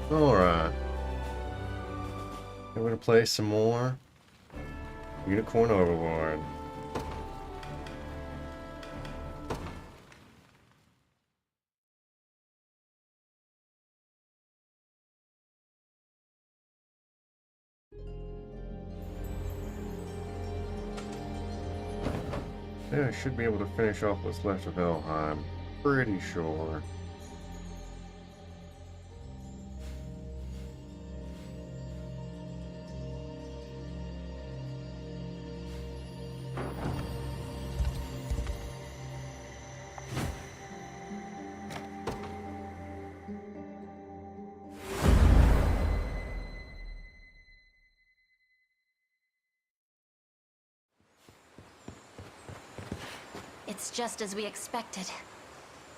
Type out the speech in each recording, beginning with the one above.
Alright. I'm gonna play some more Unicorn Overlord. Yeah, I should be able to finish off what's left of Elheim. Pretty sure. It's just as we expected.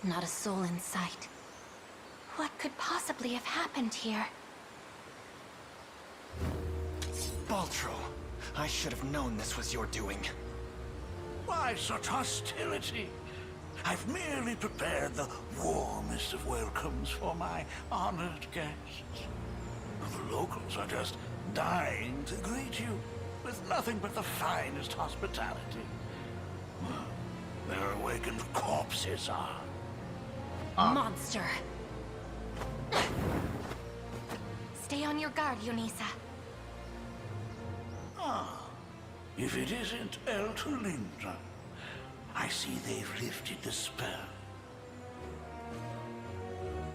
Not a soul in sight. What could possibly have happened here? Baltro, I should have known this was your doing. Why such hostility? I've merely prepared the warmest of welcomes for my honored guests. The locals are just dying to greet you, with nothing but the finest hospitality. Well, their awakened corpses are. Monster! Stay on your guard, Yunisa. Ah, if it isn't El Tulindra, I see they've lifted the spell.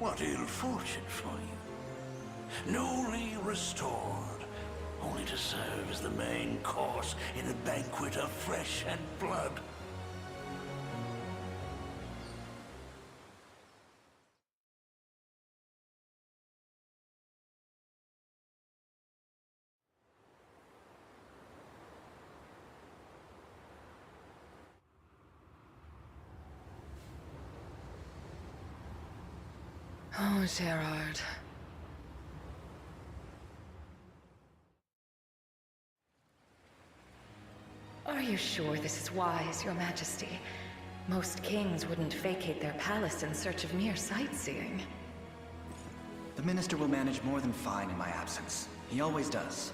What ill fortune for you. Newly restored, only to serve as the main course in a banquet of flesh and blood. Oh, Gerard. Are you sure this is wise, Your Majesty? Most kings wouldn't vacate their palace in search of mere sightseeing. The minister will manage more than fine in my absence. He always does.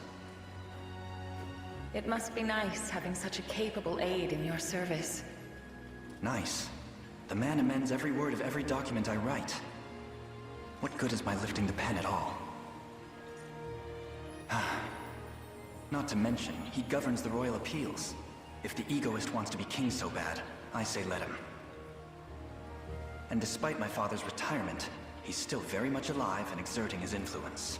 It must be nice having such a capable aide in your service. Nice. The man amends every word of every document I write. What good is my lifting the pen at all? Not to mention, he governs the royal appeals. If the egoist wants to be king so bad, I say let him. And despite my father's retirement, he's still very much alive and exerting his influence.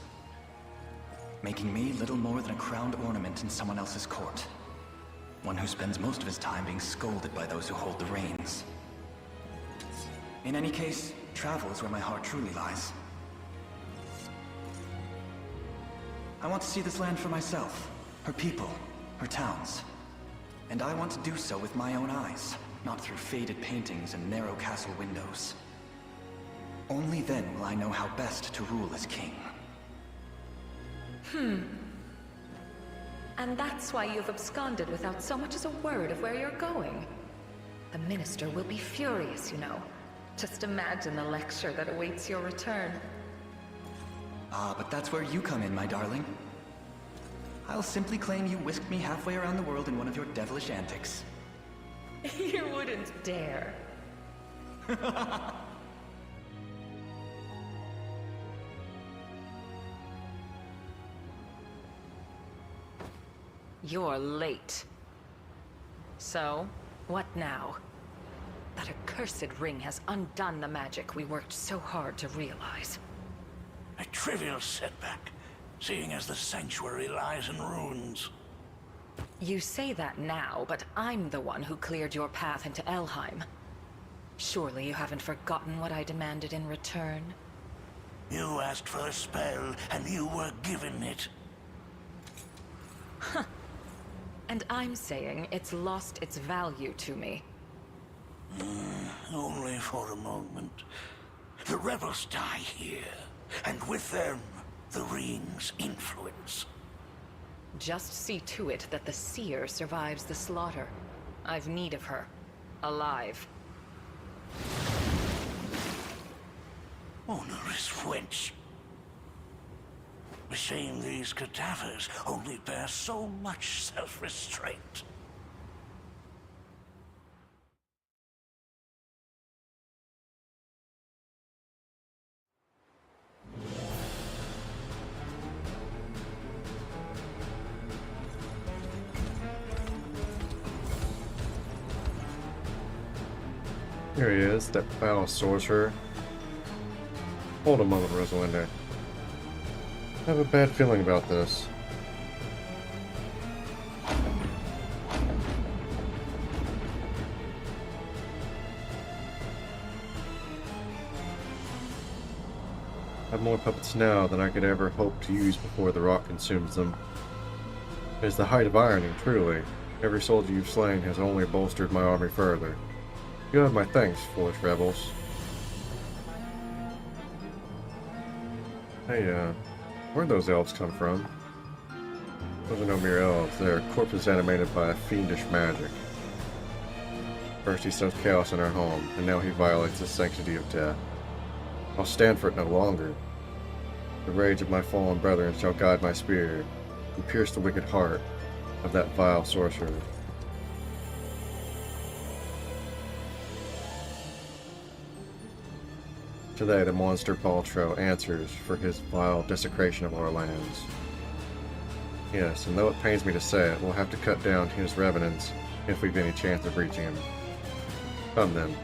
Making me little more than a crowned ornament in someone else's court. One who spends most of his time being scolded by those who hold the reins. In any case, travel is where my heart truly lies. I want to see this land for myself, her people, her towns. And I want to do so with my own eyes, not through faded paintings and narrow castle windows. Only then will I know how best to rule as king. And that's why you've absconded without so much as a word of where you're going. The minister will be furious, you know. Just imagine the lecture that awaits your return. Ah, but that's where you come in, my darling. I'll simply claim you whisked me halfway around the world in one of your devilish antics. You wouldn't dare. You're late. So, what now? That accursed ring has undone the magic we worked so hard to realize. A trivial setback, seeing as the sanctuary lies in ruins. You say that now, but I'm the one who cleared your path into Elheim. Surely you haven't forgotten what I demanded in return? You asked for a spell, and you were given it. And I'm saying it's lost its value to me. Only for a moment. The rebels die here, and with them, the ring's influence. Just see to it that the seer survives the slaughter. I've need of her. Alive. Onerous wench. Shame these cadavers only bear so much self-restraint. Here he is, that foul sorcerer. Hold a moment, Rosalinda. I have a bad feeling about this. I have more puppets now than I could ever hope to use before the rot consumes them. It is the height of irony, truly. Every soldier you've slain has only bolstered my army further. You have my thanks, foolish rebels. Hey, where'd those elves come from? Those are no mere elves. They're corpses animated by fiendish magic. First he sows chaos in our home, and now he violates the sanctity of death. I'll stand for it no longer. The rage of my fallen brethren shall guide my spear, and pierce the wicked heart of that vile sorcerer. Today the monster Paltrow answers for his vile desecration of our lands. Yes, and though it pains me to say it, we'll have to cut down his revenants if we've any chance of reaching him. Come then.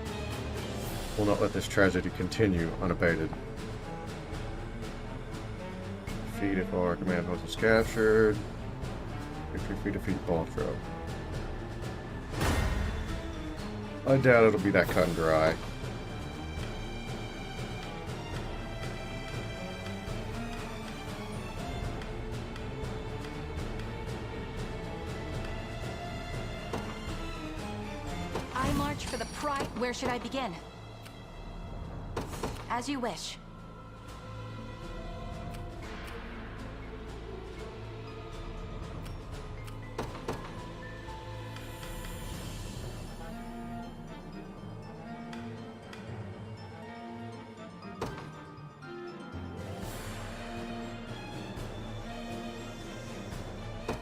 We'll not let this tragedy continue unabated. Defeat if our command post is captured. Victory if we defeat Paltrow. I doubt it'll be that cut and dry. I march for the pride. Where should I begin? As you wish.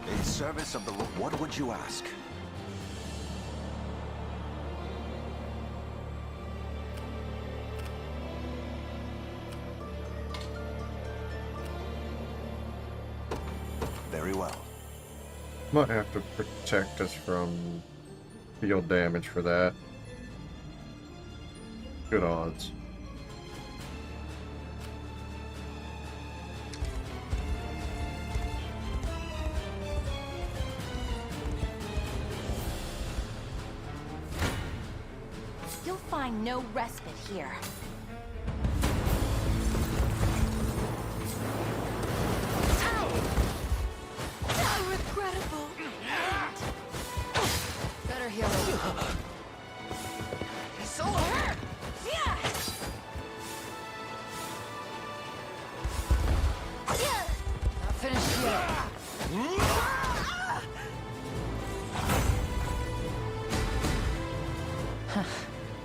In service of the... What would you ask? Very well. Might have to protect us from field damage for that. Good odds. You'll find no respite here. How regrettable. Better heal him. So hurt. Yeah. Not finished yet.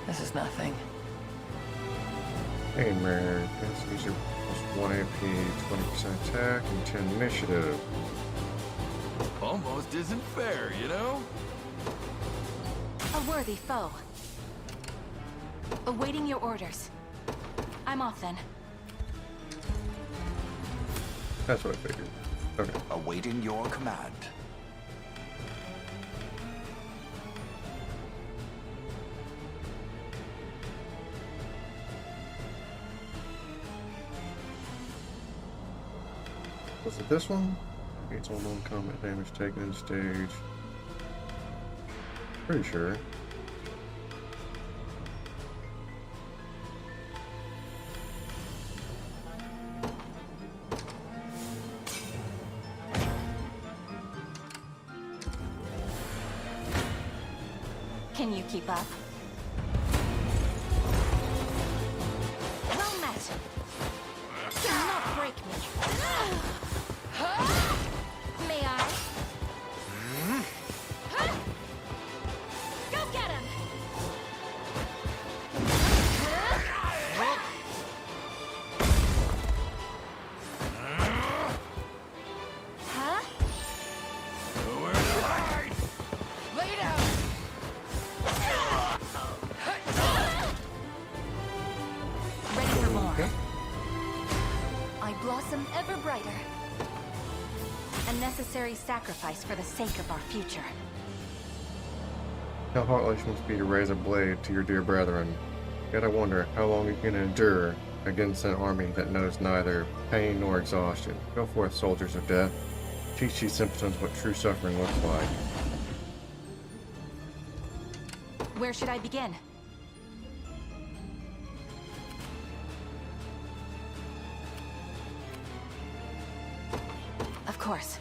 This is nothing. Hey, man. These are plus 1 AP, 20% attack, and 10 initiative. Almost isn't fair, you know? A worthy foe. Awaiting your orders. I'm off then. That's what I figured. Okay. Awaiting your command. Was it this one? It's all non-combat damage taken in stage. Pretty sure. Can you keep up? Well met. Do not break me. May I? Go get him! blossom ever brighter. A necessary sacrifice for the sake of our future. How heartless must be to raise a blade to your dear brethren. Yet I wonder how long you can endure against an army that knows neither pain nor exhaustion. Go forth, soldiers of death. Teach these simpletons what true suffering looks like. Where should I begin? Of course.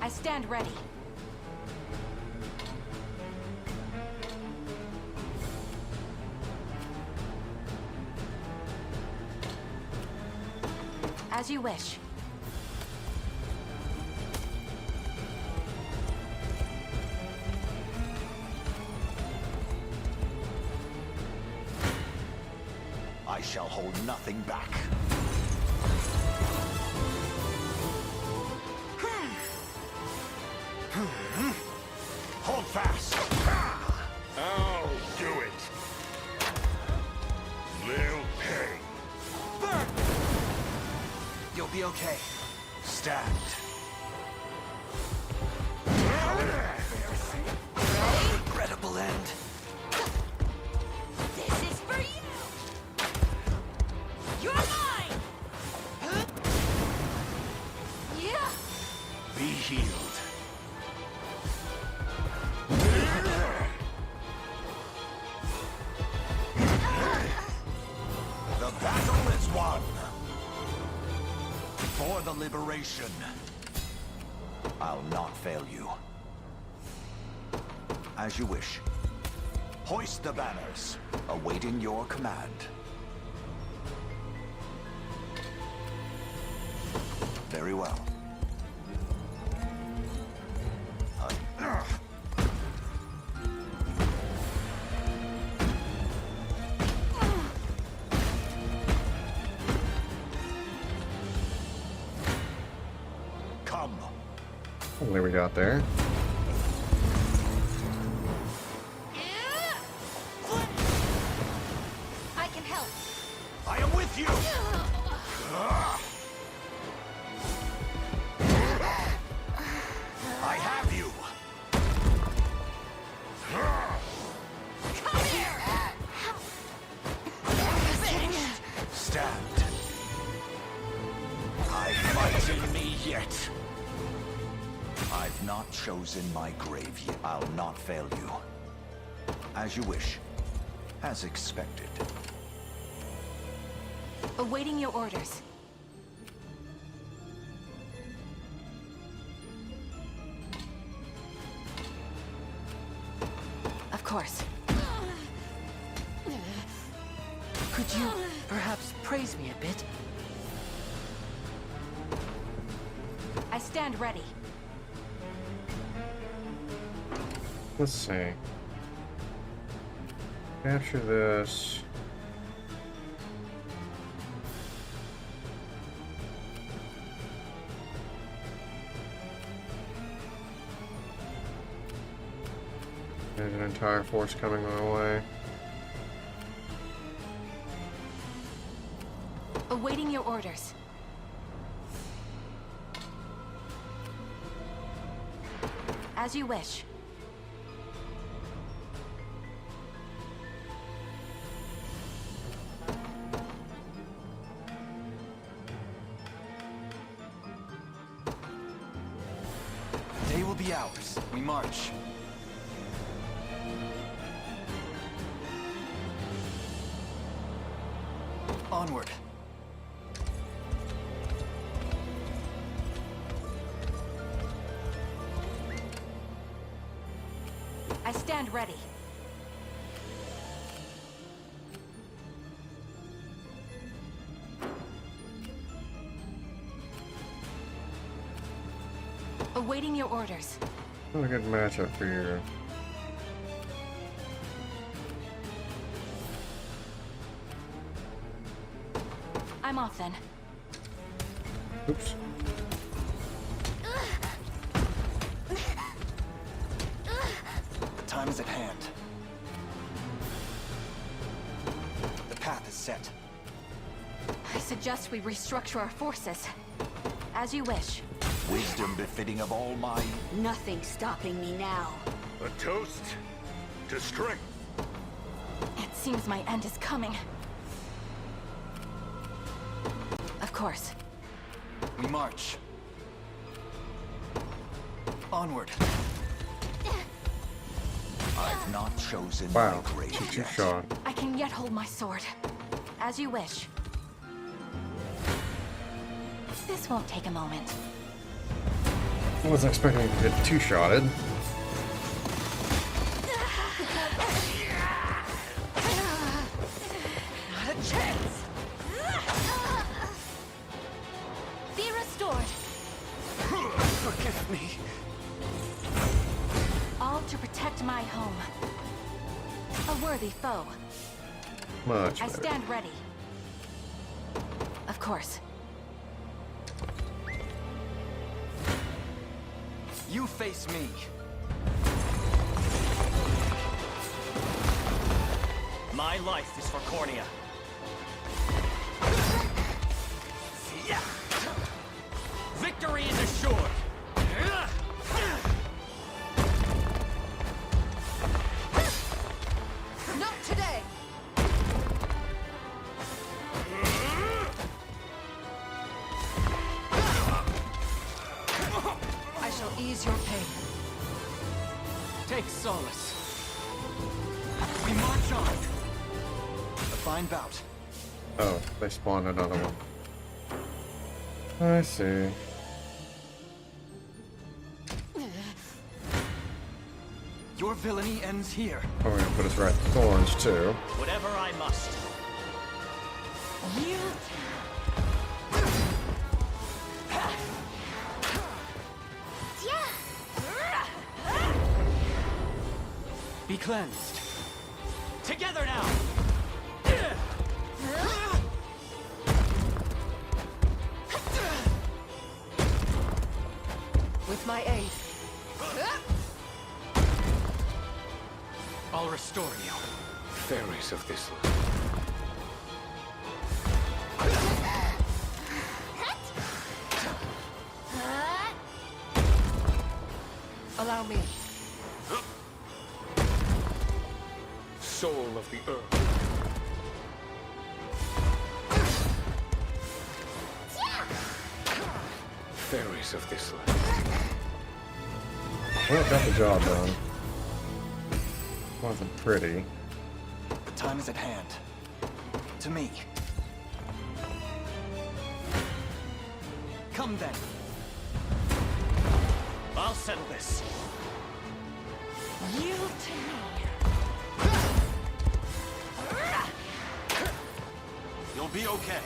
I stand ready. As you wish. I shall hold nothing back. Hold fast. I'll do it. Lil Peng. Burn! You'll be okay. Stand. Regrettable end. This is for you! You're mine! Yeah! Be healed. The battle is won. For the liberation. I'll not fail you. As you wish. Hoist the banners, awaiting your command. Very well. Come. What do we got there? I can help. I am with you. I have you. Come here! Finished! Stand. I fight in me yet. I've not chosen my grave yet. I'll not fail you. As you wish. As expected. Awaiting your orders. Of course. Could you perhaps praise me a bit? I stand ready. Let's see. Capture this. There's an entire force coming my way. Awaiting your orders. As you wish. Day will be ours. We march. Onward. I stand ready. Awaiting your orders. Not a good matchup for you. I'm off then. Oops. The time is at hand. The path is set. I suggest we restructure our forces. As you wish. Wisdom befitting of all my... Nothing's stopping me now. A toast to strength. It seems my end is coming. Of course. We march. Onward. I've not chosen Wow, my grave two yet. shot. I can yet hold my sword. As you wish. This won't take a moment. I wasn't expecting to get two-shotted. Not a chance! Be restored! Forgive me. All to protect my home. A worthy foe. Much I better. stand ready. Of course. You face me. My life is for Cornea. Victory is assured. Not today! I shall ease your pain. Take solace. We march on. A fine bout. Oh, they spawned another one. I see. Your villainy ends here. Oh, we're gonna put us right in thorns too. Whatever I must. You... Be cleansed. Together now. With my aid. I'll restore you. Fairies of this Allow me. soul of the earth. Fairies of this land. Well, got the job done. Wasn't pretty. The time is at hand. To me. Come then. I'll settle this. Yield to me. You'll be okay.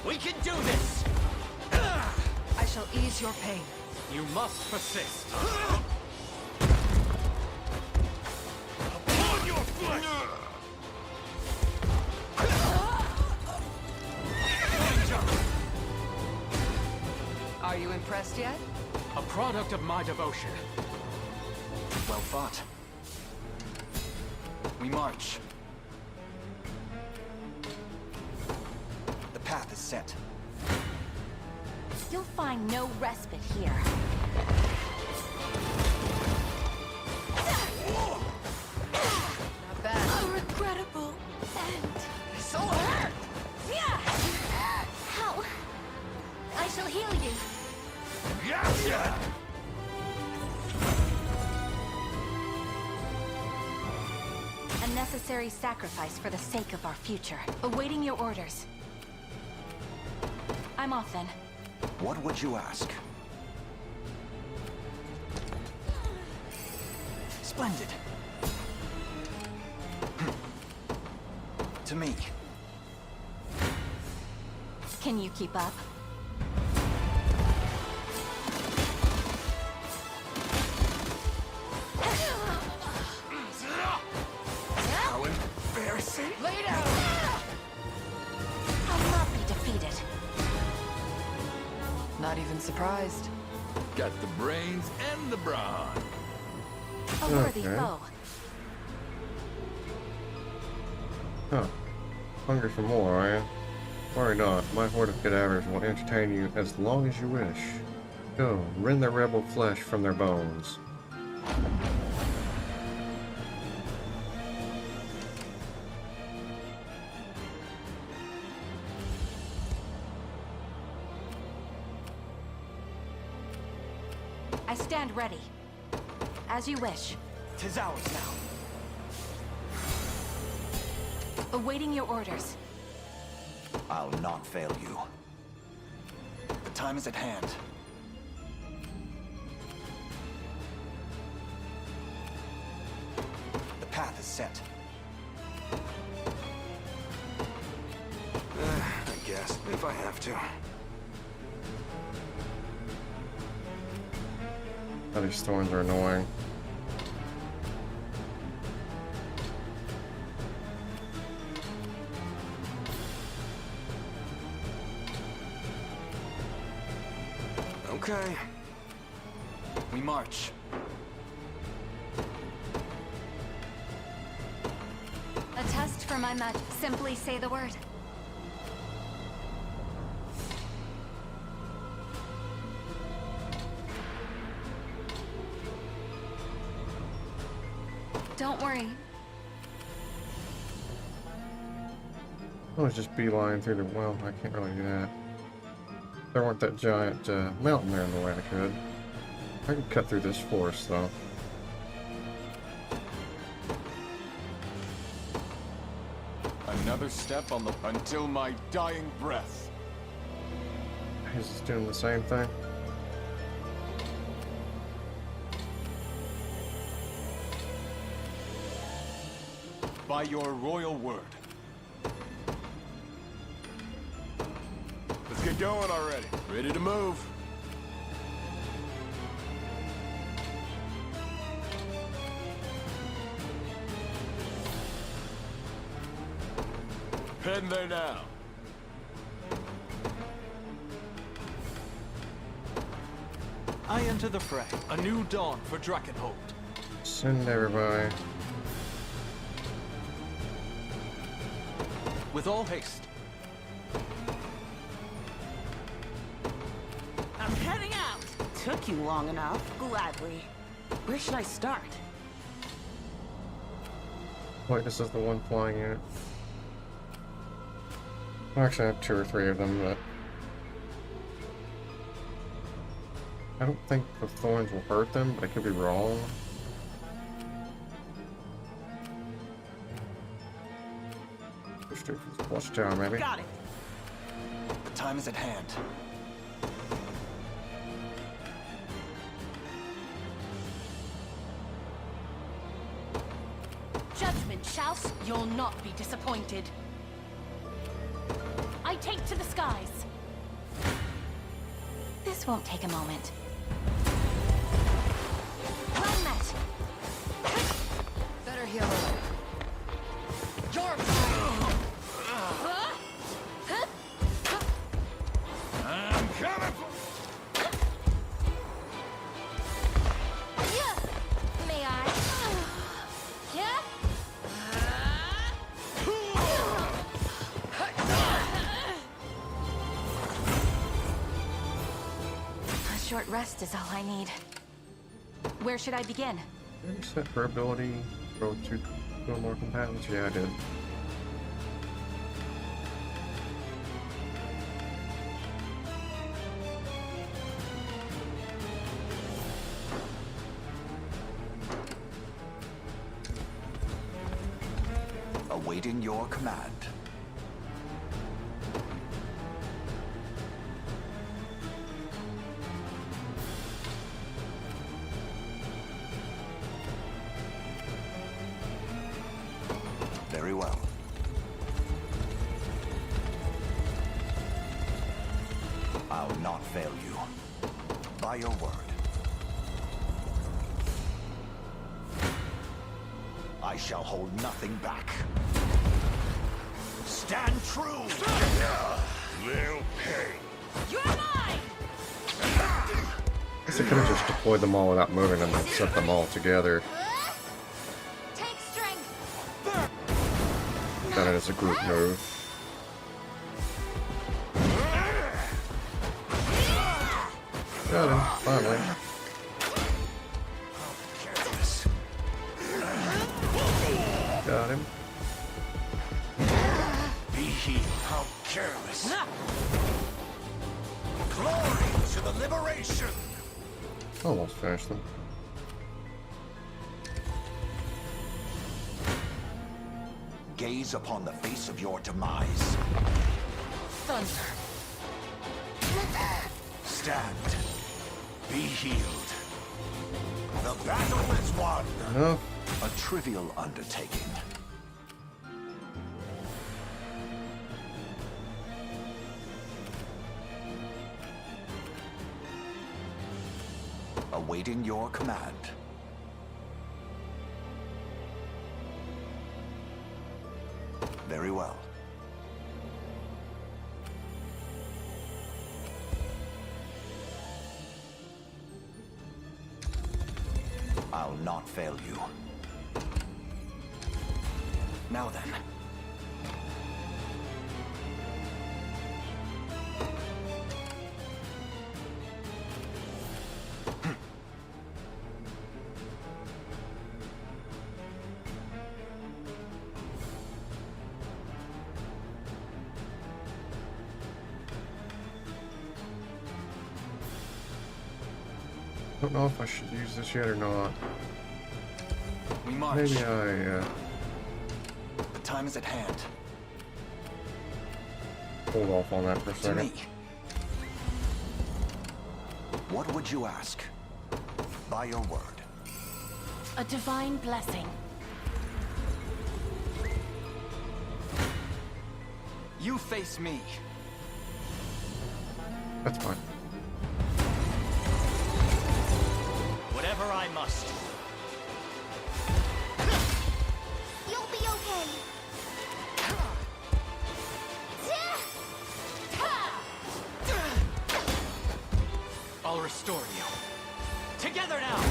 We can do this! I shall ease your pain. You must persist. Upon your flesh! Are you impressed yet? A product of my devotion. Well fought. We march. The path is set. You'll find no respite here. Not bad. A regrettable end. So hurt! How? I shall heal you. Gotcha! A necessary sacrifice for the sake of our future. Awaiting your orders. I'm off then. What would you ask? Splendid. To me. Can you keep up? How embarrassing. Lay down! I'll not be defeated. Not even surprised. Got the brains and the brawn. A worthy Okay. foe. Huh. Hungry for more, are you? Worry not. My horde of cadavers will entertain you as long as you wish. Go, rend the rebel flesh from their bones. I stand ready. As you wish. 'Tis ours now. Awaiting your orders. I'll not fail you. The time is at hand. The path is set. I guess, if I have to. Oh, these thorns are annoying. Okay. We march. A test for my magic. Simply say the word. Don't worry. I was just beeline through the well. I can't really do that. There weren't that giant mountain there in the way I could. I could cut through this forest though. Another step on the until my dying breath. He's just doing the same thing. By your royal word. Let's get going already. Ready to move. Heading there now. I enter the fray. A new dawn for Drakenhold. Send everybody. With all haste. I'm heading out. Took you long enough. Gladly. Where should I start? Wait, this is the one flying unit. Actually, I have 2 or 3 of them, but I don't think the thorns will hurt them, but I could be wrong. Watchtower, maybe. Got it. The time is at hand. Judgment shouts, you'll not be disappointed. I take to the skies. This won't take a moment. Well met. Better heal her. Your I'm coming for... May I? Yeah? A short rest is all I need. Where should I begin? Did I set her ability? Go to no more combatants? Yeah, I did. Awaiting your command. Very well. I'll not fail you. By your word. I shall hold nothing back. Stand true! They'll pay. You're mine! I guess I could have just deployed them all without moving them and set them all together. Take strength. That counted as a group move. Got him, finally. Got him. Be he how careless. Glory to the liberation. Almost finished them. Gaze upon the face of your demise. Thunder. Stand. Be healed. The battle is won. No. A trivial undertaking. Awaiting your command. Very well. I'll not fail you. Now then. I don't know if I should use this yet or not. We march. Maybe The time is at hand. hold off on that for a To second. me. What would you ask? By your word. A divine blessing. You face me. That's fine. Whatever I must. You'll be okay. I'll restore you. Together now!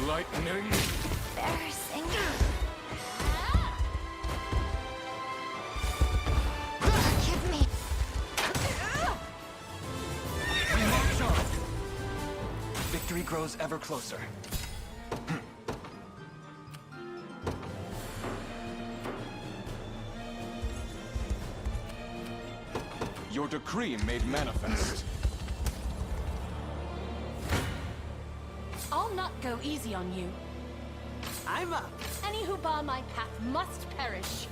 Lightning. Embarrassing. Give me. We march on. Victory grows ever closer. Your decree made manifest. I'll not go easy on you. I'm up. Any who bar my path must perish.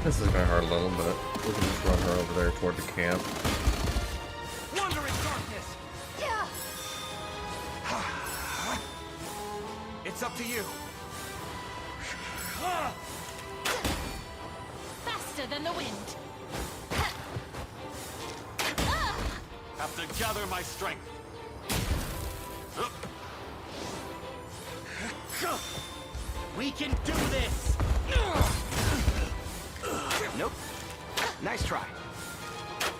This is gonna hurt a little, but we can just run her over there toward the camp. Wandering darkness! Yeah. It's up to you. Faster than the wind. Have to gather my strength. We can do this! Nope. Nice try.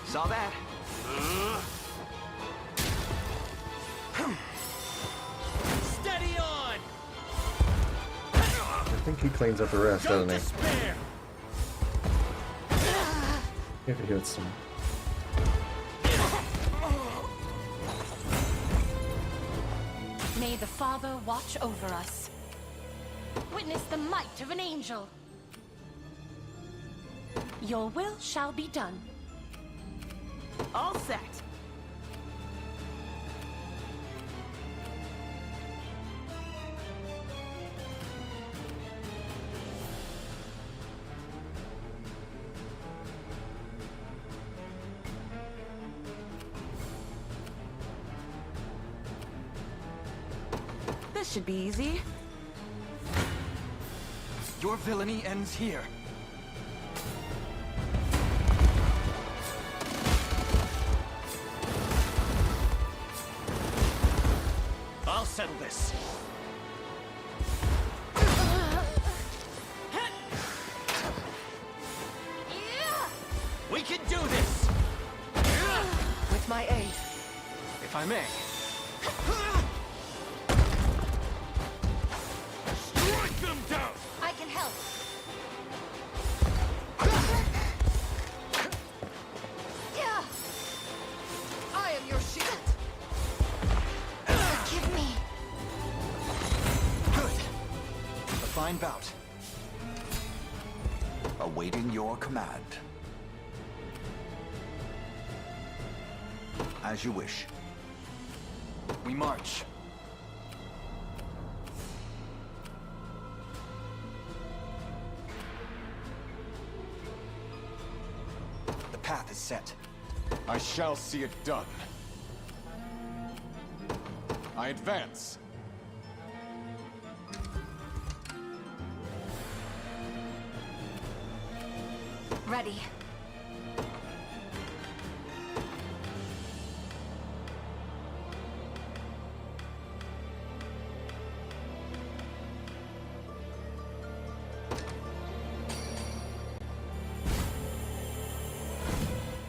Saw that. Steady on! I think he cleans up the rest, Don't doesn't he? despair! If he hits some. May the Father watch over us. Witness the might of an angel. Your will shall be done. All set. This should be easy. Your villainy ends here. I'll settle this. We can do this! With my aid. If I may. Divine bout. Awaiting your command. As you wish. We march. The path is set. I shall see it done. I advance. Ready.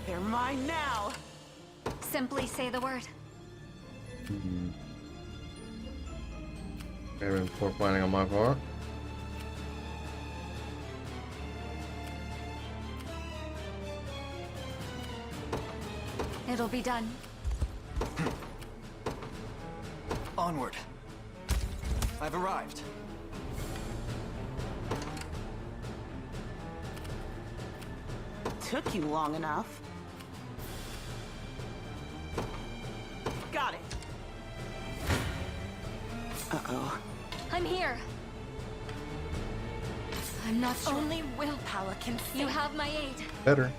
They're mine now. Simply say the word. Very poor planning on my part. It'll be done. Onward. I've arrived. Took you long enough. Got it. Uh-oh. I'm here. I'm not sure. Only willpower can save. You have my aid. Better.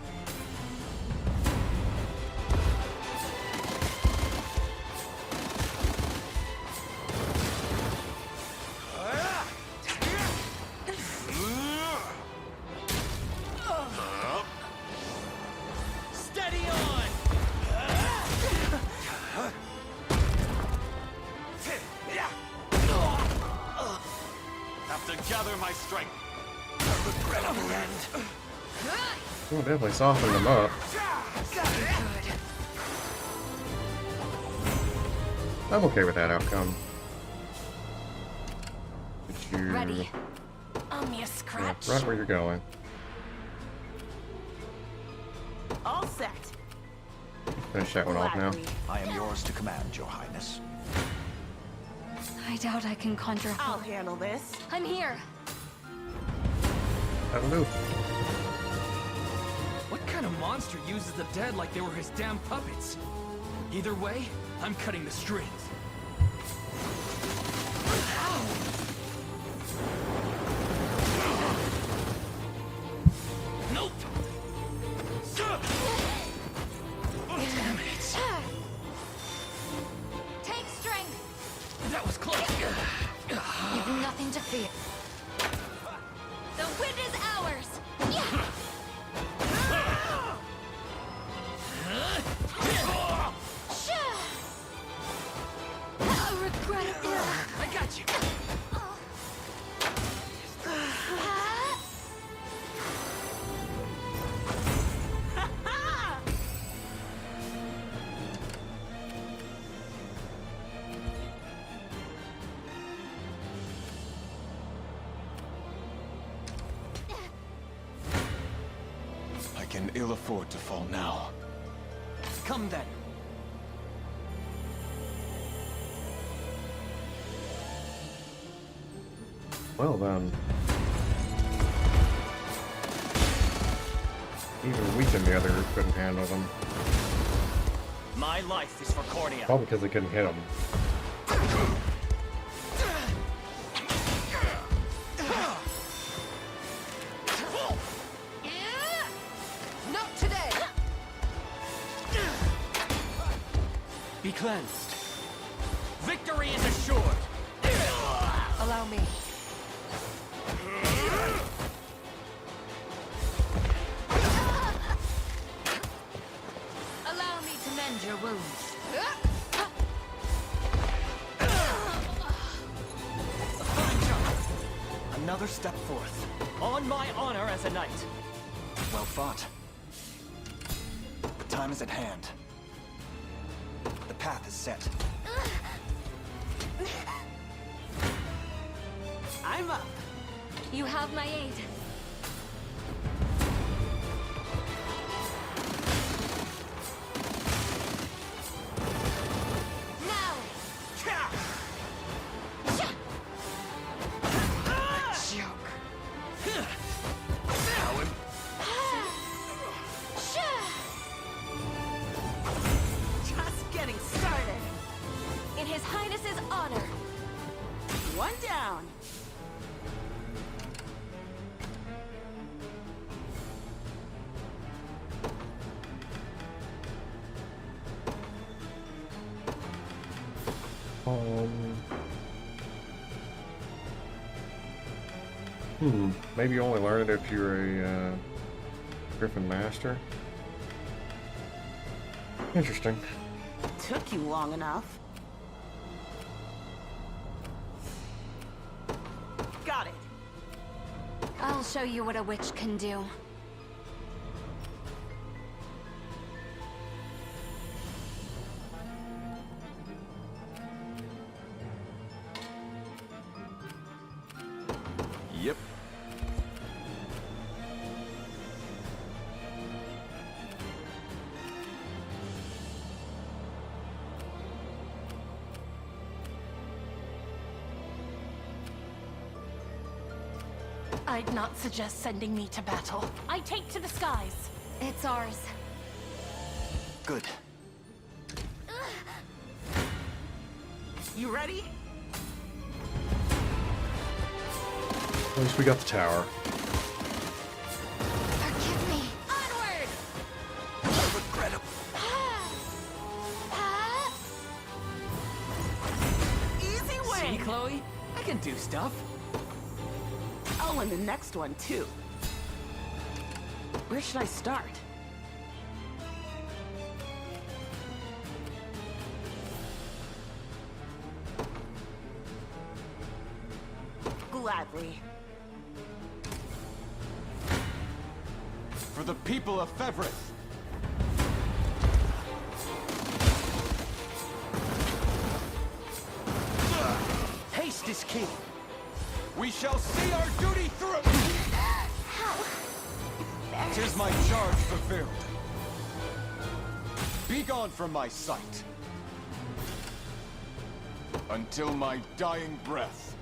Steady on! Have to gather my strength. Oh, definitely soften them up. I'm okay with that outcome. Did you... Ready. Owe me a Yeah, scratch. right where you're going. All set. Finish that one off now. Gladly. I am yours to command, Your Highness. I doubt I can conjure. I'll handle this. I'm here. That'll do. What kind of monster uses the dead like they were his damn puppets? Either way, I'm cutting the strings. Nope! Damn it! Take strength. That was close. You've nothing to fear. The win is ours. Yeah. I regret it. I got you. I can ill afford to fall now. Come then. Well then. Even we and the other group couldn't handle them. My life is for Cordia. Probably because they couldn't hit them. Not today. Be cleansed. Victory is assured. Allow me. Allow me to mend your wounds. A fine job. Another step forth. On my honor as a knight. Well fought. The time is at hand. The path is set. I'm up. You have my aid. Now. getting started. In His Highness's honor. One down. Maybe you only learn it if you're a Griffin Master. Interesting. Took you long enough. Got it. I'll show you what a witch can do. Yep. I'd not suggest sending me to battle. I take to the skies. It's ours. Good. You ready? At least we got the tower. Forgive me. Onward! Easy See, win. Chloe? I can do stuff. I'll win the next one, too. Where should I start? Gladly. For the people of Fevrith. Haste is king. We shall see our duty through! Tis my charge fulfilled. Be gone from my sight. Until my dying breath.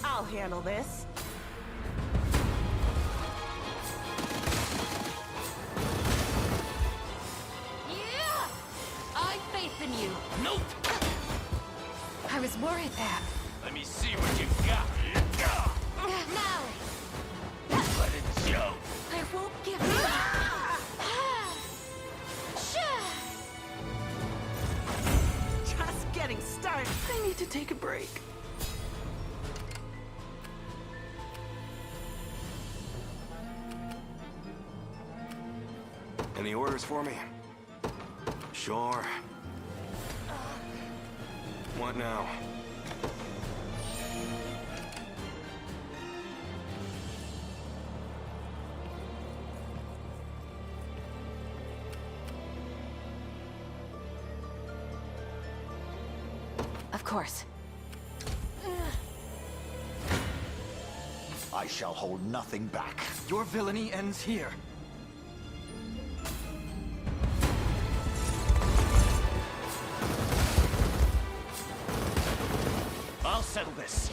I'll handle this. Yeah! I faith in you. Nope. I was worried that. Let me see what you got. Now! Let it show. I won't give you. Just getting started. I need to take a break. Any orders for me? Sure. What now? Of course. I shall hold nothing back. Your villainy ends here. I'll settle this.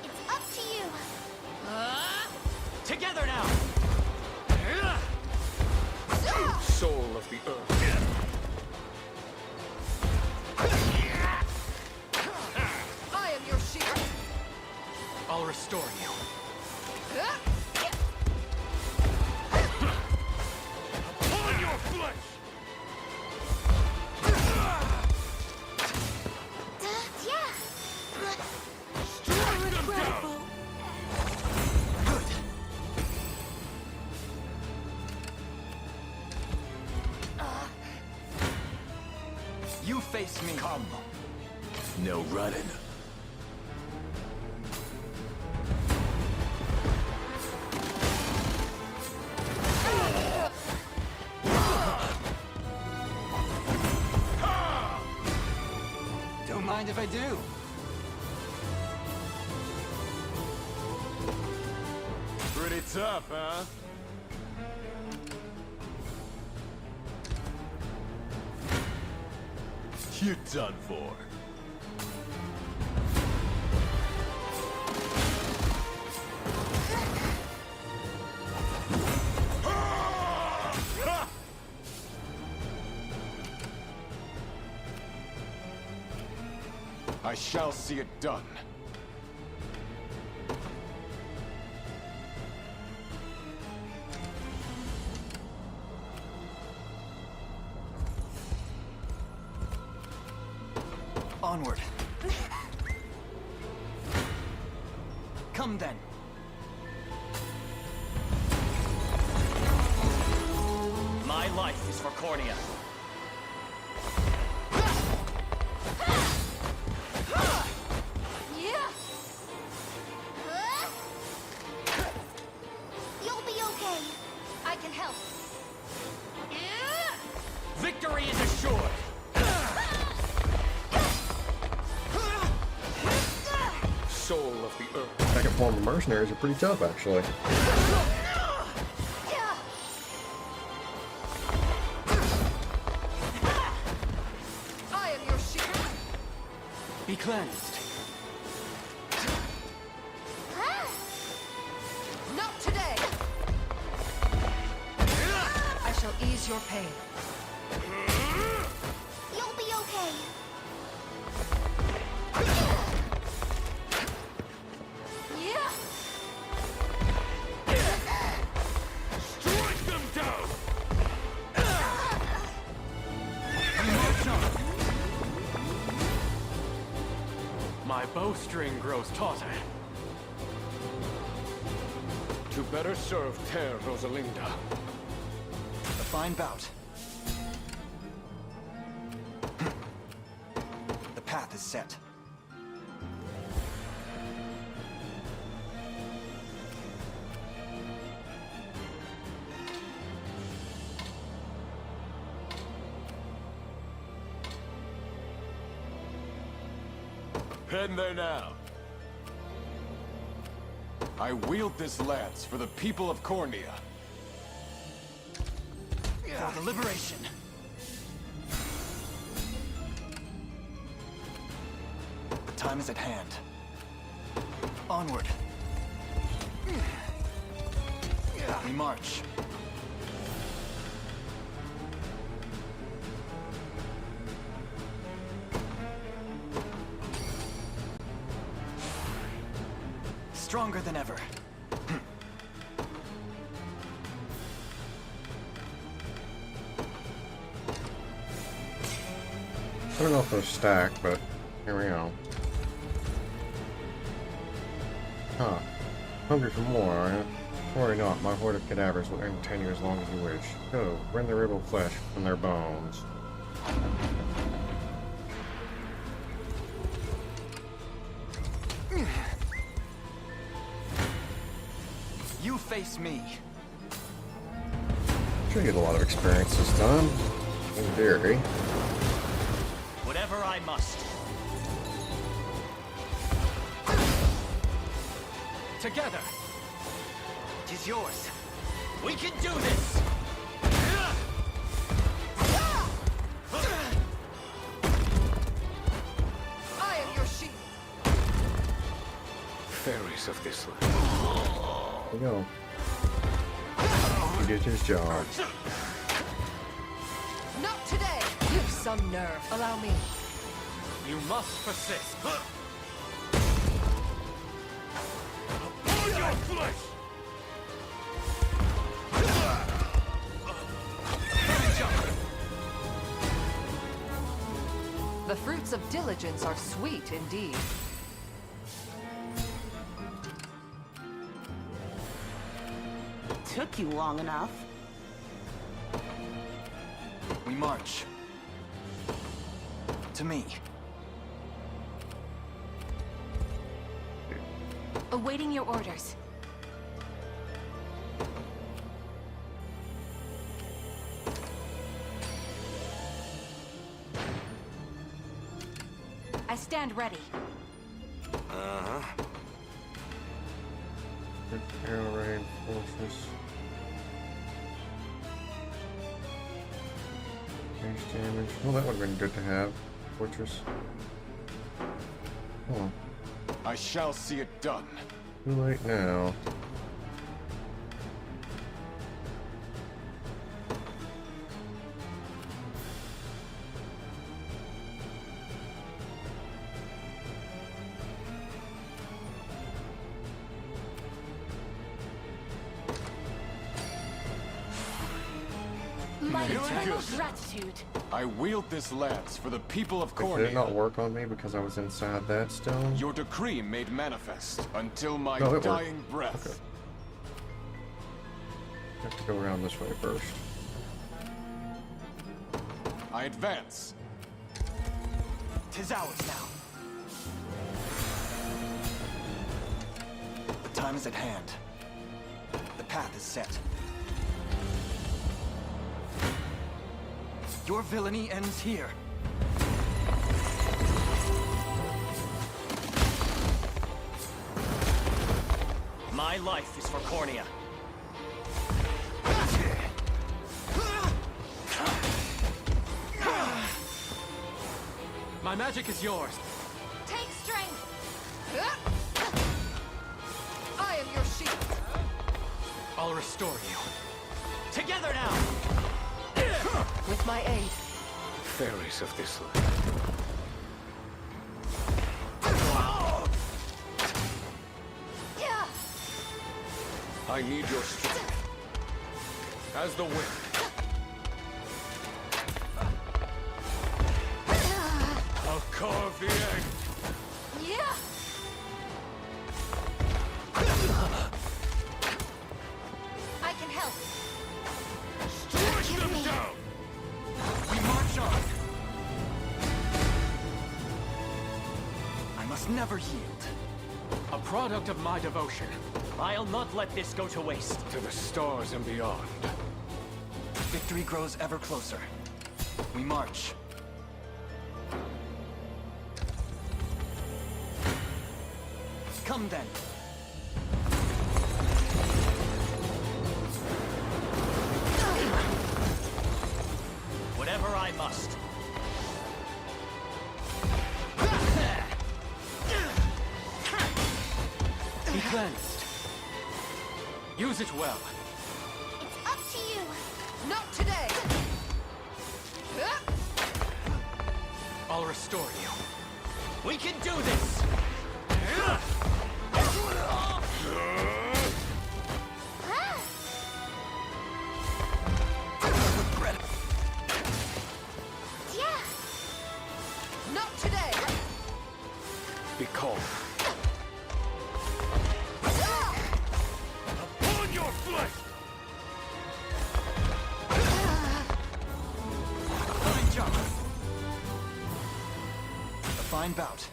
It's up to you. Together now. Soul of the earth. I am your shield. I'll restore you. On your flesh! Strike them down. Good. You face me. Come. No running. Don't mind if I do. Pretty tough, huh? You're done for. I shall see it done. Onward. Come then. My life is for Cornea. Yeah. You'll be okay. I can help. Victory is assured! Soul of the earth. Second form of mercenaries are pretty tough, actually. I am your shield. Be cleansed. Not today. I shall ease your pain. You'll be okay. Yeah. Strike them down! My bowstring grows tauter. To better serve Ter Rosalinda. A fine bout. The path is set. Heading there now. I wield this lance for the people of Cornea. For the liberation. The time is at hand. Onward. We march. Stronger than ever. I don't know if those stack, but here we go. Huh. Hungry for more, are you? Worry not, my horde of cadavers will entertain you as long as you wish. Go, rend the ribble flesh from their bones. You face me. Sure, get a lot of experience this time. In theory. Whatever I must. Together! Tis yours. We can do this! I am your shield. Fairies of this land. There we go. He did his job. Not today. You've some nerve. Allow me. You must persist. Upon your flesh! The fruits of diligence are sweet indeed. Took you long enough. We march. To me. Awaiting your orders. I stand ready. Uh-huh. Arrow rain fortress. Range damage. Well, that would have been good to have. Fortress. Oh, I shall see it done. too late now. My Feeling eternal good. gratitude. I wield this lance for the people of Did it not Cornea. work on me because I was inside that stone? Your decree made manifest until my No, it worked. dying breath. Okay. Have to go around this way first. I advance. 'Tis ours now. The time is at hand. The path is set. Your villainy ends here. My life is for Cornea. My magic is yours. Take strength. I am your shield. I'll restore you. Together now! With my aid. Fairies of this land. Yeah. I need your strength. As the wind. I'll carve the egg. Yeah. I can help. Strike them me. down! We march on. I must never yield. A product of my devotion. I'll not let this go to waste. To the stars and beyond. Victory grows ever closer. We march. Come then. Whatever I must. Be cleansed. Use it well. It's up to you. Not today. I'll restore you. We can do this! Yeah. Not today. Be calm. Upon your flight! Fine jump. A fine bout.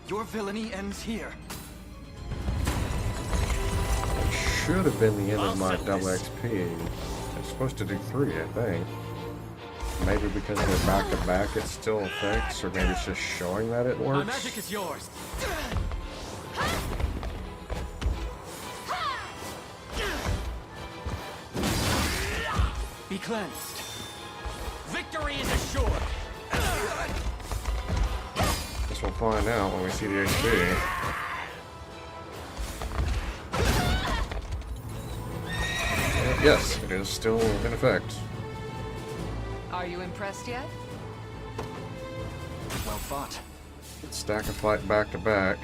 Your villainy ends here. Should have been the end of my I'll settle double this. XP. It's supposed to do 3, I think. Maybe because they're back to back, it still affects, or maybe it's just showing that it My works. magic is yours. Be cleansed. Victory is assured. Guess we'll find out when we see the HP. Yes, it is still in effect. Are you impressed yet? Well fought. Stack a fight back to back.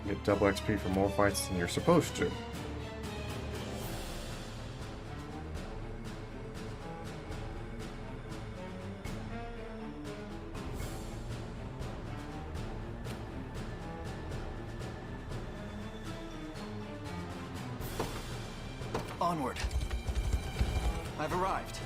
Get double XP for more fights than you're supposed to. Onward. I've arrived.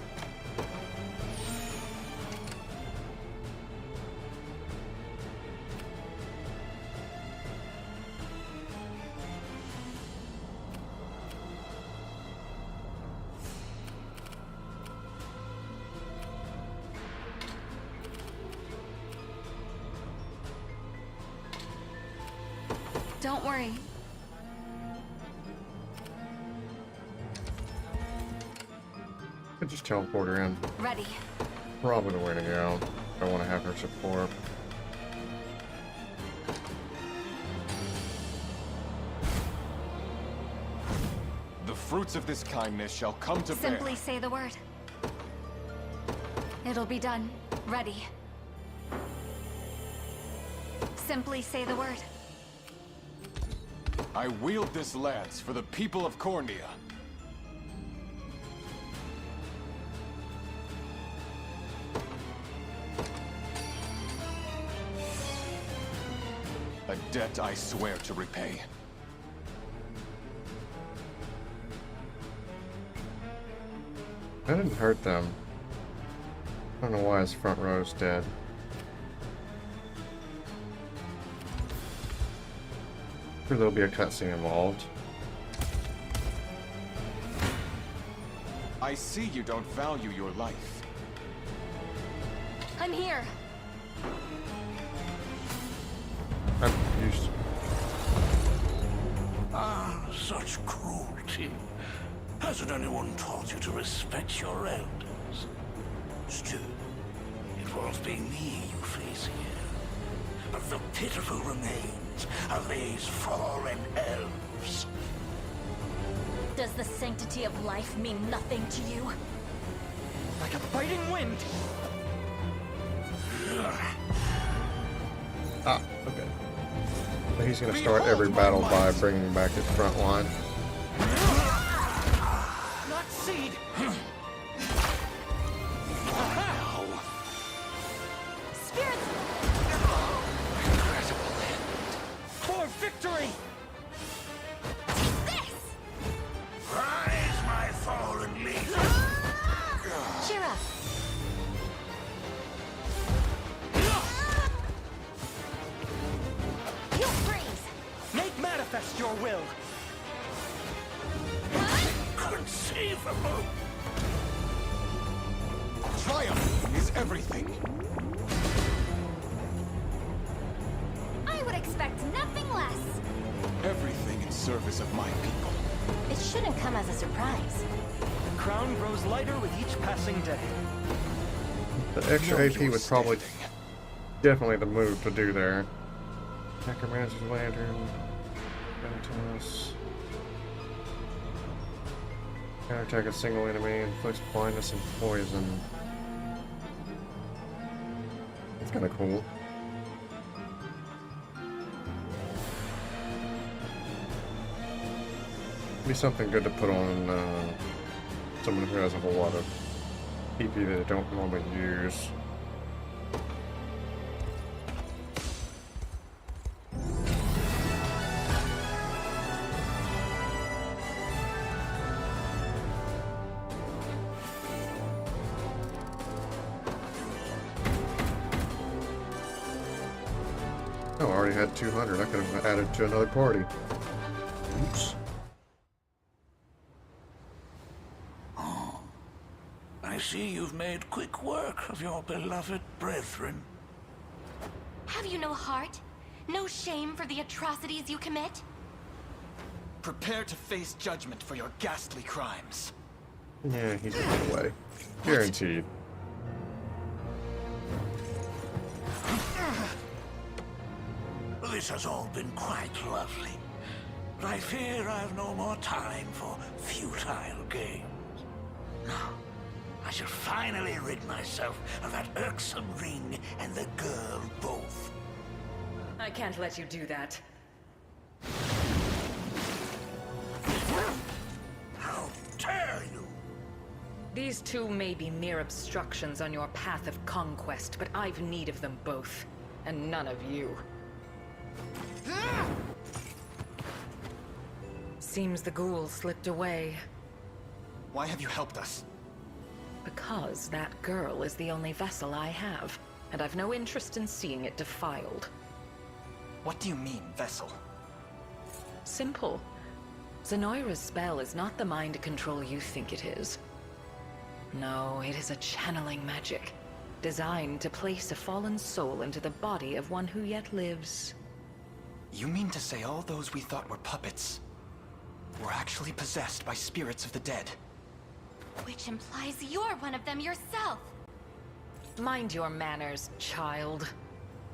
Don't worry. Could just teleport her in. Ready. Probably the way to go. I want to have her support. The fruits of this kindness shall come to bear. Simply say the word. It'll be done. Ready. Simply say the word. I wield this lance for the people of Cornea. A debt I swear to repay. That didn't hurt them. I don't know why his front row's dead. Sure, there'll be a cutscene involved. I see you don't value your life. I'm here. I'm confused. Ah, such cruelty. Hasn't anyone taught you to respect your elders? Still, it won't be me you face here, but the pitiful remains of these fallen elves. Does the sanctity of life mean nothing to you? Like a biting wind! Ah, okay. So he's gonna start every battle by bringing back his front line. Not seed! Spirits! Incredible end. For victory! This! Rise, my fallen leader! Cheer up. You freeze! Make manifest your will! Conceivable! Triumph is everything. I would expect nothing less. Everything in service of my people. It shouldn't come as a surprise. The crown grows lighter with each passing day. The extra AP was probably definitely the move to do there. Necromancer's Lantern. Ventus. Counterattack a single enemy, inflicts blindness and poison. That's kinda cool. Be something good to put on someone who has a whole lot of PP that they don't normally use. Oh, I already had 200. I could have added to another party. Oops. I see you've made quick work of your beloved brethren. Have you no heart? No shame for the atrocities you commit? Prepare to face judgment for your ghastly crimes. Yeah, he's a good way. Guaranteed. This has all been quite lovely, but I fear I've no more time for futile games. Now, I shall finally rid myself of that irksome ring and the girl both. I can't let you do that. How dare you! These two may be mere obstructions on your path of conquest, but I've need of them both, and none of you. Seems the ghoul slipped away. Why have you helped us? Because that girl is the only vessel I have, and I've no interest in seeing it defiled. What do you mean, vessel? Simple. Zenoira's spell is not the mind control you think it is. No, it is a channeling magic, designed to place a fallen soul into the body of one who yet lives. You mean to say all those we thought were puppets were actually possessed by spirits of the dead? Which implies you're one of them yourself. Mind your manners, child.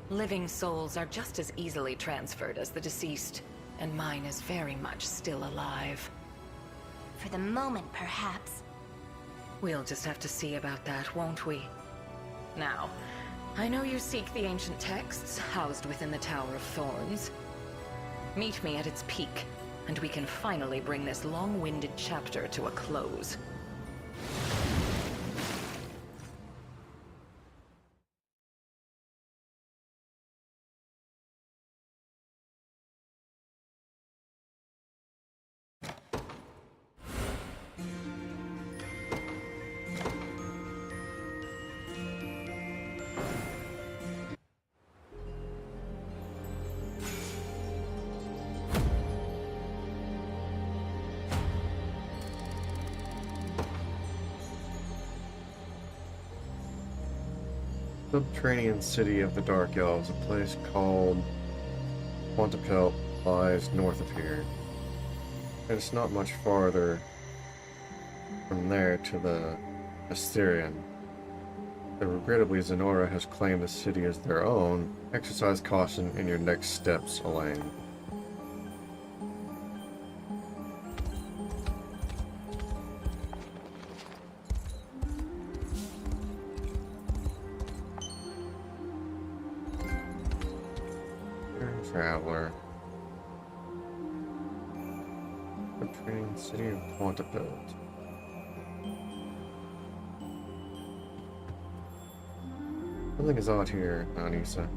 Living souls are just as easily transferred as the deceased, and mine is very much still alive. For the moment, perhaps. We'll just have to see about that, won't we? Now, I know you seek the ancient texts housed within the Tower of Thorns. Meet me at its peak, and we can finally bring this long-winded chapter to a close. Subterranean city of the Dark Elves, a place called Quantapelt lies north of here. And it's not much farther from there to the Assyrian. But regrettably, Zenora has claimed the city as their own. Exercise caution in your next steps, Elaine. Traveler. Subterranean city of Quantapelt. Something is odd here, Anissa.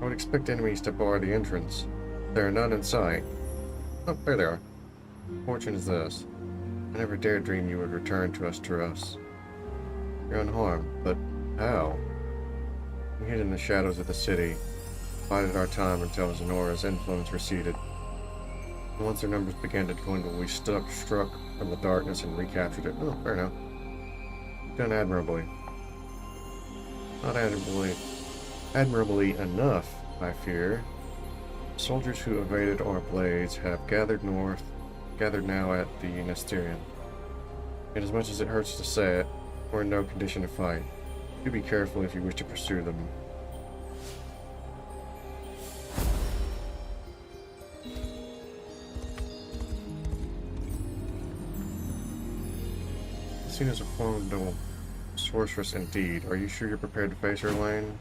I would expect enemies to bar the entrance. There are none in sight. Oh, there they are. Fortune is this. I never dared dream you would return to us, You're unharmed, but how? We hid in the shadows of the city, bided our time until Zenora's influence receded. And once their numbers began to dwindle, we struck from the darkness and recaptured it. Oh, fair enough. Done admirably. Not admirably enough, I fear. Soldiers who evaded our blades have gathered now at the Nesterian. And as much as it hurts to say it, we're in no condition to fight. Do be careful if you wish to pursue them. Seen as a formidable sorceress indeed. Are you sure you're prepared to face her, Elaine?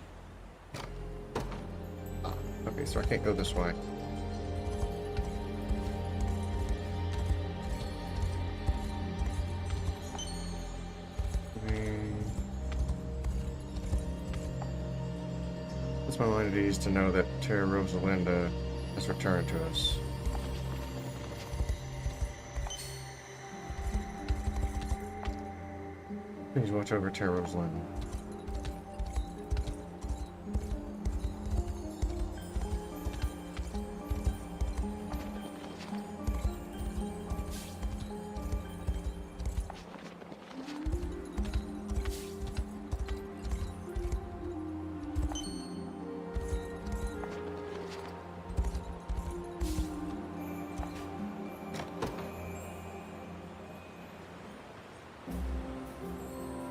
Okay, so I can't go this way. Puts my mind at ease to know that Terra Rosalinda has returned to us. Please watch over Terra Rosalinda.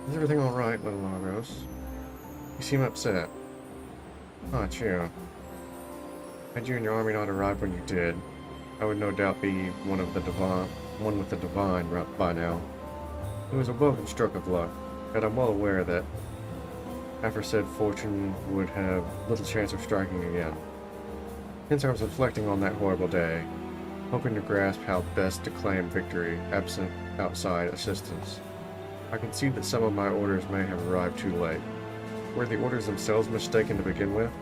Is everything alright, little Lagos? You seem upset. Oh, it's you. Had you and your army not arrived when you did, I would no doubt be one with the divine by now. It was a welcome stroke of luck, but I'm well aware that aforesaid fortune would have little chance of striking again. Hence I was reflecting on that horrible day, hoping to grasp how best to claim victory, absent outside assistance. I can see that some of my orders may have arrived too late. Were the orders themselves mistaken to begin with?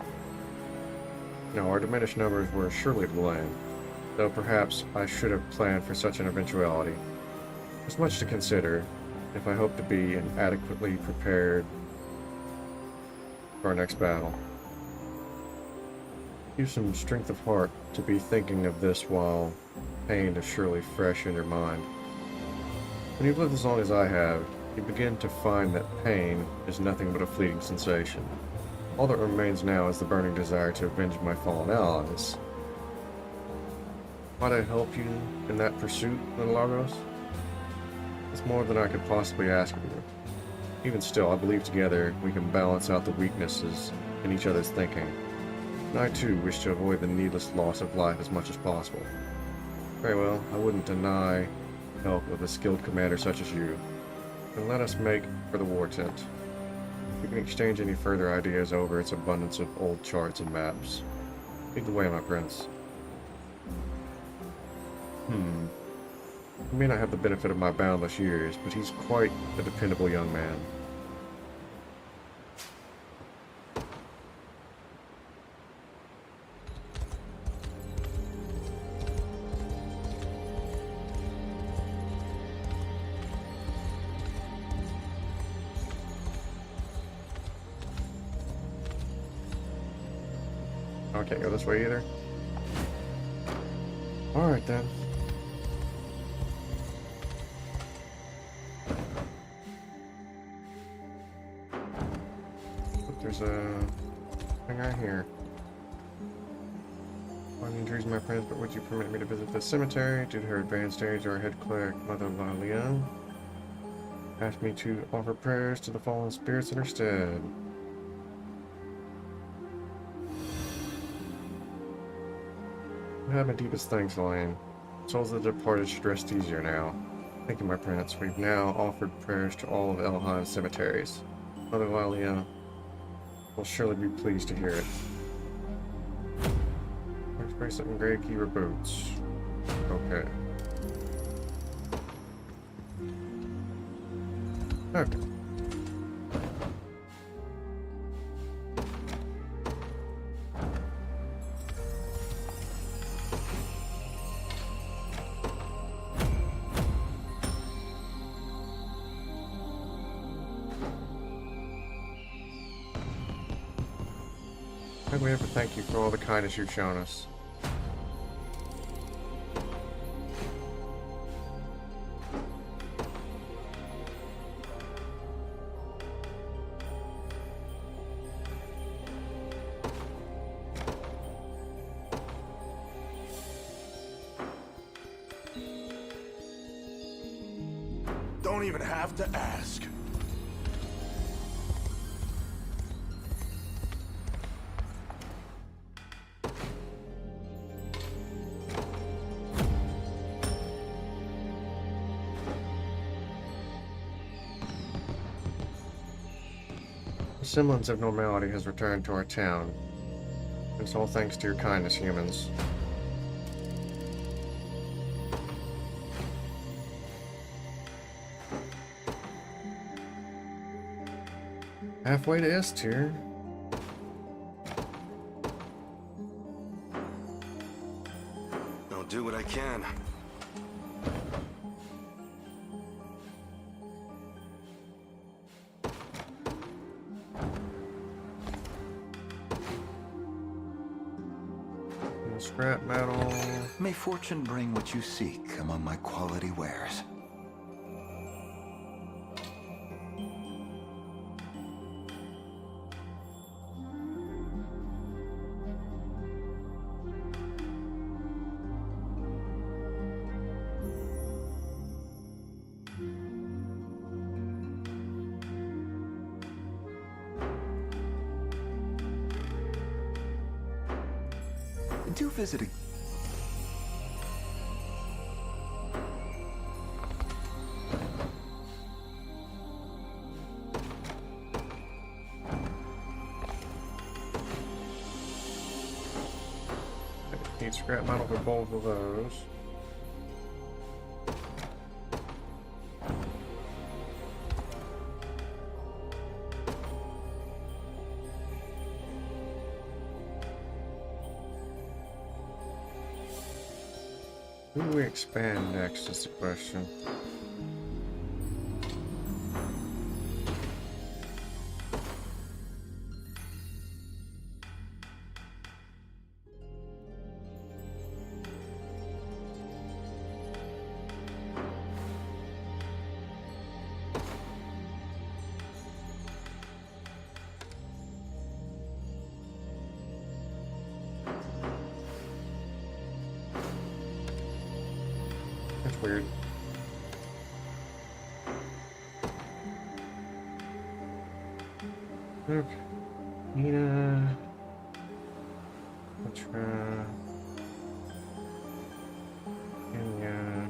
No, our diminished numbers were surely to blame, though perhaps I should have planned for such an eventuality. There's much to consider, if I hope to be adequately prepared for our next battle. Use some strength of heart to be thinking of this while pain is surely fresh in your mind. When you've lived as long as I have, you begin to find that pain is nothing but a fleeting sensation. All that remains now is the burning desire to avenge my fallen allies. Might I help you in that pursuit, little Lagos? It's more than I could possibly ask of you. Even still, I believe together we can balance out the weaknesses in each other's thinking. And I too wish to avoid the needless loss of life as much as possible. Very well, I wouldn't deny help with a skilled commander such as you. Then let us make for the war tent. We can exchange any further ideas over its abundance of old charts and maps. Lead the way, my prince. He may not have the benefit of my boundless years, but he's quite a dependable young man. Oh, I can't go this way either. Alright then. There's a thing right here. On injuries, my friends, but would you permit me to visit the cemetery? Due to her advanced age, our head cleric, Mother Lalia, asked me to offer prayers to the fallen spirits in her stead. I have my deepest thanks, Elaine. Souls of the departed should rest easier now. Thank you, my prince. We've now offered prayers to all of Elheim's cemeteries. Mother Lalia will surely be pleased to hear it. Bracelet and gray Kiva boots. Okay. Okay. How can we ever thank you for all the kindness you've shown us? Don't even have to ask. The semblance of normality has returned to our town. It's all thanks to your kindness, humans. Halfway to S tier. I'll do what I can. Scrap metal. May fortune bring what you seek among my quality wares. Do visit a... Need scrap metal for both of those. Who do we expand next is the question. weird. Okay. Nina. Petra. Kenya.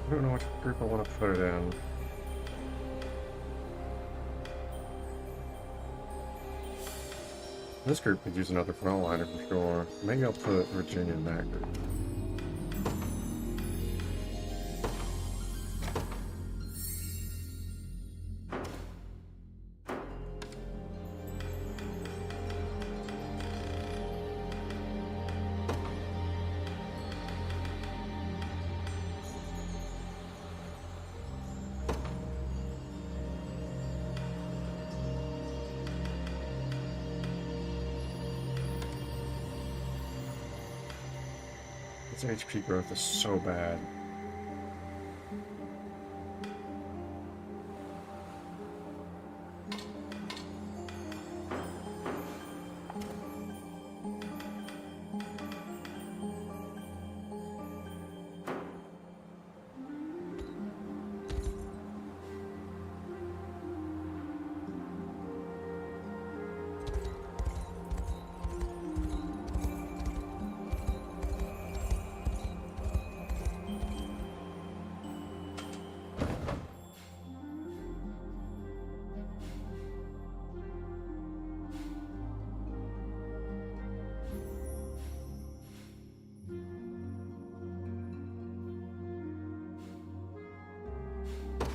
I don't know which group I want to put it in. This group could use another frontliner for sure. Maybe I'll put Virginia in that group. Its HP growth is so bad.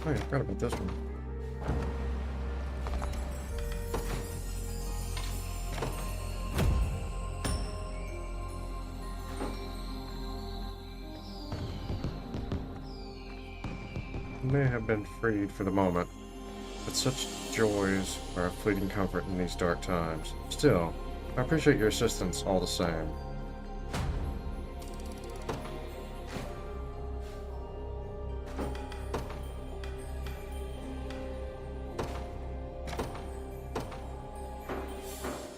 Oh yeah, I forgot about this one. May have been freed for the moment, but such joys are a fleeting comfort in these dark times. Still, I appreciate your assistance all the same.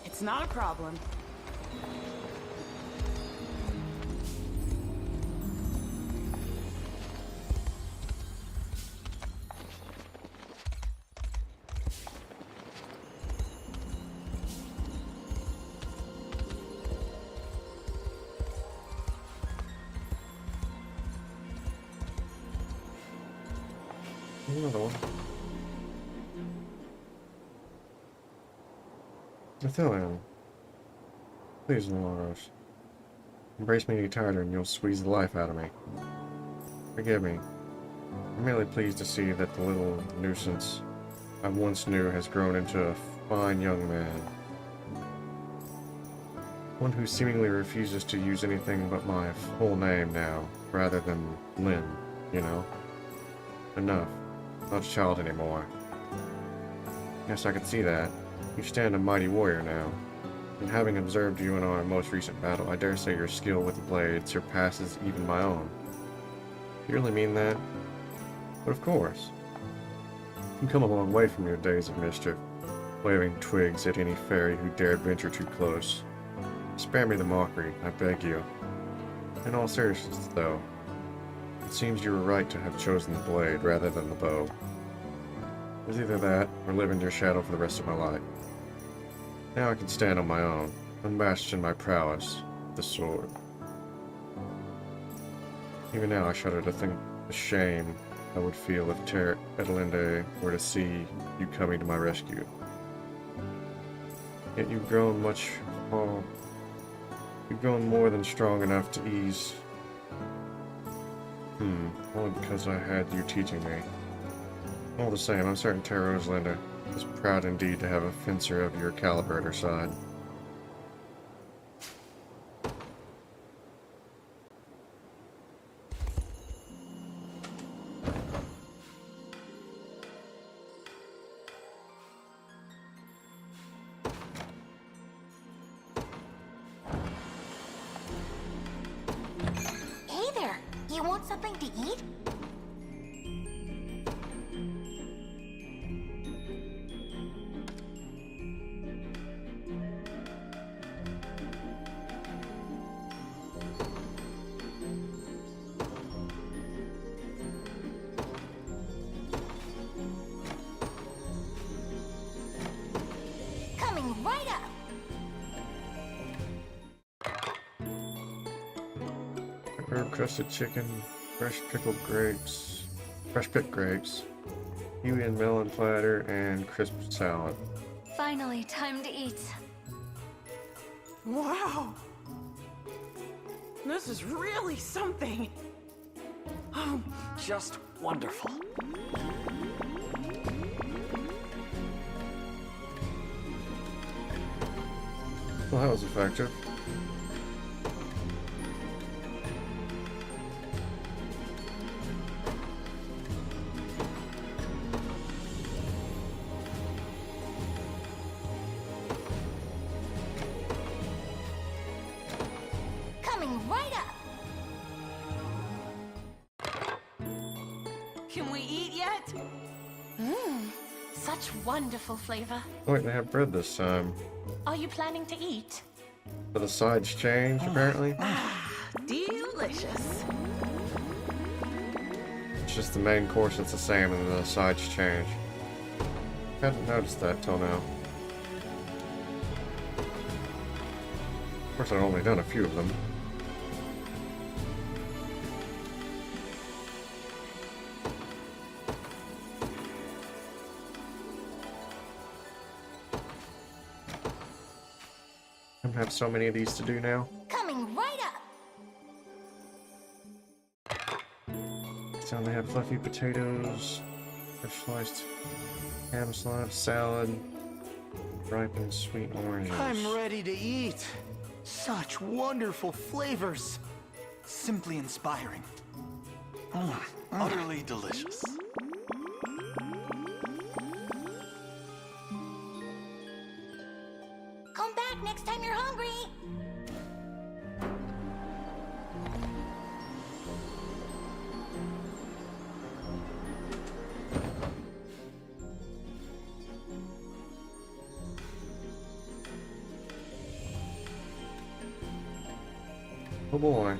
It's not a problem. Another one. Nathaniel, please, Laros. Embrace me any tighter and you'll squeeze the life out of me. Forgive me. I'm merely pleased to see that the little nuisance I once knew has grown into a fine young man. One who seemingly refuses to use anything but my full name now, rather than Lynn, you know? Enough. Not a child anymore. Yes, I can see that. You stand a mighty warrior now. And having observed you in our most recent battle, I dare say your skill with the blade surpasses even my own. You really mean that? But of course. You've come a long way from your days of mischief, waving twigs at any fairy who dared venture too close. Spare me the mockery, I beg you. In all seriousness, though, it seems you were right to have chosen the blade rather than the bow. It was either that, or live in your shadow for the rest of my life. Now I can stand on my own. unmatched in my prowess, the sword. Even now I shudder to think the shame I would feel if Edelinde were to see you coming to my rescue. Yet you've grown you've grown more than strong enough to ease. Only because I had you teaching me. All the same, I'm certain Terra Rosalinda is proud indeed to have a fencer of your caliber at her side. Hey there, you want something to eat? Coming right up. Herb-crusted chicken, fresh picked grapes, kiwi and melon platter, and crisp salad. Finally, time to eat. Wow! This is really something! Oh, Just wonderful. Well, that was effective. Coming right up. can we eat yet? Such wonderful flavor. Oh, wait, they have bread this time. Are you planning to eat? But the sides changed, apparently. Delicious. It's just the main course that's the same, and then the sides change. Hadn't noticed that till now. Of course, I've only done a few of them. I have so many of these to do now. Coming right up. So they have fluffy potatoes, fresh sliced ham slab, salad, ripened sweet oranges. I'm ready to eat. Such wonderful flavors. Simply inspiring. Utterly delicious. Come back next time you're hungry. Oh boy.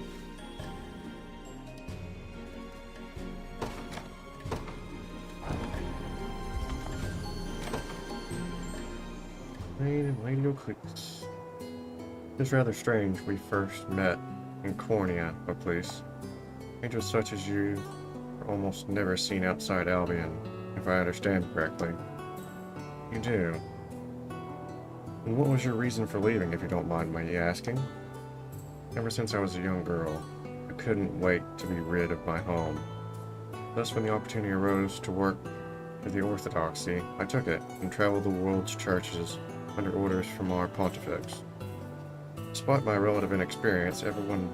Radio clicks. It's rather strange we first met in Cornea, but please. Angels such as you are almost never seen outside Albion, if I understand correctly. You do. And what was your reason for leaving, if you don't mind me asking? Ever since I was a young girl, I couldn't wait to be rid of my home. Thus, when the opportunity arose to work with the Orthodoxy, I took it and traveled the world's churches under orders from our pontifex. Despite my relative inexperience, everyone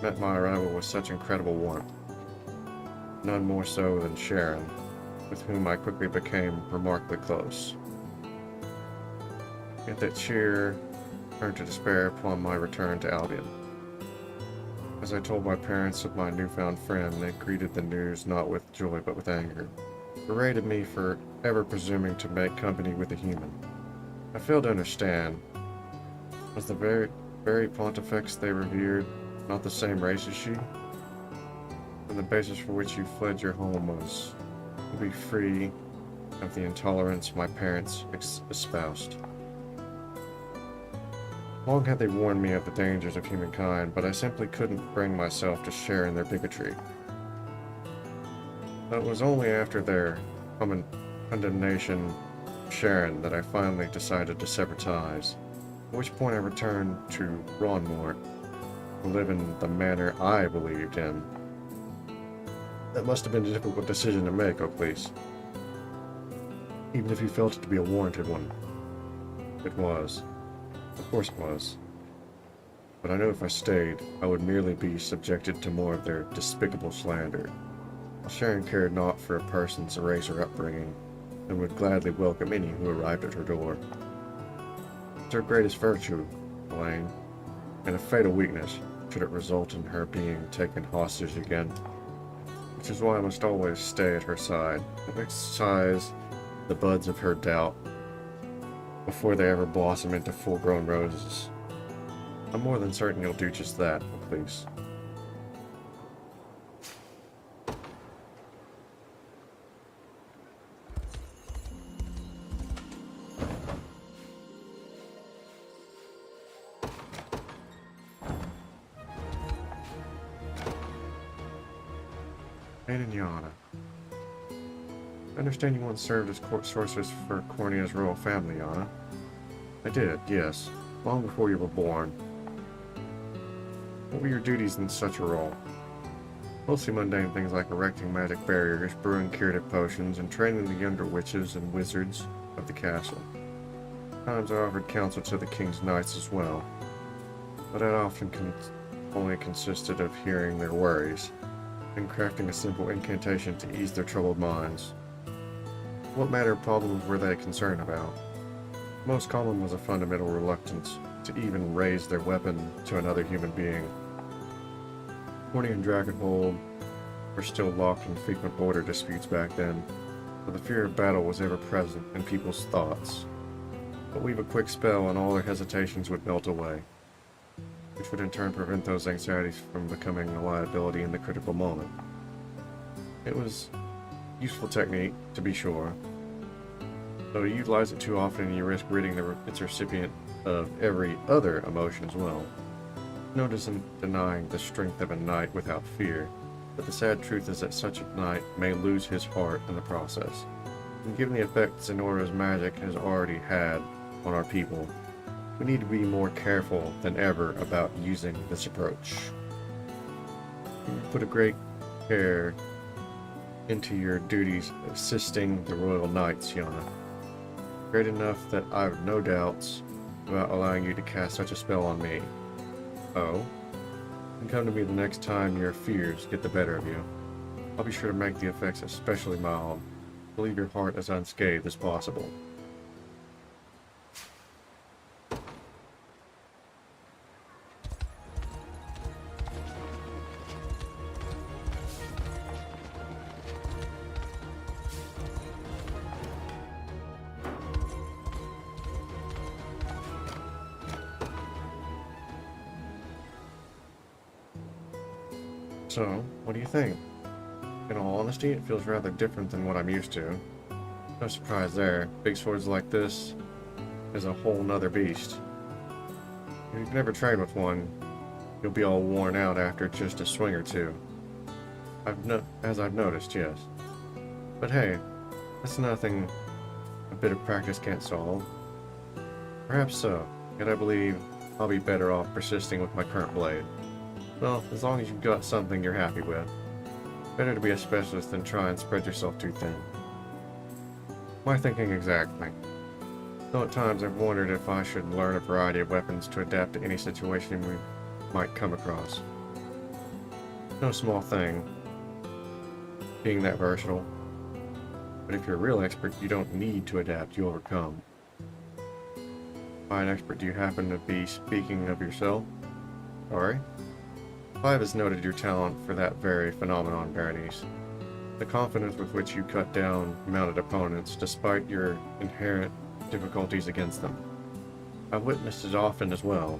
met my arrival with such incredible warmth. None more so than Sharon, with whom I quickly became remarkably close. Yet that cheer turned to despair upon my return to Albion. As I told my parents of my newfound friend, they greeted the news not with joy but with anger, berated me for ever presuming to make company with a human. I failed to understand. Was the very pontifex they revered not the same race as she? And the basis for which you fled your home was to be free of the intolerance my parents espoused. Long had they warned me of the dangers of humankind, but I simply couldn't bring myself to share in their bigotry. It was only after their condemnation of Sharon that I finally decided to sever ties, at which point I returned to Ronmort to live in the manner I believed in. That must have been a difficult decision to make, Oakleys. Even if you felt it to be a warranted one. It was. Of course it was. But I knew if I stayed, I would merely be subjected to more of their despicable slander. While Sharon cared not for a person's race or upbringing, and would gladly welcome any who arrived at her door. It's her greatest virtue, Elaine, and a fatal weakness should it result in her being taken hostage again. Which is why I must always stay at her side, and exercise the buds of her doubt before they ever blossom into full-grown roses. I'm more than certain you'll do just that, please. And Yana. I understand you once served as court sorceress for Cornea's royal family, Yana. I did, yes. Long before you were born. What were your duties in such a role? Mostly mundane things like erecting magic barriers, brewing curative potions, and training the younger witches and wizards of the castle. Sometimes I offered counsel to the king's knights as well, but that often only consisted of hearing their worries, and crafting a simple incantation to ease their troubled minds. What matter of problems were they concerned about? Most common was a fundamental reluctance to even raise their weapon to another human being. Cornea and Dragonhold were still locked in frequent border disputes back then, but the fear of battle was ever present in people's thoughts. But weave a quick spell and all their hesitations would melt away, which would in turn prevent those anxieties from becoming a liability in the critical moment. It was a useful technique, to be sure, though you utilize it too often you risk ridding its recipient of every other emotion as well. No denying the strength of a knight without fear, but the sad truth is that such a knight may lose his heart in the process. And given the effect Zenora's magic has already had on our people, we need to be more careful than ever about using this approach. You put a great care into your duties assisting the royal knights, Yana. Great enough that I have no doubts about allowing you to cast such a spell on me. Oh? Then come to me the next time your fears get the better of you. I'll be sure to make the effects especially mild, to leave your heart as unscathed as possible. So, what do you think? In all honesty, it feels rather different than what I'm used to. No surprise there. Big swords like this is a whole nother beast. If you've never trained with one, you'll be all worn out after just a swing or two. As I've noticed, yes. But hey, that's nothing a bit of practice can't solve. Perhaps so, yet I believe I'll be better off persisting with my current blade. Well, as long as you've got something you're happy with. Better to be a specialist than try and spread yourself too thin. My thinking exactly. Though at times I've wondered if I should learn a variety of weapons to adapt to any situation we might come across. No small thing, being that versatile. But if you're a real expert, you don't need to adapt, you overcome. By an expert, do you happen to be speaking of yourself? Sorry? Clive has noted your talent for that very phenomenon, Berenice. The confidence with which you cut down mounted opponents, despite your inherent difficulties against them. I've witnessed it often as well,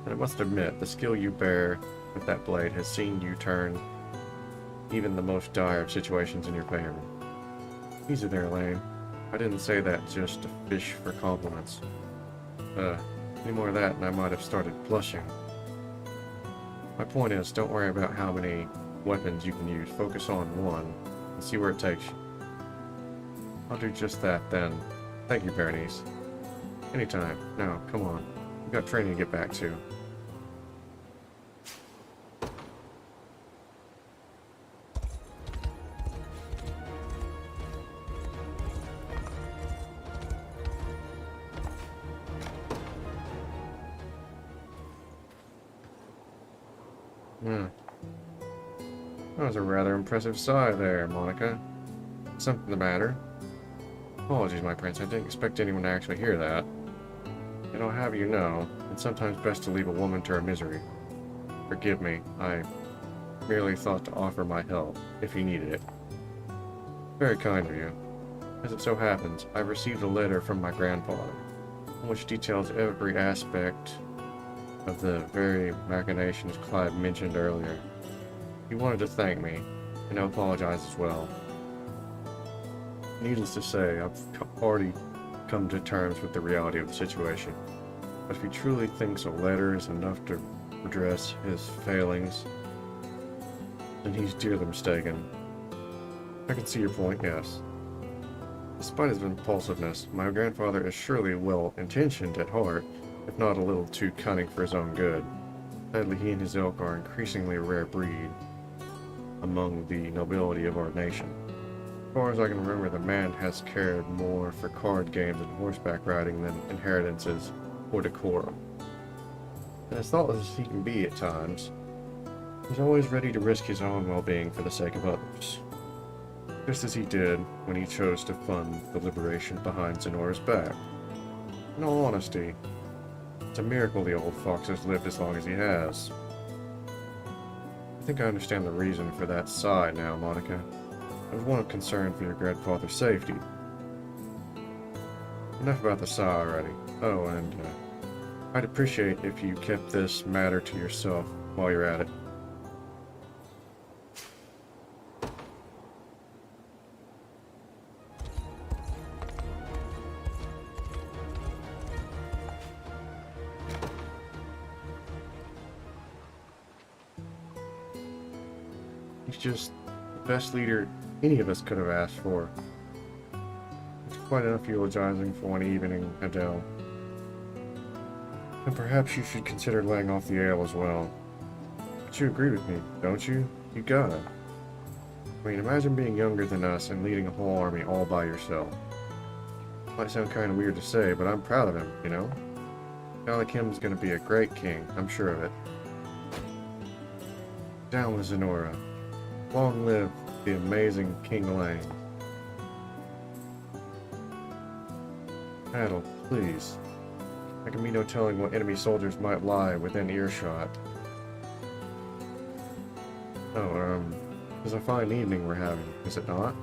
and I must admit, the skill you bear with that blade has seen you turn even the most dire of situations in your favor. Easy there, Elaine. I didn't say that just to fish for compliments. Any more of that and I might have started blushing. My point is, don't worry about how many weapons you can use. Focus on one and see where it takes you. I'll do just that then. Thank you, Berenice. Anytime. Now, come on. We've got training to get back to. That was a rather impressive sigh there, Monica. Something the matter? Apologies, my prince. I didn't expect anyone to actually hear that. And I'll have you know, it's sometimes best to leave a woman to her misery. Forgive me. I merely thought to offer my help, if you needed it. Very kind of you. As it so happens, I received a letter from my grandfather, which details every aspect of the very machinations Clive mentioned earlier. He wanted to thank me, and I apologize as well. Needless to say, I've already come to terms with the reality of the situation. But if he truly thinks a letter is enough to redress his failings, then he's dearly mistaken. I can see your point, yes. Despite his impulsiveness, my grandfather is surely well-intentioned at heart, if not a little too cunning for his own good. Sadly, he and his ilk are increasingly a rare breed among the nobility of our nation. As far as I can remember, the man has cared more for card games and horseback riding than inheritances or decorum. And as thoughtless as he can be at times, he's always ready to risk his own well-being for the sake of others. Just as he did when he chose to fund the liberation behind Zenora's back. In all honesty, it's a miracle the old fox has lived as long as he has. I think I understand the reason for that sigh now, Monica. It was one of concern for your grandfather's safety. Enough about the sigh already. Oh, and I'd appreciate if you kept this matter to yourself while you're at it. He's just the best leader any of us could have asked for. It's quite enough eulogizing for one evening, Adele. And perhaps you should consider laying off the ale as well. But you agree with me, don't you? You gotta. I mean, imagine being younger than us and leading a whole army all by yourself. Might sound kind of weird to say, but I'm proud of him, you know? Kim's gonna be a great king, I'm sure of it. Down with Zenora. Long live the amazing King Lane. Adel, please. There can be no telling what enemy soldiers might lie within earshot. Oh, it's a fine evening we're having, is it not?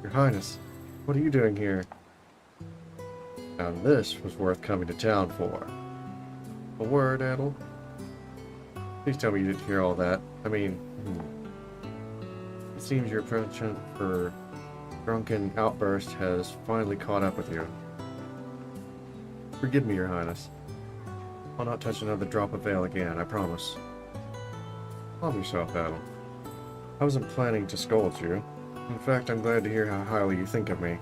Your Highness, what are you doing here? Now this was worth coming to town for. A word, Adel? Please tell me you didn't hear all that. I mean, it seems your penchant for drunken outburst has finally caught up with you. Forgive me, Your Highness. I'll not touch another drop of ale again, I promise. Calm yourself, Adel. I wasn't planning to scold you. In fact, I'm glad to hear how highly you think of me.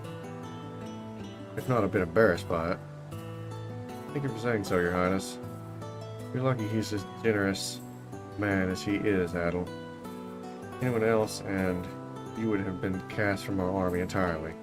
If not a bit embarrassed by it. Thank you for saying so, Your Highness. You're lucky he's as generous man as he is, Adel. Anyone else, and you would have been cast from our army entirely.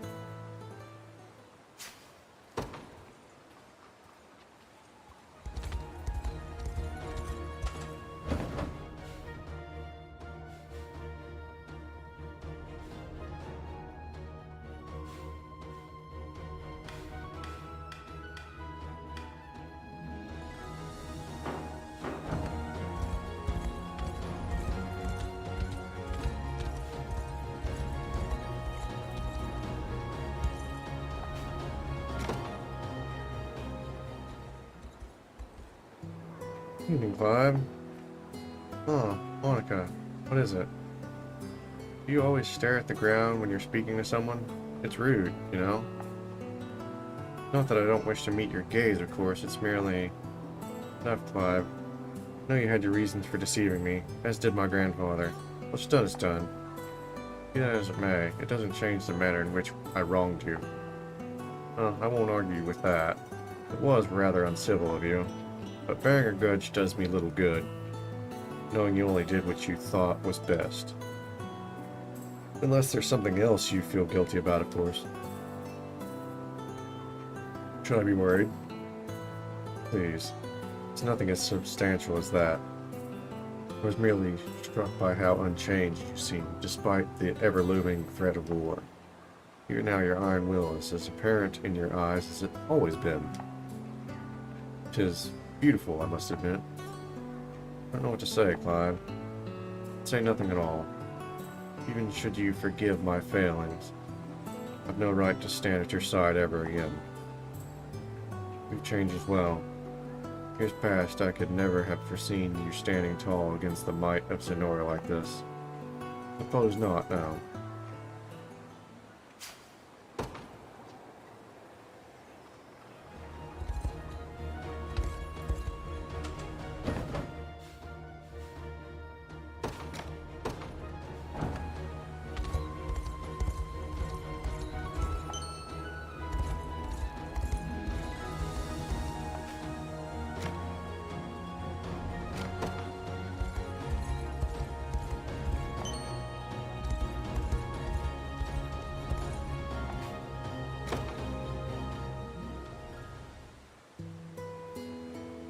Evening, Clive. Oh, Monica, what is it? Do you always stare at the ground when you're speaking to someone? It's rude, you know? Not that I don't wish to meet your gaze, of course, it's merely... Enough, Clive. I know you had your reasons for deceiving me, as did my grandfather. What's done is done. Be that as it may, it doesn't change the manner in which I wronged you. I won't argue with that. It was rather uncivil of you, but bearing a grudge does me little good, knowing you only did what you thought was best. Unless there's something else you feel guilty about, of course. Should I be worried? Please. It's nothing as substantial as that. I was merely struck by how unchanged you seem, despite the ever-looming threat of war. Even now your iron will is as apparent in your eyes as it always been. 'Tis beautiful, I must admit. I don't know what to say, Clive. Say nothing at all. Even should you forgive my failings, I've no right to stand at your side ever again. You've changed as well. Years past, I could never have foreseen you standing tall against the might of Zenora like this. Suppose not, now.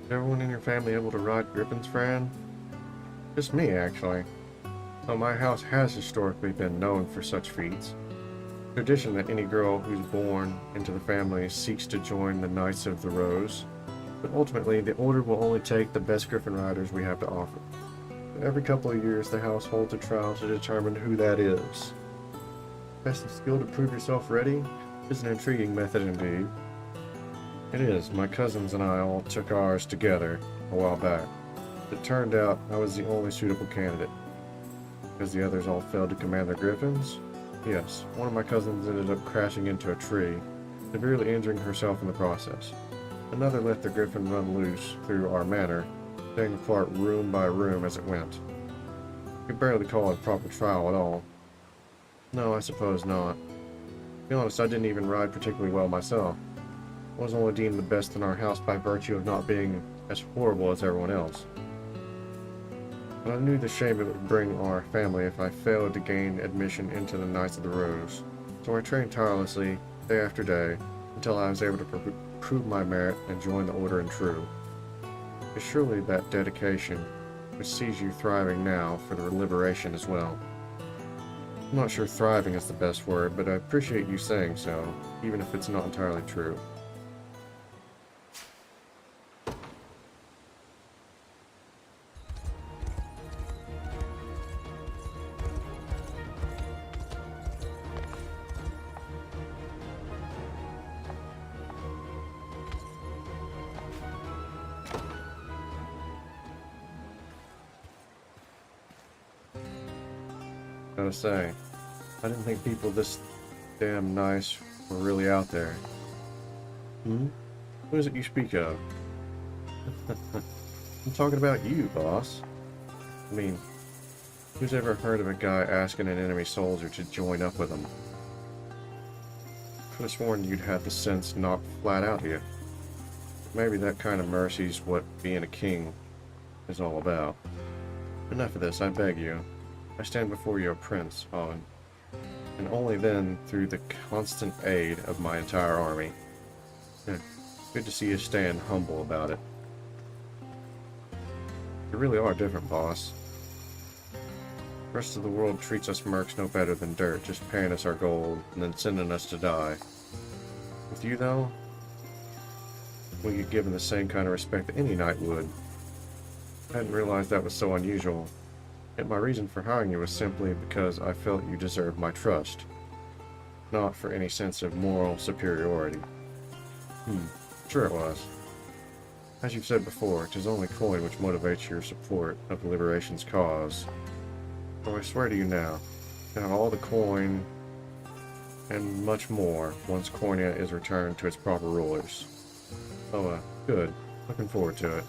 Is everyone in your family able to ride griffins, Fran? Just me, actually. Though my house has historically been known for such feats. Tradition that any girl who's born into the family seeks to join the Knights of the Rose, but ultimately the order will only take the best griffin riders we have to offer. Every couple of years the house holds a trial to determine who that is. Test of skill to prove yourself ready is an intriguing method indeed. It is. My cousins and I all took ours together a while back. It turned out I was the only suitable candidate. Because the others all failed to command their griffins? Yes, one of my cousins ended up crashing into a tree, severely injuring herself in the process. Another let the griffin run loose through our manor, tearing apart room by room as it went. You could barely call it a proper trial at all. No, I suppose not. To be honest, I didn't even ride particularly well myself. I was only deemed the best in our house by virtue of not being as horrible as everyone else. But I knew the shame it would bring our family if I failed to gain admission into the Knights of the Rose, so I trained tirelessly, day after day, until I was able to prove my merit and join the Order in true. It's surely that dedication which sees you thriving now for the liberation as well. I'm not sure thriving is the best word, but I appreciate you saying so, even if it's not entirely true. Gotta say, I didn't think people this damn nice were really out there. Who is it you speak of? I'm talking about you, boss. I mean, who's ever heard of a guy asking an enemy soldier to join up with him? Could have sworn you'd had the sense knocked flat out of you. Maybe that kind of mercy's what being a king is all about. Enough of this, I beg you. I stand before you a prince, Owen, and only then through the constant aid of my entire army. Good to see you stand humble about it. You really are different, boss. The rest of the world treats us mercs no better than dirt, just paying us our gold and then sending us to die. With you, though, we get given the same kind of respect that any knight would. I hadn't realized that was so unusual. Yet my reason for hiring you was simply because I felt you deserved my trust, not for any sense of moral superiority. Sure it was. As you've said before, it is only coin which motivates your support of the Liberation's cause. So I swear to you now, to have all the coin and much more once Cornea is returned to its proper rulers. Oh, good. Looking forward to it.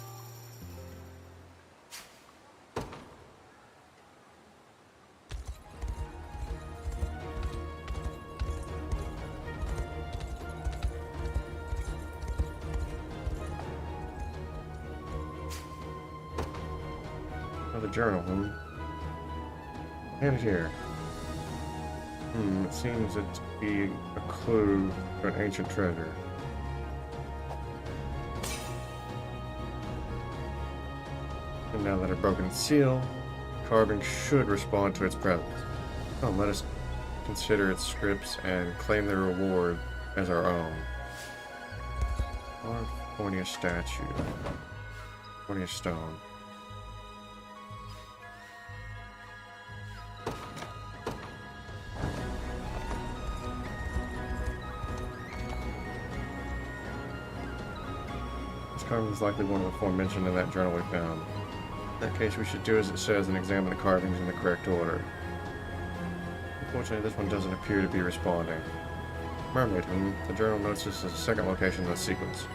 Another journal, Hand it here. It seems it to be a clue to an ancient treasure. And now that I've broken its seal, carving should respond to its presence. Oh, let us consider its scripts and claim their reward as our own. Carved Cornea statue. Cornea stone. This carving is likely one of the four mentioned in that journal we found. In that case, we should do as it says and examine the carvings in the correct order. Unfortunately, this one doesn't appear to be responding. Mermaid, the journal notes this as a second location in the sequence.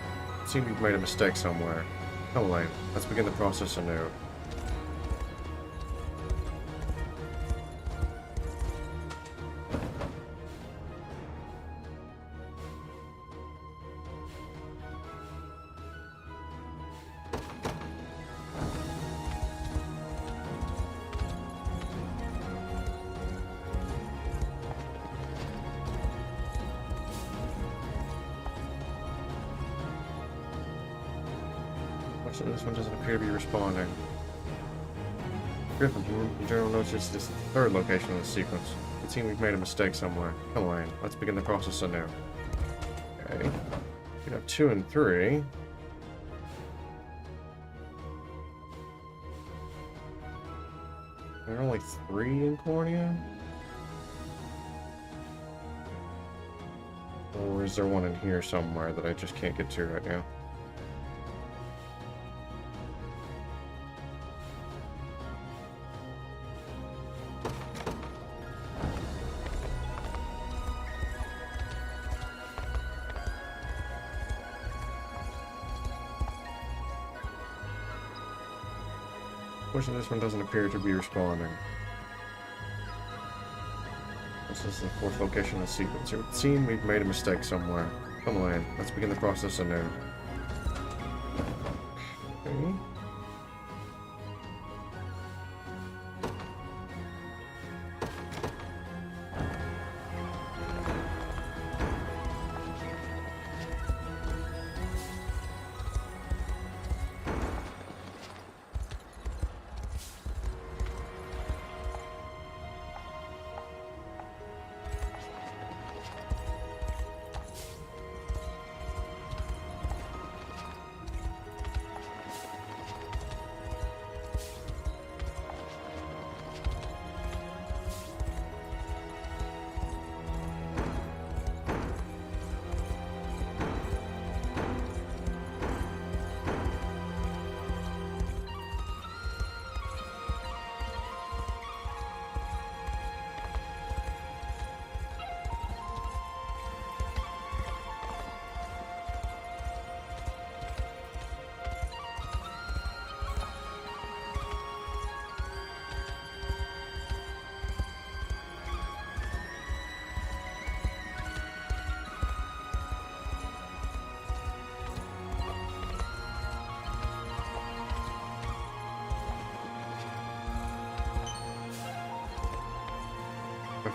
It seems you've made a mistake somewhere. Come, Elaine, let's begin the process anew. So this one doesn't appear to be responding. Griffin, the journal notes this is the third location in the sequence. It seems we've made a mistake somewhere. Come on, let's begin the process anew. Okay. We have 2 and 3. There are only 3 in Cornea? Or is there one in here somewhere that I just can't get to right now? Unfortunately, this one doesn't appear to be responding. This is the 4th location in the sequence. It would seem we've made a mistake somewhere. Come on, let's begin the process anew. Okay.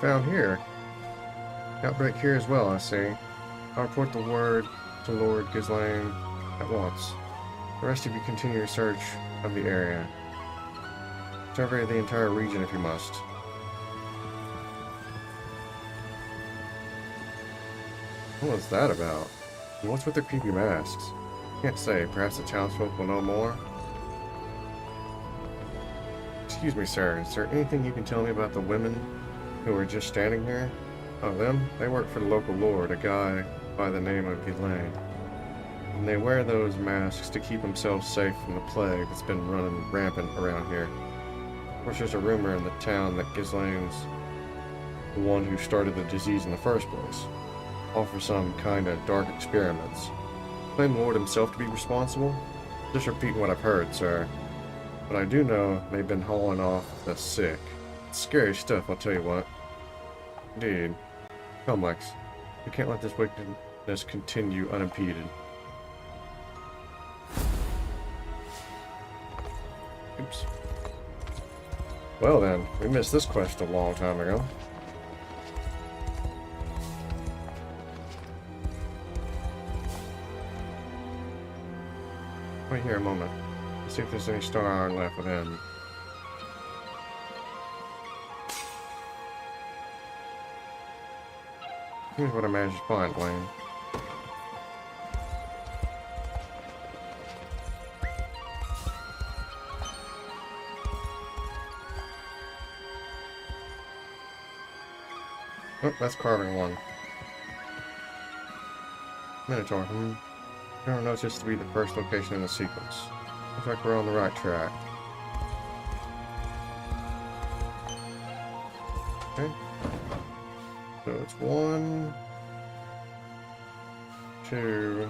Found here. Outbreak here as well, I see. I'll report the word to Lord Ghislaine at once. The rest of you continue your search of the area. Survey the entire region if you must. What was that about? And what's with their creepy masks? Can't say. Perhaps the townsfolk will know more? Excuse me, sir. Is there anything you can tell me about the women who are just standing here? Oh, them? They work for the local lord, a guy by the name of Ghislaine. And they wear those masks to keep themselves safe from the plague that's been running rampant around here. Of course, there's a rumor in the town that Ghislaine's the one who started the disease in the first place, all for some kind of dark experiments. Claim the Lord himself to be responsible? Just repeating what I've heard, sir. But I do know they've been hauling off the sick. It's scary stuff, I'll tell you what. Indeed. Come, Lex. We can't let this wickedness continue unimpeded. Oops. Well then, we missed this quest a long time ago. Wait here a moment. Let's see if there's any star iron left within. Here's what I managed to find, Blaine. Oh, that's carving one. Minotaur, General notes this to be the first location in the sequence. Looks like we're on the right track. Okay. So it's 1, 2.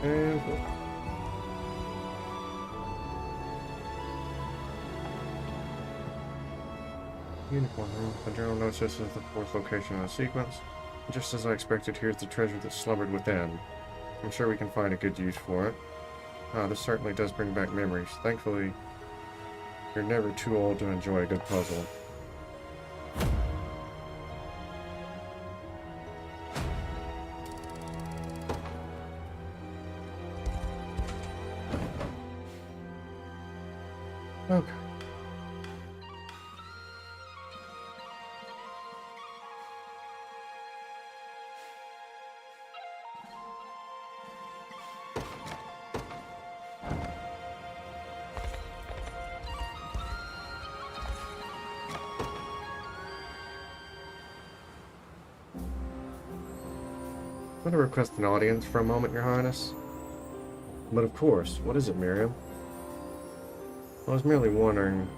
And unicorn room. The general notes this is the 4th location in the sequence. Just as I expected, here's the treasure that slumbered within. I'm sure we can find a good use for it. This certainly does bring back memories. Thankfully, you're never too old to enjoy a good puzzle. Okay. I'm going to request an audience for a moment, Your Highness. But of course, what is it, Miriam? I was merely wondering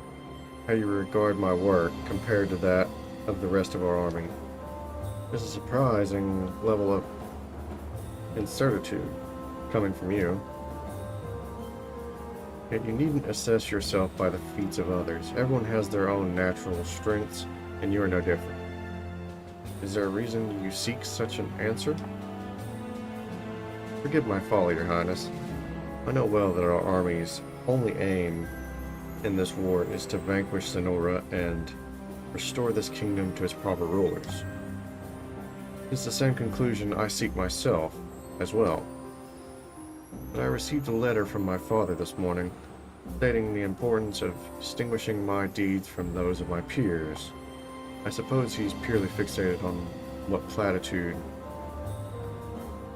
how you regard my work compared to that of the rest of our army. There's a surprising level of incertitude coming from you. Yet you needn't assess yourself by the feats of others. Everyone has their own natural strengths, and you are no different. Is there a reason you seek such an answer? Forgive my folly, Your Highness. I know well that our army's only aim in this war is to vanquish Sonora and restore this kingdom to its proper rulers. It's the same conclusion I seek myself, as well. But I received a letter from my father this morning, stating the importance of distinguishing my deeds from those of my peers. I suppose he's purely fixated on what platitude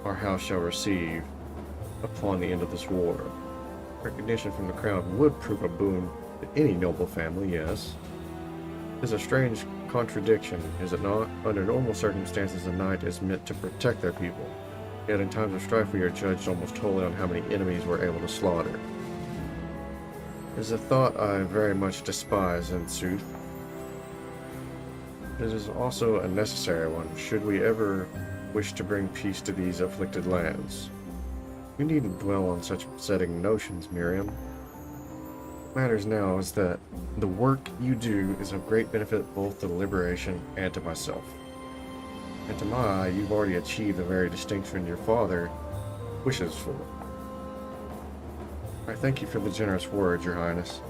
our house shall receive upon the end of this war. Recognition from the crown would prove a boon to any noble family, yes. It's a strange contradiction, is it not? Under normal circumstances, a knight is meant to protect their people. Yet in times of strife, we are judged almost wholly on how many enemies we're able to slaughter. It is a thought I very much despise, in sooth. It is also a necessary one, should we ever wish to bring peace to these afflicted lands. You needn't dwell on such upsetting notions, Miriam. What matters now is that the work you do is of great benefit both to the liberation and to myself. And to my eye, you've already achieved the very distinction your father wishes for. I thank you for the generous words, Your Highness.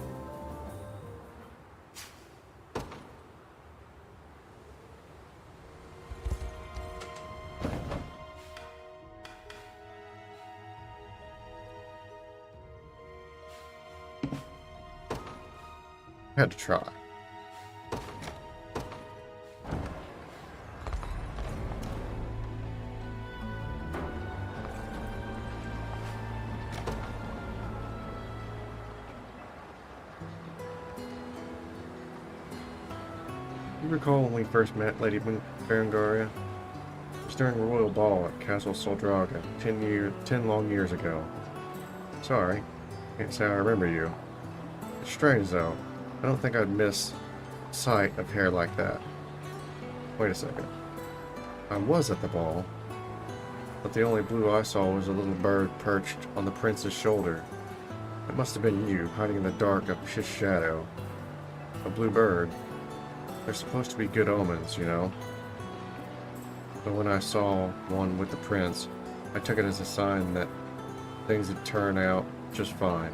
Had to try. You recall when we first met, Lady Berengaria? It was during a royal ball at Castle Soldraga 10 long years ago. Sorry, can't say I remember you. It's strange though. I don't think I'd miss sight of hair like that. Wait a second. I was at the ball, but the only blue I saw was a little bird perched on the prince's shoulder. It must have been you, hiding in the dark of his shadow. A blue bird. They're supposed to be good omens, you know. But when I saw one with the prince, I took it as a sign that things would turn out just fine.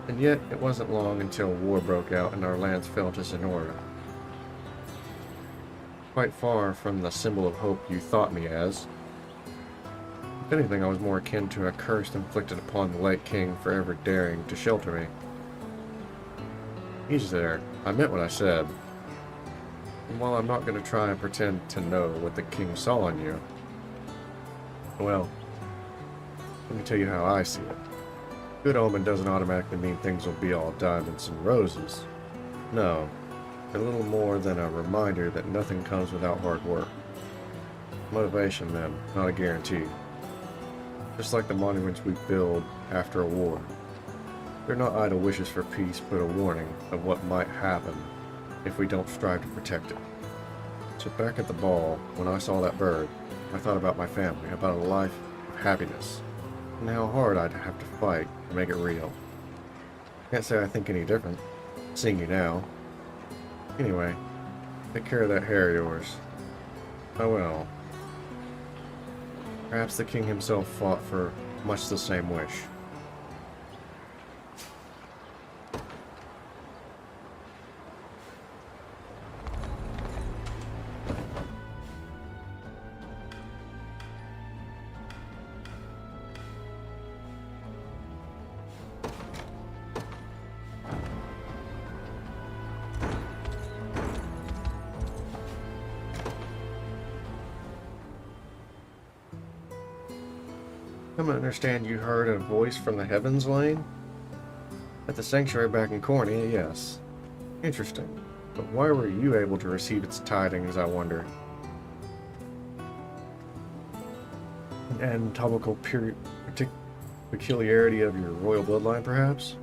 And yet, it wasn't long until war broke out and our lands fell to Zenora. Quite far from the symbol of hope you thought me as. If anything, I was more akin to a curse inflicted upon the late king for ever daring to shelter me. Easy there. I meant what I said. And while I'm not going to try and pretend to know what the king saw in you, well, let me tell you how I see it. Good omen doesn't automatically mean things will be all diamonds and roses. No, they're little more than a reminder that nothing comes without hard work. Motivation, then, not a guarantee. Just like the monuments we build after a war. They're not idle wishes for peace, but a warning of what might happen if we don't strive to protect it. So back at the ball, when I saw that bird, I thought about my family, about a life of happiness, and how hard I'd have to fight to make it real. Can't say I think any different, seeing you now. Anyway, take care of that hair of yours. Oh well. Perhaps the king himself fought for much the same wish. Come to understand you heard a voice from the heavens, Lane? At the sanctuary back in Cornea, yes. Interesting. But why were you able to receive its tidings, I wonder? An anatomical peculiarity of your royal bloodline, perhaps?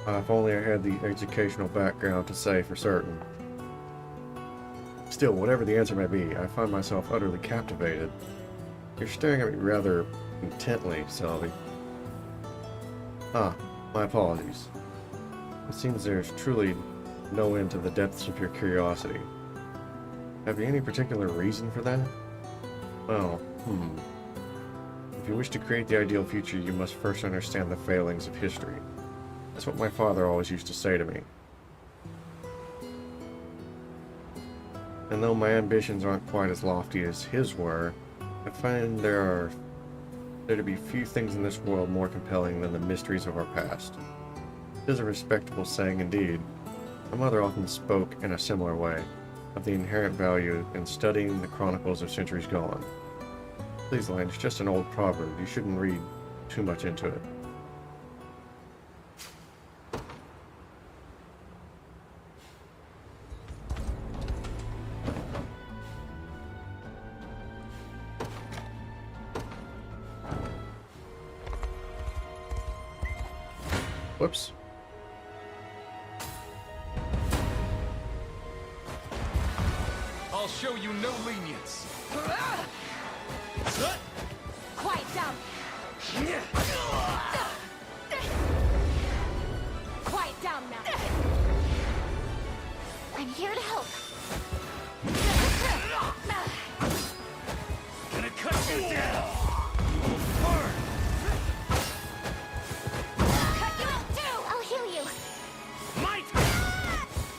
If only I had the educational background to say for certain. Still, whatever the answer may be, I find myself utterly captivated. You're staring at me rather intently, Selby. Ah, my apologies. It seems there's truly no end to the depths of your curiosity. Have you any particular reason for that? Well, If you wish to create the ideal future, you must first understand the failings of history. That's what my father always used to say to me. And though my ambitions aren't quite as lofty as his were, I find there to be few things in this world more compelling than the mysteries of our past. It is a respectable saying indeed. My mother often spoke in a similar way, of the inherent value in studying the chronicles of centuries gone. Please, Lane, it's just an old proverb. You shouldn't read too much into it. Whoops. I'll show you no lenience. Quiet down. Quiet down now. I'm here to help. Gonna cut you down. Cut you out too. I'll heal you. Might.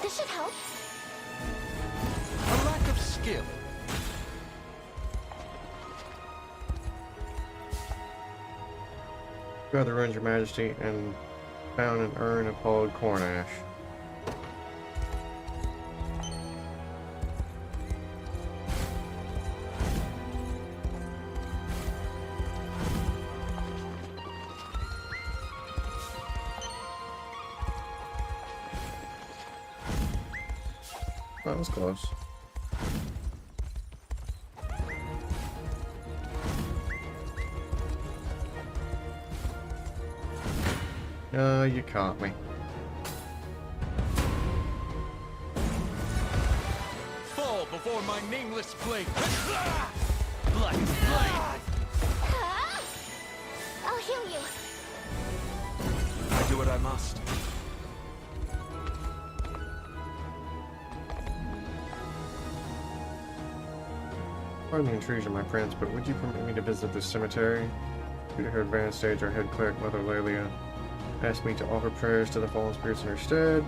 This should help. A lack of skill. Throughout the ruins, Your Majesty, and found an urn of hollowed corn ash. That was close. You caught me. Fall before my nameless blade. Black blade. I'll heal you. I do what I must. Pardon the intrusion, my prince, but would you permit me to visit this cemetery? Due to her advanced stage, our head cleric, Mother Lelia, asked me to offer prayers to the fallen spirits in her stead.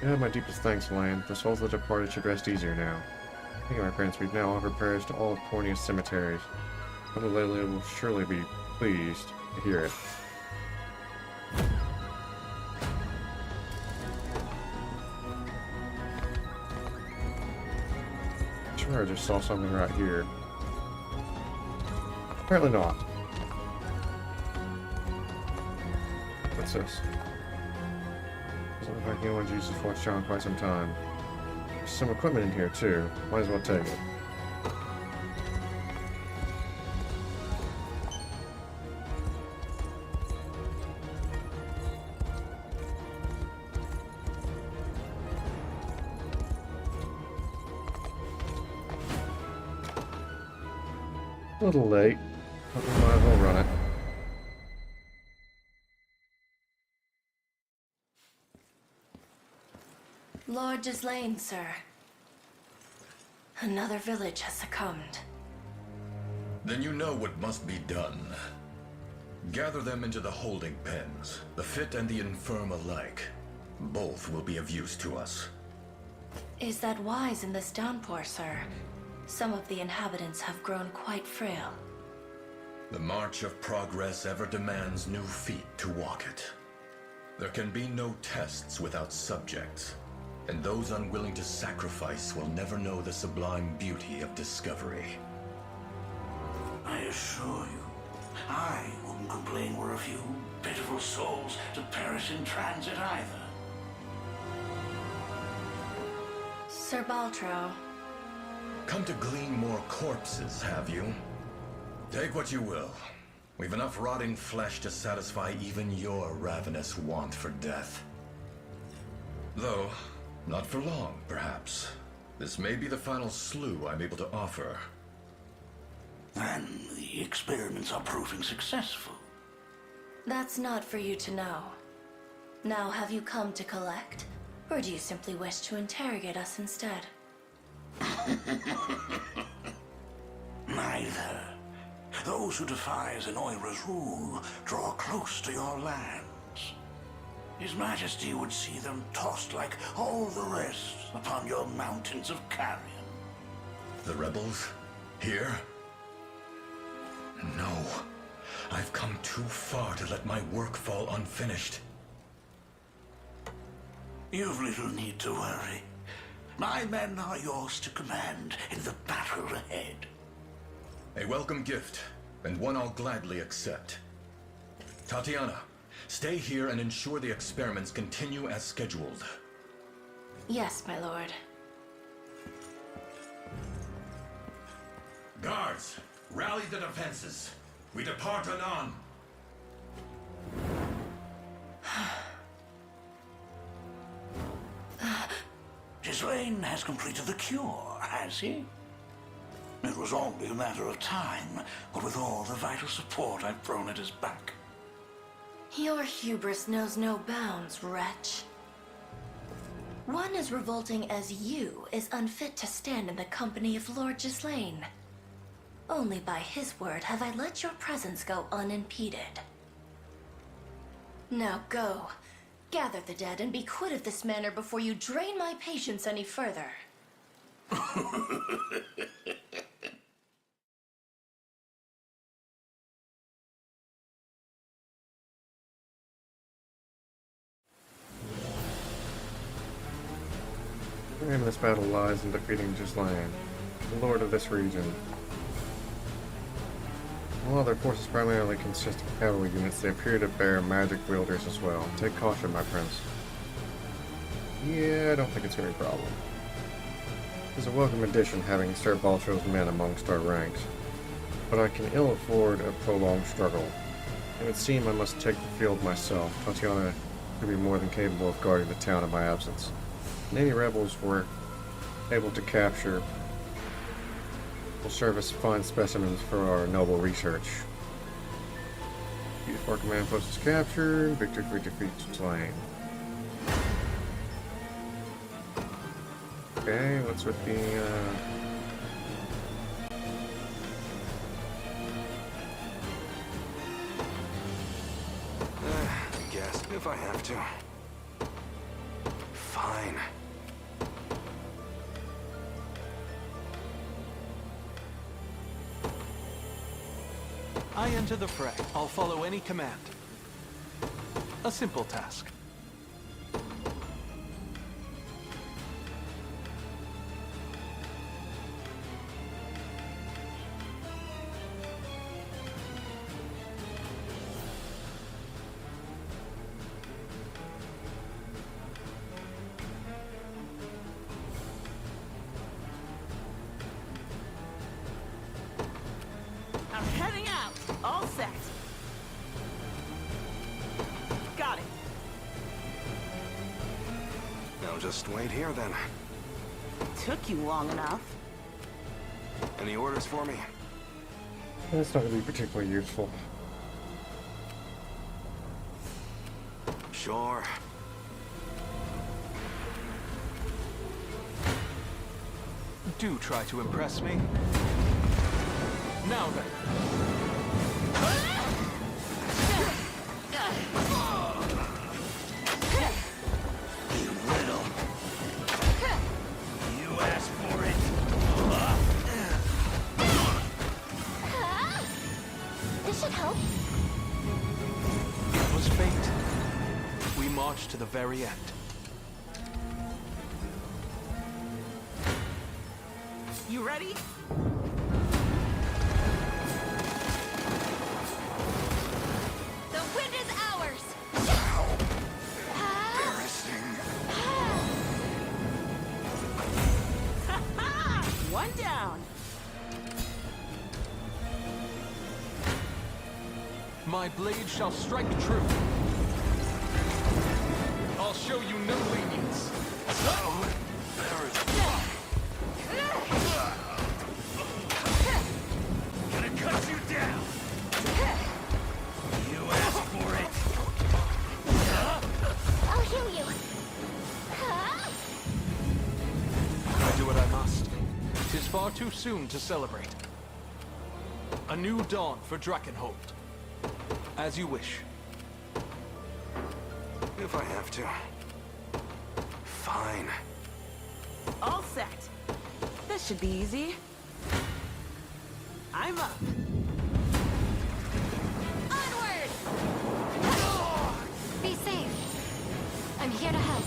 You have my deepest thanks, Land. The souls of the departed should rest easier now. Thank you, my prince. We've now offered prayers to all of Cornea's cemeteries. Mother Lelia will surely be pleased to hear it. I just saw something right here. Apparently not. What's this? Doesn't look like anyone's used this force in quite some time. There's some equipment in here too. Might as well take it. A little late, but we might as well run it. Lord Gislaine, sir. Another village has succumbed. Then you know what must be done. Gather them into the holding pens, the fit and the infirm alike. Both will be of use to us. Is that wise in this downpour, sir? Some of the inhabitants have grown quite frail. The march of progress ever demands new feet to walk it. There can be no tests without subjects, and those unwilling to sacrifice will never know the sublime beauty of discovery. I assure you, I wouldn't complain were a few pitiful souls to perish in transit either. Sir Baltro. Come to glean more corpses, have you? Take what you will. We've enough rotting flesh to satisfy even your ravenous want for death. Though, not for long, perhaps. This may be the final slew I'm able to offer. And the experiments are proving successful. That's not for you to know. Now, have you come to collect? Or do you simply wish to interrogate us instead? Neither. Those who defy Zenoira's rule draw close to your lands. His Majesty would see them tossed like all the rest upon your mountains of carrion. The rebels? Here? No. I've come too far to let my work fall unfinished. You've little need to worry. My men are yours to command in the battle ahead. A welcome gift, and one I'll gladly accept. Tatiana, stay here and ensure the experiments continue as scheduled. Yes, my lord. Guards, rally the defenses. We depart anon. Gislaine has completed the cure, has he? It was only a matter of time, but with all the vital support I've thrown at his back. Your hubris knows no bounds, wretch. One as revolting as you is unfit to stand in the company of Lord Gislaine. Only by his word have I let your presence go unimpeded. Now go. Gather the dead and be quit of this manor before you drain my patience any further. The aim of this battle lies in defeating Ghislaine, the lord of this region. While their forces primarily consist of cavalry units, they appear to bear magic wielders as well. Take caution, my prince. Yeah, I don't think it's going to be a problem. It's a welcome addition having Sir Baltro's men amongst our ranks, but I can ill afford a prolonged struggle. It would seem I must take the field myself. Tatiana could be more than capable of guarding the town in my absence. And any rebels were able to capture will serve as fine specimens for our noble research. Our command post is captured. Victor defeats slain. Okay, what's with the I guess, if I have to. Fine. I enter the fray. I'll follow any command. A simple task. I'm heading out. All set. Got it. Now just wait here then. Took you long enough. Any orders for me? That's not going to be particularly useful. Sure. Do try to impress me. Now then. You little. You asked for it. This should help. It was fate. We marched to the very end. You ready? The wind is ours. One down. My blade shall strike true. I'll show you no lenience. Gonna cut you down. You asked for it. I'll heal you. I do what I must. 'Tis far too soon to celebrate. A new dawn for Drakenholt. As you wish. If I have to. Fine. All set. This should be easy. I'm up. Onward! Be safe. I'm here to help.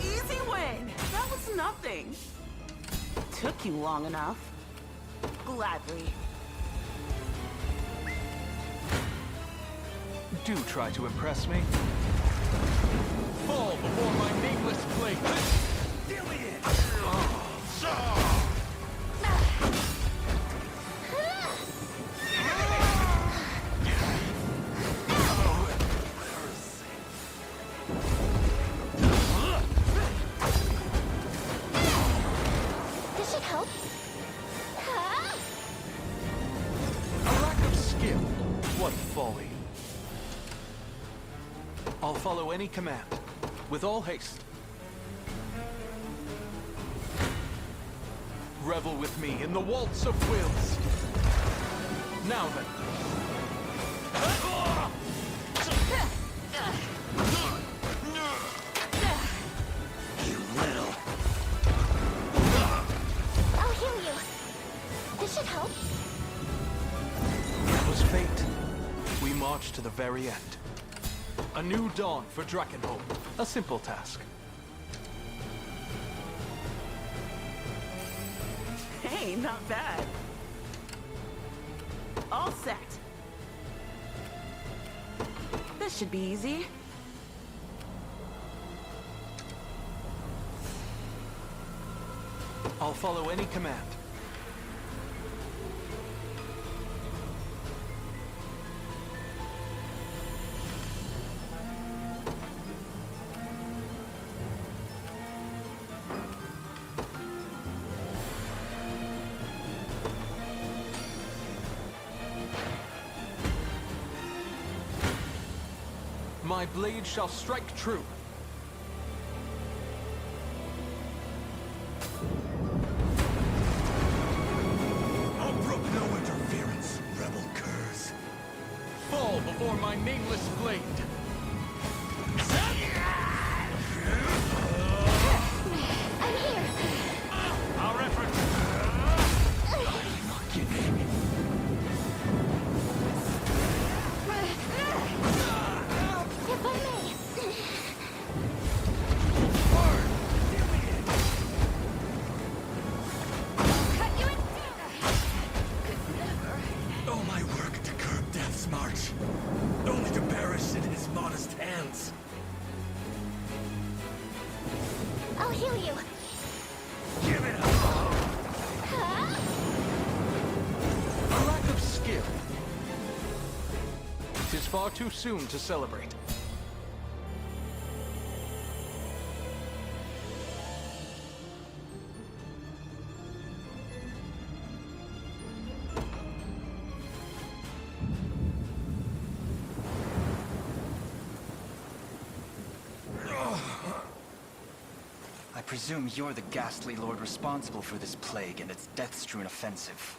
Easy win. That was nothing. Took you long enough. Gladly. Do try to impress me. Fall before my nameless blade. Deal with it. This should help. A lack of skill. What folly. I'll follow any command. With all haste. Revel with me in the waltz of wills. Now then. You little. I'll heal you. This should help. It was fate. We marched to the very end. A new dawn for Drakenholt. A simple task. Hey, not bad. All set. This should be easy. I'll follow any command. My blade shall strike true. I'll brook no interference, rebel curs. Fall before my nameless blade. I'm here. Our efforts. If I may. Cut you in two. Could never. All my work to curb death's march, only to perish in his modest hands. I'll heal you. Give it up. Huh? A lack of skill. 'Tis far too soon to celebrate. I presume you're the ghastly lord responsible for this plague and its death-strewn offensive.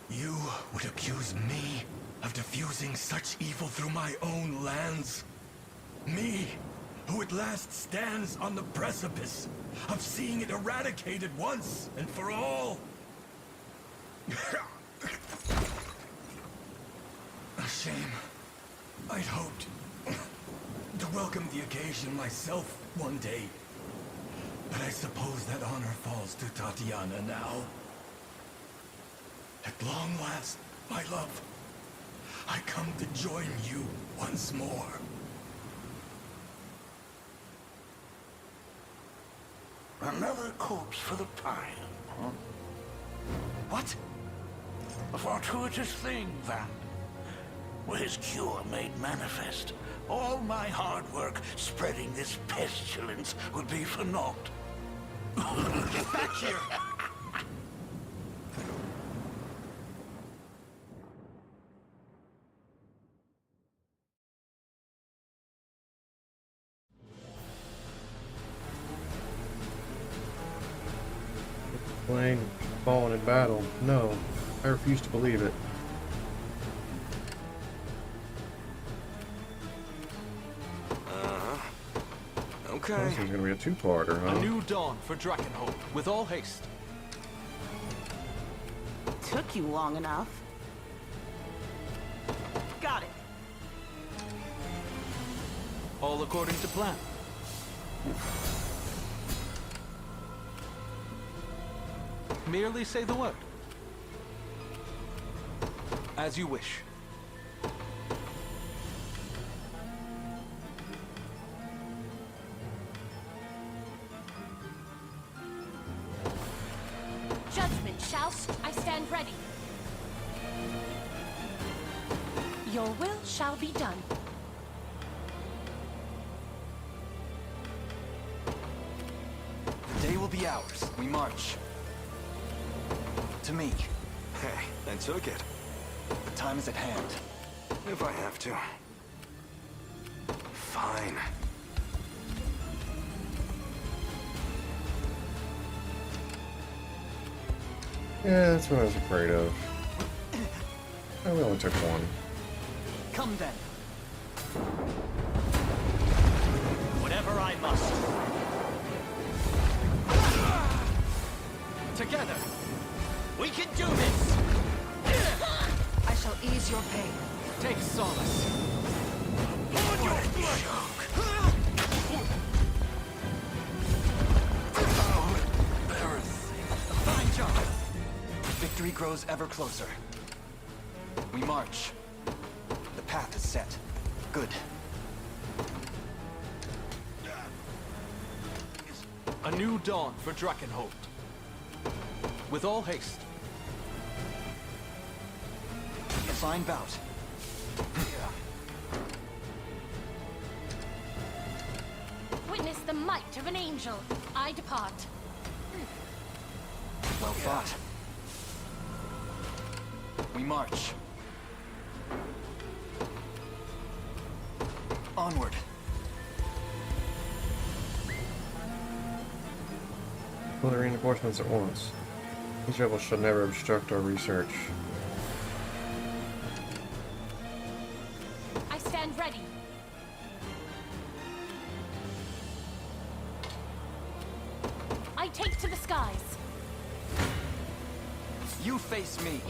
You would accuse me of diffusing such evil through my own lands? Me, who at last stands on the precipice of seeing it eradicated once and for all? A shame. I'd hoped to welcome the occasion myself one day. But I suppose that honor falls to Tatiana now. At long last, my love, I come to join you once more. Another corpse for the pile, huh? What? A fortuitous thing, that. Were his cure made manifest, all my hard work spreading this pestilence would be for naught. Get back here! Playing, falling in battle. No, I refuse to believe it. Okay. This is gonna be a two-parter, huh? A new dawn for Drakenholt, with all haste. Took you long enough. Got it. All according to plan. Merely say the word. As you wish. Judgment, Shoust. I stand ready. Your will shall be done. The day will be ours. We march. To me. Hey, I took it. The time is at hand. If I have to. Fine. Yeah, that's what I was afraid of. I only took one. Come then. Whatever I must. Together! We can do this! I shall ease your pain. Take solace. On your blood! Fine job. grows ever closer. We march. The path is set. Good. A new dawn for Drakenholt. With all haste. A fine bout. Witness the might of an angel. I depart. Well fought. We march. Onward. Pull the reinforcements at once. These rebels shall never obstruct our research. I stand ready. I take to the skies. You face me.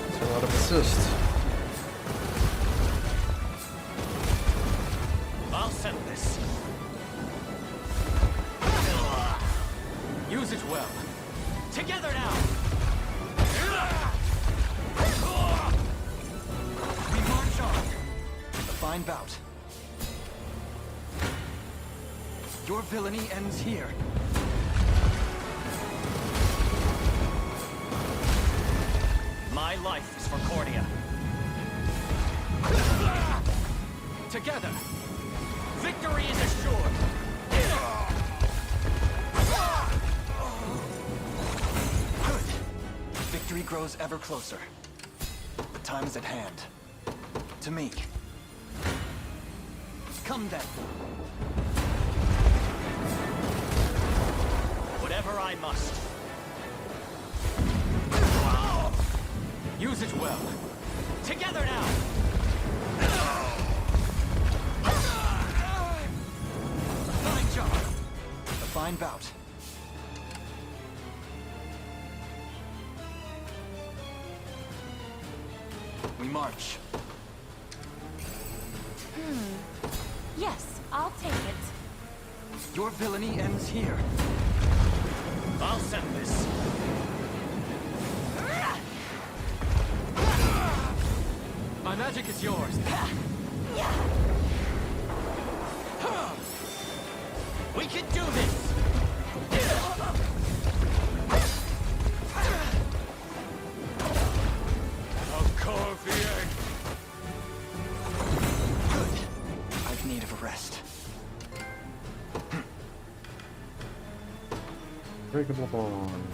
That's a lot of assist. I'll settle this. Use it well. Together now! We march on. A fine bout. Your villainy ends here. My life is for Cordia. Together, victory is assured. Good. Victory grows ever closer. The time is at hand. To me. Come then. Whatever I must. Use it well. Together now! Fine job. A fine bout. We march. Yes, I'll take it. Your villainy ends here. I'll settle this. My magic is yours. We can do this! Good. I've need of a rest. Breakable bond.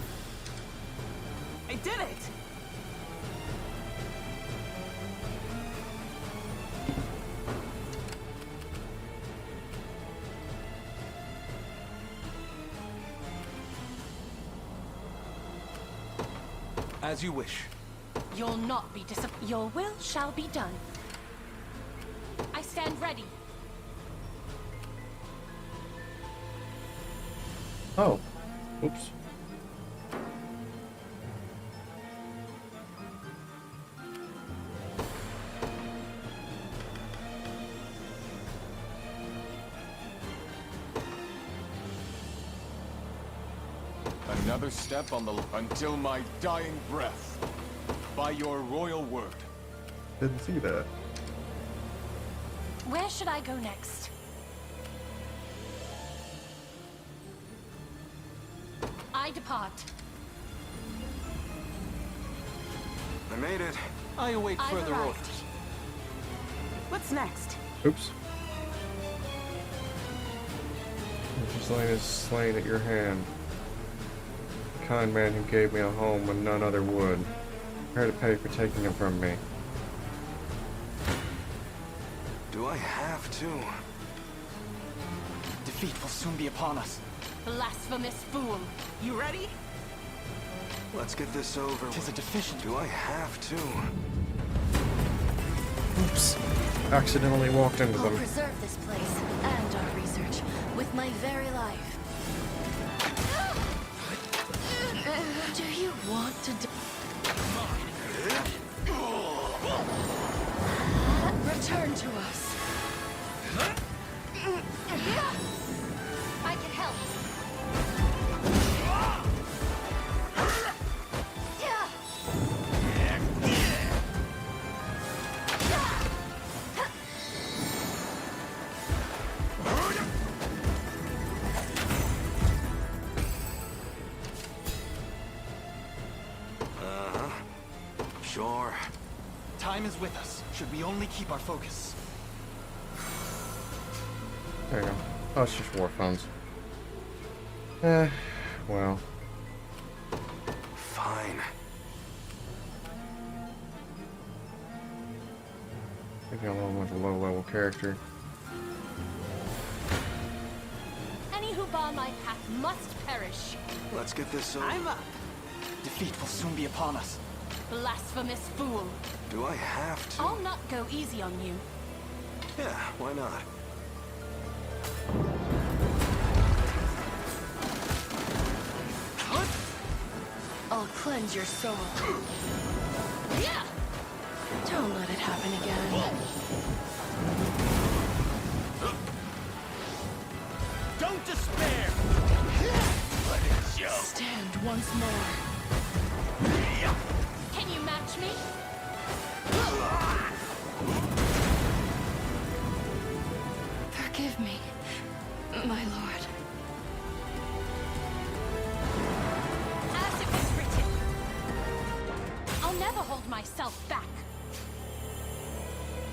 I did it! As you wish. You'll not be disappointed. Your will shall be done. I stand ready. Oh. Oops. Another step on the... until my dying breath. By your royal word. Didn't see that. Where should I go next? I depart. I made it. I await I've further arrived. orders. What's next? Oops. Ghislaine is slain at your hand. The kind man who gave me a home when none other would. Prepare to pay for taking him from me. Do I have to? Defeat will soon be upon us. Blasphemous fool. You ready? Let's get this over Tis a with. deficient. Do I have to? Oops. Accidentally walked into I'll them. preserve this place and our research with my very life. Do you want to do? Return to us. I can help. Time is with us, should we only keep our focus. There you go. Oh, it's just war funds. Well. Fine. Maybe a little much low-level character. Any who bar my path must perish. Let's get this over. I'm up. Defeat will soon be upon us. Blasphemous fool. Do I have to? I'll not go easy on you. Yeah, why not? I'll cleanse your soul. Yeah! Don't let it happen again. Don't despair! Let it show! Stand once more. Can you match me? Forgive me, my lord. As it was written. I'll never hold myself back.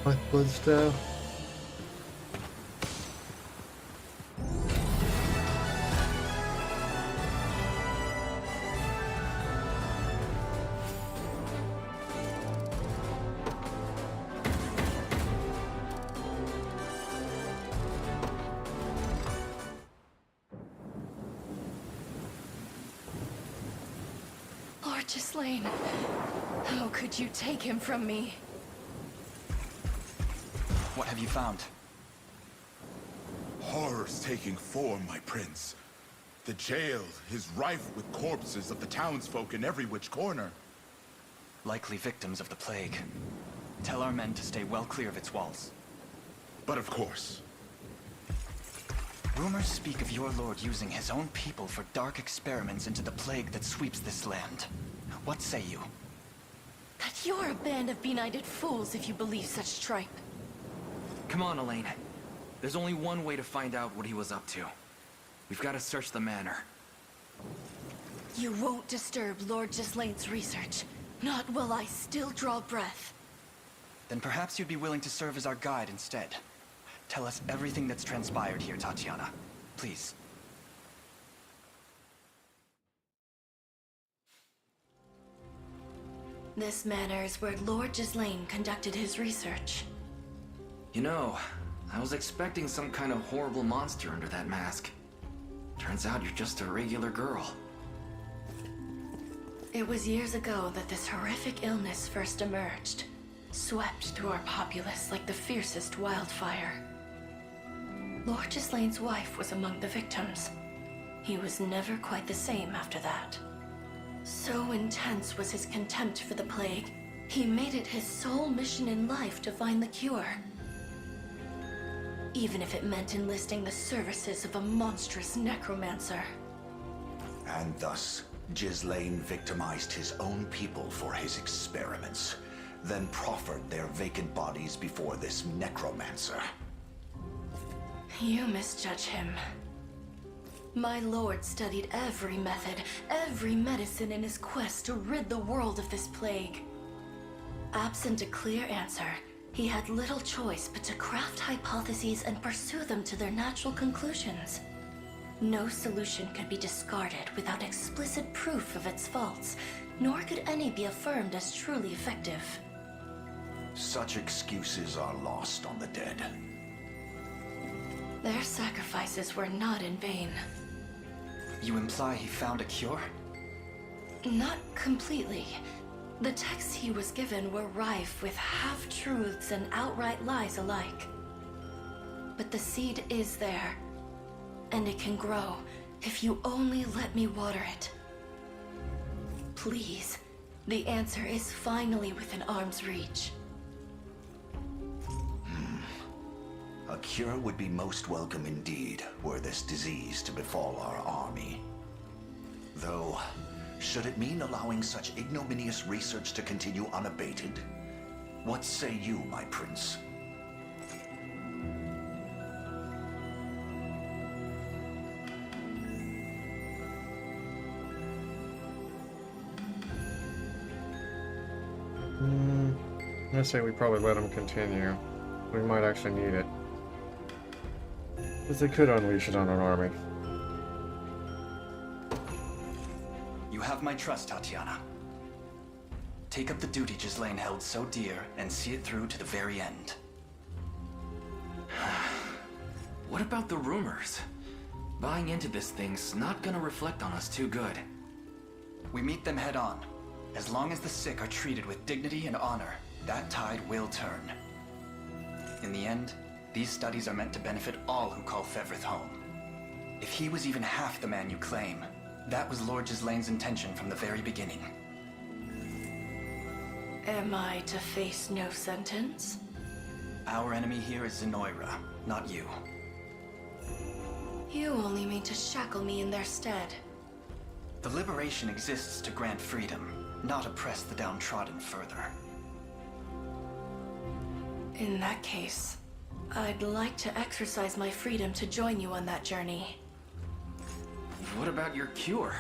What was the... Lord Ghislaine, how could you take him from me? What have you found? Horrors taking form, my prince. The jail is rife with corpses of the townsfolk in every which corner. Likely victims of the plague. Tell our men to stay well clear of its walls. But of course. Rumors speak of your lord using his own people for dark experiments into the plague that sweeps this land. What say you? That you're a band of benighted fools if you believe such tripe. Come on, Elaine. There's only one way to find out what he was up to. We've got to search the manor. You won't disturb Lord Gislaine's research. Not while I still draw breath. Then perhaps you'd be willing to serve as our guide instead. Tell us everything that's transpired here, Tatiana. Please. This manor is where Lord Gislaine conducted his research. You know, I was expecting some kind of horrible monster under that mask. Turns out you're just a regular girl. It was years ago that this horrific illness first emerged, swept through our populace like the fiercest wildfire. Lord Gislaine's wife was among the victims. He was never quite the same after that. So intense was his contempt for the plague, he made it his sole mission in life to find the cure. Even if it meant enlisting the services of a monstrous necromancer. And thus, Gislaine victimized his own people for his experiments, then proffered their vacant bodies before this necromancer. You misjudge him. My lord studied every method, every medicine in his quest to rid the world of this plague. Absent a clear answer, he had little choice but to craft hypotheses and pursue them to their natural conclusions. No solution could be discarded without explicit proof of its faults, nor could any be affirmed as truly effective. Such excuses are lost on the dead. Their sacrifices were not in vain. You imply he found a cure? Not completely. The texts he was given were rife with half-truths and outright lies alike. But the seed is there, and it can grow if you only let me water it. Please, the answer is finally within arm's reach. A cure would be most welcome indeed, were this disease to befall our army. Though, should it mean allowing such ignominious research to continue unabated? What say you, my prince? gonna say we probably let him continue. We might actually need it. Because they could unleash it on an army. You have my trust, Tatiana. Take up the duty Ghislaine held so dear and see it through to the very end. What about the rumors? Buying into this thing's not gonna reflect on us too good. We meet them head on. As long as the sick are treated with dignity and honor, that tide will turn. In the end, these studies are meant to benefit all who call Fevrith home. If he was even half the man you claim, that was Lord Gislaine's intention from the very beginning. Am I to face no sentence? Our enemy here is Zenoira, not you. You only mean to shackle me in their stead. The liberation exists to grant freedom, not oppress the downtrodden further. In that case, I'd like to exercise my freedom to join you on that journey. What about your cure?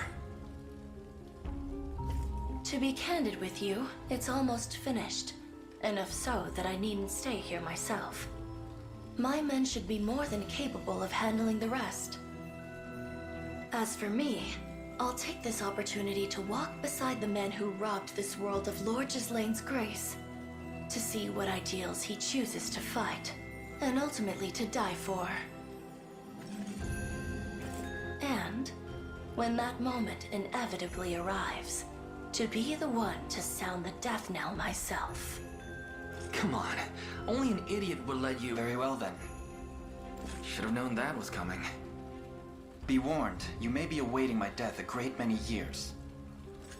To be candid with you, it's almost finished. Enough so that I needn't stay here myself. My men should be more than capable of handling the rest. As for me, I'll take this opportunity to walk beside the men who robbed this world of Lord Gislaine's grace, to see what ideals he chooses to fight, and ultimately to die for. And, when that moment inevitably arrives, to be the one to sound the death knell myself. Come on, only an idiot would let you... Very well then. Should have known that was coming. Be warned, you may be awaiting my death a great many years.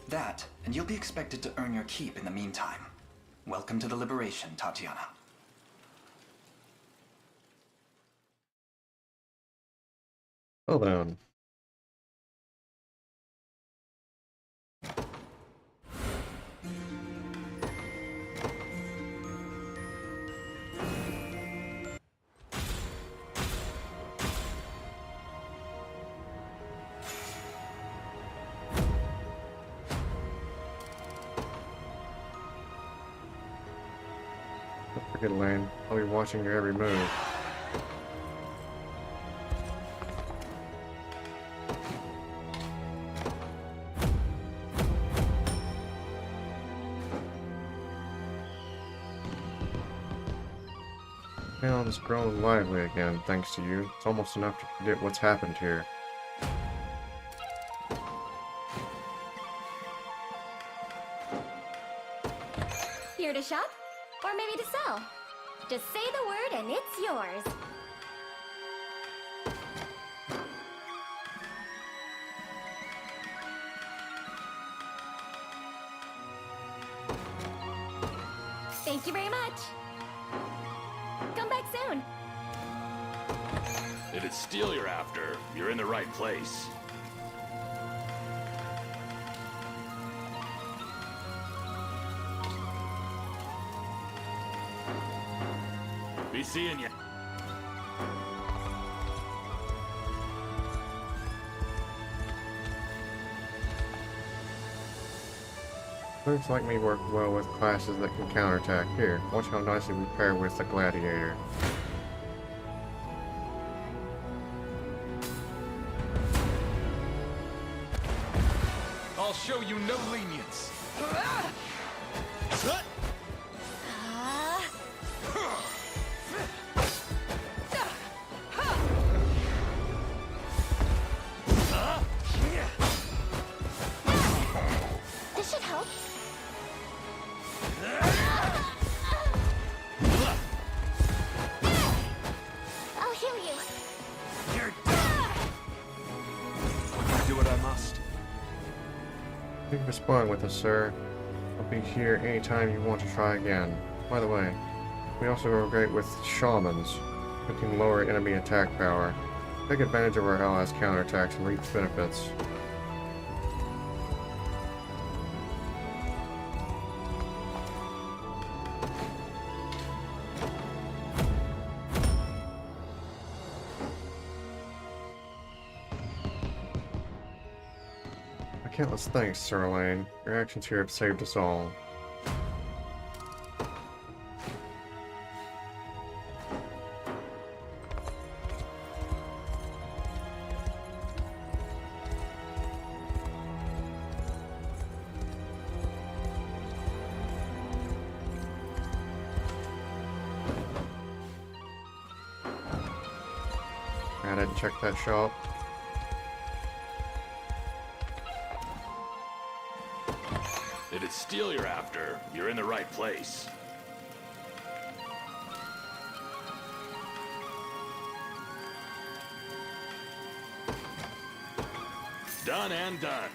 That, and you'll be expected to earn your keep in the meantime. Welcome to the liberation, Tatiana. Well then. Don't forget, Elaine. I'll be watching your every move. Town's grown lively again, thanks to you. It's almost enough to forget what's happened here. Here to shop? Or maybe to sell? Just say the word and it's yours. Thank you very much. Come back soon. If it's steel you're after, you're in the right place. Be seeing ya. Looks like me work well with classes that can counterattack. Here, watch how nicely we pair with the gladiator. I'll show you no lenience. This should help. I'll heal you. You're done. I do what I must. You can respond with us, sir. I'll be here anytime you want to try again. By the way, we also are great with shamans, who can lower enemy attack power. Take advantage of our allies' counterattacks and reap the benefits. Countless thanks, Sir Elaine. Your actions here have saved us all. I didn't check that shop. If it's steel you're after, you're in the right place. Done and done.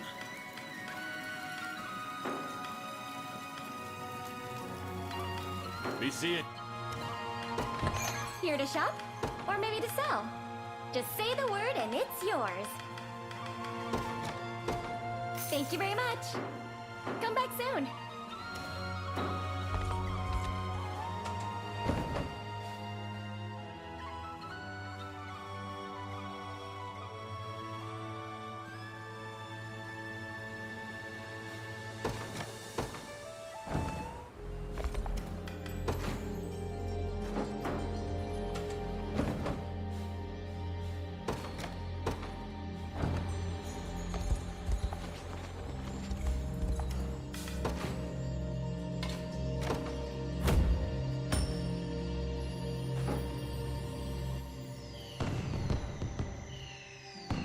We see it. Here to shop? Or maybe to sell? Just say the word and it's yours. Thank you very much. Come back soon.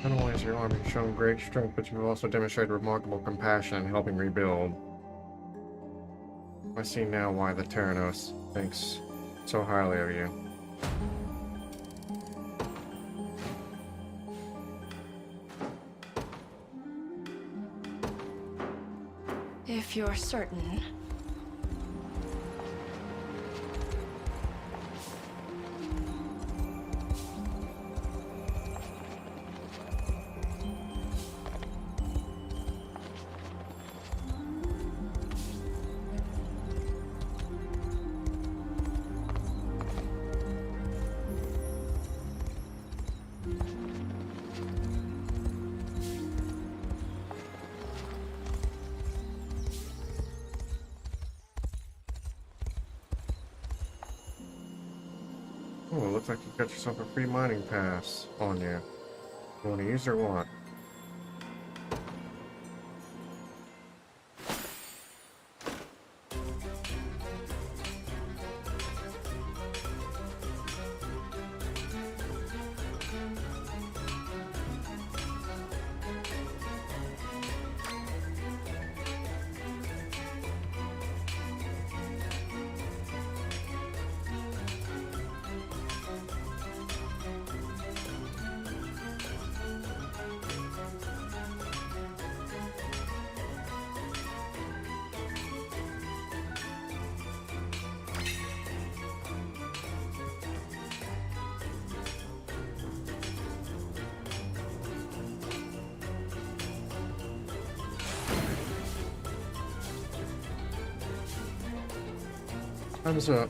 Not only has your army shown great strength, but you've also demonstrated remarkable compassion in helping rebuild. I see now why the Terranos thinks so highly of you. If you're certain. Oh, it looks like you got yourself a free mining pass on you. You want to use it or what? Time's up.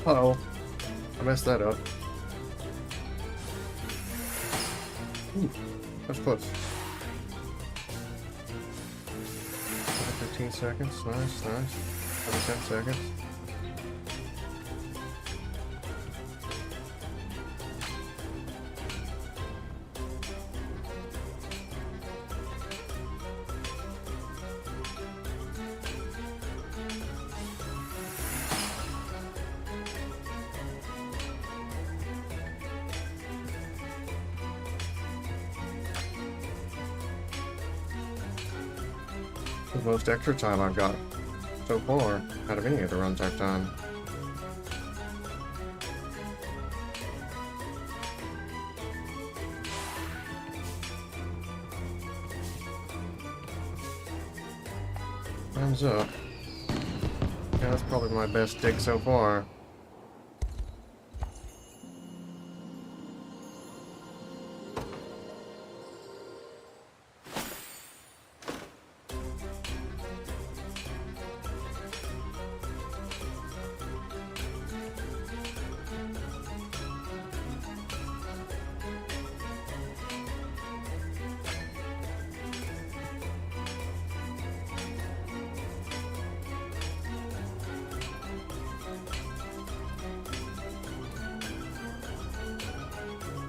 Uh-oh. I messed that up. Ooh, that's close. 15 seconds. Nice, nice. Another 10 seconds. The most extra time I've got so far out of any of the runs I've done. Time's up. Yeah, that's probably my best dig so far.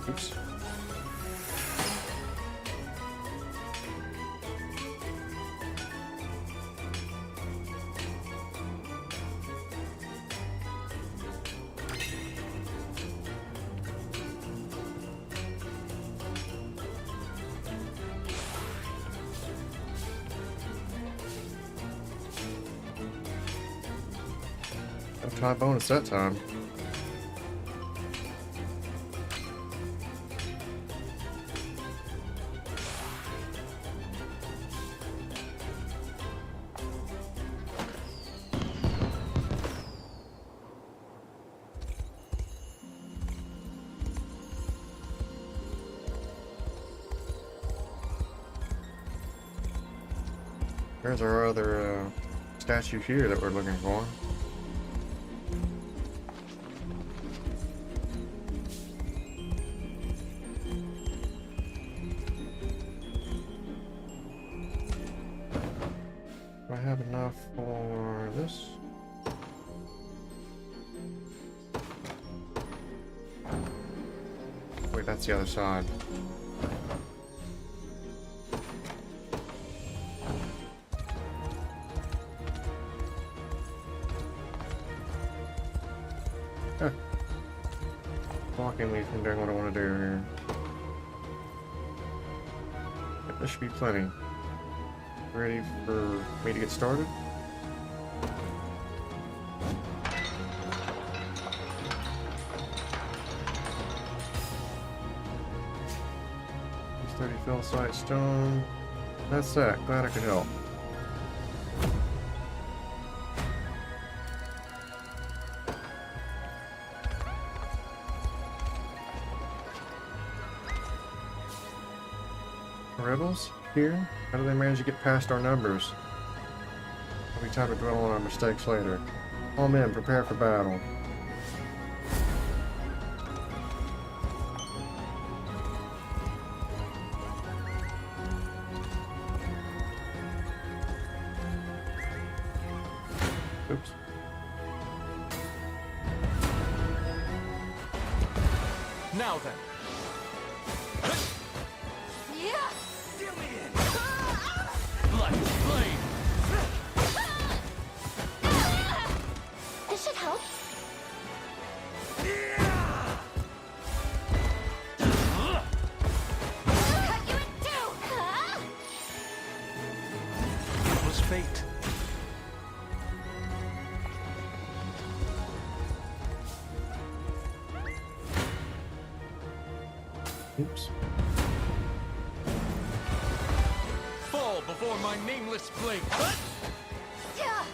Oops. No tie bonus that time. There's our other statue here that we're looking for. Do I have enough for this? Wait, that's the other side. Walking leaf and doing what I want to do here. Yep, this should be plenty. Ready for me to get started? He's 30 philosite stone. That's that. Glad I could help. Rebels? Here? How do they manage to get past our numbers? There'll be time to dwell on our mistakes later. All men, prepare for battle. Oops. Now then. This should help. Cut you in two! It was fate. Oops. Fall before my nameless blade. Yeah.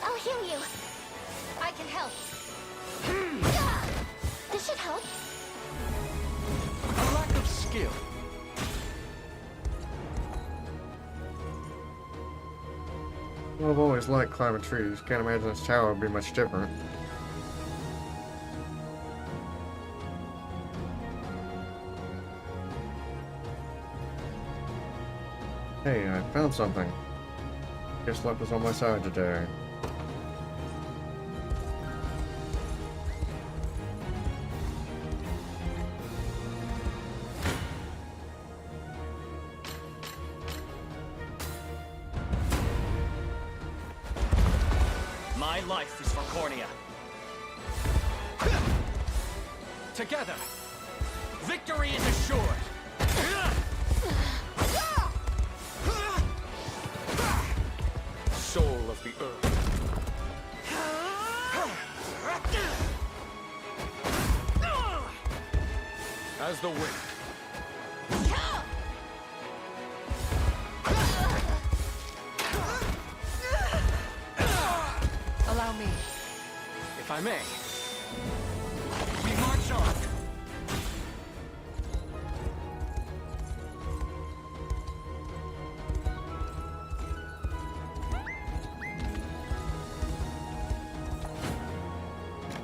I'll heal you. I can help. This should help. A lack of skill. Well, I've always liked climbing trees. Can't imagine this tower would be much different. Hey, I found something. Guess luck was on my side today. My life is for Cornea. Together, victory is assured. Soul of the earth. As the wind. Allow me. If I may. We march on.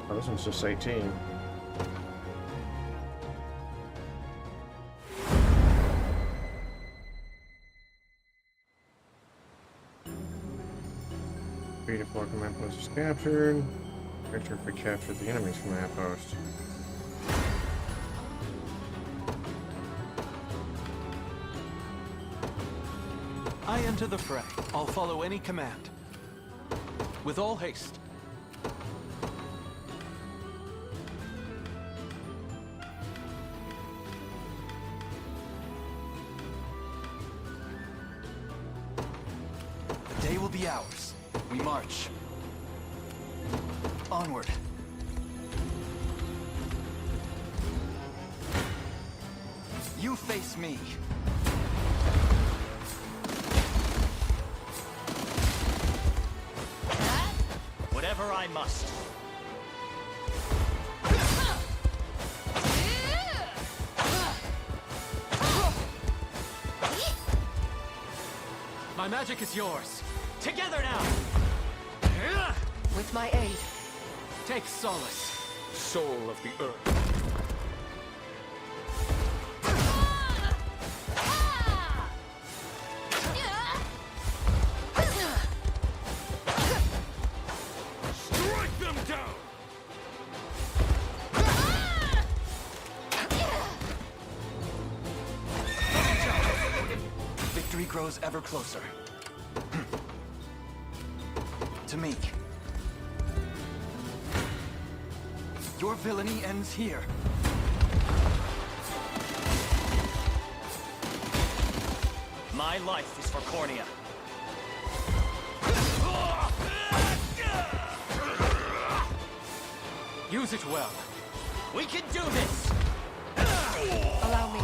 Oh, this one's just 18. Defeated 4 command posts captured. Victor if we captured the enemy's command post. I enter the fray. I'll follow any command. With all haste. The day will be ours. We march. Onward. You face me. Whatever I must. My magic is yours. Together now! With my aid. Take solace, soul of the earth. Strike them down! Victory grows ever closer. To me. Your villainy ends here. My life is for Cornea. Use it well. We can do this! Allow me.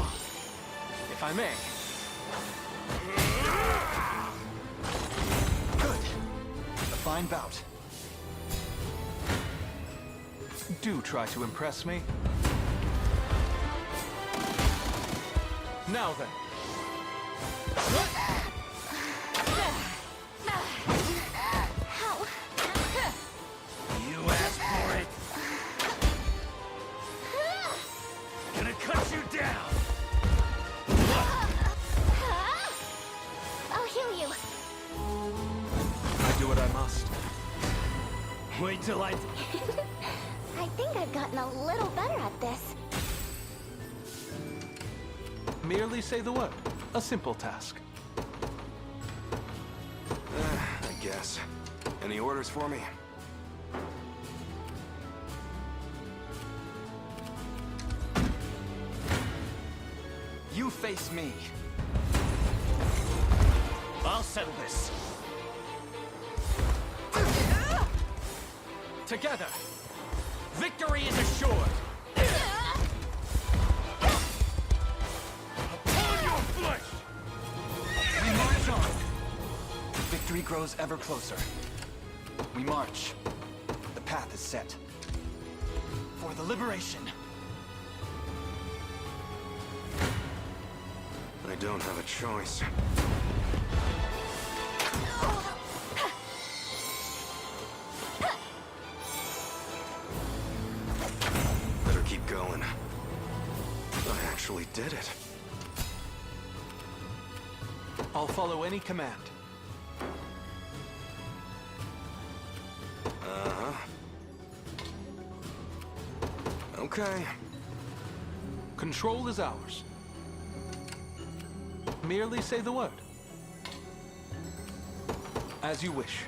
If I may. Good. A fine bout. Do try to impress me. Now then. You asked for it! Gonna cut you down! I'll heal you. I do what I must. Wait till I... I think I've gotten a little better at this. Merely say the word. A simple task. I guess. Any orders for me? You face me. I'll settle this. Together! Victory is assured! Upon your flesh! We march on. Victory grows ever closer. We march. The path is set. For the liberation. I don't have a choice. Better keep going. I actually did it. I'll follow any command. Uh-huh. Okay. Control is ours. Merely say the word. As you wish.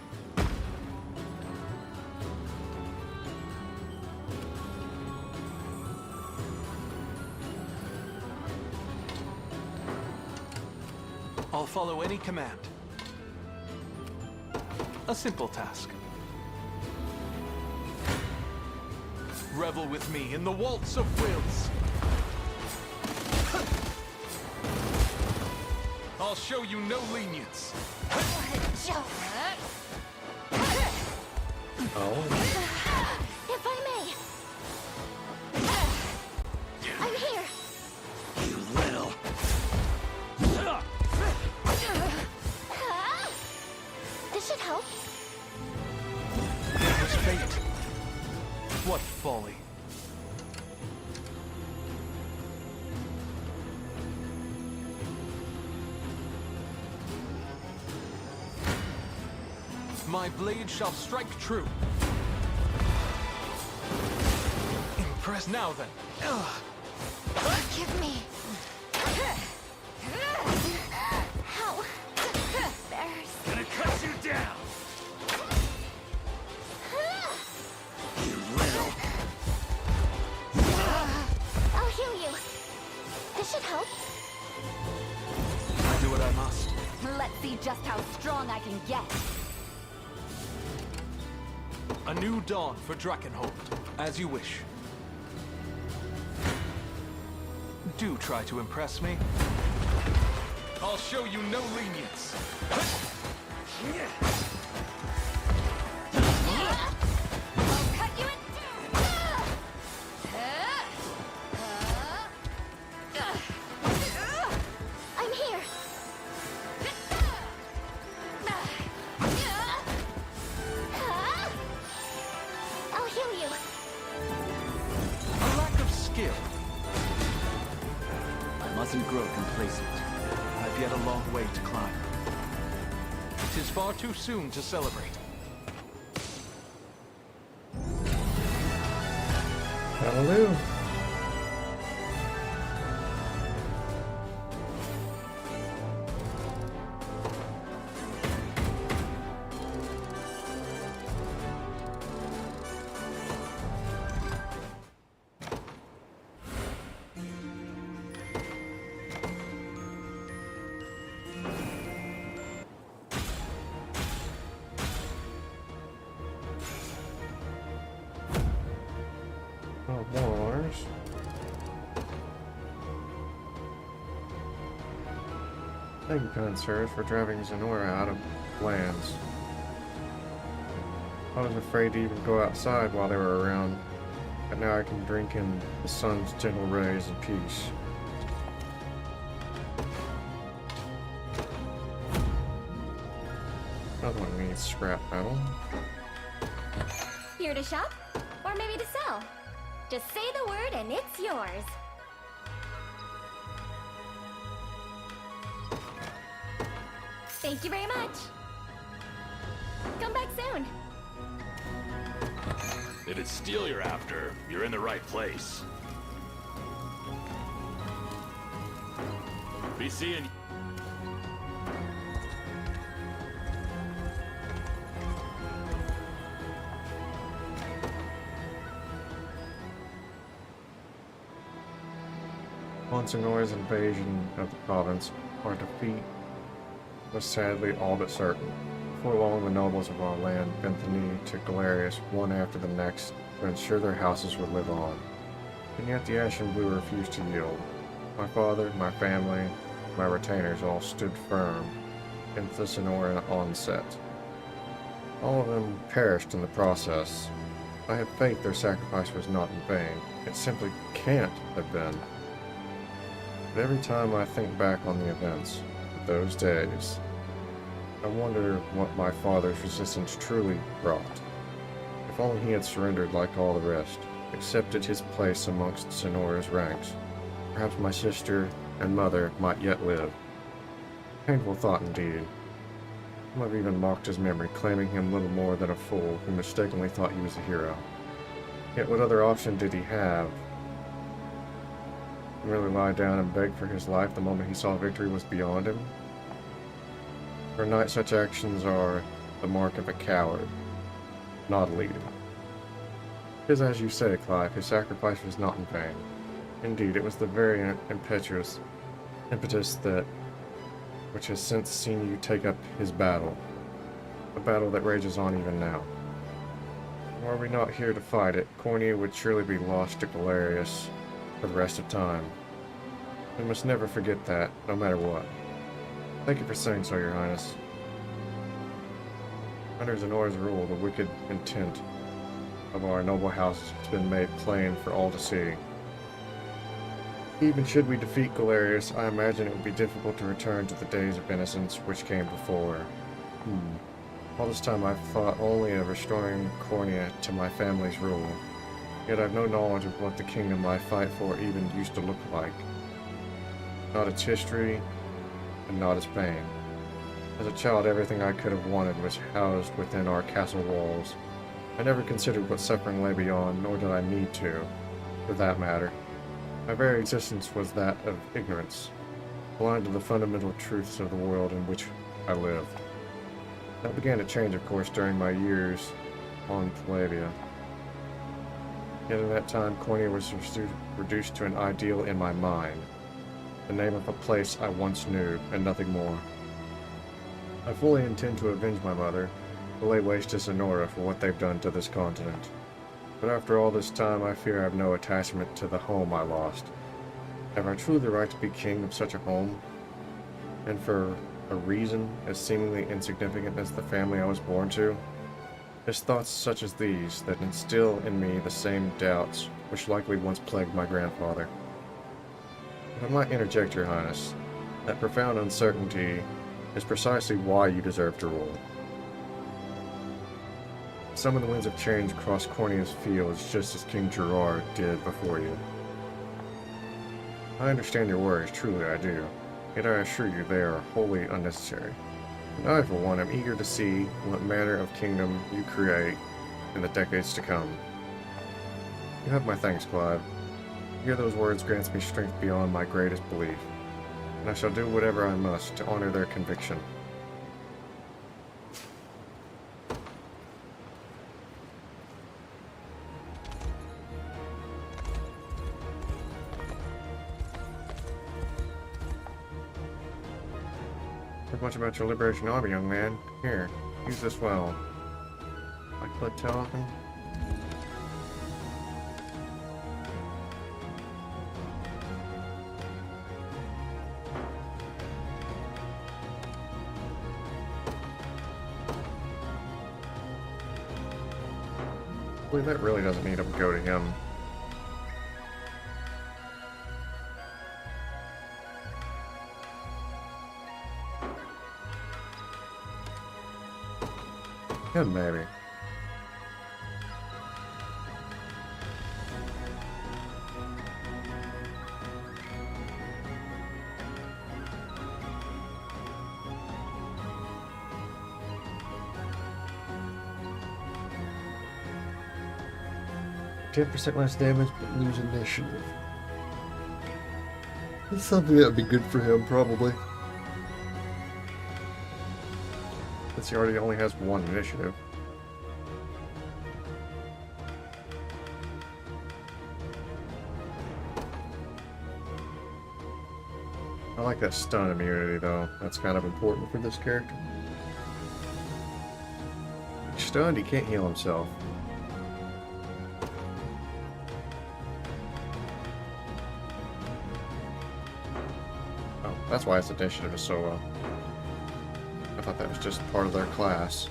I'll follow any command. A simple task. Revel with me in the waltz of wills. I'll show you no lenience. Oh. If I may. I'm here. You little. This should help. It was fate. What folly. My blade shall strike true. Impress now then. Give me. How? There's. Gonna cut you down. You little. I'll heal you. This should help. I do what I must. Let's see just how strong I can get. A new dawn for Drakenholt, as you wish. Do try to impress me. I'll show you no lenience. I'll cut you in two. I'm here. I'll heal you. A lack of skill. I mustn't grow complacent. I've yet a long way to climb. 'Tis far too soon to celebrate. Hallelujah. Oh, more orders. Thank you, kind sirs, for driving Zenora out of lands. I was afraid to even go outside while they were around, but now I can drink in the sun's gentle rays in peace. Another one needs scrap metal. Here to shop? Or maybe to sell? Just say the word and it's yours. Thank you very much. Come back soon. If it's steel you're after, you're in the right place. Be seeing. Monsonor's invasion of the province, our defeat, was sadly all but certain. Before long, the nobles of our land bent the knee to Galerius one after the next to ensure their houses would live on. And yet the Ashen Blue refused to yield. My father, my family, my retainers all stood firm against the Sonoran onset. All of them perished in the process. I have faith their sacrifice was not in vain. It simply can't have been. But every time I think back on the events of those days, I wonder what my father's resistance truly brought. If only he had surrendered like all the rest, accepted his place amongst Sonora's ranks, perhaps my sister and mother might yet live. Painful thought indeed. Some have even mocked his memory, claiming him little more than a fool who mistakenly thought he was a hero. Yet what other option did he have? Really lie down and beg for his life the moment he saw victory was beyond him? For a knight, such actions are the mark of a coward, not a leader. Because as you say, Clive, his sacrifice was not in vain. Indeed, it was the very impetus which has since seen you take up his battle, a battle that rages on even now. Were we not here to fight it, Cornea would surely be lost to Galerius for the rest of time. We must never forget that, no matter what. Thank you for saying so, Your Highness. Under Zenora's rule, the wicked intent of our noble house has been made plain for all to see. Even should we defeat Galerius, I imagine it would be difficult to return to the days of innocence which came before. All this time I've thought only of restoring Cornea to my family's rule, yet I've no knowledge of what the kingdom I fight for even used to look like. Not its history, and not its pain. As a child, everything I could have wanted was housed within our castle walls. I never considered what suffering lay beyond, nor did I need to, for that matter. My very existence was that of ignorance, blind to the fundamental truths of the world in which I lived. That began to change, of course, during my years on Palavia. Yet in that time, Cornea was reduced to an ideal in my mind, the name of a place I once knew, and nothing more. I fully intend to avenge my mother, to lay waste to Zenora for what they've done to this continent. But after all this time, I fear I have no attachment to the home I lost. Have I truly the right to be king of such a home? And for a reason as seemingly insignificant as the family I was born to? It's thoughts such as these that instill in me the same doubts which likely once plagued my grandfather. If I might interject, Your Highness, that profound uncertainty is precisely why you deserve to rule. Some of the winds of change cross Cornea's fields just as King Gerard did before you. I understand your worries, truly I do, yet I assure you they are wholly unnecessary. And I, for one, am eager to see what manner of kingdom you create in the decades to come. You have my thanks, Clive. To hear those words grants me strength beyond my greatest belief, and I shall do whatever I must to honor their conviction. Much about your Liberation Army, young man. Here, use this well. Like blood telephone. Well, that really doesn't need to go to him. Yeah, maybe. %% less damage, but lose initiative. That's something that would be good for him, probably. Since he already only has one initiative. I like that stun immunity, though. That's kind of important for this character. He's stunned, he can't heal himself. Oh, that's why his initiative is so low. I thought that was just part of their class.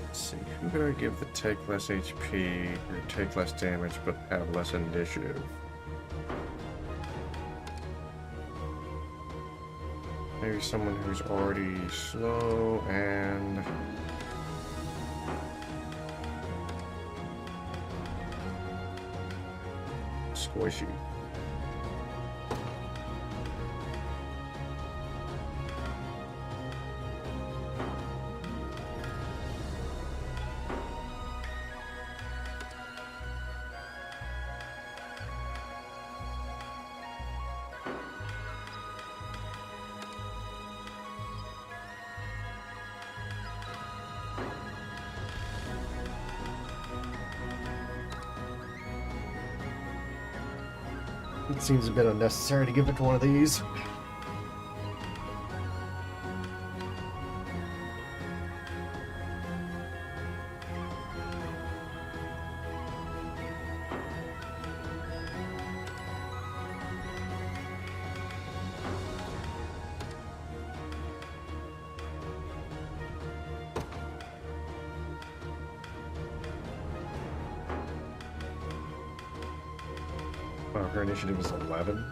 Let's see, who could I give the take less HP or take less damage but have less initiative? Maybe someone who's already slow and... squishy. It seems a bit unnecessary to give it to one of these. Oh, her initiative is 11.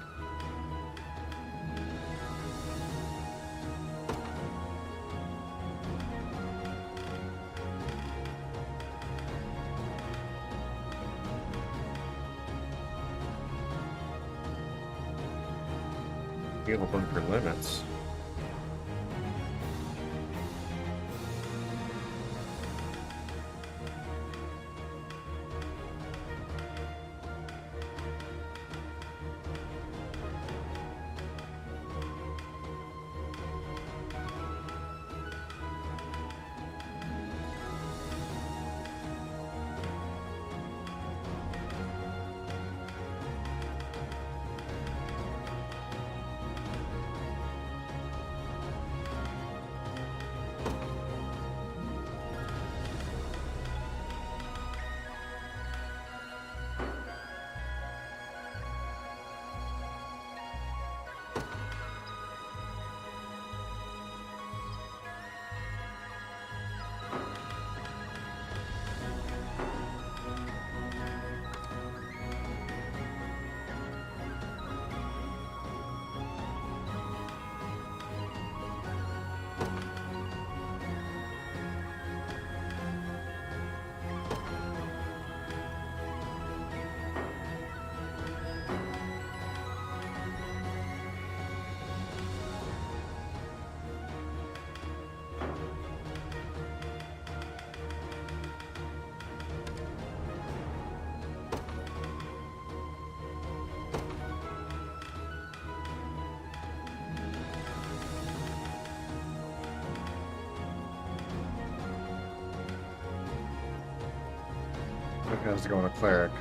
Heal bunker limits. It has to go on a cleric.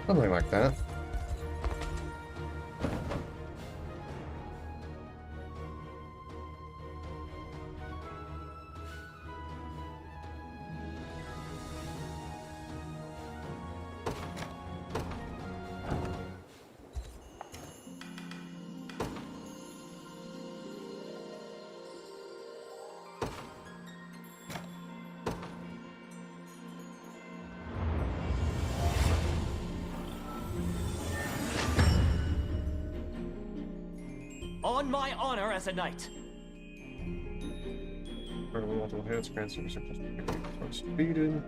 Something like that. On my honor as a knight. Multiple hits, grants speeded.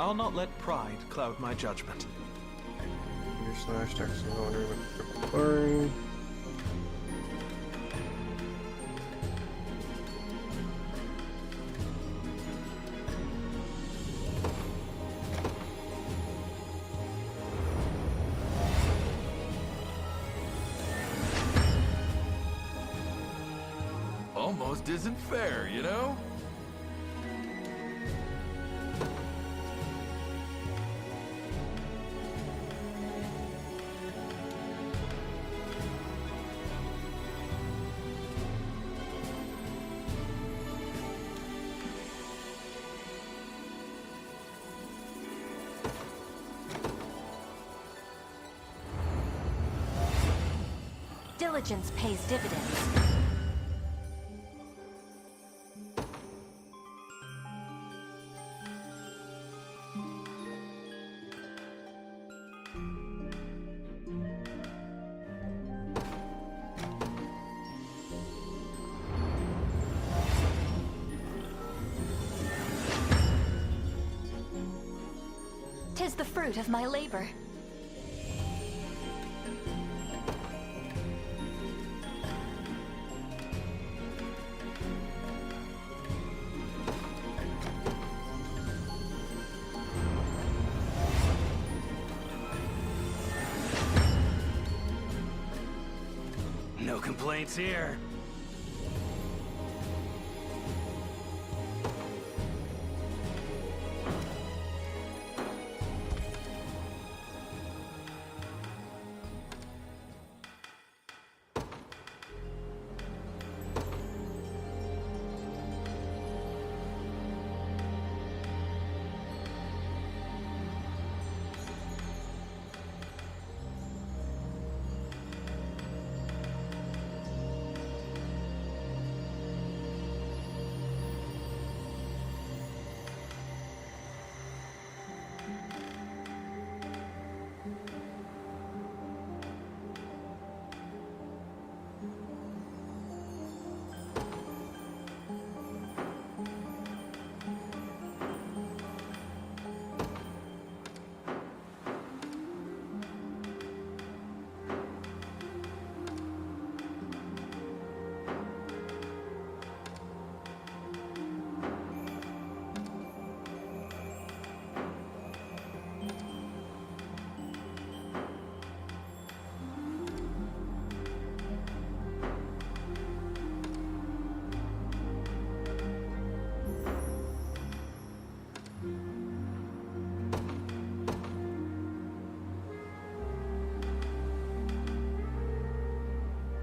I'll not let pride cloud my judgment. Slash text order with triple flurry. Almost isn't fair, you know? diligence pays dividends. Tis the fruit of my labor. No complaints here.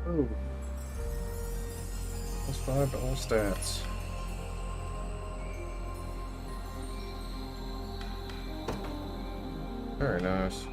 Ooh. +5 to all stats. Very nice.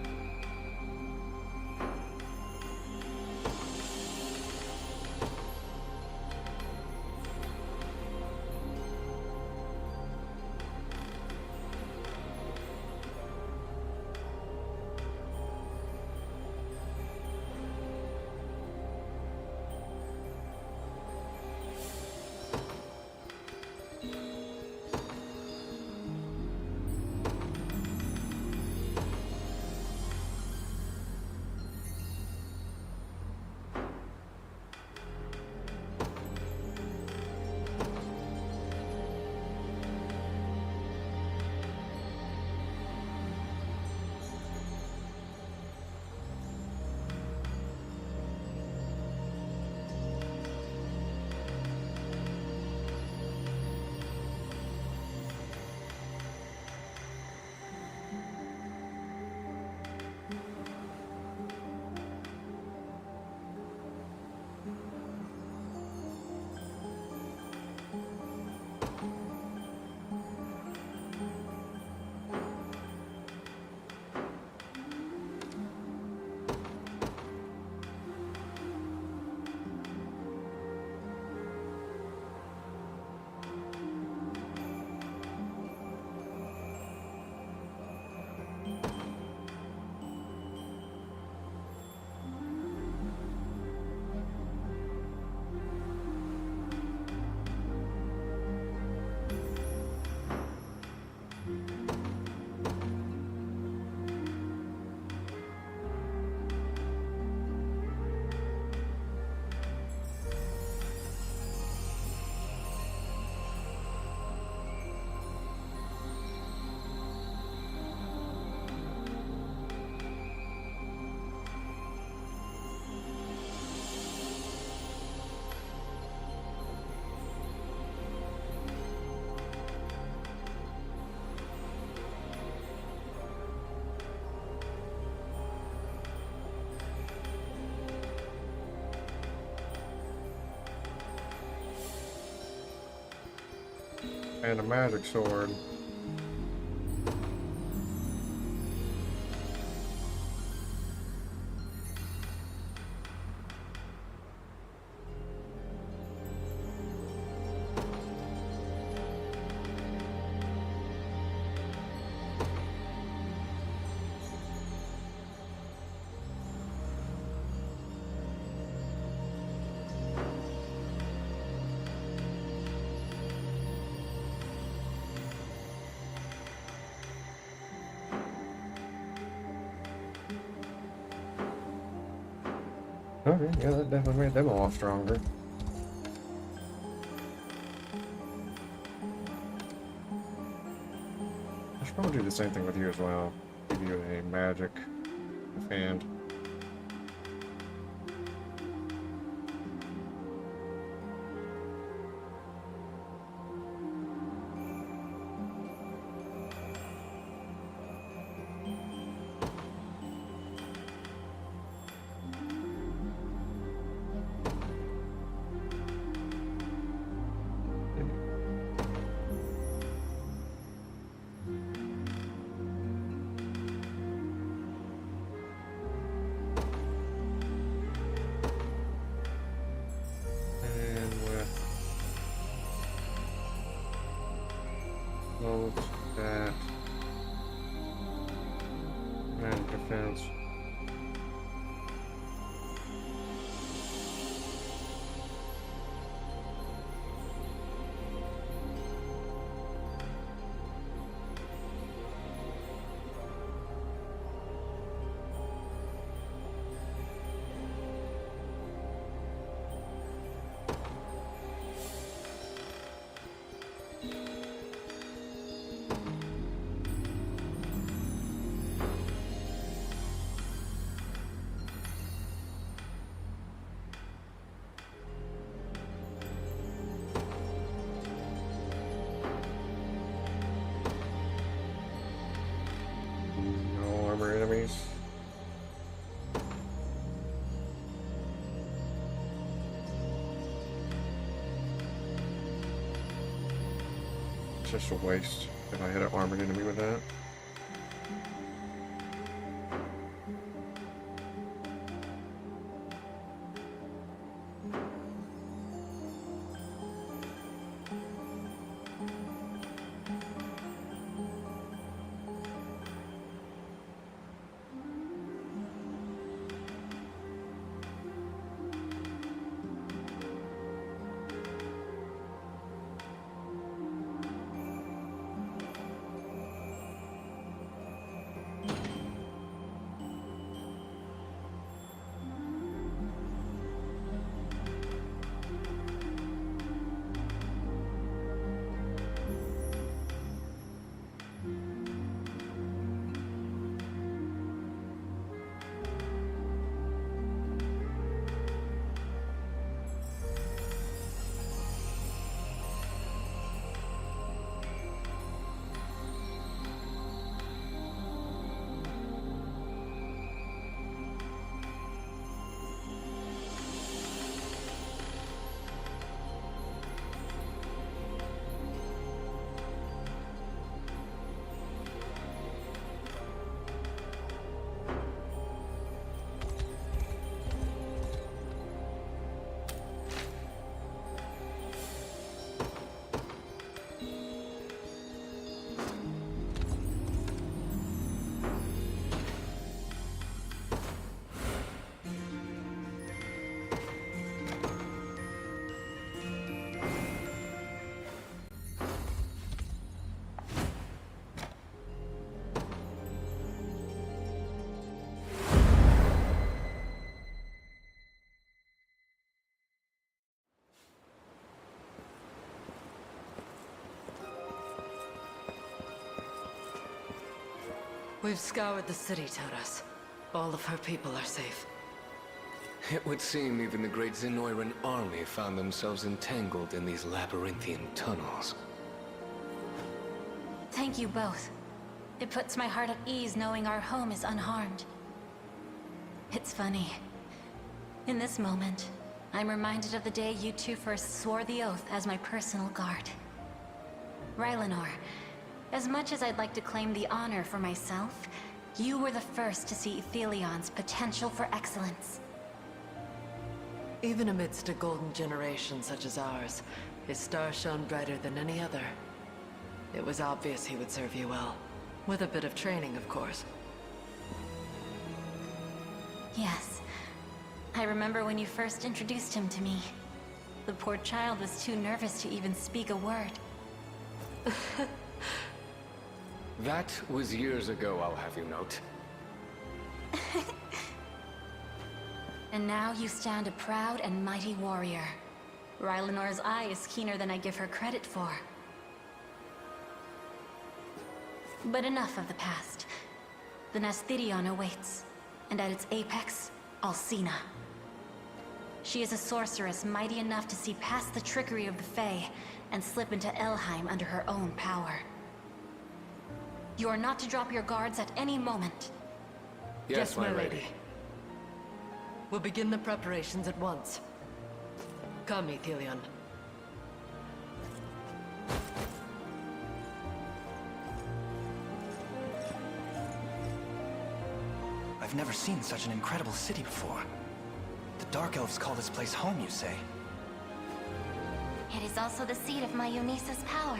And a magic sword. Okay, yeah, that definitely made them a lot stronger. I should probably do the same thing with you as well. Give you a magic hand. That magic defense. No armor enemies. It's just a waste if I hit an armored enemy with that. We've scoured the city, Taras. All of her people are safe. It would seem even the great Zenoiran army found themselves entangled in these labyrinthian tunnels. Thank you both. It puts my heart at ease knowing our home is unharmed. It's funny. In this moment, I'm reminded of the day you two first swore the oath as my personal guard. Rylanor, as much as I'd like to claim the honor for myself, you were the first to see Ethelion's potential for excellence. Even amidst a golden generation such as ours, his star shone brighter than any other. It was obvious he would serve you well. With a bit of training, of course. Yes. I remember when you first introduced him to me. The poor child was too nervous to even speak a word. That was years ago, I'll have you note. And now you stand a proud and mighty warrior. Rylanor's eye is keener than I give her credit for. But enough of the past. The Nasthirion awaits, and at its apex, Alcina. She is a sorceress mighty enough to see past the trickery of the Fae and slip into Elheim under her own power. You are not to drop your guards at any moment. Yes, my lady. We'll begin the preparations at once. Come, Ethelion. I've never seen such an incredible city before. The Dark Elves call this place home, you say? It is also the seat of my Eunice's power.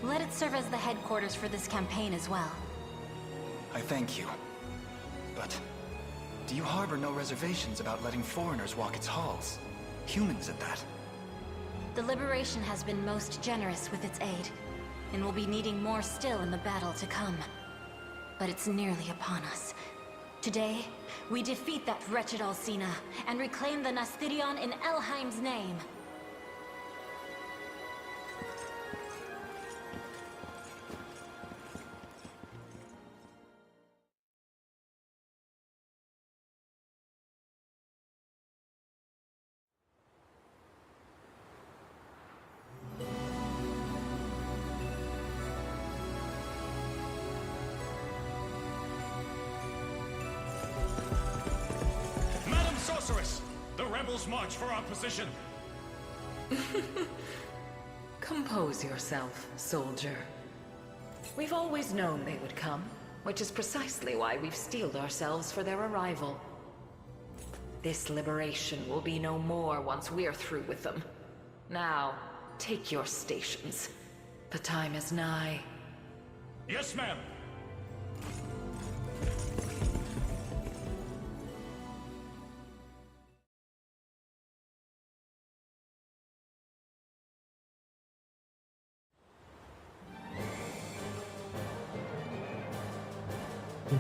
Let it serve as the headquarters for this campaign as well. I thank you. But do you harbor no reservations about letting foreigners walk its halls? Humans at that. The Liberation has been most generous with its aid, and will be needing more still in the battle to come. But it's nearly upon us. Today, we defeat that wretched Alcina, and reclaim the Nasthirion in Elheim's name. Sorceress! The rebels march for our position! Compose yourself, soldier. We've always known they would come, which is precisely why we've steeled ourselves for their arrival. This liberation will be no more once we're through with them. Now, take your stations. The time is nigh. Yes, ma'am!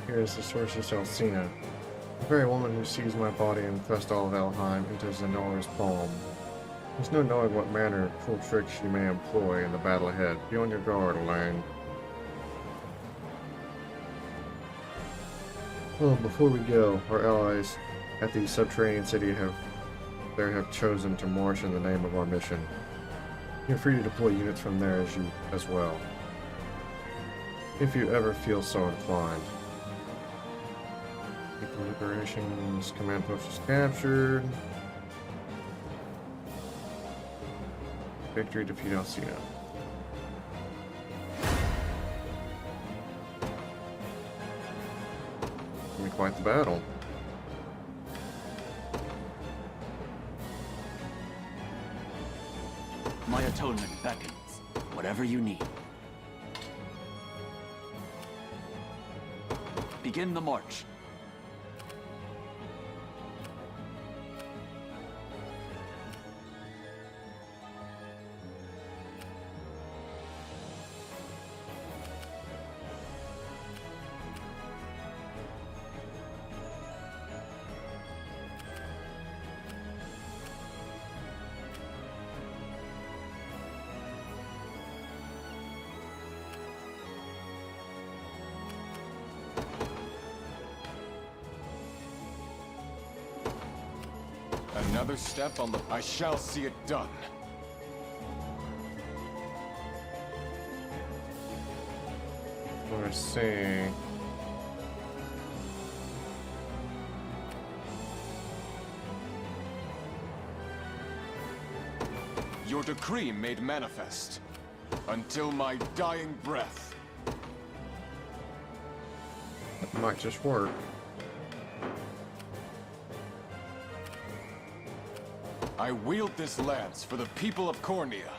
Here is the sorceress Alcina, the very woman who seized my body and thrust all of Elheim into Zenora's palm. There's no knowing what manner of cruel tricks she may employ in the battle ahead. Be on your guard, Elaine. Well, before we go, our allies at the subterranean city have chosen to march in the name of our mission. You're free to deploy units from there as well, if you ever feel so inclined. People Liberation's command post is captured. Victory, defeat Alcina. Gonna be quite the battle. My atonement beckons. Whatever you need. Begin the march. Another step on the... I shall see it done. Let's see. Your decree made manifest. Until my dying breath. That might just work. I wield this lance for the people of Cornea.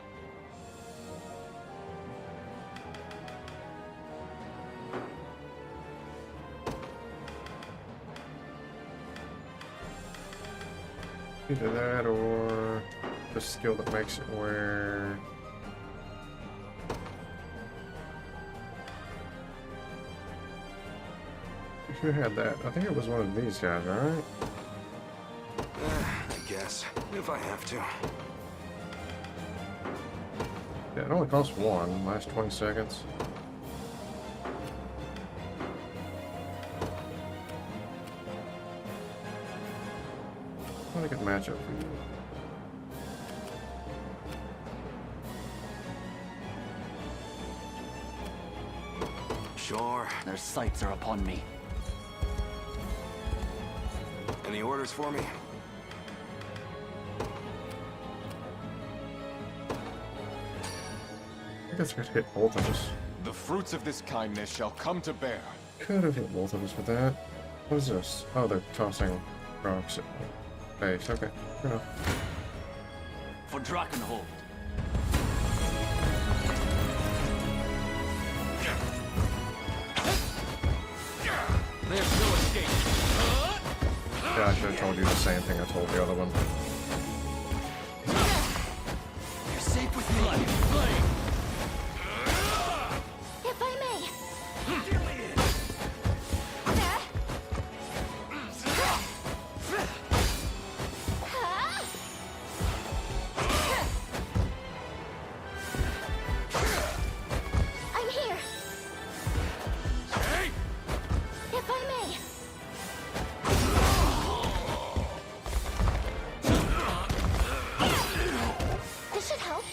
Either that or the skill that makes it where... Who had that? I think it was one of these guys, right? guess, if I have to. Yeah, it only costs one. Last 20 seconds. What a good matchup for you. Sure, their sights are upon me. Any orders for me? I guess I could hit both of us. The fruits of this kindness shall come to bear. Could have hit both of us with that. What is this? Oh, they're tossing rocks at me. Base. Okay, fair enough. For Drakenhold. There's no escape. Yeah, I should have told you the same thing I told the other one. You're safe with me. If I may. I'm here. If I may. This should help.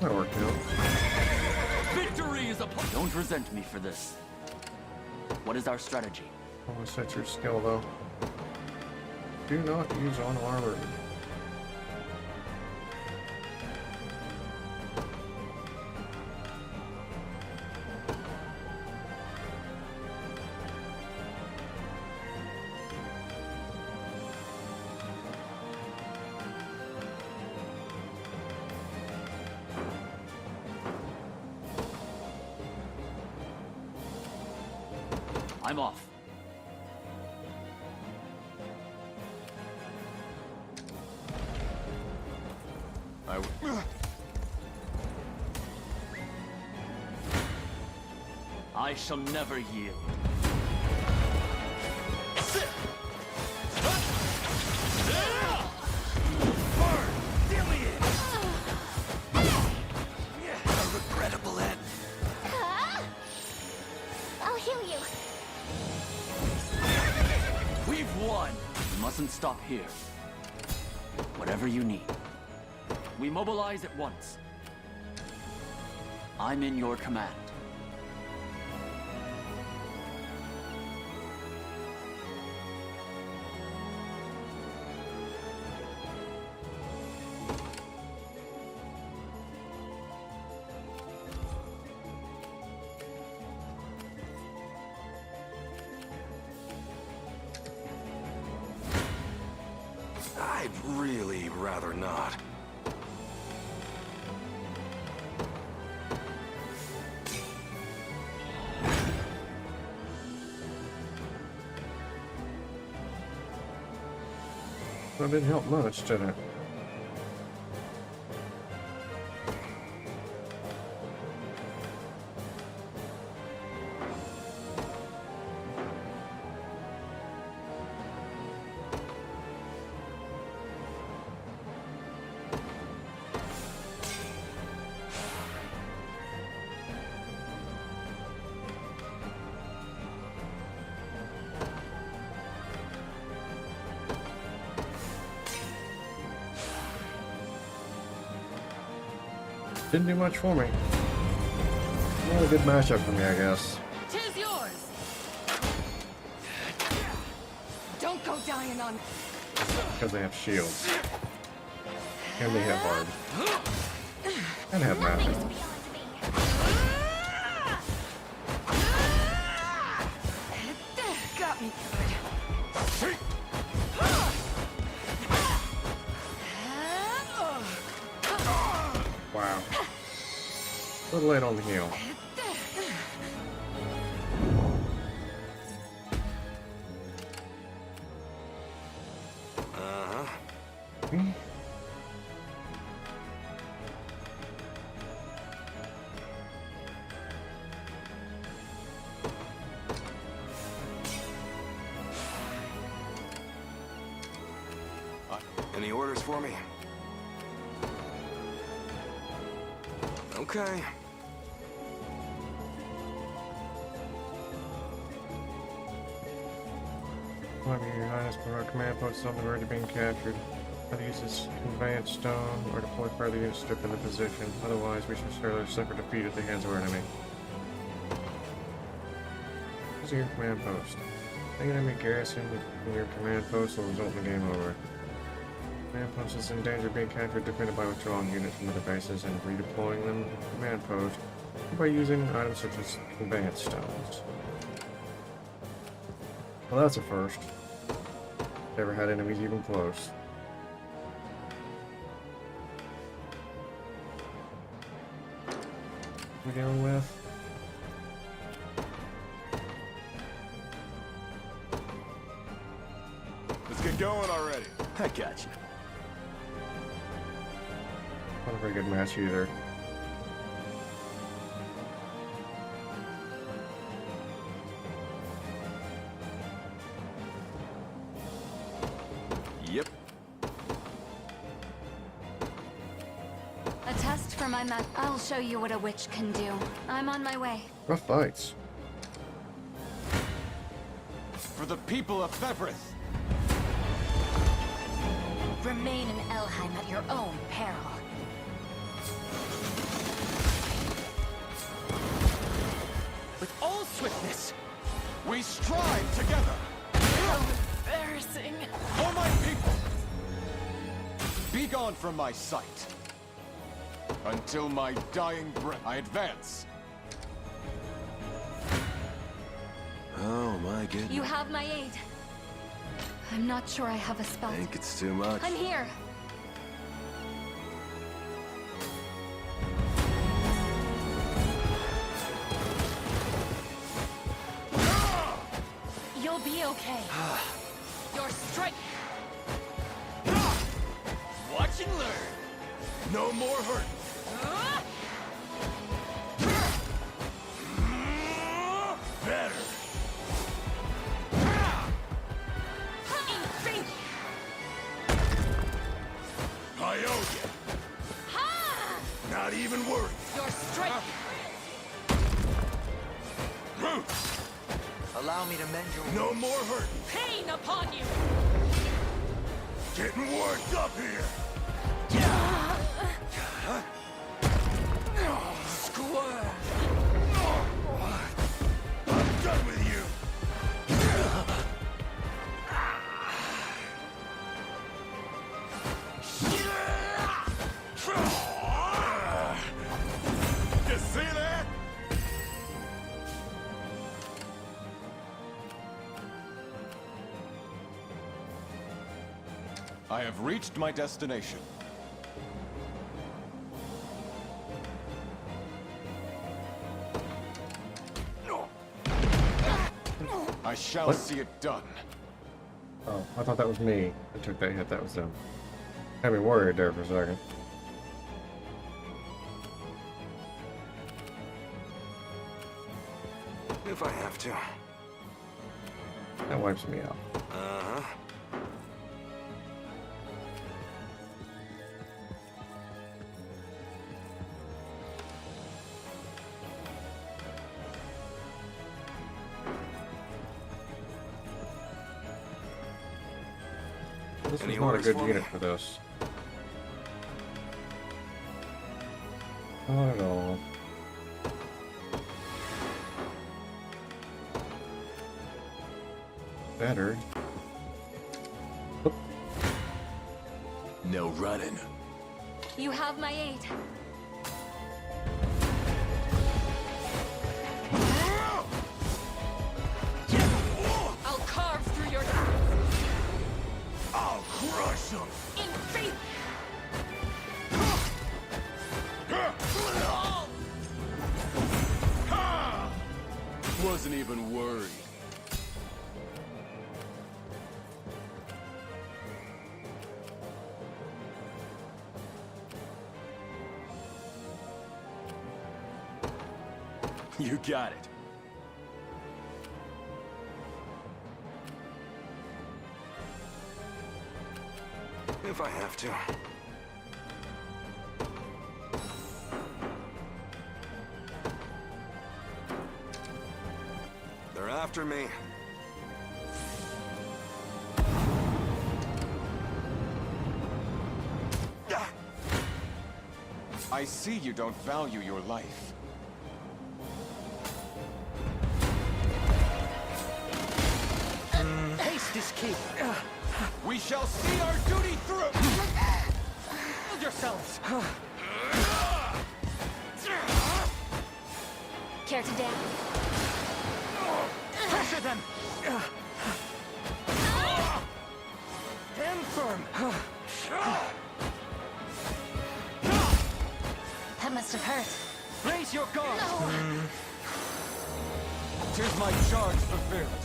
That worked out. Victory is upon. Don't resent me for this. What is our strategy? Oh, set your skill though. Do not use on armor. I'm off. I shall never yield. A regrettable end. I'll heal you. We've won! We mustn't stop here. Whatever you need. We mobilize at once. I'm in your command. I'd really rather not. That didn't help much, did it? Didn't do much for me. Not a good matchup for me, I guess. 'Tis yours. Don't go dying on. Because they have shields. And they hit hard. And have magic. Got me covered. Wow. A little late on the heel. Any orders for me? Okay. Whoever your highness for our command post is on the verge of being captured. Either use this conveyance stone or deploy further units to strip into position. Otherwise, we should surely suffer defeat at the hands of our enemy. This is your command post. The enemy garrison in your command post will result in the game over. Command post is in danger of being captured, defended by withdrawing units from other bases and redeploying them to the command post, or by using items such as conveyance stones. Well, that's a first. Never had enemies even close. What are we dealing with? Let's get going already. I got you. Not a very good match either. Yep. A test for my map. I'll show you what a witch can do. I'm on my way. Rough fights. For the people of Thebris. Remain in Elheim at your own peril. With all swiftness, We strive together. How embarrassing. For my people. Be gone from my sight. Until my dying breath. I advance. Oh my goodness. You have my aid. I'm not sure I have a spell. I think it's too much. I'm here. You'll be okay. Your strength. watch and learn. No more hurt. Better. I owe you. Not even worried. Your strength. Allow me to mend your No more hurt. Pain upon you. Getting worked up here. Square. I'm done with you. You see that? I have reached my destination. I shall What? see it done. Oh, I thought that was me. I took that hit, that was them. Had me worried there for a second. If I have to. That wipes me out. Uh-huh. This Any was not a orders good for unit me? for this. Not at all. Better. No running. You have my aid. I'll carve through your I'll crush them. in faith. Wasn't even worried. You got it. If I have to. They're after me. I see you don't value your life. Haste is key. We shall see our duty through! Hold yourselves! Care to dance? Pressure them! Stand firm! That must have hurt. Raise your guard! No. Tis my charge fulfilled.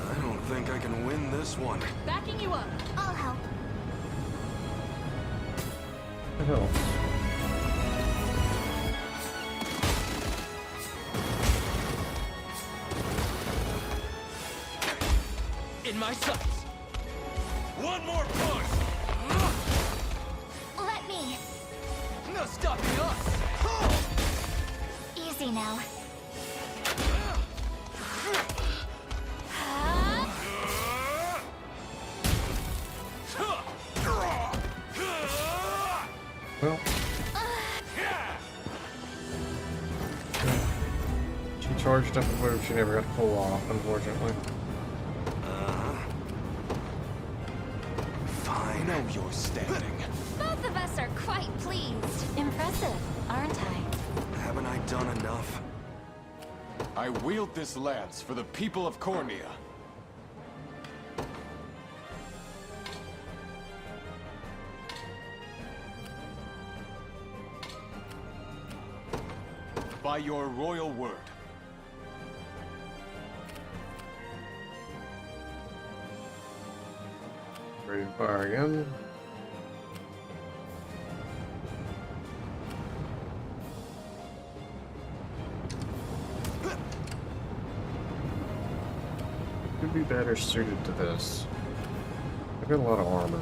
I don't think I can win this one. Backing you up. I'll help. What else? In my sights! One more push! Let me. No stopping us! Easy now. Well. She charged up a move she never got to pull off, unfortunately. Fine. Know you're standing. Both of us are quite pleased. Impressive, aren't I? Haven't I done enough? I wield this lance for the people of Cornea. By your royal word. Ready to fire again. Could be better suited to this. I've got a lot of armor.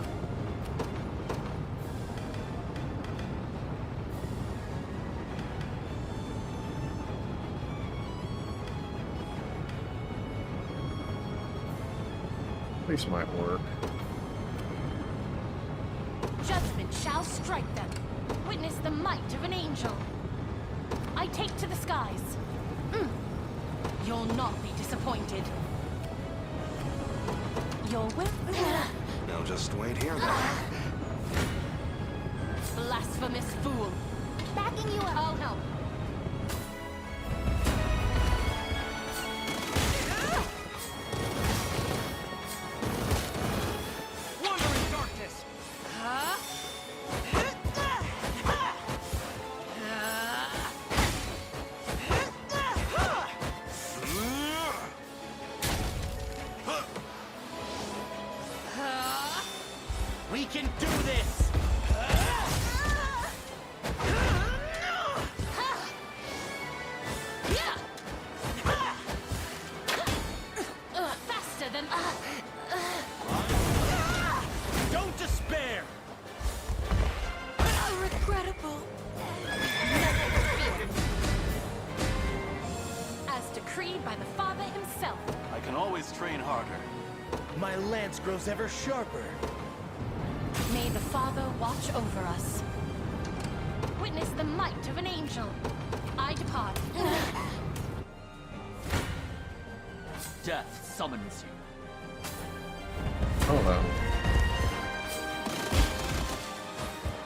This might work. Judgment shall strike them. Witness the might of an angel. I take to the skies. You'll not be disappointed. Your will. Now just wait here then. Blasphemous fool. Backing you up. I'll help. Wandering darkness! We can do this! Faster than. Don't despair! Regrettable. As decreed by the Father himself. I can always train harder. My lance grows ever sharper. May the Father watch over us. Witness the might of an angel. I depart. Death summons you. Hello.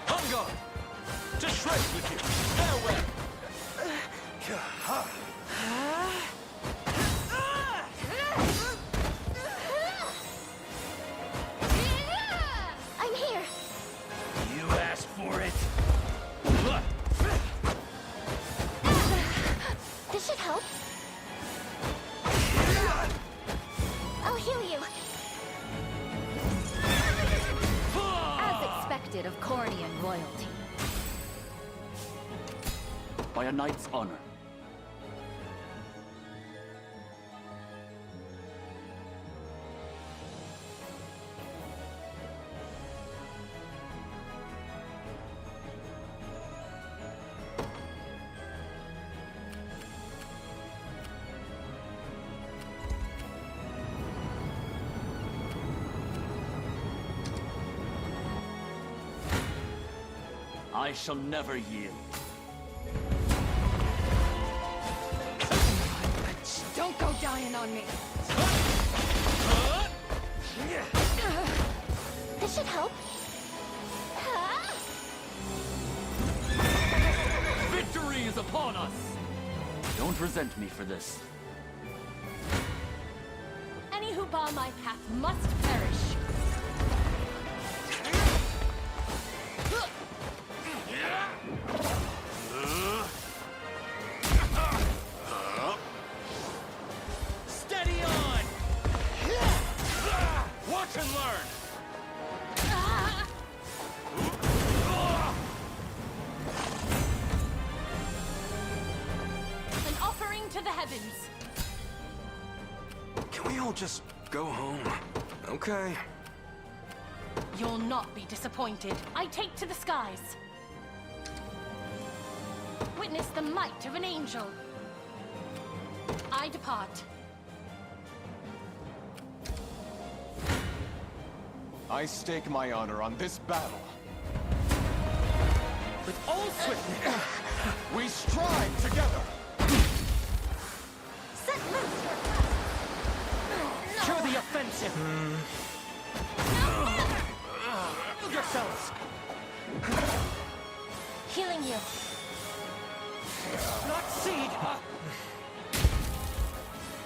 On guard! To shreds with you! Farewell! I'm here. You asked for it! This should help. I'll heal you. As expected of Cornian royalty. By a knight's honor. I shall never yield. Don't go dying on me. This should help. Victory is upon us! Don't resent me for this. Any who bar my path must perish. Steady on! Watch and learn! An offering to the heavens. Can we all just go home? Okay. You'll not be disappointed. I take to the skies. Witness the might of an angel. I depart. I stake my honor on this battle. With all swiftness, We strive together! Set loose your to the offensive! Shield yourselves! Healing you. Not seed!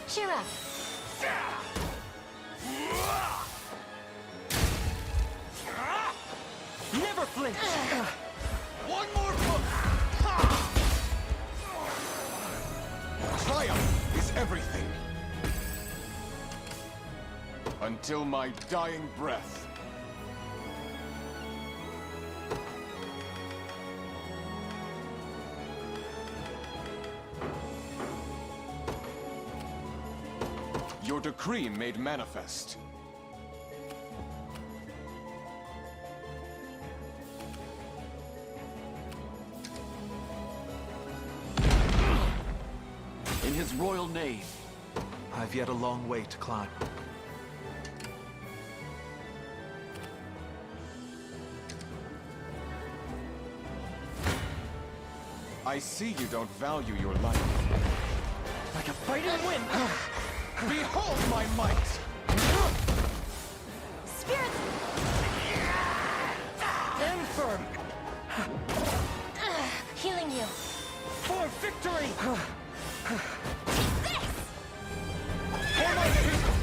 Cheer up. Never flinch! One more push! Triumph is everything. Until my dying breath. Your decree made manifest. In his royal name. I've yet a long way to climb. I see you don't value your life. Like a fighting wind! Behold my might! Spirits! Stand firm! Healing you. For victory! For my people!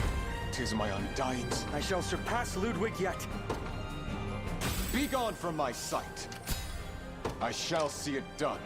'Tis my undying. I shall surpass Ludwig yet. Begone from my sight. I shall see it done.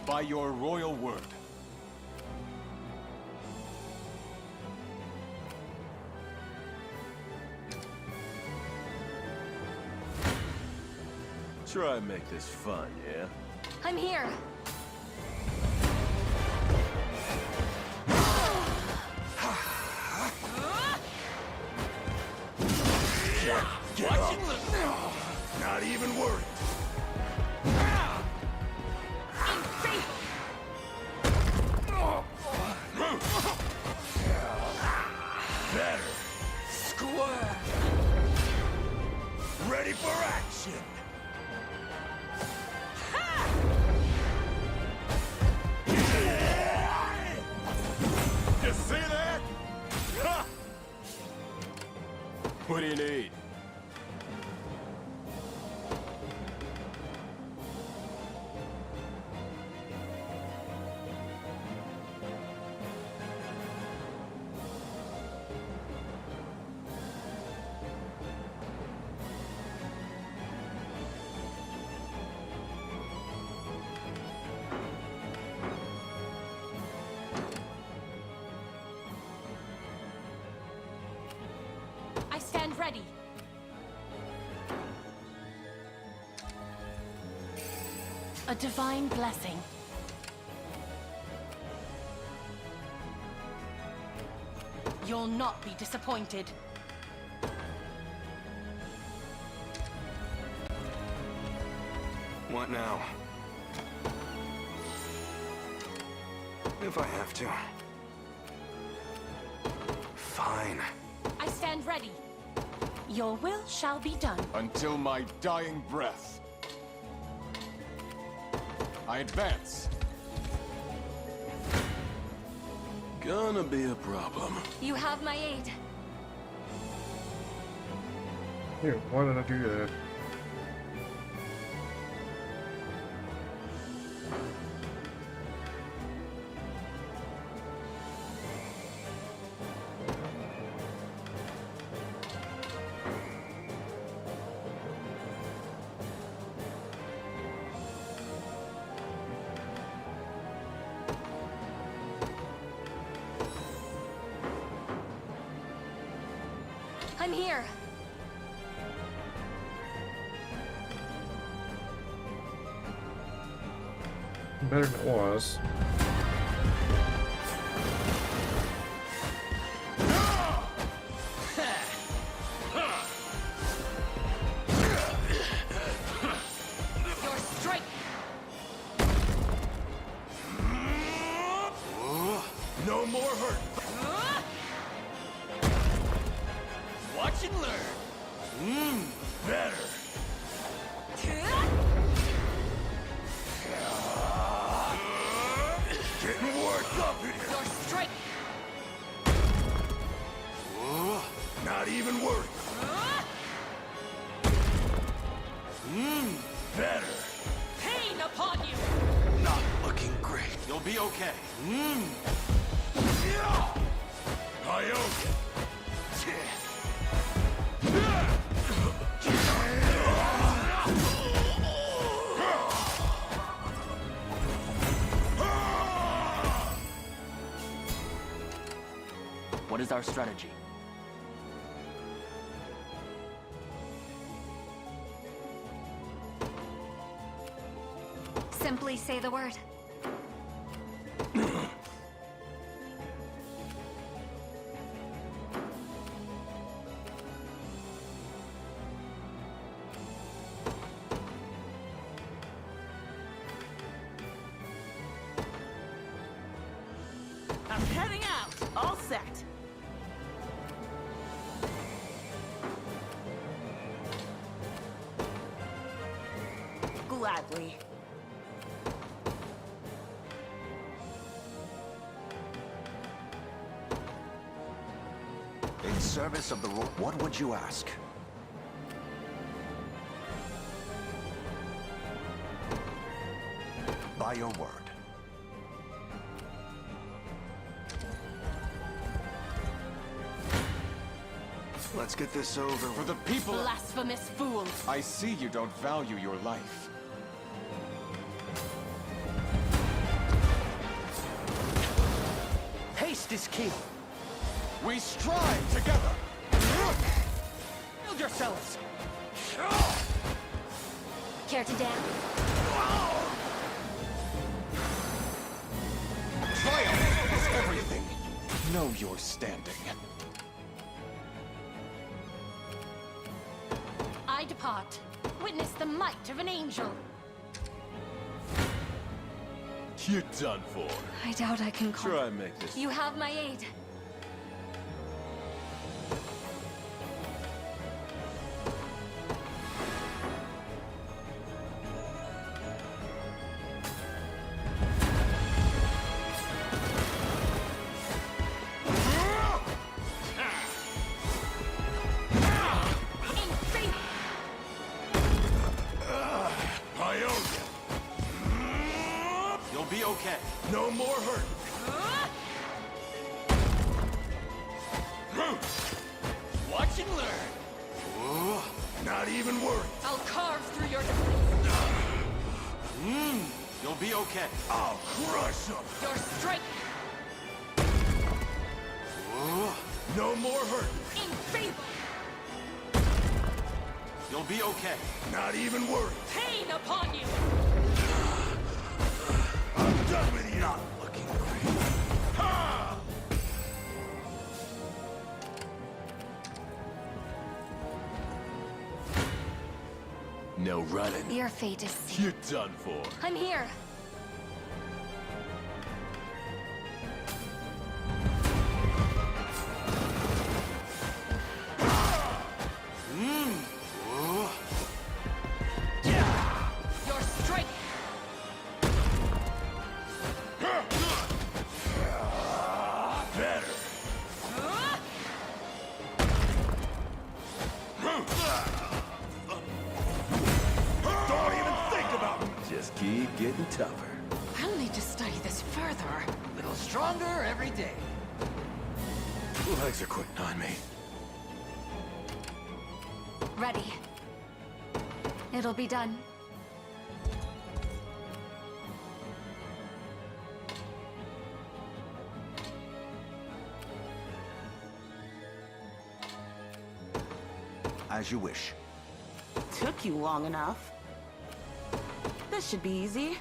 By your royal word. Try and make this fun, yeah? I'm here. Get up. Not even worried. Better. Square. Ready for A divine blessing. You'll not be disappointed. What now? If I have to. Fine. I stand ready. Your will shall be done. Until my dying breath. I advance. Gonna be a problem. You have my aid. Here, why did I do that? I'm here. Better than it was. Your strike. No more hurt. Watch and learn. Better. Getting worked up here. Your strike. Not even worried. Better. Pain upon you. Not looking great. You'll be okay. I owe you. What is our strategy? Simply say the word. I'm heading out. All set. Gladly. In service of the what would you ask? By your word. Let's get this over for the people. Blasphemous fool. I see you don't value your life. Haste is key. We strive together. Build yourselves. Care to dance? Triumph is everything. Know your standing. I depart. Witness the might of an angel. You're done for. I doubt I can call. Try and make this. You have my aid. I owe you. You'll be okay. No more hurt. Watch and learn. Not even worried. I'll carve through your... You'll be okay. I'll crush them. Your strike. No more hurt. Enfeeble. You'll be okay. Not even worried. Pain upon you. no running. Your fate is sealed. You're done for. I'm here. Your strength. Better. Don't even think about it. Just keep getting tougher. I'll need to study this further. Little stronger every day. Legs are quitting on me. Ready. It'll be done. As you wish. Took you long enough. This should be easy.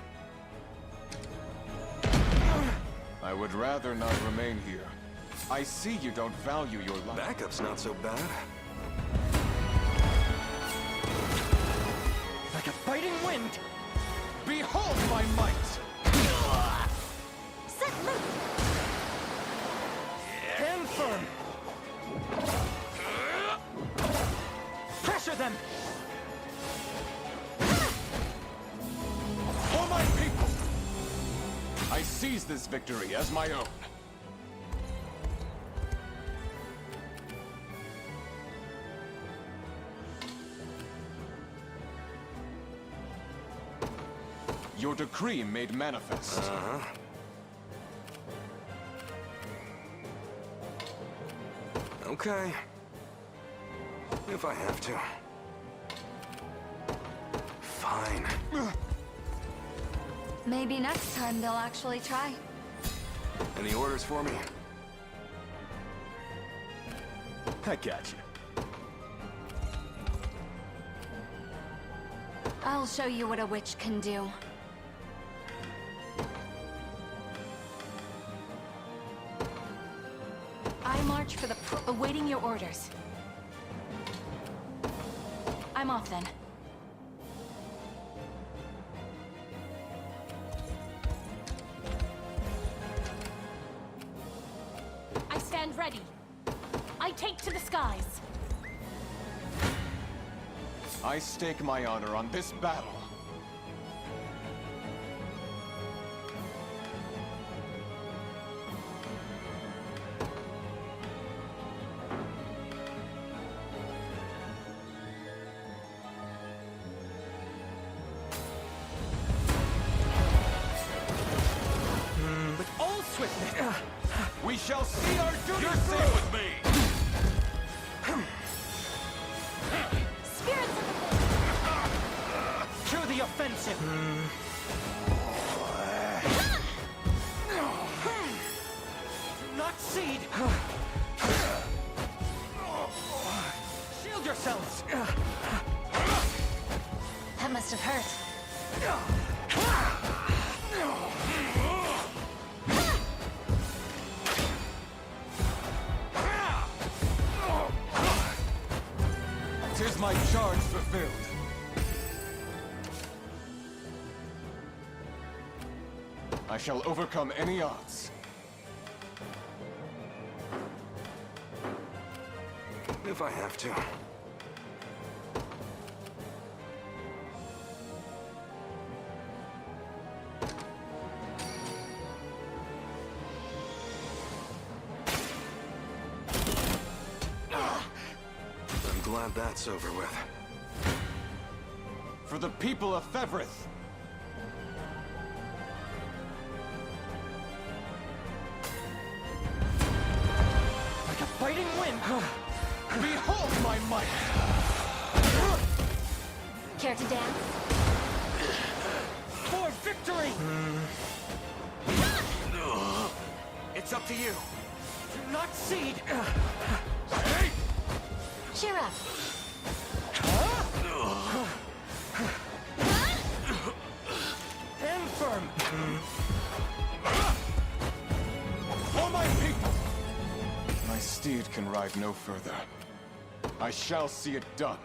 I would rather not remain here. I see you don't value your life. Backup's not so bad. Like a fighting wind. Behold my might. Set loose. Stand firm. Pressure them. For my people! I seize this victory as my own. Your decree made manifest. Okay. If I have to. Fine. Maybe next time they'll actually try. Any orders for me? I got you. I'll show you what a witch can do. I march for the awaiting your orders. I'm off then. I stand ready. I take to the skies. I stake my honor on this battle. With all swiftness. We shall see our duty You're through. through with me. Spirits of To the offensive. Do not cede. Shield yourselves. That must have hurt. Tis my charge fulfilled. I shall overcome any odds. If I have to. I'm glad that's over with. For the people of Fevrith. Like a fighting wind. Behold my might. Care to dance? For victory. It's up to you. Do not cede. Cheer up. Stand firm. For my people! My steed can ride no further. I shall see it done.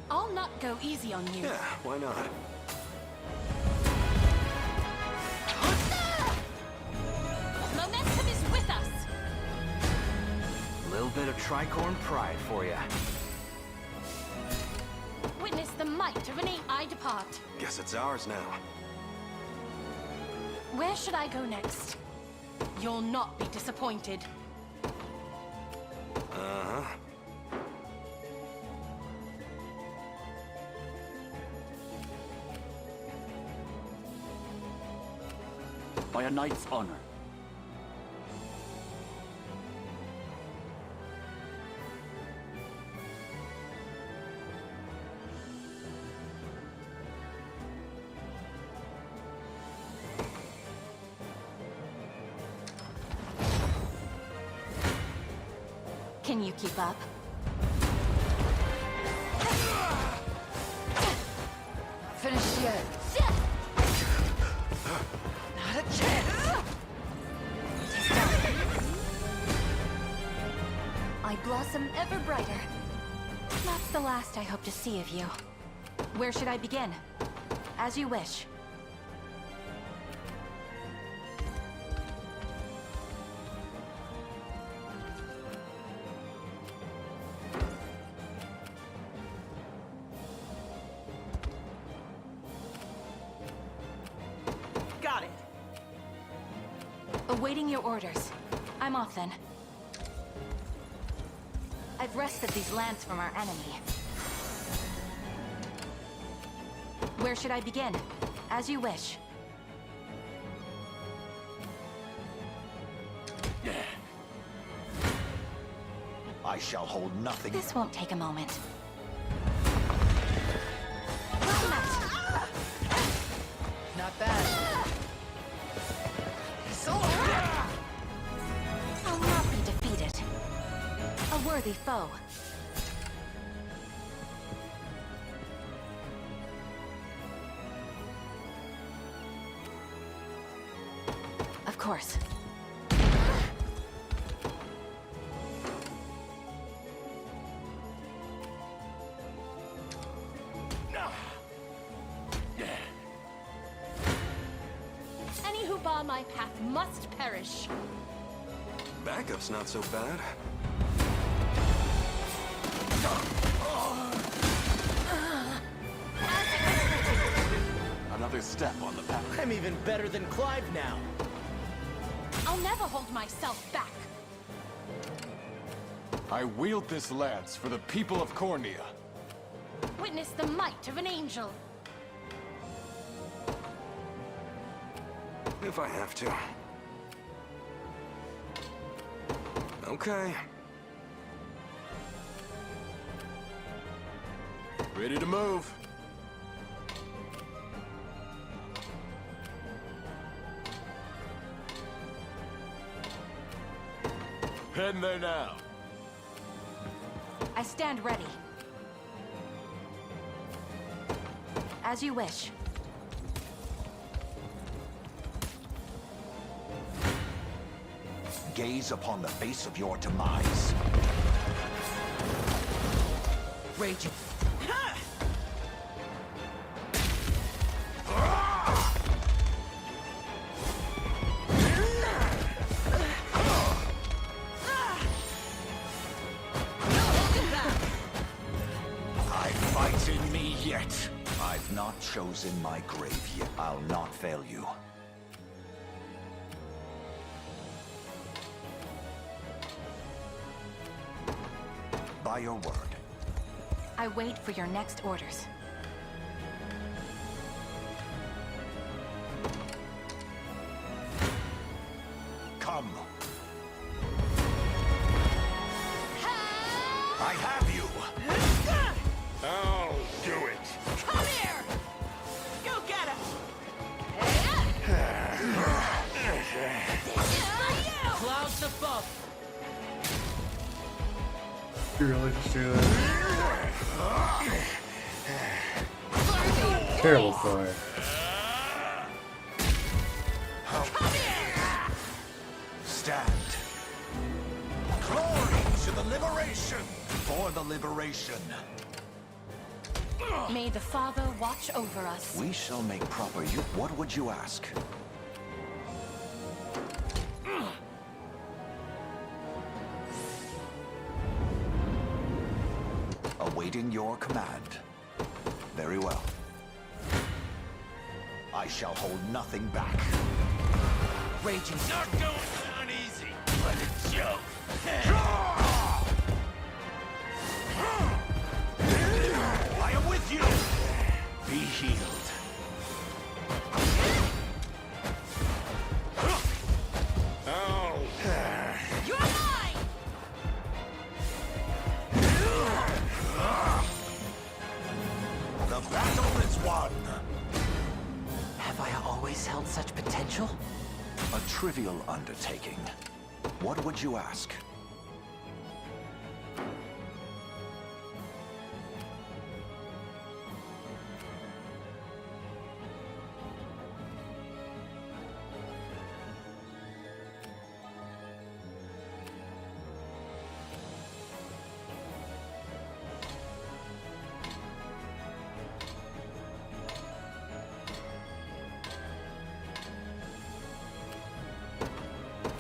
I'll not go easy on you. Yeah, why not? Momentum is with us! Little bit of tricorn pride for ya. Witness the might of an I depart. Guess it's ours now. Where should I go next? You'll not be disappointed. Uh-huh. By a knight's honor. Can you keep up? Finished yet. Not a chance! I blossom ever brighter. That's the last I hope to see of you. Where should I begin? As you wish. Got it. Awaiting your orders. I'm off then. I've wrested these lands from our enemy. Where should I begin? As you wish. I shall hold nothing. This won't take a moment. Not bad. I'll not be defeated. A worthy foe. Of course. Any who bar my path must perish. Backup's not so bad. Another step on the path. I'm even better than Clive now. I'll never hold myself back. I wield this lance for the people of Cornea. Witness the might of an angel. If I have to. Okay. Ready to move. Heading there now. I stand ready. As you wish. Gaze upon the face of your demise. Raging. I fight in me yet. I've not chosen my grave yet. I'll not fail you. By your word. I wait for your next orders. Come. I have you. I'll do it. Come here! Go get him! Clouds above. You really just do that? Terrible fire. Stand. Glory to the liberation! For the liberation. May the Father watch over us. We shall make proper use. What would you ask? Awaiting your command. Very well. I shall hold nothing back. Raging. Not going down easy. What a joke. I am with you! Be healed. Oh. You're mine! The battle is won! Have I always held such potential? A trivial undertaking. What would you ask?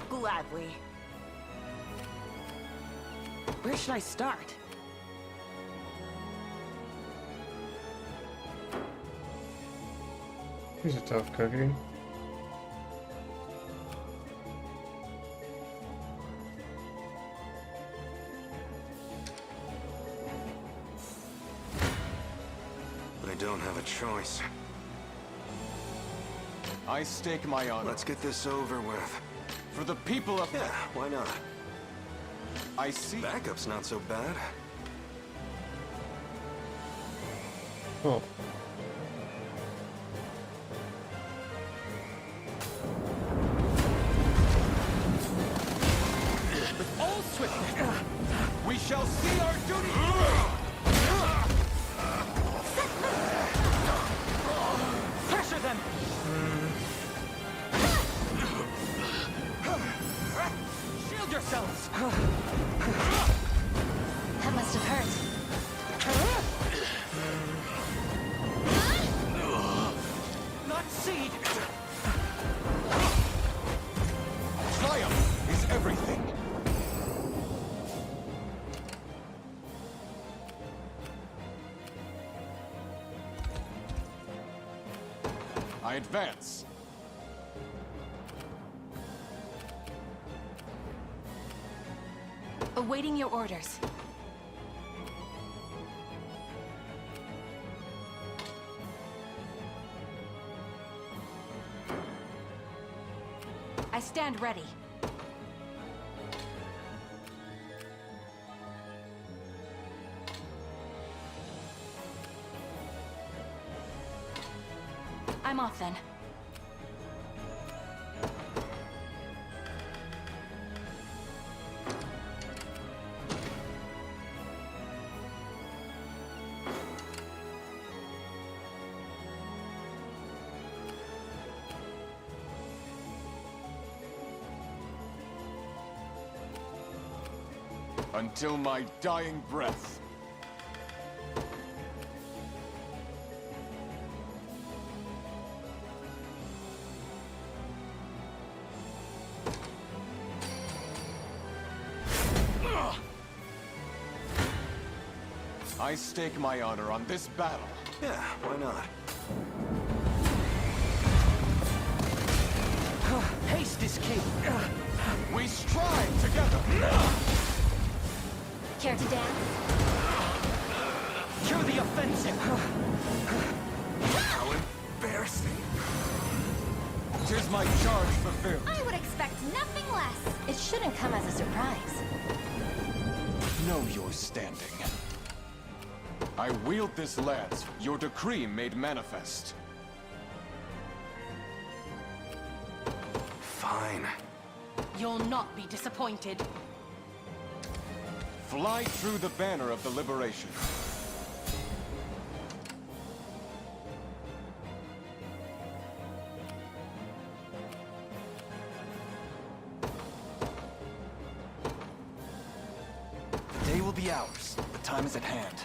Gladly. Where should I start? He's a tough cookie. I don't have a choice. I stake my honor. Let's get this over with. For the people of... Yeah, why not? I see... Backup's not so bad. Oh. With all swiftness, we shall see our duty Pressure them! Shield yourselves! That must have hurt. Not seed! Triumph is everything. I advance. Awaiting your orders. I stand ready. I'm off then. Until my dying breath. I stake my honor on this battle. Yeah, why not? Haste is king! We strive together! Care to dance? Cure the offensive! How embarrassing. 'Tis my charge fulfilled. I would expect nothing less. It shouldn't come as a surprise. Know your standing. I wield this lance, your decree made manifest. Fine. You'll not be disappointed. Fly through the banner of the liberation. The day will be ours. The time is at hand.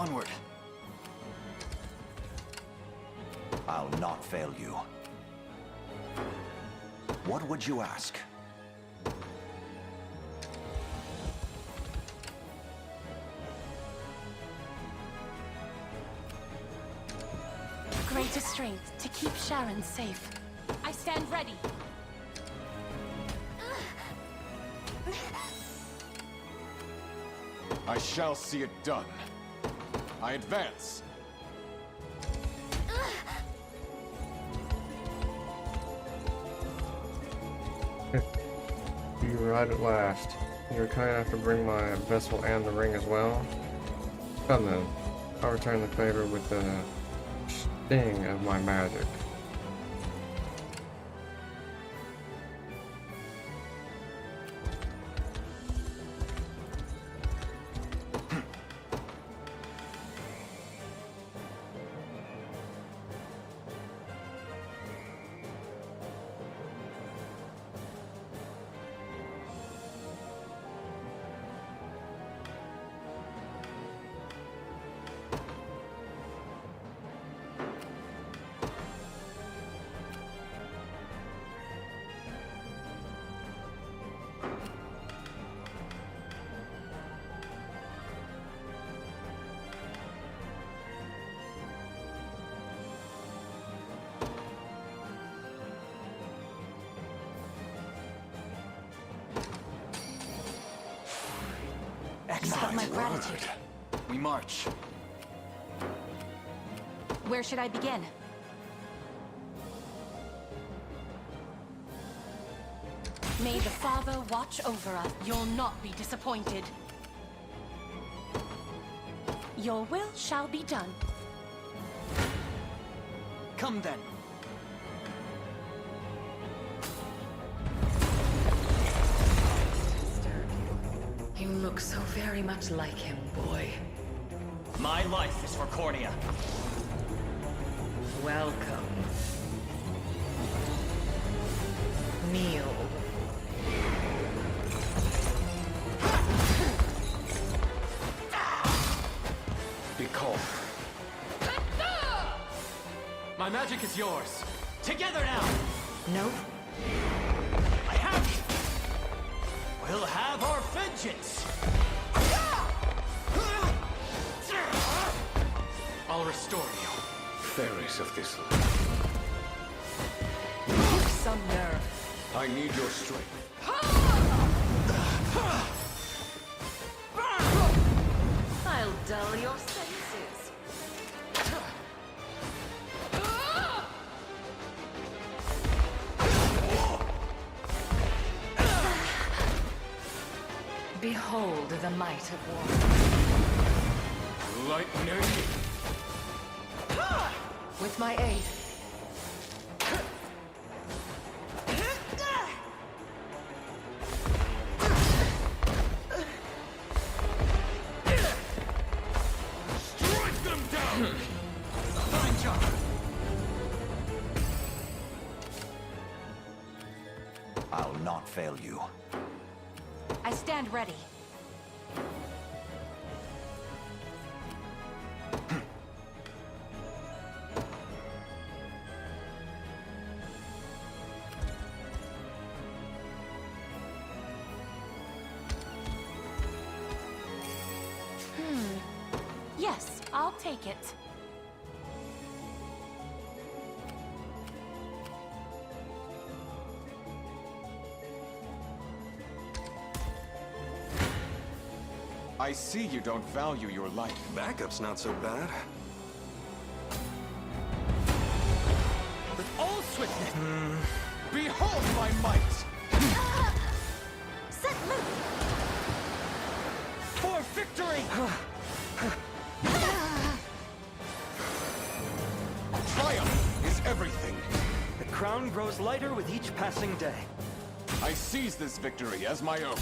Onward. I'll not fail you. What would you ask? Greater strength to keep Sharon safe. I stand ready. I shall see it done. I advance. You arrived at last. You were kind enough to bring my vessel and the ring as well. Come then. I'll return the favor with the sting of my magic. Accept my gratitude. We march. Where should I begin? May the Father watch over us. You'll not be disappointed. Your will shall be done. Come then. You look so very much like him, boy. My life is for Cornea. Welcome. Kneel. Be calm. My magic is yours. Together now! No. I have you! We'll have our vengeance! I'll restore you. Fairies of this land. You've some nerve. I need your strength. I'll dull your senses. Behold the might of war. Lightning! With my aid. Strike them down! Fine job! I'll not fail you. I stand ready. Yes, I'll take it. I see you don't value your life. Backup's not so bad. With all swiftness. Behold my might! Set loose! For victory! Triumph is everything. The crown grows lighter with each passing day. I seize this victory as my own.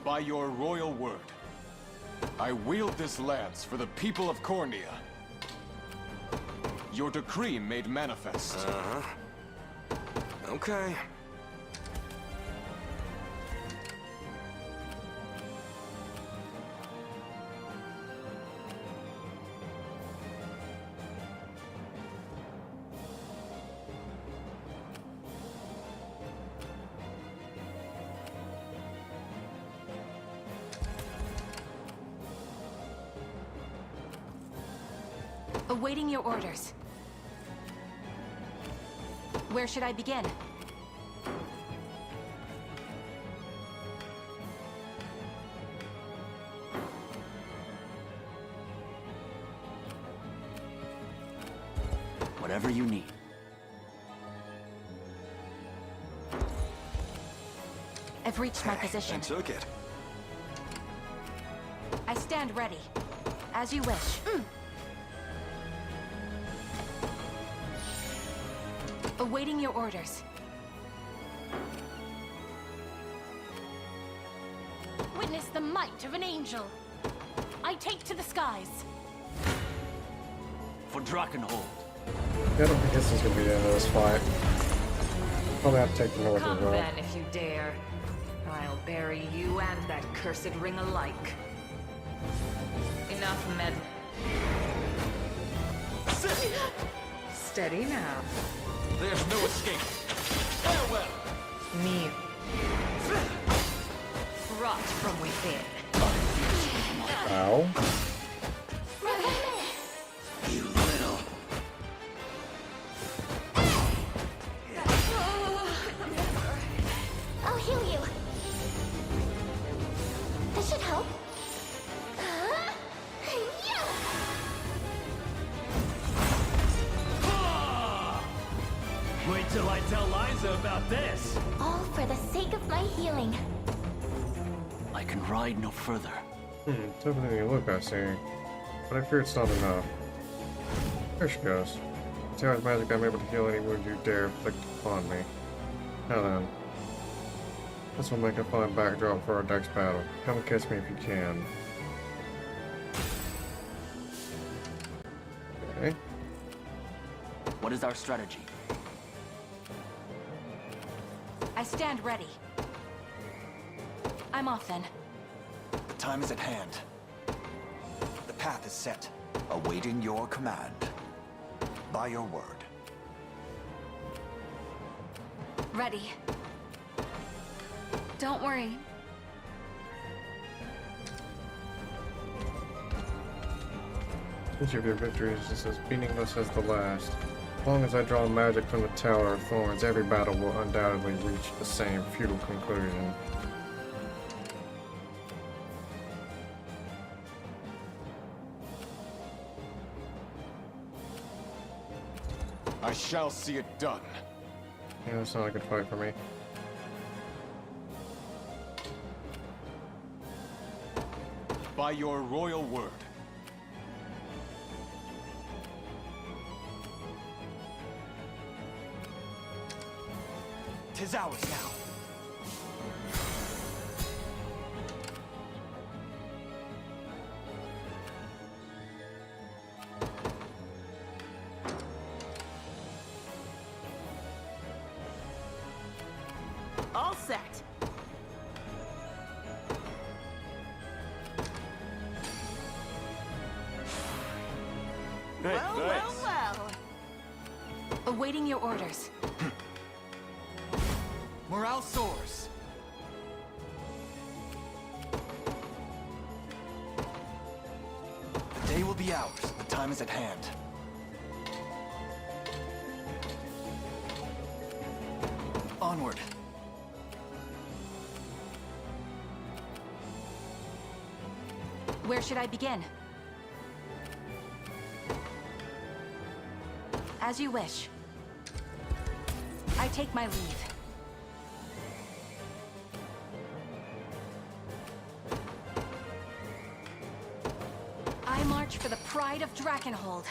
By your royal word, I wield this lance for the people of Cornea. Your decree made manifest. Okay. Awaiting your orders. Where should I begin? Whatever you need. I've reached my position. I took it. I stand ready. As you wish. Awaiting your orders. Witness the might of an angel. I take to the skies. For Drakenhold. I don't think this is gonna be the end of this fight. Probably have to take the north as Come well. then, if you dare. I'll bury you and that cursed ring alike. Enough, med. Steady now. There's no escape. Farewell! Me. Rot from within. Ow. You little... I'll heal you. This should help. Wait till I tell Liza about this. All for the sake of my healing. I can ride no further. Tougher than you look, I see. But I fear it's not enough. There she goes. With Tower's magic, I'm able to heal any wound you dare inflict upon me. Now then. This will make a fine backdrop for our next battle. Come and kiss me if you can. Okay. What is our strategy? I stand ready. I'm off then. The time is at hand. The path is set. Awaiting your command. By your word. Ready. Don't worry. Each of your victories is as meaningless as the last. As long as I draw magic from the Tower of Thorns, every battle will undoubtedly reach the same futile conclusion. I shall see it done. Yeah, that's not a good fight for me. By your royal word. Tis ours now. All set. Well. Awaiting your orders. Morale soars. The day will be ours. The time is at hand. Onward. Where should I begin? As you wish. I take my leave. I march for the pride of Drakenhold.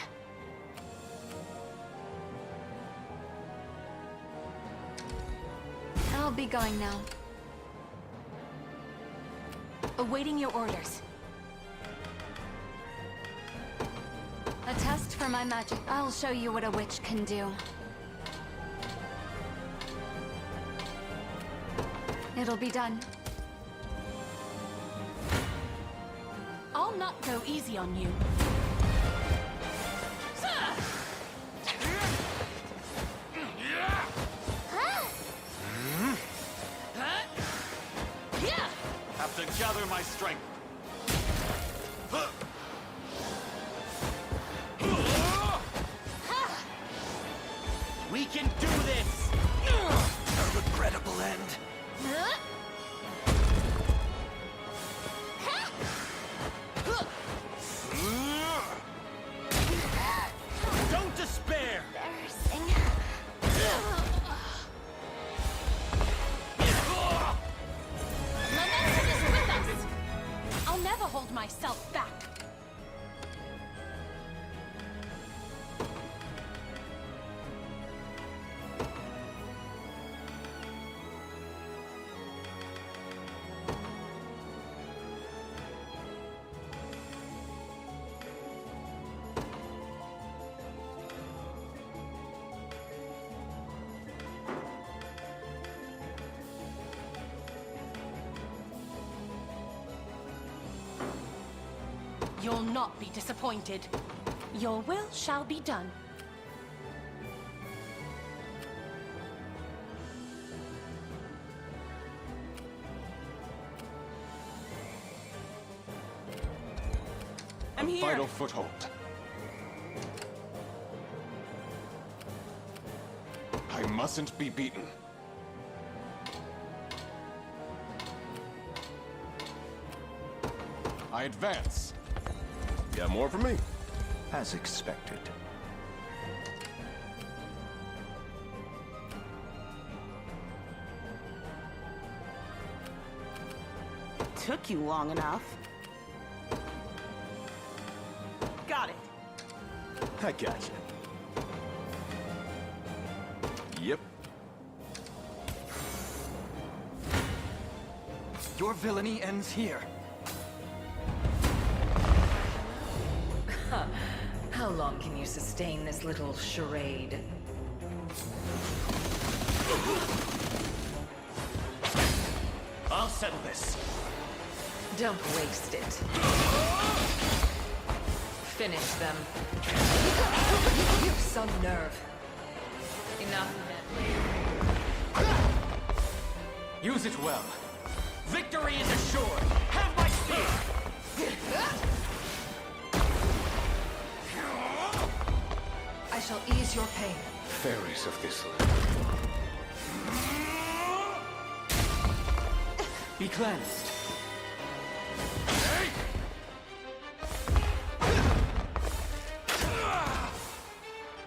I'll be going now. Awaiting your orders. A test for my magic. I'll show you what a witch can do. It'll be done. I'll not go easy on you. Have to gather my strength. We can do this! A regrettable end. Don't despair! Momentum is with us! I'll never hold myself back. You'll not be disappointed. Your will shall be done. I'm here. Vital foothold. I mustn't be beaten. I advance. Got more for me? As expected. Took you long enough. Got it. I got you. Yep. Your villainy ends here. How long can you sustain this little charade? I'll settle this. Don't waste it. Finish them. You've some nerve. Enough of it. Use it well. Victory is assured. Have my spear! I shall ease your pain. Fairies of this land. Be cleansed.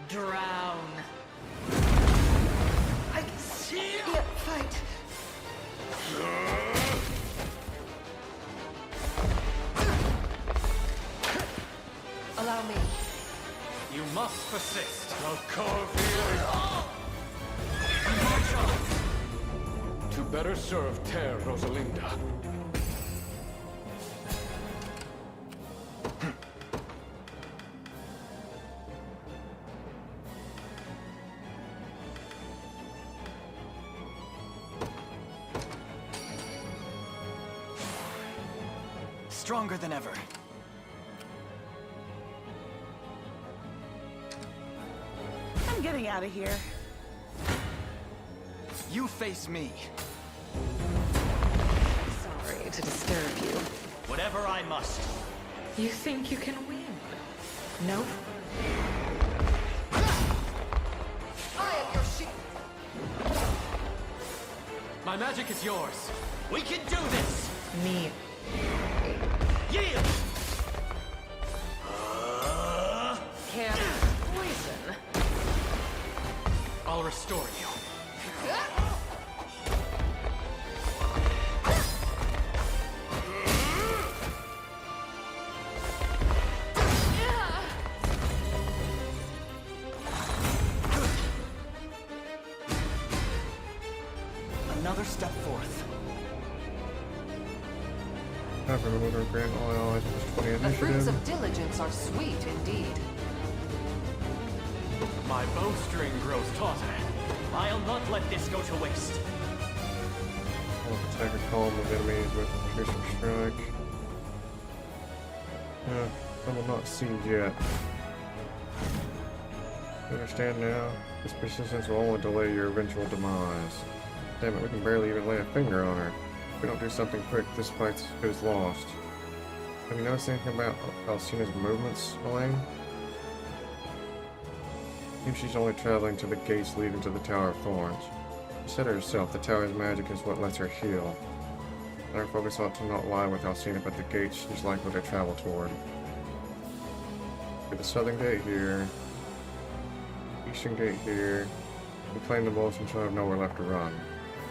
Drown. I can see you fight. Allow me. You must persist. To better serve Ter Rosalinda. Stronger than ever. I'm getting out of here. You face me. Sorry to disturb you. Whatever I must. You think you can win? Nope. I am your shield. My magic is yours. We can do this! Me. Yield! Can't poison. I'll restore you. Another step forth. Grant all allies plus 20 The fruits initiative. of diligence are sweet indeed. My bowstring grows tauter. I'll not let this go to waste. I'll attack a column of enemies with piercing strike. I will not siege yet. You understand now? This persistence will only delay your eventual demise. Damn it, we can barely even lay a finger on her. If we don't do something quick, this fight goes lost. Have you noticed anything about Alcina's movements, Elaine? Seems she's only traveling to the gates leading to the Tower of Thorns. She said it herself, the tower's magic is what lets her heal. And her focus ought to not lie with Alcina, but the gates she's likely to travel toward. Get the southern gate here. Eastern gate here. We claim the most until I have nowhere left to run.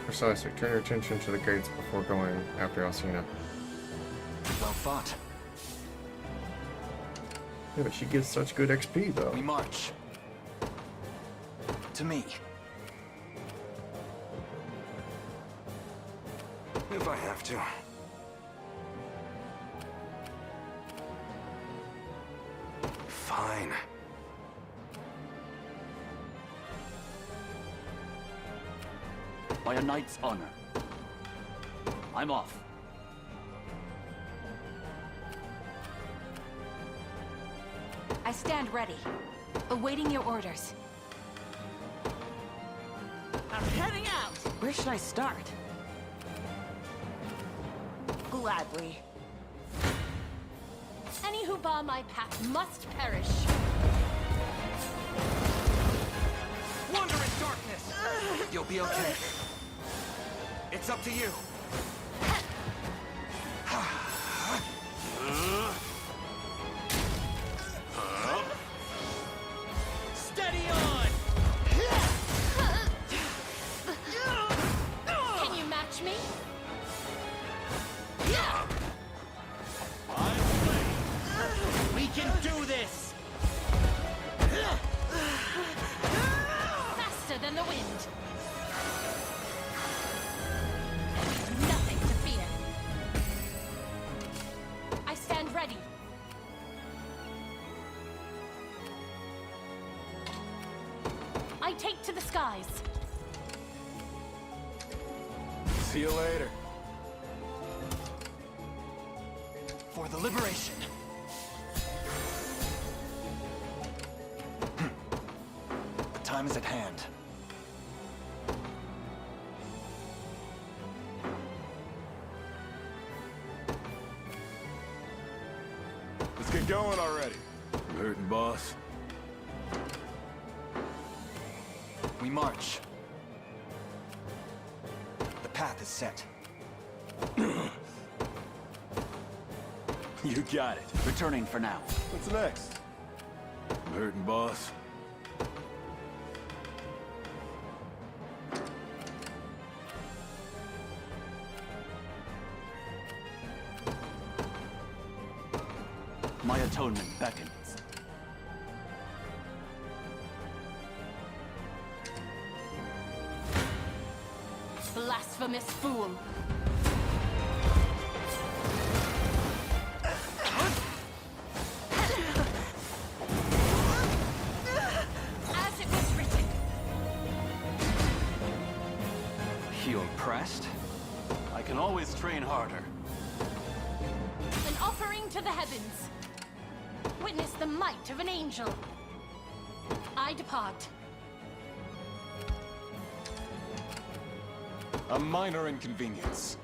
Precisely. Turn your attention to the gates before going after Alcina. Well thought. Yeah, but she gets such good XP, though. We march. To me. If I have to. Fine. By a knight's honor. I'm off. I stand ready, awaiting your orders. I'm heading out! Where should I start? Gladly. Any who bar my path must perish. Wander in darkness! You'll be okay. It's up to you. Steady on! Can you match me? We can do this! Faster than the wind. Nothing to fear. I stand ready. I take to the skies. See you later. For the liberation. The time is at hand. Let's get going already. You hurting, boss? We march. The path is set. You got it. Returning for now. What's next? You hurting, boss? My atonement beckons. Blasphemous fool. As it was written. You impressed? I can always train harder. An offering to the heavens. Witness the might of an angel. I depart. A minor inconvenience.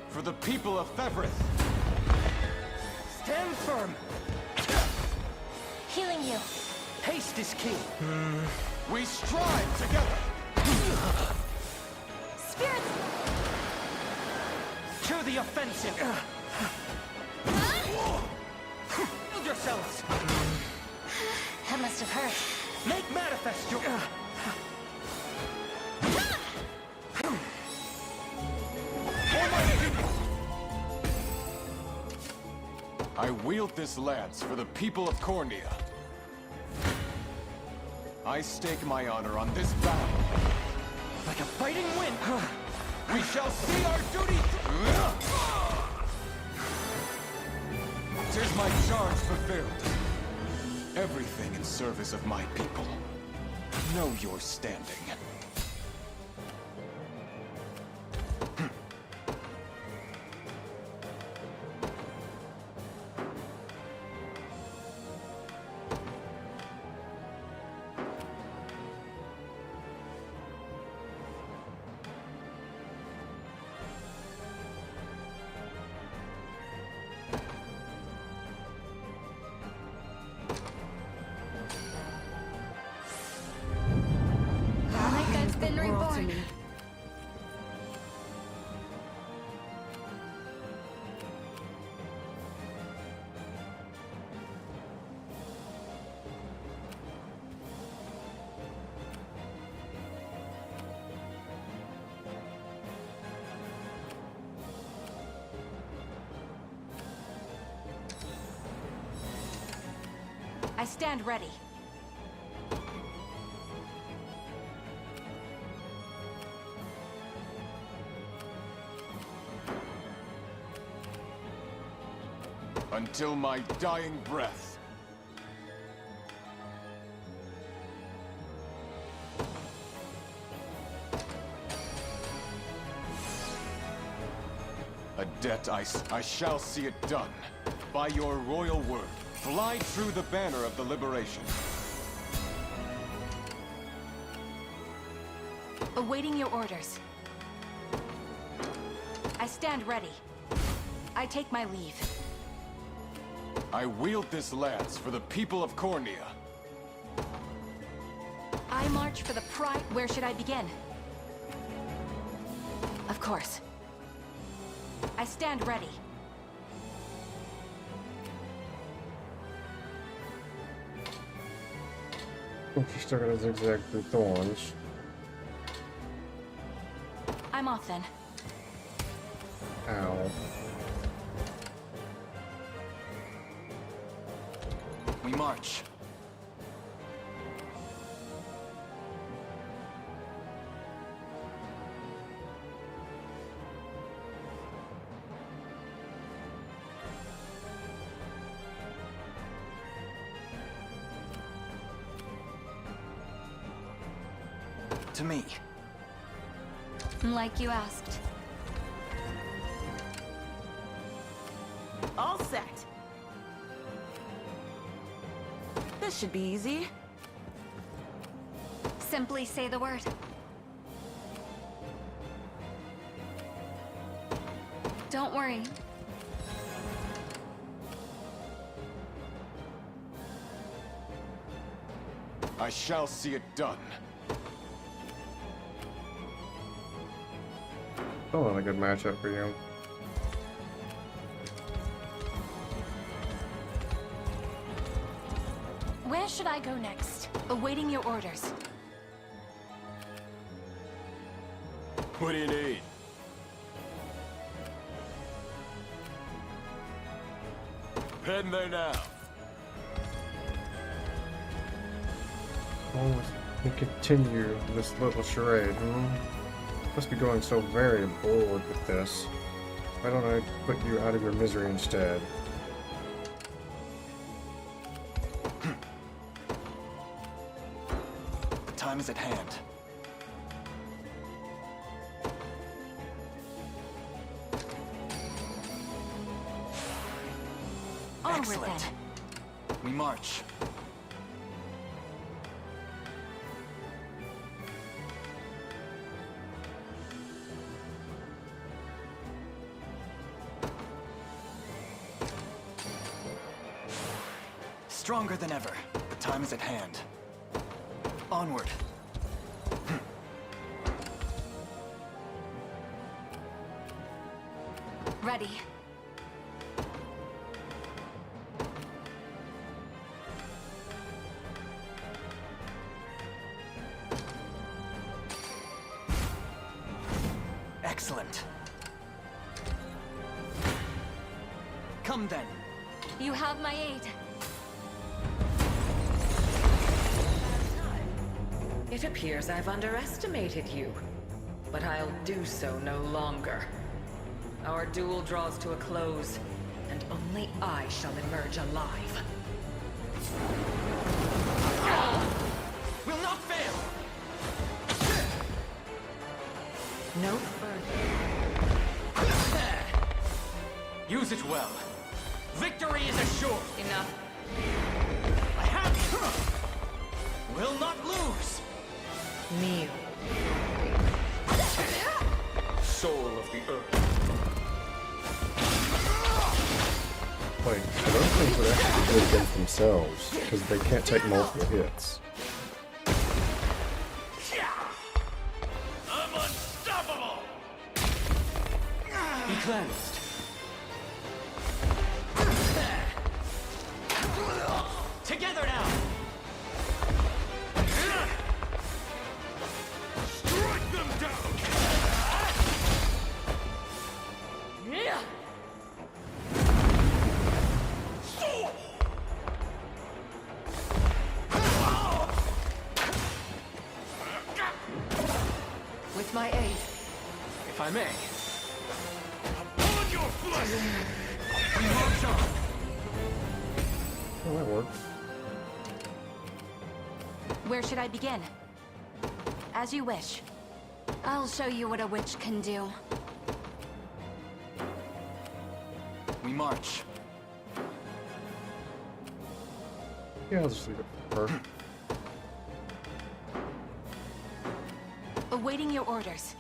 For the people of Fevrith. Stand firm! Healing you. Haste is king. We strive together! Spirit! To the offensive! Build yourselves! That must have hurt. Make manifest your... I wield this lance for the people of Cornea. I stake my honor on this battle. Like a fighting wind! We shall see our duty! 'Tis my charge fulfilled. Everything in service of my people. Know your standing. world to me. I stand ready. Until my dying breath. A debt I shall see it done. By your royal word, fly through the banner of the liberation. Awaiting your orders. I stand ready. I take my leave. I wield this lance for the people of Cornea. I march for the pride. Where should I begin? Of course. I stand ready. She's still gonna zigzag through thorns. I'm off then. Ow. We march. To me. Like you asked. All set. This should be easy. Simply say the word. Don't worry. I shall see it done. Oh, not a good matchup for you. Where should I go next? Awaiting your orders. What do you need? Heading there now. Oh, we continue this little charade, Must be going so very bored with this. Why don't I put you out of your misery instead? The time is at hand. Excellent. We march. Stronger than ever. The time is at hand. Onward. Ready. Excellent. Come then. You have my aid. It appears I've underestimated you, but I'll do so no longer. Our duel draws to a close, and only I shall emerge alive. Will not fail! No further. Use it well. Victory is assured! Enough. I have you! Will not lose! Kneel. Soul of the earth. Like, those things would actually be good against themselves, because they can't take multiple hits. cleansed. Together now! Strike them down! Yeah! With my aid. If I may. Upon your flesh! We march on! Oh, that worked. Where should I begin? As you wish. I'll show you what a witch can do. We march. Yeah, I'll just leave it for her. Awaiting your orders.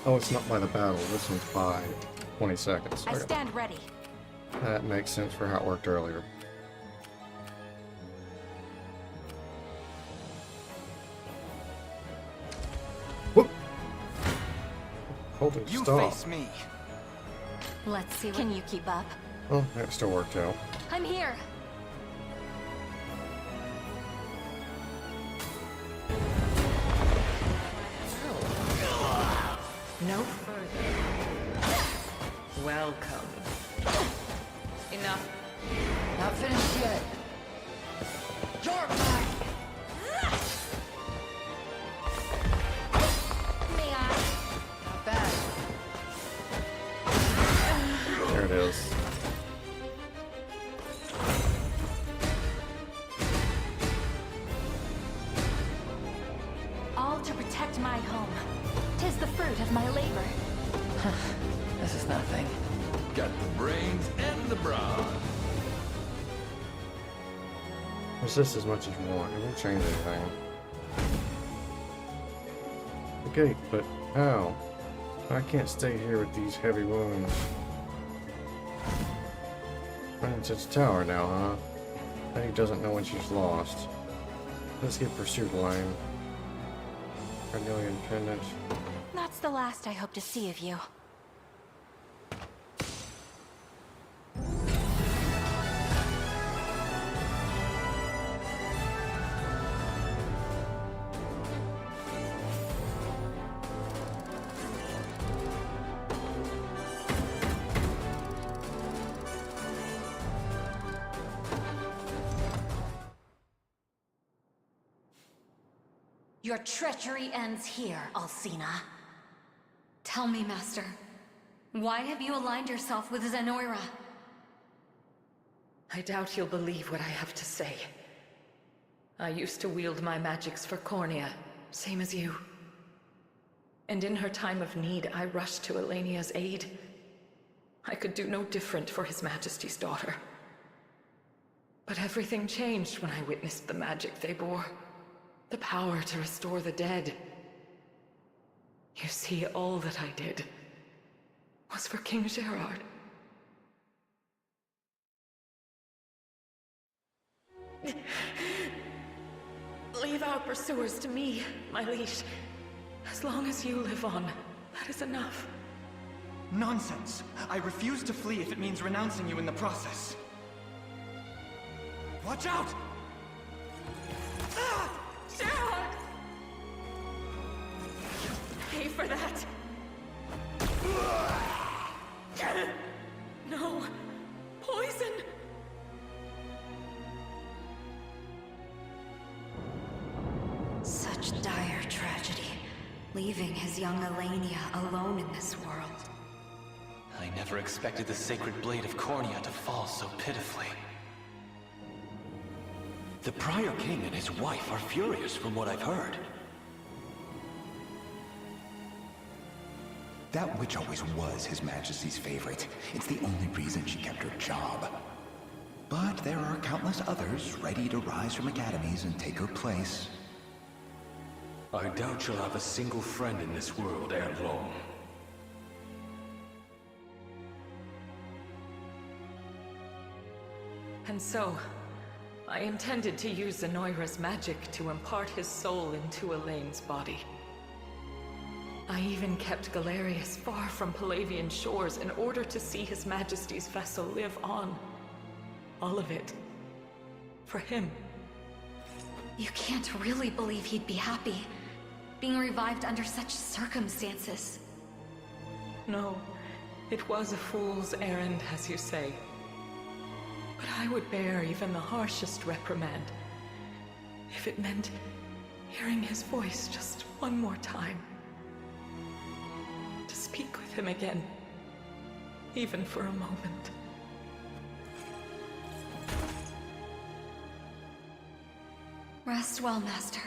Oh, it's not by the battle. This one's by 20 seconds. I Okay. stand ready. That makes sense for how it worked earlier. Whoop! Hold it, You stop. face me. Let's see. Can you keep up? Oh, that still worked out. I'm here. No further. Welcome. Enough. Not finished yet. You're mine! May I? Not bad. There it is. All to protect my home. 'Tis the fruit of my labor. This is nothing. Got the brains and the brawn. Resist as much as you want. It won't change anything. The gate, but how? I can't stay here with these heavy wounds. It's its tower now, huh? Betty doesn't know when she's lost. Let's get pursuit line. Carnelian pendant. That's the last I hope to see of you. Your treachery ends here, Alcina. Tell me, Master, why have you aligned yourself with Zenoira? I doubt you'll believe what I have to say. I used to wield my magics for Cornea, same as you. And in her time of need, I rushed to Elenia's aid. I could do no different for His Majesty's daughter. But everything changed when I witnessed the magic they bore. The power to restore the dead. You see, all that I did was for King Gerard. Leave our pursuers to me, my liege. As long as you live on, that is enough. Nonsense. I refuse to flee if it means renouncing you in the process. Watch out! Ah! Gerard! Pay for that! No! Poison! Such dire tragedy, leaving his young Elenia alone in this world. I never expected the sacred blade of Cornea to fall so pitifully. The prior king and his wife are furious from what I've heard. That witch always was His Majesty's favorite. It's the only reason she kept her job. But there are countless others ready to rise from academies and take her place. I doubt she'll have a single friend in this world ere long. And so, I intended to use Zenoira's magic to impart his soul into Elaine's body. I even kept Galerius far from Palavian shores in order to see His Majesty's vessel live on. All of it. For him. You can't really believe he'd be happy, being revived under such circumstances. No, it was a fool's errand, as you say. But I would bear even the harshest reprimand if it meant hearing his voice just one more time. To speak with him again, even for a moment. Rest well, Master.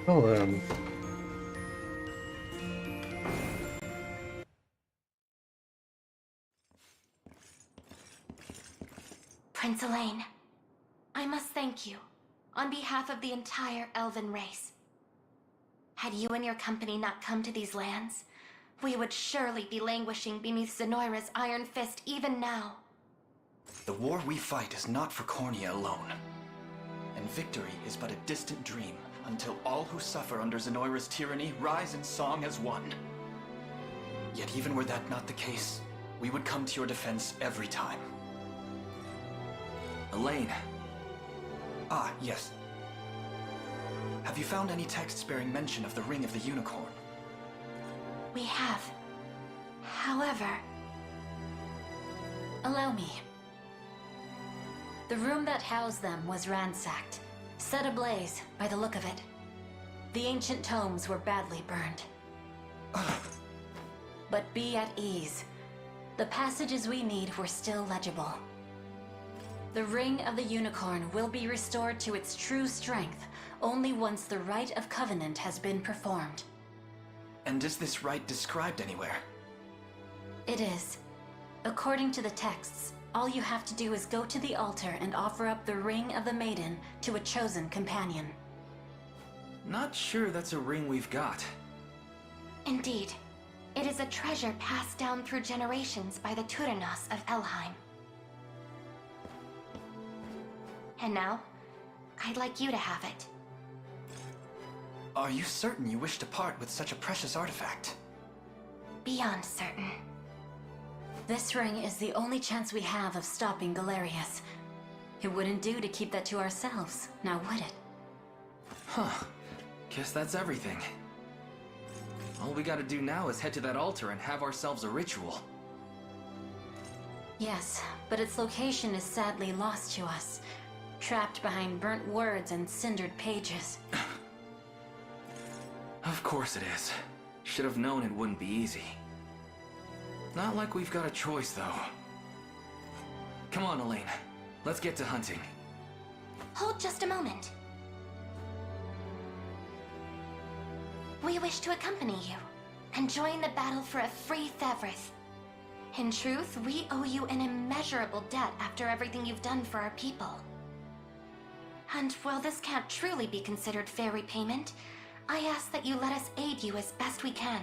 Oh, Prince Elaine, I must thank you, on behalf of the entire Elven race. Had you and your company not come to these lands, we would surely be languishing beneath Zenoira's iron fist even now. The war we fight is not for Cornea alone. And victory is but a distant dream until all who suffer under Zenoira's tyranny rise in song as one. Yet even were that not the case, we would come to your defense every time. Elaine. Ah, yes. Have you found any texts bearing mention of the Ring of the Unicorn? We have. However... Allow me. The room that housed them was ransacked, set ablaze by the look of it. The ancient tomes were badly burned. But be at ease. The passages we need were still legible. The Ring of the Unicorn will be restored to its true strength only once the Rite of Covenant has been performed. And is this rite described anywhere? It is. According to the texts, all you have to do is go to the altar and offer up the Ring of the Maiden to a chosen companion. Not sure that's a ring we've got. Indeed. It is a treasure passed down through generations by the Turanos of Elheim. And now, I'd like you to have it. Are you certain you wish to part with such a precious artifact? Beyond certain. This ring is the only chance we have of stopping Galerius. It wouldn't do to keep that to ourselves, now would it? Huh. Guess that's everything. All we gotta do now is head to that altar and have ourselves a ritual. Yes, but its location is sadly lost to us. Trapped behind burnt words and cindered pages. Of course it is. Should have known it wouldn't be easy. Not like we've got a choice, though. Come on, Elaine. Let's get to hunting. Hold just a moment. We wish to accompany you and join the battle for a free Thevrith. In truth, we owe you an immeasurable debt after everything you've done for our people. And while this can't truly be considered fair repayment, I ask that you let us aid you as best we can.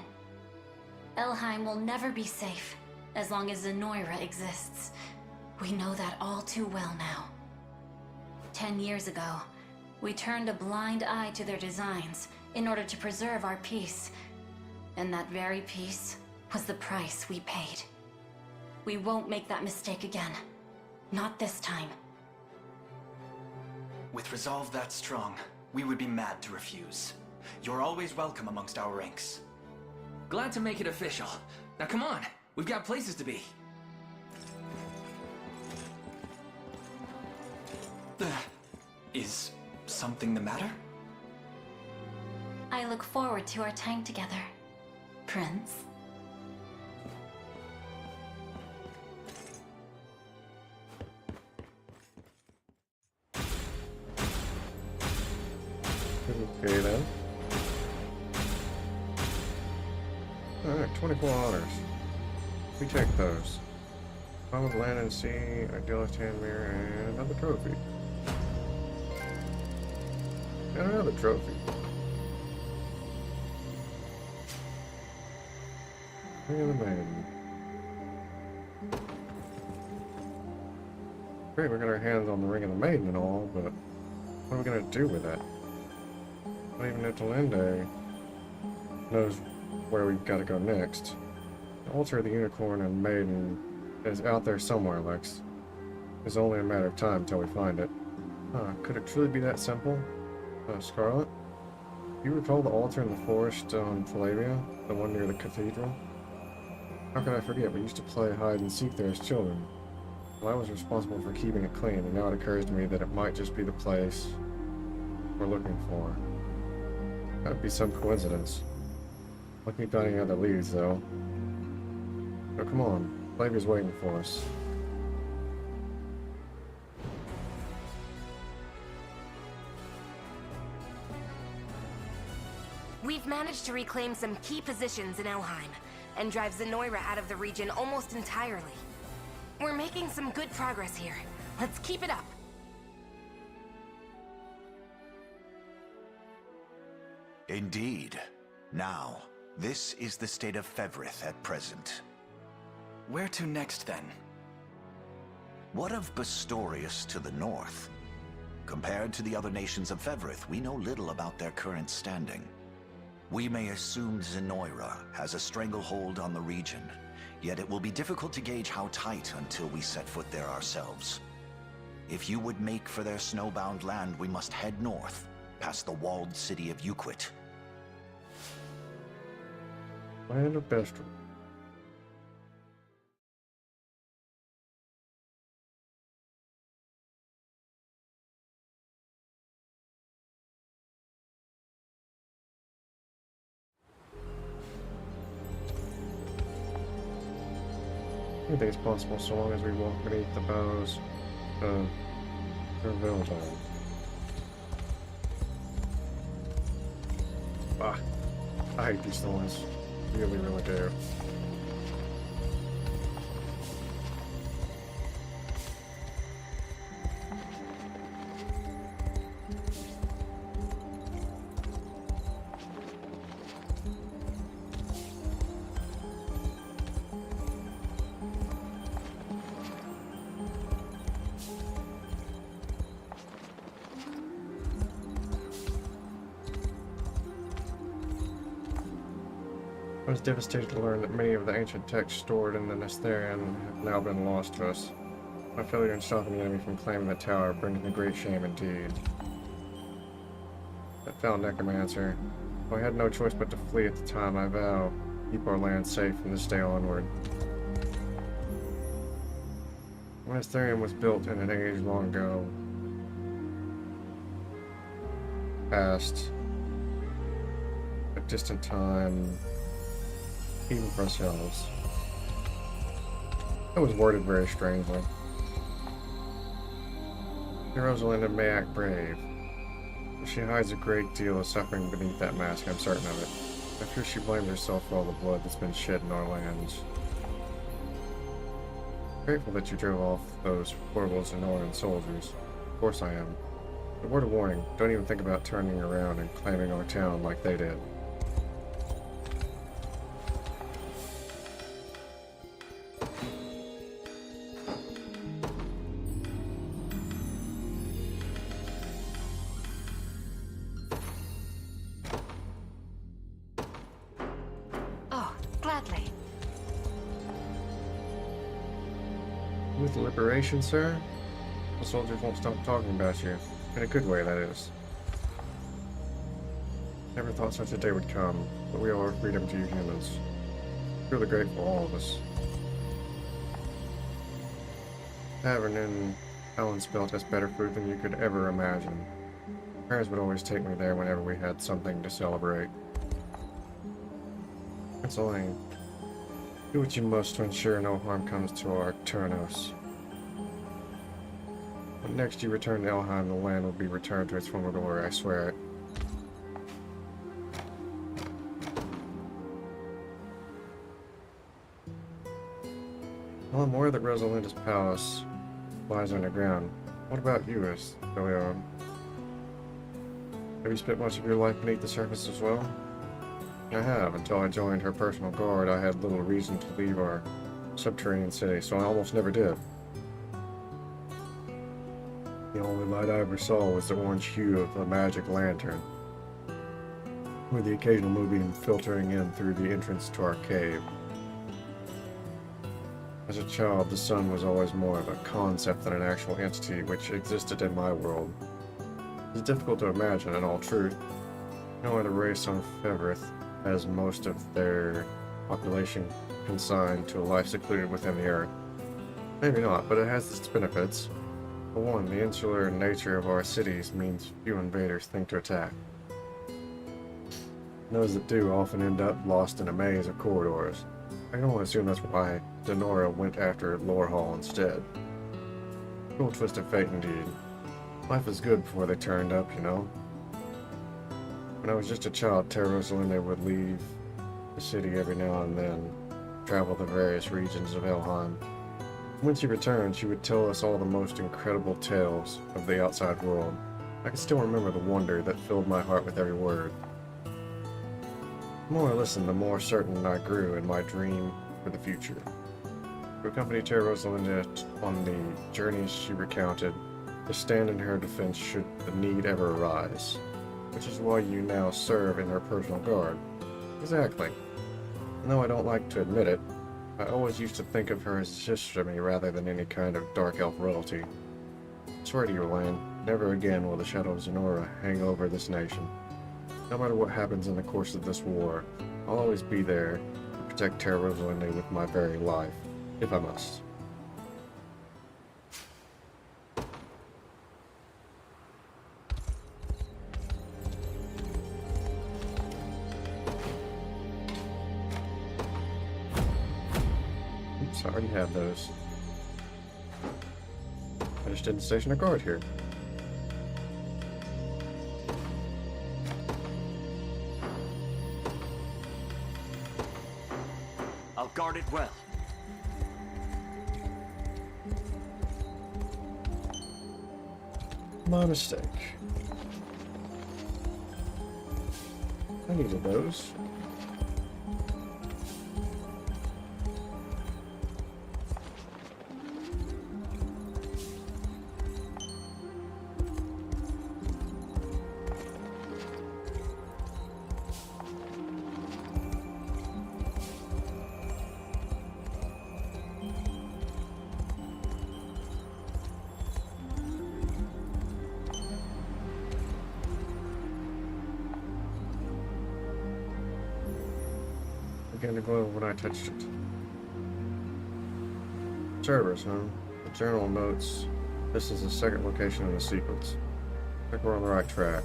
Elheim will never be safe as long as Zenoira exists. We know that all too well now. 10 years ago, we turned a blind eye to their designs in order to preserve our peace. And that very peace was the price we paid. We won't make that mistake again. Not this time. With resolve that strong, we would be mad to refuse. You're always welcome amongst our ranks. Glad to make it official. Now come on, we've got places to be. Is something the matter? I look forward to our time together, Prince. Okay then. Alright, 24 honors. We take those. Found land and sea, idealist hand mirror, and another trophy. And another trophy. Ring of the Maiden. Great, we got our hands on the Ring of the Maiden and all, but what are we gonna do with that? Not even Nitalende knows where we've got to go next. The altar of the Unicorn and Maiden is out there somewhere, Lex. It's only a matter of time till we find it. Could it truly be that simple? Scarlet? Do you recall the altar in the forest on Palavia? The one near the cathedral? How could I forget? We used to play hide and seek there as children. Well, I was responsible for keeping it clean, and now it occurs to me that it might just be the place we're looking for. That'd be some coincidence. Let me find any other leads, though. So come on, Palavia's waiting for us. We've managed to reclaim some key positions in Elheim, and drive Zenoira out of the region almost entirely. We're making some good progress here. Let's keep it up. Indeed. Now, this is the state of Fevrith at present. Where to next, then? What of Bastorius to the north? Compared to the other nations of Fevrith, we know little about their current standing. We may assume Zenoira has a stranglehold on the region, yet it will be difficult to gauge how tight until we set foot there ourselves. If you would make for their snowbound land, we must head north, past the walled city of Uquit. Land of Bestral. Anything is possible so long as we walk beneath the boughs of Vervildine. I hate these thorns. Really, really do. I was devastated to learn that many of the ancient texts stored in the Nestherian have now been lost to us. My failure in stopping the enemy from claiming the tower brings me great shame indeed. That foul necromancer. Well, I had no choice but to flee at the time. I vow, keep our land safe from this day onward. The Nestherian was built in an age long ago. Past a distant time. Even for ourselves. It was worded very strangely. Rosalinda may act brave, but she hides a great deal of suffering beneath that mask, I'm certain of it. I fear she blames herself for all the blood that's been shed in our lands. Grateful that you drove off those horrible Zenoiran soldiers. Of course I am. But word of warning, don't even think about turning around and claiming our town like they did. With liberation, sir? The soldiers won't stop talking about you. In a good way, that is. Never thought such a day would come, but we owe our freedom to you humans. Truly grateful, all of us. Tavern in Allenspelt has better food than you could ever imagine. Parents would always take me there whenever we had something to celebrate. Prince Elaine, do what you must to ensure no harm comes to our Turnos. When next you return to Elheim, the land will be returned to its former glory, I swear it. Well, I'm aware that Rosalinda's palace lies underground. What about you, Leon? Have you spent much of your life beneath the surface as well? I have. Until I joined her personal guard, I had little reason to leave our subterranean city, so I almost never did. The only light I ever saw was the orange hue of a magic lantern, with the occasional moonbeam filtering in through the entrance to our cave. As a child, the sun was always more of a concept than an actual entity which existed in my world. It's difficult to imagine, in all truth. No other race on Fevrith has most of their population consigned to a life secluded within the earth. Maybe not, but it has its benefits. For one, the insular nature of our cities means few invaders think to attack. Those that do often end up lost in a maze of corridors. I can only assume that's why Denora went after Lorehall instead. Cool twist of fate indeed. Life was good before they turned up, you know. When I was just a child, Terra Rosalinde would leave the city every now and then, travel the various regions of Elheim. When she returned, she would tell us all the most incredible tales of the outside world. I can still remember the wonder that filled my heart with every word. The more I listened, the more certain I grew in my dream for the future. To accompany Terra Rosalinde on the journeys she recounted, to stand in her defense should the need ever arise. Which is why you now serve in her personal guard. Exactly. And though I don't like to admit it, I always used to think of her as a sister to me rather than any kind of dark elf royalty. I swear to you, Elaine, never again will the shadow of Zenora hang over this nation. No matter what happens in the course of this war, I'll always be there to protect Terra Rosalinde with my very life, if I must. Oops, I already have those. I just didn't station a guard here. I'll guard it well. My mistake. I needed those. Began to glow when I touched it. Servers, huh? The journal notes this is the second location in the sequence. I think we're on the right track.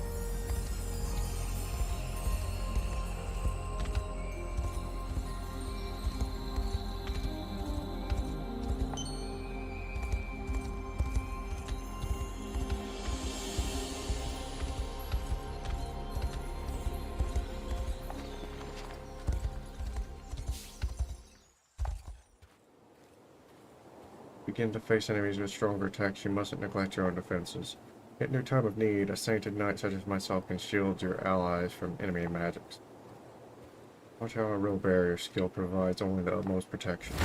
Begin to face enemies with stronger attacks, you mustn't neglect your own defenses. Yet in your time of need, a sainted knight such as myself can shield your allies from enemy magics. Watch how a real barrier skill provides only the utmost protection.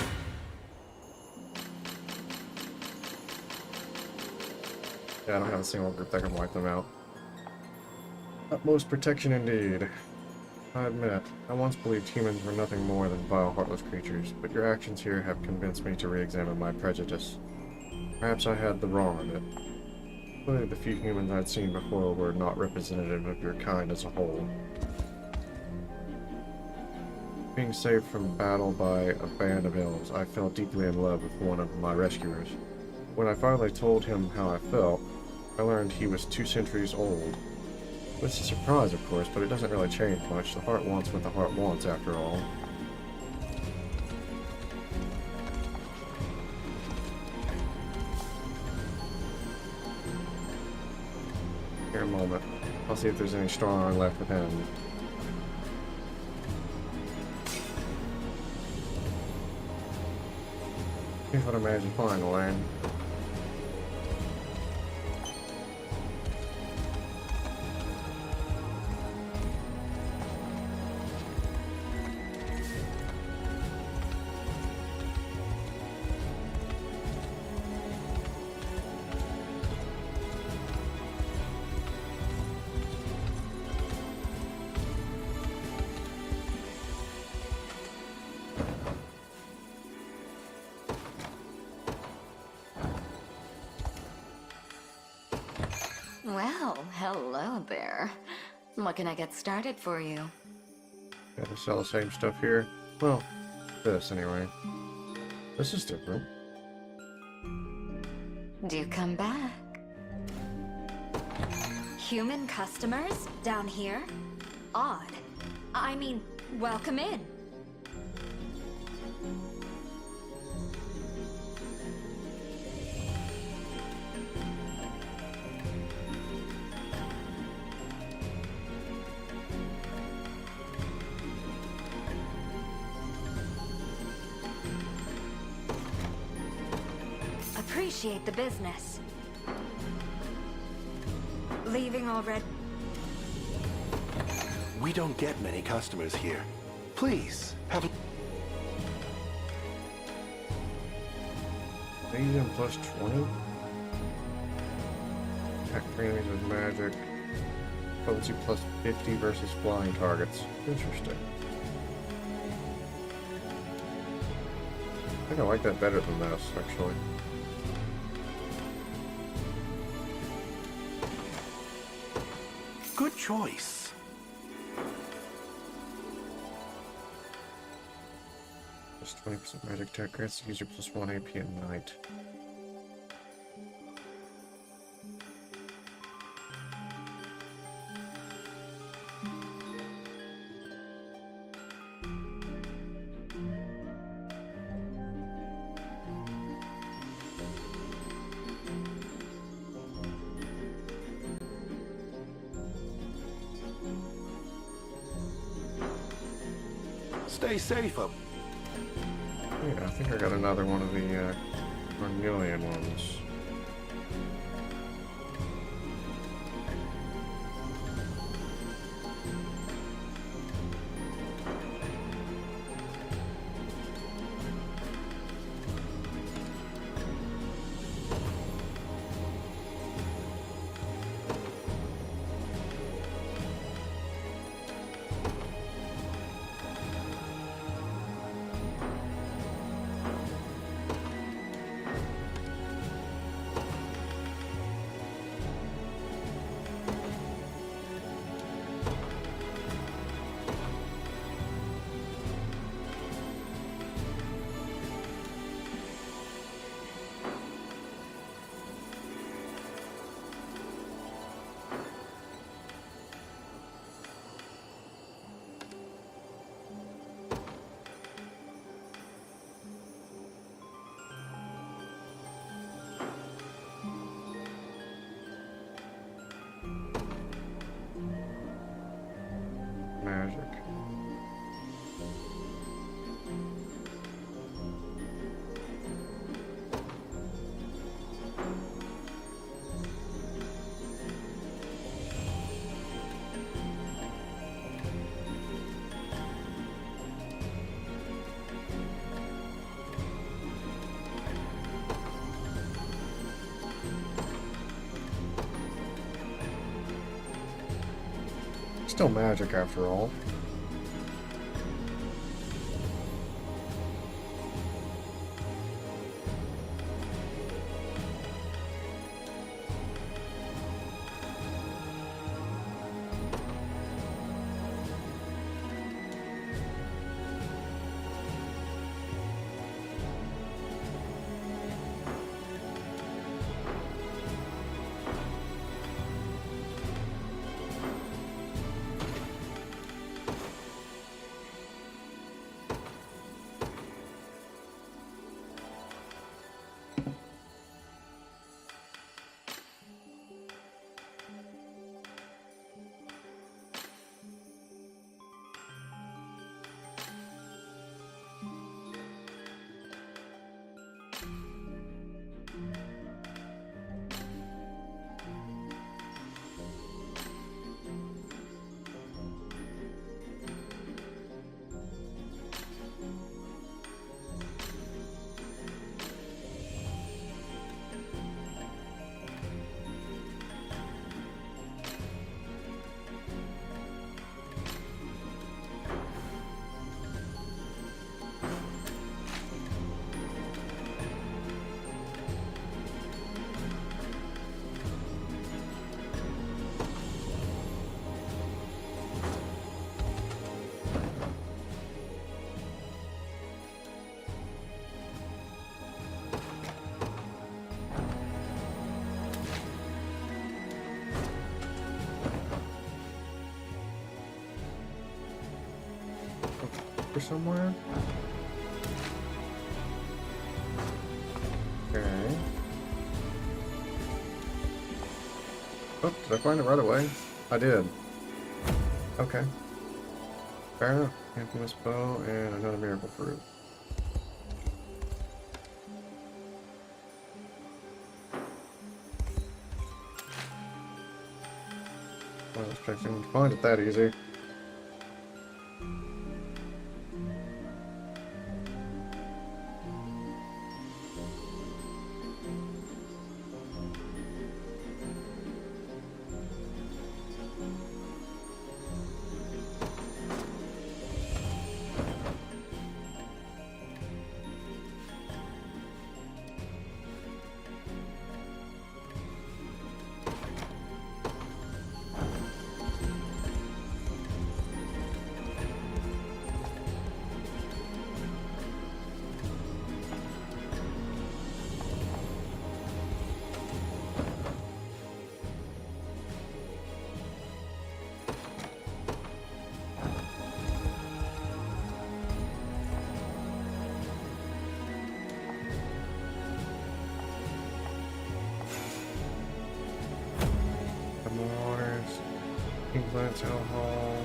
Yeah, I don't have a single group that can wipe them out. Utmost protection indeed. I admit, I once believed humans were nothing more than vile, heartless creatures, but your actions here have convinced me to re-examine my prejudice. Perhaps I had the wrong of it. Clearly the few humans I'd seen before were not representative of your kind as a whole. Being saved from battle by a band of elves, I fell deeply in love with one of my rescuers. When I finally told him how I felt, I learned he was 2 centuries old. It's a surprise, of course, but it doesn't really change much. The heart wants what the heart wants, after all. Here a moment. I'll see if there's any strong arm left with him. Here's what I managed to find, Elaine. Well, hello there. What can I get started for you? Gotta sell the same stuff here. Well, this anyway. This is different. Do come back. Human customers down here? Odd. I mean, welcome in. Appreciate the business. Leaving already? We don't get many customers here. Please, have a... Evasion plus 20? Attack enemies with magic. Potency plus 50 versus flying targets. Interesting. I think I like that better than this, actually. Good choice. Plus 20% magic attack grants the user plus 1 AP at night. Stay safe up. Yeah, I think I got another one of the Cornelian ones. Magic. Still magic after all. here somewhere? Okay. Oh, did I find it right away? I did. Okay. Fair enough. Infamous bow and another miracle fruit. I was expecting to find it that easy. England Town Hall.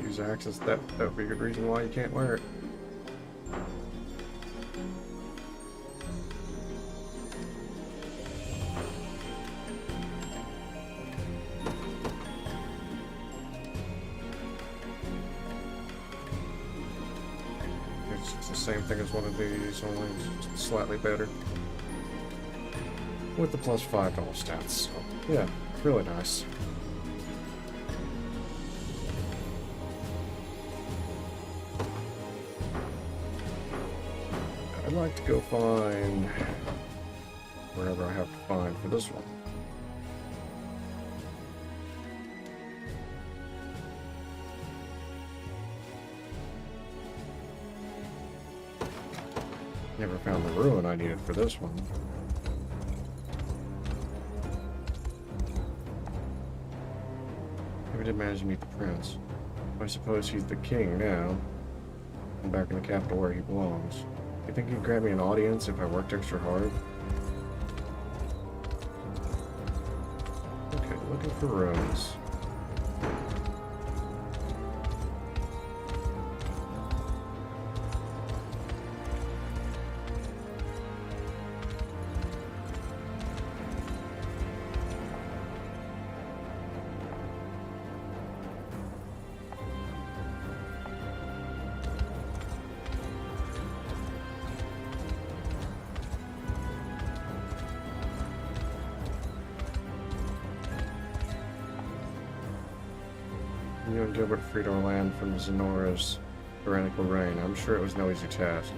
Use access. That would be a good reason why you can't wear it. It's the same thing as one of these, only slightly better. With the plus $5 stats. So, yeah, it's really nice. I'd like to go find wherever I have to find for this one. Never found the ruin I needed for this one. Never did manage to meet the prince. I suppose he's the king now. I'm back in the capital where he belongs. You think he'd grant me an audience if I worked extra hard? Okay, looking for ruins. You and Gilbert freed our land from Zenora's tyrannical reign. I'm sure it was no easy task.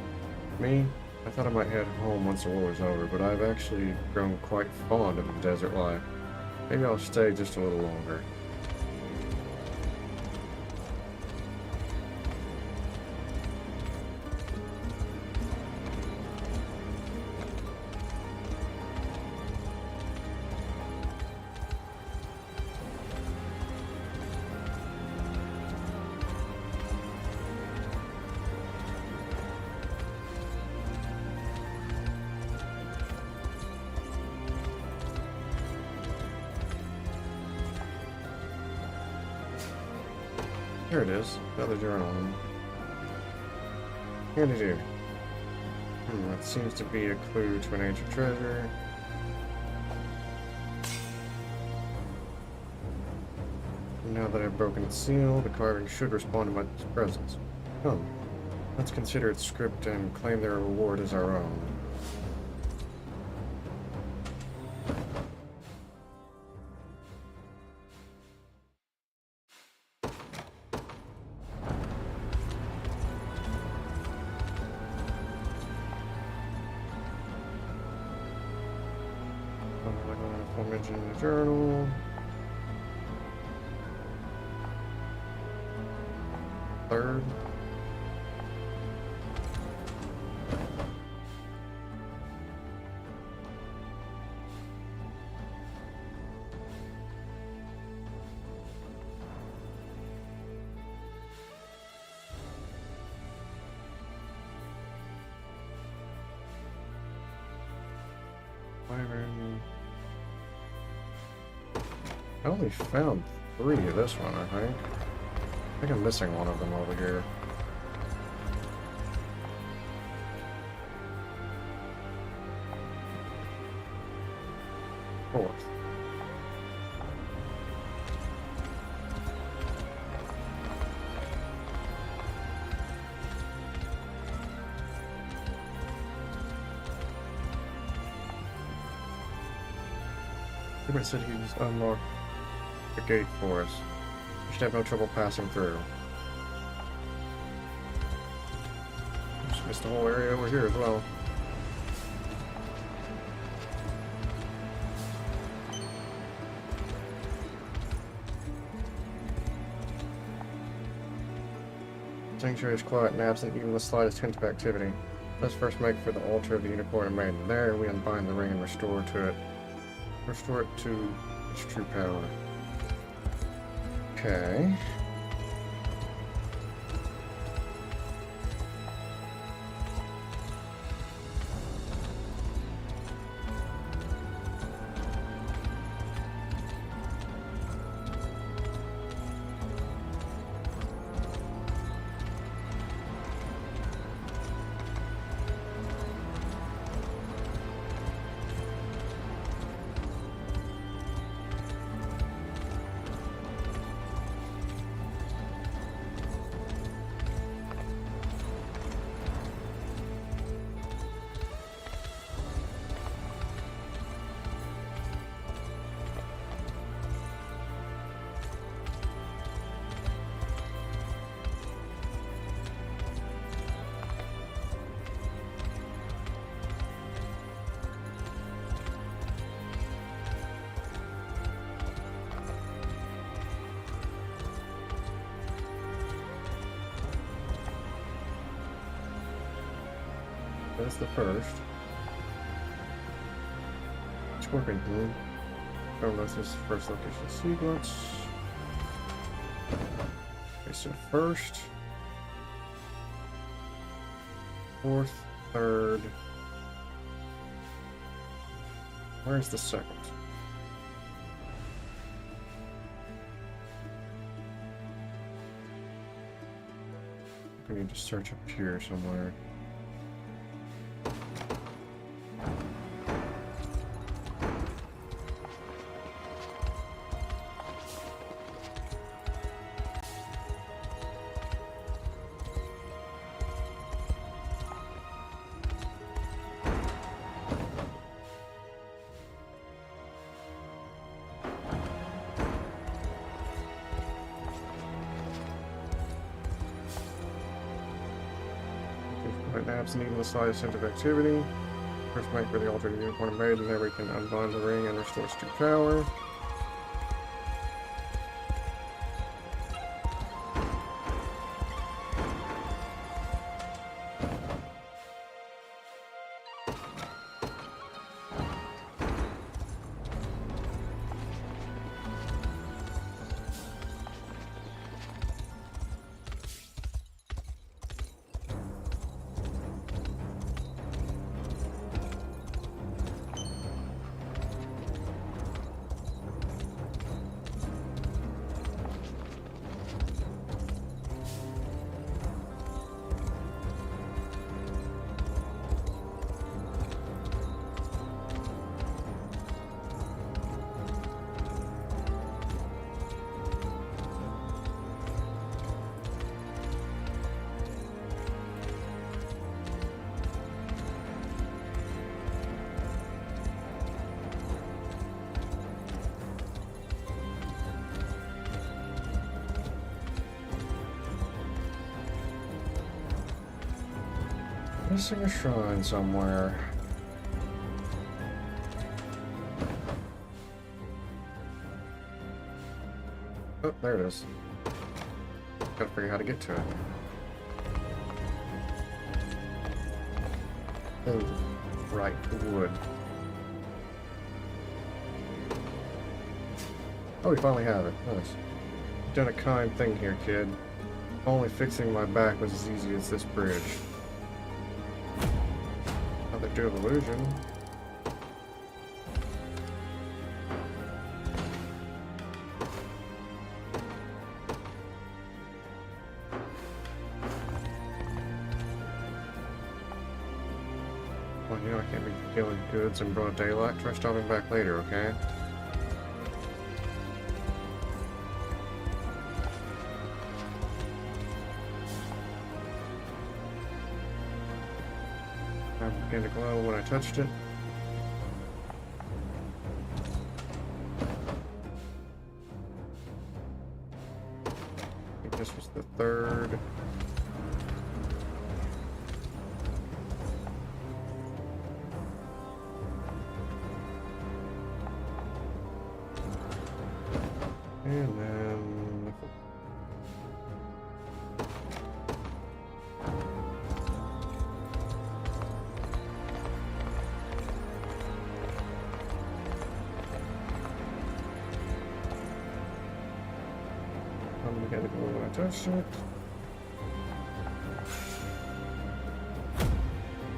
Me? I thought I might head home once the war was over, but I've actually grown quite fond of the desert life. Maybe I'll stay just a little longer. Here it is, another journal. Handy do. That seems to be a clue to an ancient treasure. Now that I've broken its seal, the carving should respond to my presence. Come, let's consider its script and claim their reward as our own. One mention in the journal. Third. I only found 3 of this one, I think. I think I'm missing one of them over here. Fourth. Hubert said he's unlocked the gate for us. We should have no trouble passing through. Just missed the whole area over here as well. Sanctuary is quiet and absent even the slightest hint of activity. Let's first make for the altar of the Unicorn and Maiden. There we unbind the ring and restore it to its true power. Okay. That's the first. Scorpion Bloom. Oh, that's his first location sequence. Okay, so first, fourth, third. Where's the second? I need to search up here somewhere. Absent even the slightest hint of activity. First make for the altar of the Unicorn and Maiden. There we can unbind the ring and restore its true power. Missing a shrine somewhere. Oh, there it is. Gotta figure out how to get to it. Oh, right, wood. Oh, we finally have it. Nice. You've done a kind thing here, kid. Only fixing my back was as easy as this bridge. Another dual illusion. Well, you know I can't be killing goods in broad daylight. Try stopping back later, okay? I began to glow when I touched it. I think this was the third. And then... I'm gonna go when I touch it.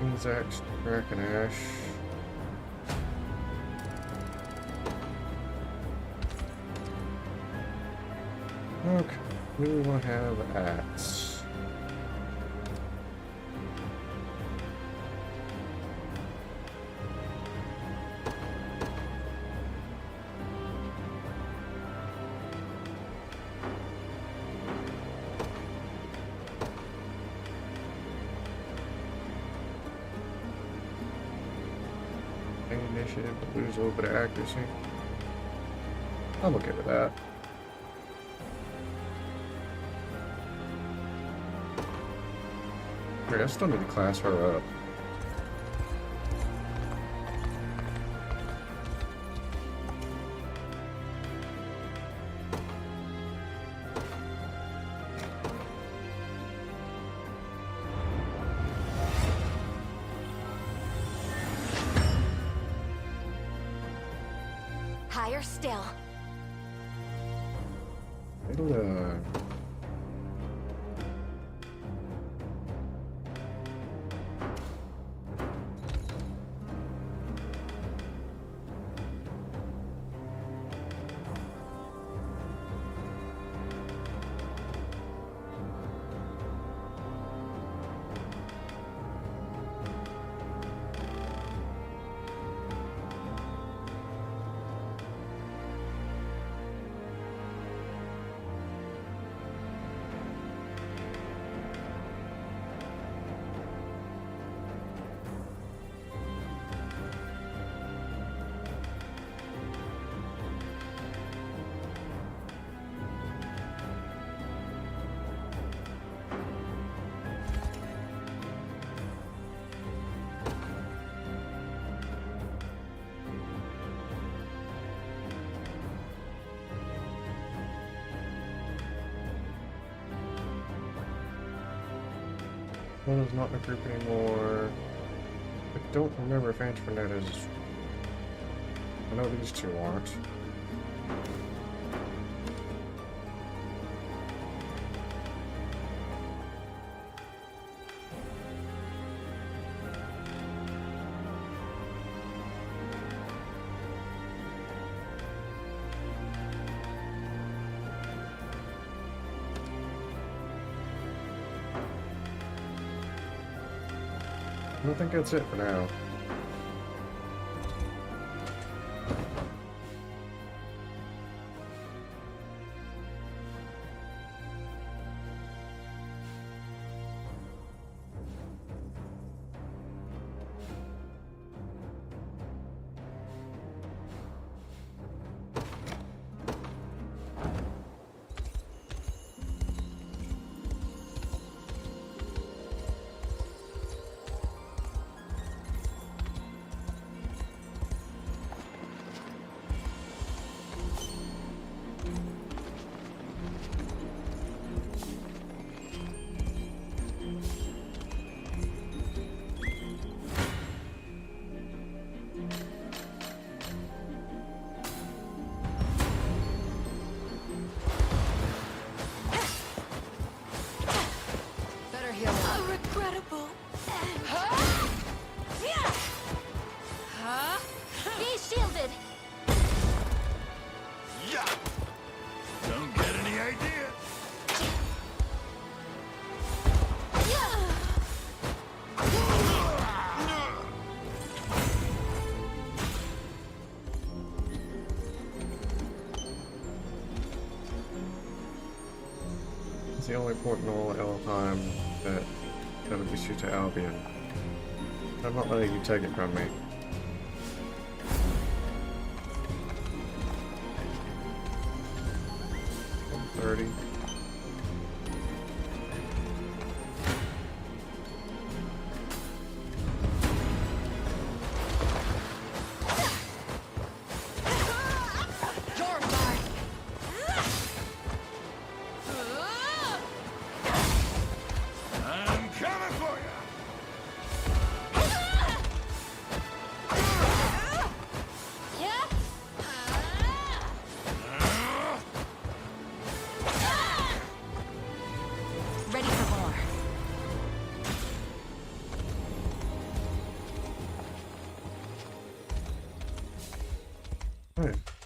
Insects, crack and ash. Okay, we want to have axe. Initiative, but lose a little bit of accuracy. I'm okay with that. I still need to class her up. Higher still. It'll, One is not in a group anymore. I don't remember if Antoinette is. I know these two aren't. I think that's it for now. the only port in all Elfheim that gets you to Albion. I'm not letting you take it from me. $30.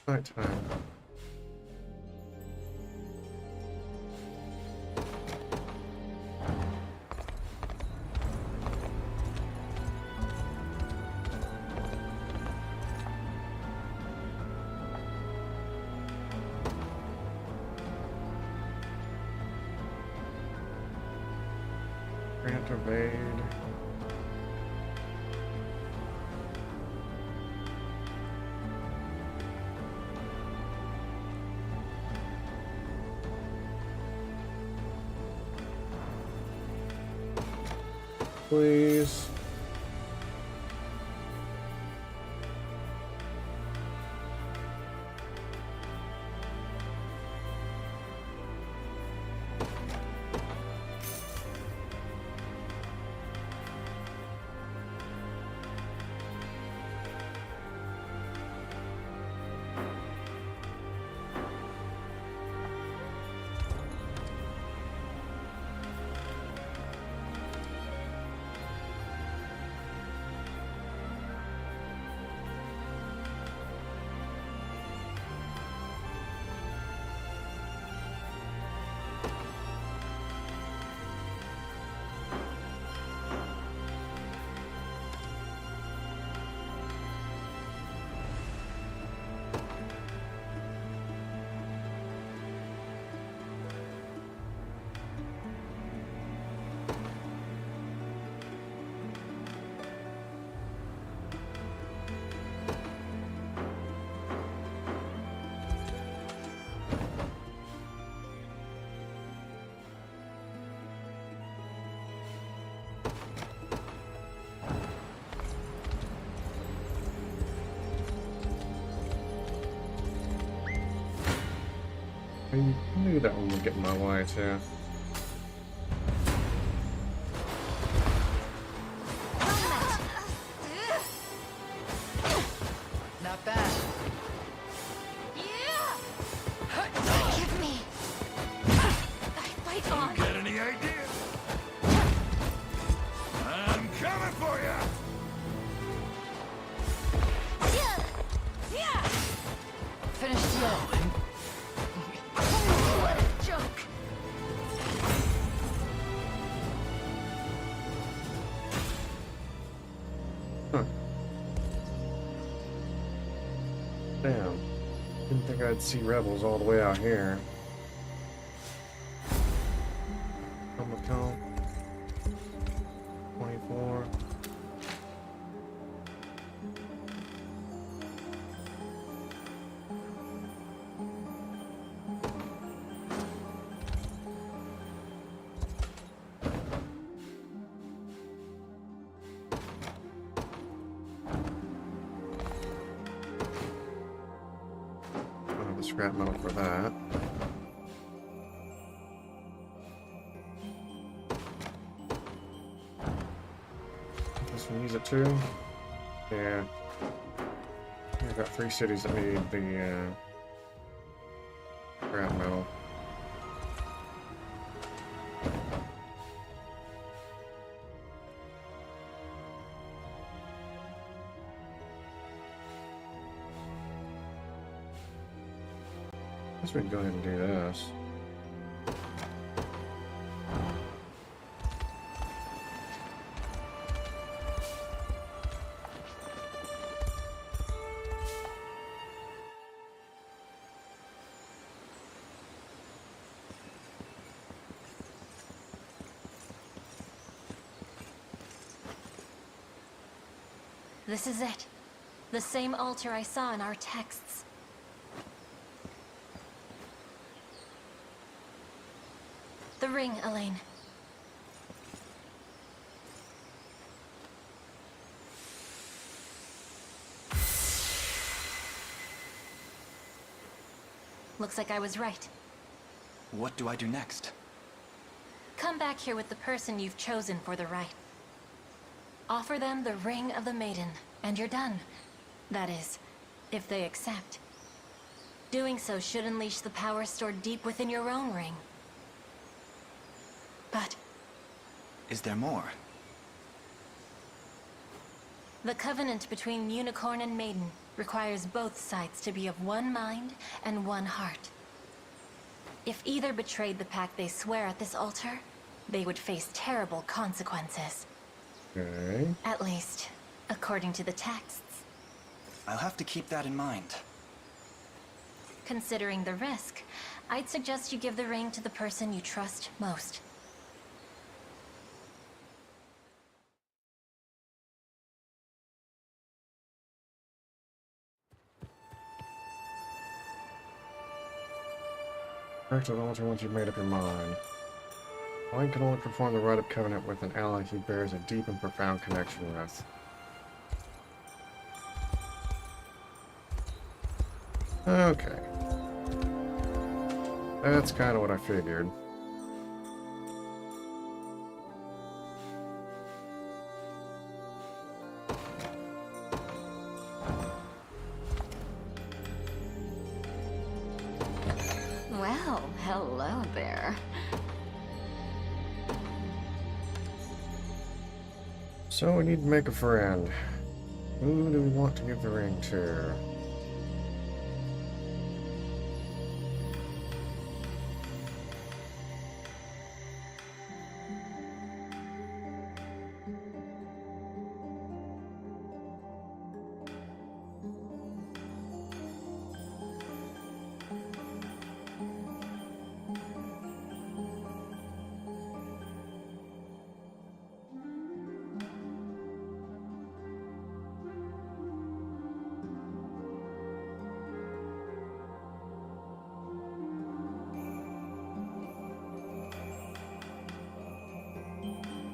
Nighttime. Grant evade. Please. I knew that one would get in my way too. Not bad. Give me. Fight on. Get any idea? I'm coming for you. Finished yet? What a joke. Huh. Damn. Didn't think I'd see rebels all the way out here. Comic-Con 24. Scrap metal for that. This one use it too? Yeah. I've got 3 cities that need the scrap metal. I guess we can go ahead and do this. This is it. The same altar I saw in our texts. The ring, Elaine. Looks like I was right. What do I do next? Come back here with the person you've chosen for the rite. Offer them the Ring of the Maiden, and you're done. That is, if they accept. Doing so should unleash the power stored deep within your own ring. But Is there more? the covenant between Unicorn and Maiden requires both sides to be of one mind and one heart. If either betrayed the pact they swear at this altar, they would face terrible consequences. Okay. At least, according to the texts. I'll have to keep that in mind. Considering the risk, I'd suggest you give the ring to the person you trust most. Back to the altar once you've made up your mind. One can only perform the rite of covenant with an ally he bears a deep and profound connection with. Okay. That's kind of what I figured. Well, hello there. So we need to make a friend. Who do we want to give the ring to?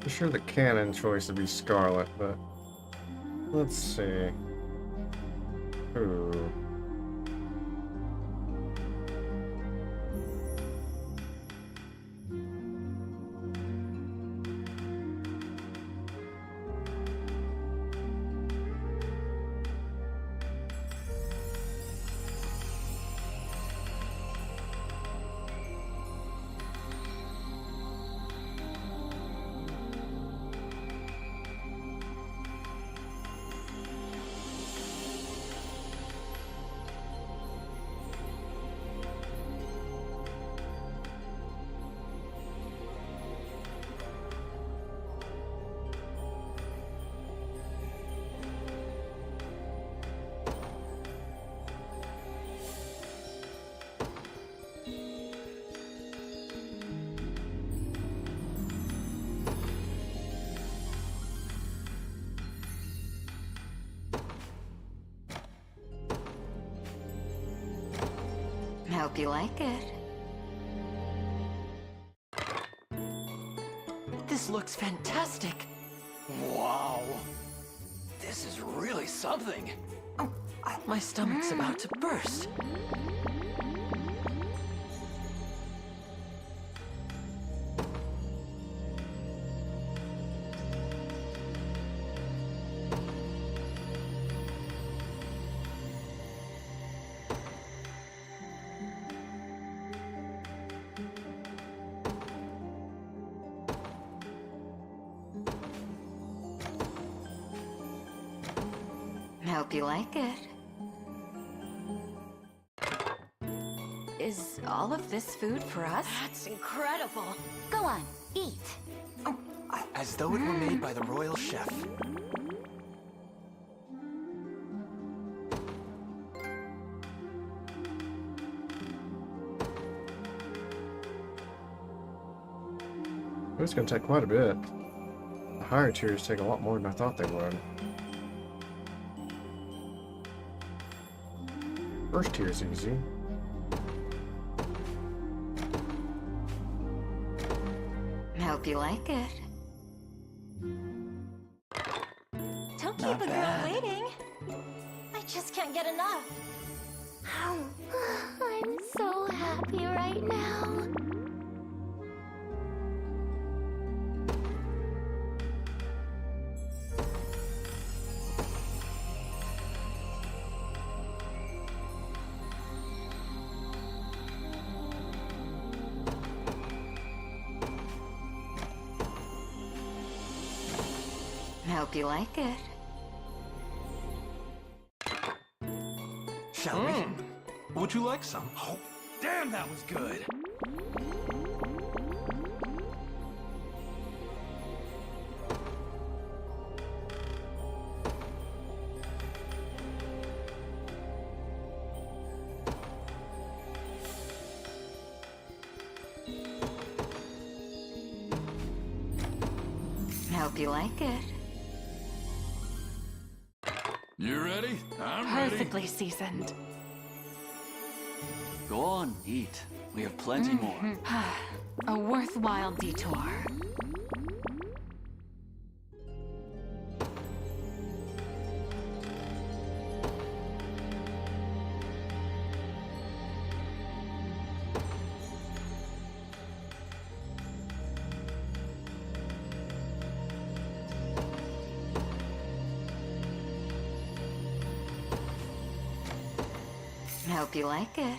I'm sure the canon choice would be Scarlet, but let's see. Ooh. Hope you like it. This looks fantastic. Wow. This is really something. My stomach's about to burst. Hope you like it. Is all of this food for us? That's incredible. Go on, eat. As though it were made by the royal chef. It's going to take quite a bit. The higher tiers take a lot more than I thought they would. First tier's easy. Hope you like it. Don't keep Not a girl bad. waiting. I just can't get enough. I'm so happy right now. Hope you like it. Shall we? Would you like some? Oh, damn, that was good. Hope you like it. You ready? I'm Perfectly seasoned. Go on, eat. We have plenty more. A worthwhile detour. Hope you like it.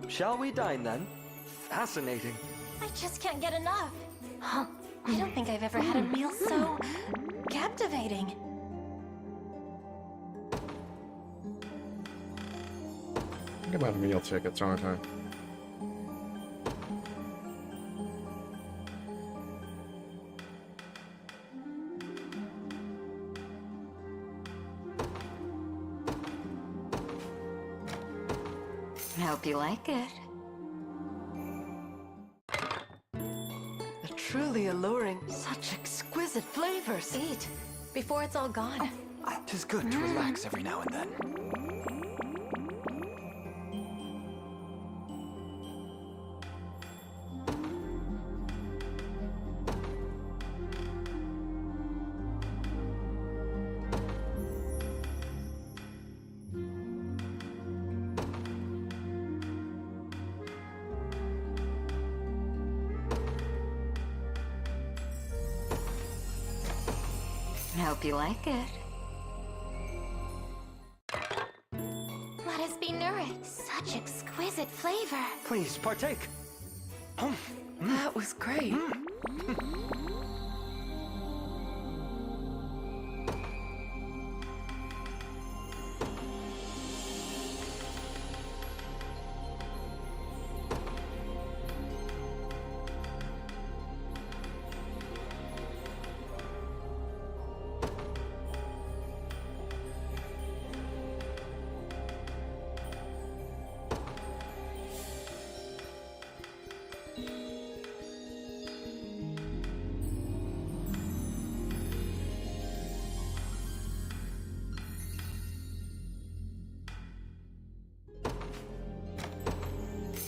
Shall we dine then? Fascinating. I just can't get enough. I don't think I've ever had a meal so captivating. Think about meal tickets, aren't I? Hope you like it. Truly alluring. Such exquisite flavors. Eat before it's all gone. Tis good to relax every now and then. Hope you like it. Let us be nourished. Such exquisite flavor. Please partake. That was great.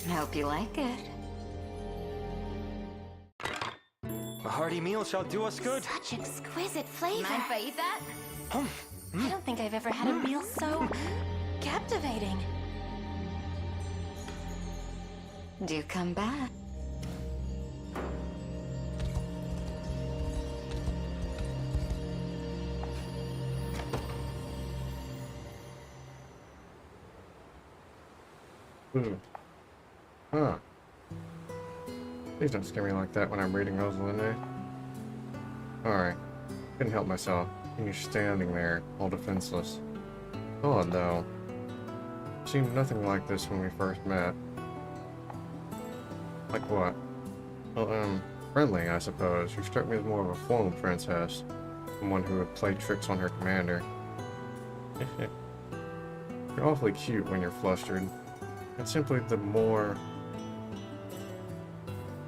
Hope you like it. A hearty meal shall do us good. Such exquisite flavor. Mind if I eat that? I don't think I've ever had a meal so captivating. Do come back. Huh. Please don't scare me like that when I'm reading Rosalinda. Alright. Couldn't help myself. And you're standing there, all defenseless. Odd, though. Seemed nothing like this when we first met. Like what? Well, friendly, I suppose. You struck me as more of a formal princess, than one who would play tricks on her commander. You're awfully cute when you're flustered. And simply the more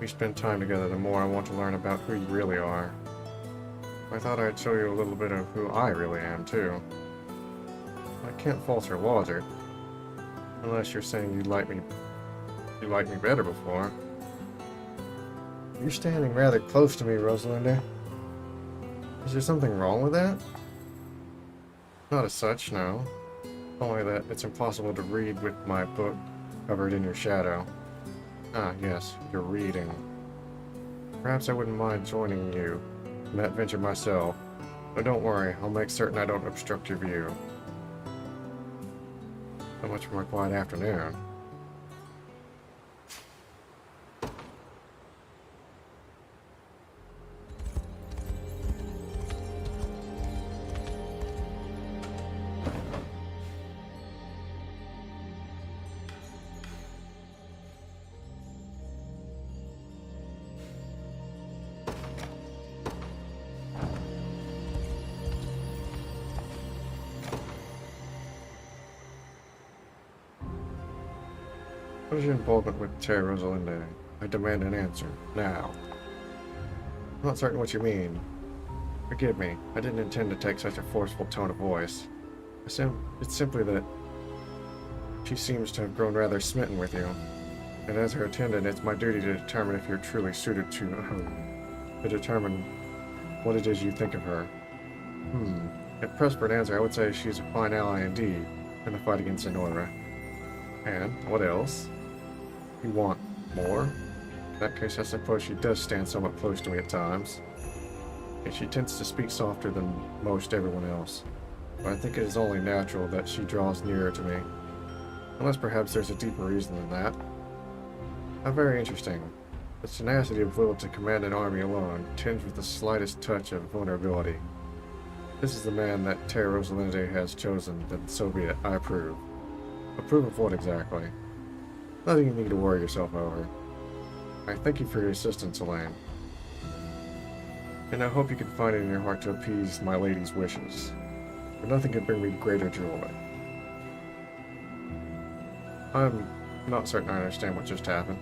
we spend time together, the more I want to learn about who you really are. I thought I'd show you a little bit of who I really am, too. I can't falter logic. Unless you're saying you liked me better before. You're standing rather close to me, Rosalinda. Is there something wrong with that? Not as such, no. Only that it's impossible to read with my book covered in your shadow. Ah, yes, you're reading. Perhaps I wouldn't mind joining you in that venture myself. But don't worry, I'll make certain I don't obstruct your view. So much for my quiet afternoon. What is your involvement with Terra Rosalinda? I demand an answer. Now. I'm not certain what you mean. Forgive me. I didn't intend to take such a forceful tone of voice. It's simply that she seems to have grown rather smitten with you. And as her attendant, it's my duty to determine if you're truly suited to determine what it is you think of her. If pressed for an answer, I would say she's a fine ally indeed in the fight against Zenora. And what else? You want more? In that case, I suppose she does stand somewhat close to me at times. And she tends to speak softer than most everyone else. But I think it is only natural that she draws nearer to me. Unless perhaps there's a deeper reason than that. How very interesting. The tenacity of will to command an army alone, tinged with the slightest touch of vulnerability. This is the man that Terra Rosalinda has chosen, then so be it. I approve. Approve of what exactly? Nothing you need to worry yourself over. I thank you for your assistance, Elaine. And I hope you can find it in your heart to appease my lady's wishes. But nothing could bring me greater joy. I'm not certain I understand what just happened.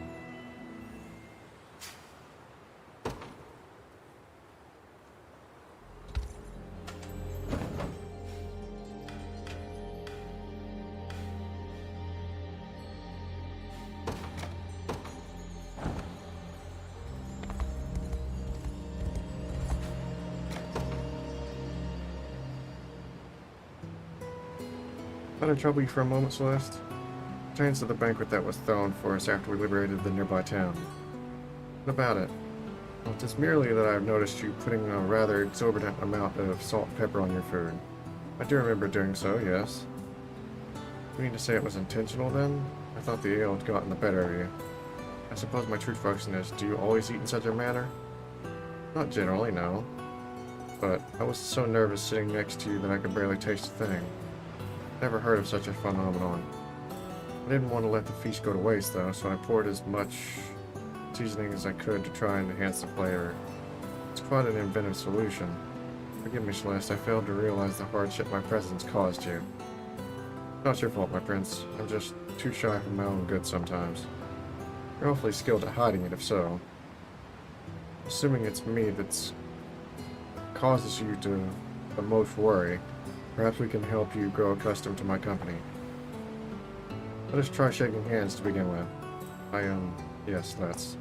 Thought I'd trouble you for a moment, Celeste. Pertains to the banquet that was thrown for us after we liberated the nearby town. What about it? Well, it is merely that I've noticed you putting a rather exorbitant amount of salt and pepper on your food. I do remember doing so, yes. You mean to say it was intentional, then? I thought the ale had gotten the better of you. I suppose my true question is, do you always eat in such a manner? Not generally, no. But I was so nervous sitting next to you that I could barely taste a thing. Never heard of such a phenomenon. I didn't want to let the feast go to waste, though, so I poured as much seasoning as I could to try and enhance the flavor. It's quite an inventive solution. Forgive me, Celeste, I failed to realize the hardship my presence caused you. Not your fault, my prince. I'm just too shy for my own good sometimes. You're awfully skilled at hiding it, if so. Assuming it's me that's causes you to the most worry, perhaps we can help you grow accustomed to my company. Let us try shaking hands to begin with. Yes, let's.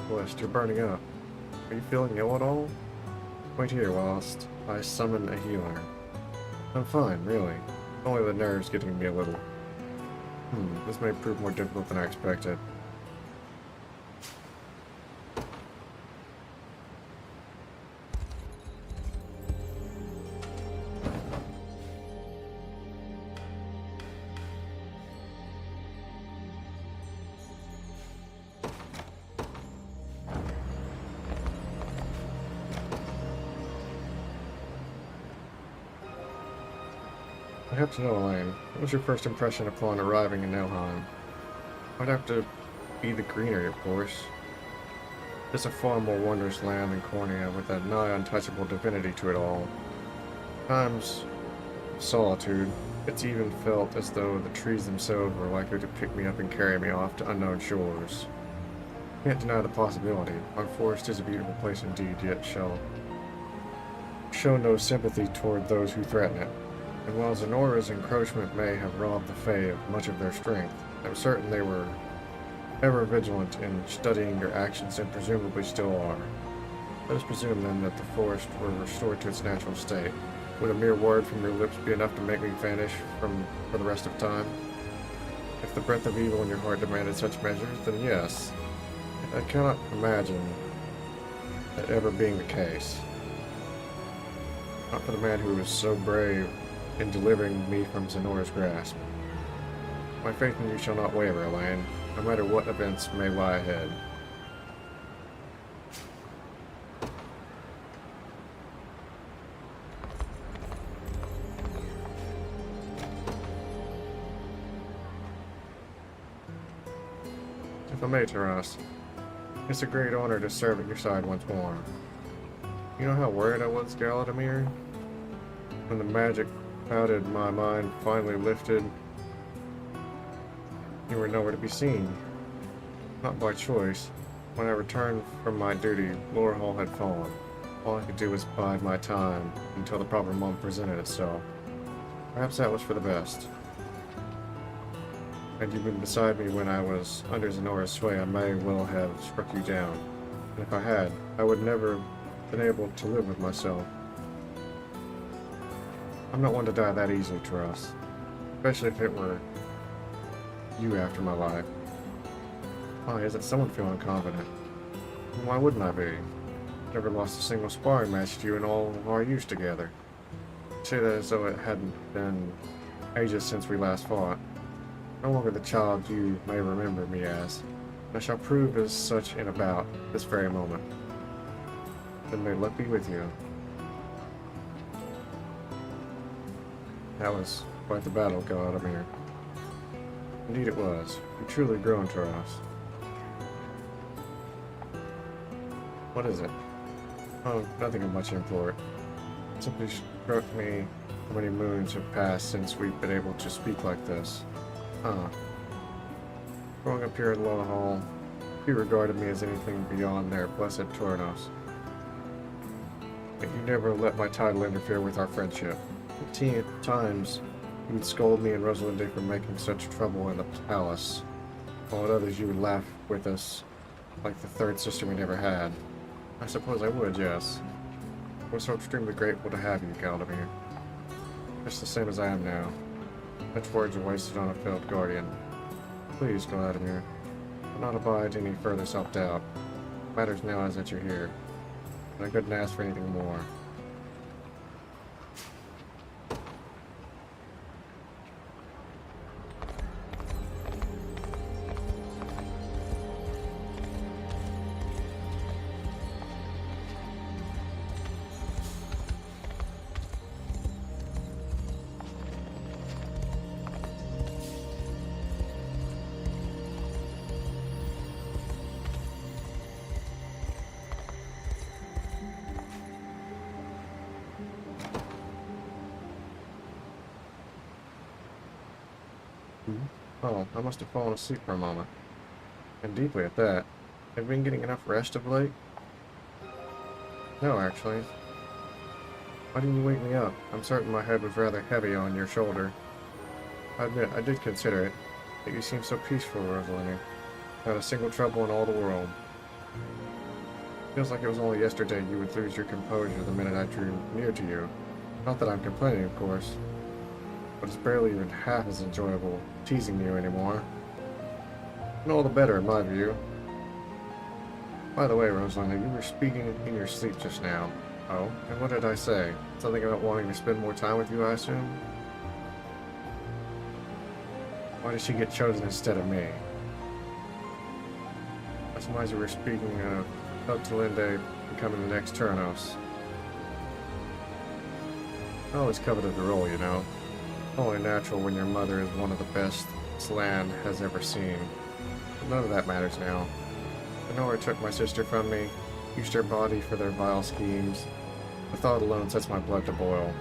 Celeste, you're burning up. Are you feeling ill at all? Wait here whilst I summon a healer. I'm fine, really. Only the nerves getting me a little. This may prove more difficult than I expected. I have to know, Elaine, what was your first impression upon arriving in Elheim? I'd have to be the greenery, of course. It's a far more wondrous land than Cornea, with a nigh untouchable divinity to it all. Times of solitude, it's even felt as though the trees themselves were likely to pick me up and carry me off to unknown shores. Can't deny the possibility. Our forest is a beautiful place indeed, yet shall show no sympathy toward those who threaten it. And while Zenora's encroachment may have robbed the Fae of much of their strength, I'm certain they were ever vigilant in studying their actions and presumably still are. Let us presume then that the forest were restored to its natural state. Would a mere word from your lips be enough to make me vanish for the rest of time? If the breath of evil in your heart demanded such measures, then yes. I cannot imagine that ever being the case. Not for the man who was so brave in delivering me from Zenora's grasp. My faith in you shall not waver, Elaine, no matter what events may lie ahead. If I may, Taras, it's a great honor to serve at your side once more. You know how worried I was, Galadamir? When the magic clouded my mind finally lifted, you were nowhere to be seen. Not by choice. When I returned from my duty, Lorehall had fallen. All I could do was bide my time until the proper moment presented itself. Perhaps that was for the best. Had you been beside me when I was under Zenora's sway, I may well have struck you down. And if I had, I would never have been able to live with myself. I'm not one to die that easily, Taras. Especially if it were you after my life. Why isn't someone feeling confident? And why wouldn't I be? Never lost a single sparring match to you in all of our years together. I say that as though it hadn't been ages since we last fought. No longer the child you may remember me as. I shall prove as such in about this very moment. Then may luck be with you. That was quite the battle, Galadamir. Indeed it was. You truly grown to us. What is it? Oh, nothing of much import. It simply struck me how many moons have passed since we've been able to speak like this. Growing up here in Lorehall, you regarded me as anything beyond their blessed Tornos. But you never let my title interfere with our friendship. At times, you would scold me and Rosalinde for making such trouble in the palace, while at others you would laugh with us like the third sister we never had. I suppose I would, yes. I was so extremely grateful to have you, Galadamir. Just the same as I am now. Such words are wasted on a failed guardian. Please, Galadamir, do not abide any further self-doubt. What matters now is that you're here, and I couldn't ask for anything more. Oh, I must have fallen asleep for a moment. And deeply at that. Have you been getting enough rest of late? No, actually. Why didn't you wake me up? I'm certain my head was rather heavy on your shoulder. I admit, I did consider it, but you seem so peaceful, Rosalinda. Not a single trouble in all the world. Feels like it was only yesterday you would lose your composure the minute I drew near to you. Not that I'm complaining, of course. But it's barely even half as enjoyable teasing you anymore. And all the better, in my view. By the way, Rosalinda, you were speaking in your sleep just now. Oh, and what did I say? Something about wanting to spend more time with you, I assume? Why did she get chosen instead of me? I surmise you were speaking of Eltalinde becoming the next Turnos. I always coveted the role, you know. Only natural when your mother is one of the best this land has ever seen. But none of that matters now. Zenora took my sister from me, used her body for their vile schemes. The thought alone sets my blood to boil.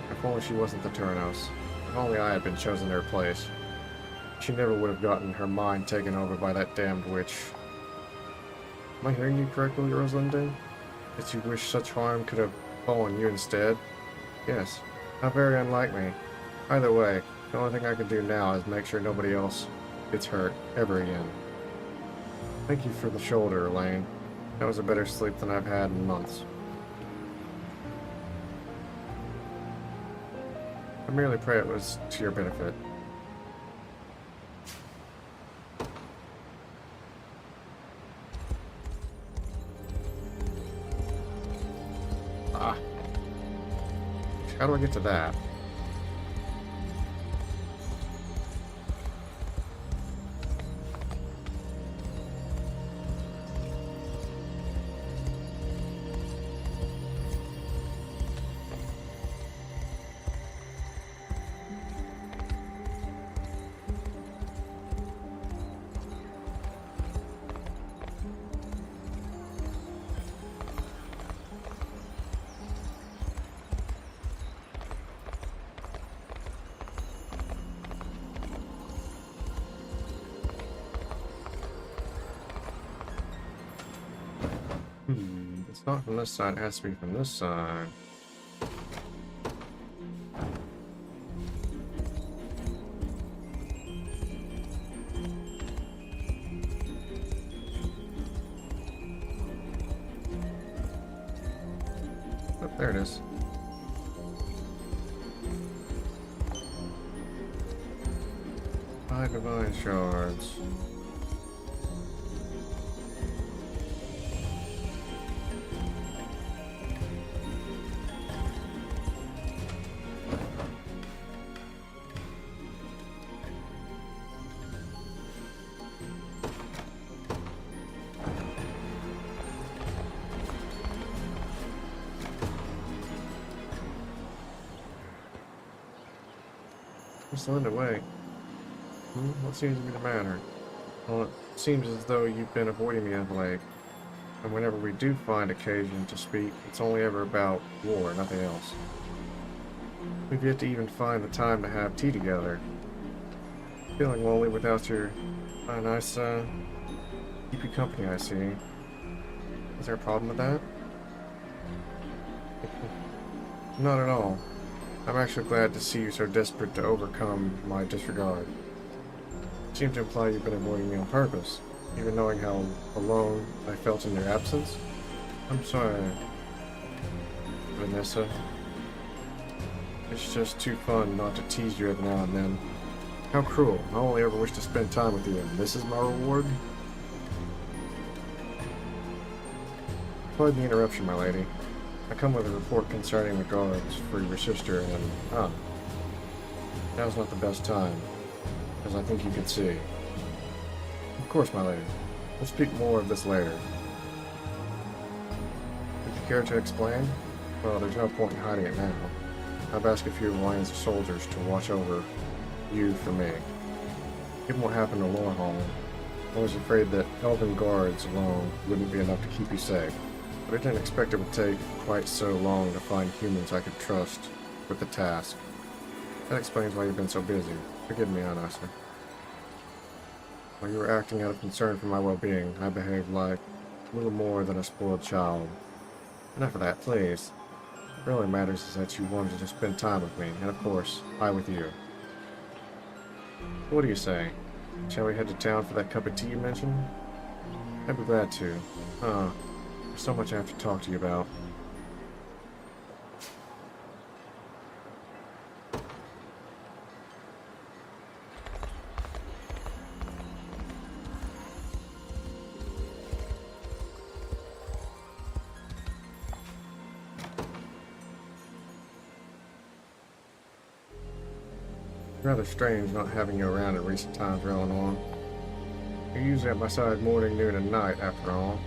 If only she wasn't the Turnos. If only I had been chosen to her place. She never would have gotten her mind taken over by that damned witch. Am I hearing you correctly, Rosalinde? That you wish such harm could have befallen you instead? Yes. How very unlike me. Either way, the only thing I can do now is make sure nobody else gets hurt ever again. Thank you for the shoulder, Elaine. That was a better sleep than I've had in months. I merely pray it was to your benefit. Ah. How do I get to that? It's not from this side, it has to be from this side. Oh, there it is. Five divine shards. Just wait. What seems to be the matter? Well, it seems as though you've been avoiding me of late. And whenever we do find occasion to speak, it's only ever about war, nothing else. We've yet to even find the time to have tea together. Feeling lonely without your nice, keep you company, I see. Is there a problem with that? Not at all. I'm actually glad to see you so desperate to overcome my disregard. You seem to imply you've been avoiding me on purpose, even knowing how alone I felt in your absence. I'm sorry, Vanessa. It's just too fun not to tease you every now and then. How cruel. I only ever wish to spend time with you, and this is my reward? Pardon the interruption, my lady. I come with a report concerning the guards for your sister, and, now's not the best time, as I think you can see. Of course, my lady. We'll speak more of this later. Would you care to explain? Well, there's no point in hiding it now. I've asked a few alliance soldiers to watch over you for me. Given what happened to Loreholm, I was afraid that elven guards alone wouldn't be enough to keep you safe. But I didn't expect it would take quite so long to find humans I could trust with the task. That explains why you've been so busy. Forgive me, Anasa. While you were acting out of concern for my well-being, I behaved like little more than a spoiled child. Enough of that, please. What really matters is that you wanted to spend time with me, and of course, I with you. What do you say? Shall we head to town for that cup of tea you mentioned? I'd be glad to. There's so much I have to talk to you about. Rather strange not having you around in recent times, Eleanor. You're usually at my side morning, noon, and night, after all.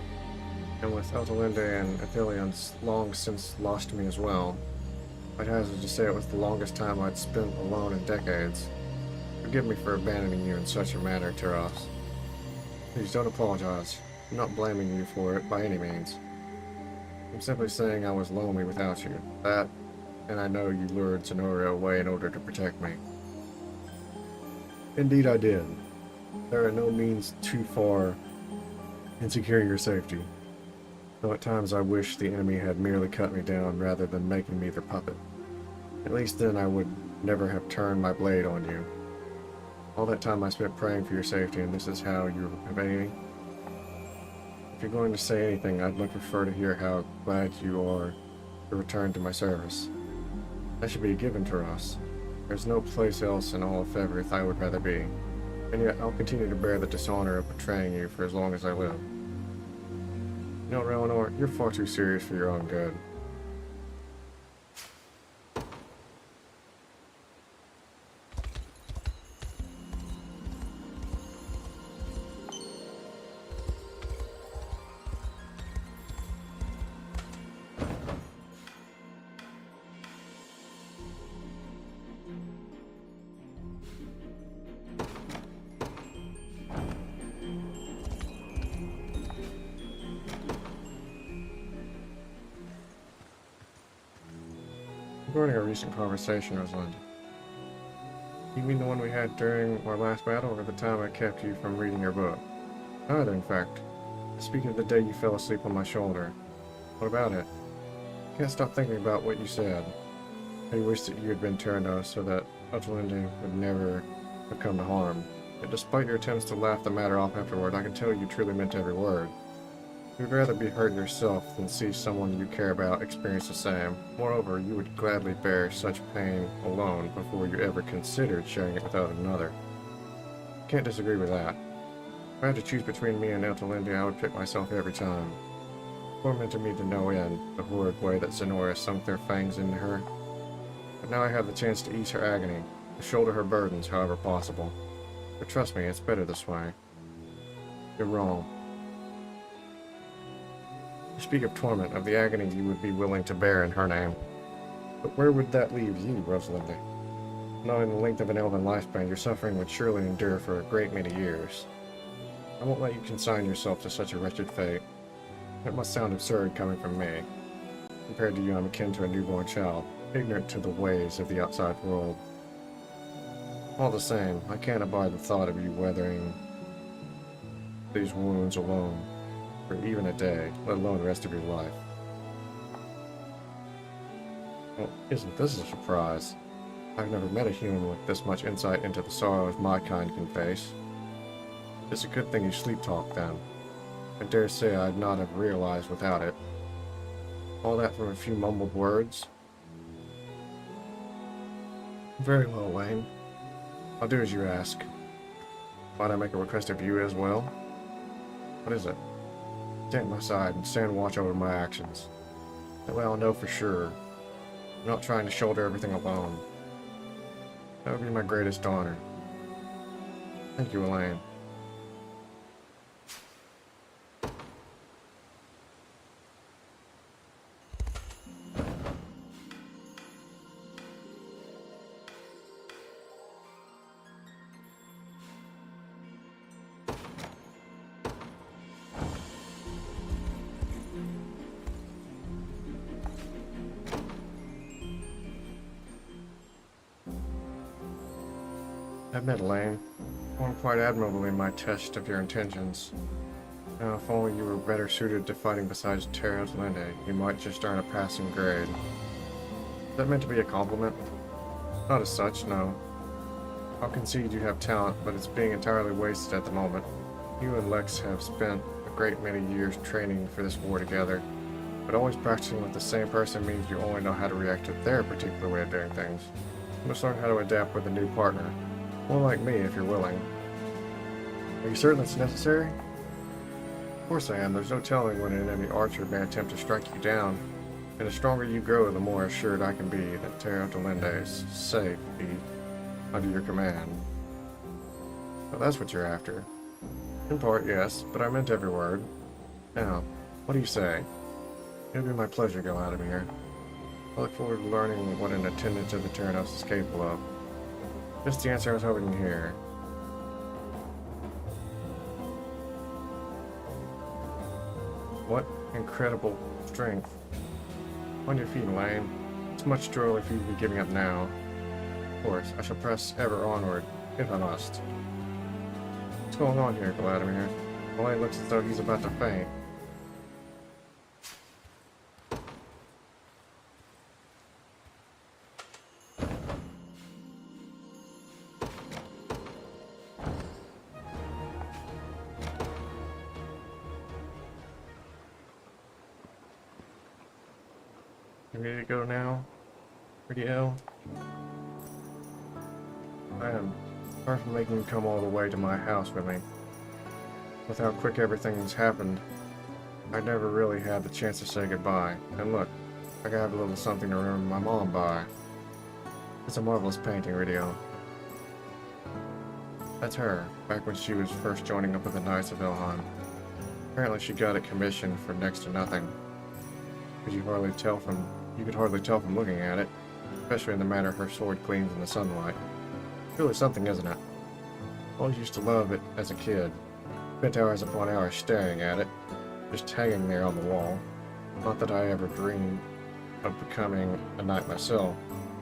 And with Eltalinde and Athelions long since lost to me as well, I'd hazard to say it was the longest time I'd spent alone in decades. Forgive me for abandoning you in such a manner, Tyros. Please don't apologize. I'm not blaming you for it by any means. I'm simply saying I was lonely without you. That, and I know you lured Sonora away in order to protect me. Indeed I did. There are no means too far and secure your safety. Though at times I wish the enemy had merely cut me down rather than making me their puppet. At least then I would never have turned my blade on you. All that time I spent praying for your safety, and this is how you're obeying me? If you're going to say anything, I'd much prefer to hear how glad you are to return to my service. That should be a given to us. There's no place else in all of Fevrith I would rather be, and yet I'll continue to bear the dishonor of betraying you for as long as I live. You know, Eleanor, you're far too serious for your own good. Regarding our recent conversation, Rosalind. You mean the one we had during our last battle, or the time I kept you from reading your book? Neither, in fact. Speaking of the day you fell asleep on my shoulder. What about it? Can't stop thinking about what you said. I wish that you had been turned on so that Otolinde would never have come to harm. Yet despite your attempts to laugh the matter off afterward, I can tell you truly meant every word. You'd rather be hurt yourself than see someone you care about experience the same. Moreover, you would gladly bear such pain alone before you ever considered sharing it without another. Can't disagree with that. If I had to choose between me and Otolinde, I would pick myself every time. It tormented me to no end, the horrid way that Zenora sunk their fangs into her. But now I have the chance to ease her agony, to shoulder her burdens however possible. But trust me, it's better this way. You're wrong. You speak of torment, of the agony you would be willing to bear in her name. But where would that leave you, Rosalinde? Knowing the length of an elven lifespan, your suffering would surely endure for a great many years. I won't let you consign yourself to such a wretched fate. It must sound absurd coming from me. Compared to you, I'm akin to a newborn child, ignorant to the ways of the outside world. All the same, I can't abide the thought of you weathering these wounds alone. For even a day, let alone the rest of your life. Well, isn't this a surprise? I've never met a human with this much insight into the sorrows my kind can face. It's a good thing you sleep-talk, then. I dare say I'd not have realized without it. All that from a few mumbled words? Very well, Wayne. I'll do as you ask. Might I make a request of you as well? What is it? Stand at my side and stand watch over my actions. That way I'll know for sure. I'm not trying to shoulder everything alone. That would be my greatest honor. Thank you, Elaine. I admit, Elaine, I won quite admirably in my test of your intentions. Now, if only you were better suited to fighting besides Terra's Linde, you might just earn a passing grade. Is that meant to be a compliment? Not as such, no. I'll concede you have talent, but it's being entirely wasted at the moment. You and Lex have spent a great many years training for this war together, but always practicing with the same person means you only know how to react to their particular way of doing things. You must learn how to adapt with a new partner. More like me, if you're willing. Are you certain it's necessary? Of course I am. There's no telling when an enemy archer may attempt to strike you down, and the stronger you grow, the more assured I can be that Terra Linde is safe to be under your command. Well, that's what you're after. In part, yes, but I meant every word. Now, what do you say? It'll be my pleasure to go out of here. I look forward to learning what an attendant of the Terranos is capable of. Just the answer I was hoping to hear. What incredible strength. On your feet, Elaine. It's much too early for you to be giving up now. Of course, I shall press ever onward, if I must. What's going on here, Vladimir? Well, he looks as though he's about to faint. You ready to go now? Pretty ill? I am far from making you come all the way to my house with me. With how quick everything's happened, I never really had the chance to say goodbye. And look, I got a little something to remember my mom by. It's a marvelous painting, Ridio. That's her, back when she was first joining up with the Knights of Elheim. Apparently she got it commissioned for next to nothing. Because you could hardly tell from looking at it, especially in the manner her sword gleams in the sunlight. Really something, isn't it? I always used to love it as a kid. Spent hours upon hours staring at it, just hanging there on the wall. Not that I ever dreamed of becoming a knight myself.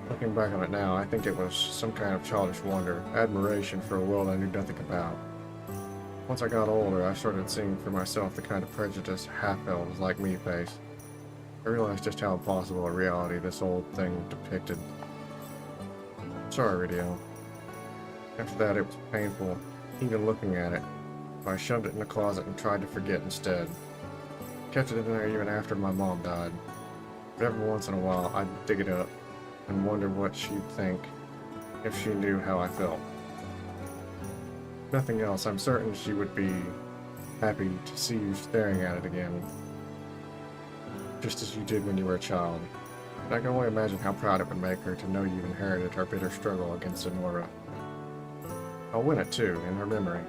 Looking back on it now, I think it was some kind of childish wonder, admiration for a world I knew nothing about. Once I got older, I started seeing for myself the kind of prejudice half-elves like me face. I realized just how impossible a reality this old thing depicted. Sorry, Ridio. After that, it was painful, even looking at it. So I shoved it in the closet and tried to forget instead. Kept it in there even after my mom died. But every once in a while, I'd dig it up and wonder what she'd think if she knew how I felt. If nothing else, I'm certain she would be happy to see you staring at it again, just as you did when you were a child. And I can only imagine how proud it would make her to know you inherited her bitter struggle against Zenora. I'll win it too, in her memory.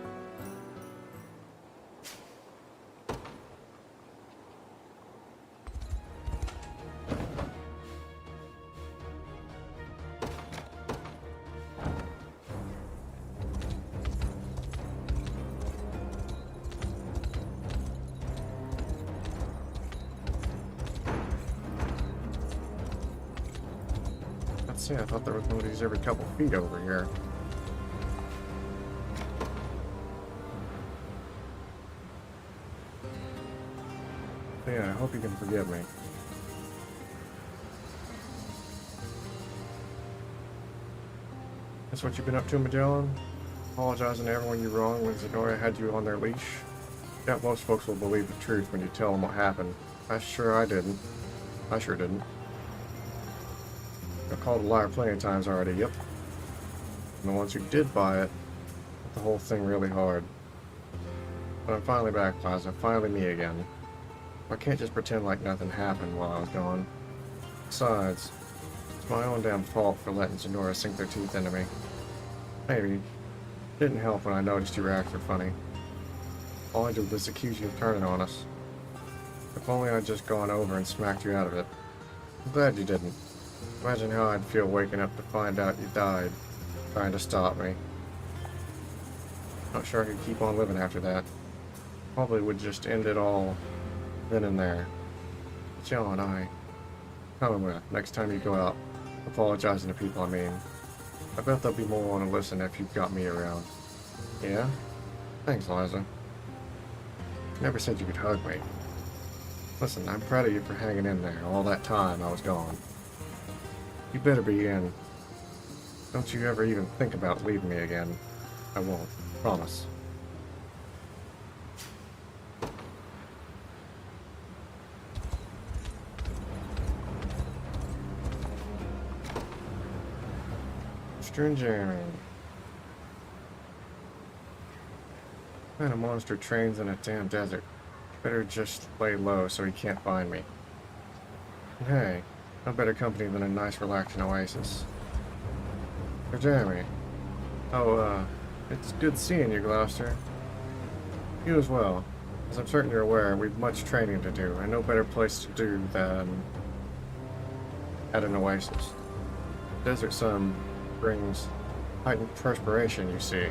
Let's see, I thought there was one of these every couple feet over here. Yeah, I hope you can forgive me. That's what you've been up to, Magellan? Apologizing to everyone you wronged when Zenora had you on their leash? Doubt most folks will believe the truth when you tell them what happened. I sure didn't. I've called a liar plenty of times already, yep. And the ones who did buy it, the whole thing really hard. But I'm finally back, Plaza. Finally me again. I can't just pretend like nothing happened while I was gone. Besides, it's my own damn fault for letting Zenora sink their teeth into me. Maybe. It didn't help when I noticed you were acting funny. All I did was accuse you of turning on us. If only I'd just gone over and smacked you out of it. I'm glad you didn't. Imagine how I'd feel waking up to find out you died, trying to stop me. Not sure I could keep on living after that. Probably would just end it all then and there. But Joe and I, coming with, next time you go out, apologizing to people, I mean. I bet they'll be more willing to listen if you've got me around. Yeah? Thanks, Liza. Never said you could hug me. Listen, I'm proud of you for hanging in there all that time I was gone. You better be in. Don't you ever even think about leaving me again. I won't. Promise. Stringent. What kind of monster trains in a damn desert? Better just lay low so he can't find me. Hey, no better company than a nice relaxing oasis. Or Jeremy. Oh, it's good seeing you, Gloucester. You as well. As I'm certain you're aware, we've much training to do, and no better place to do than at an oasis. The desert sun brings heightened perspiration, you see.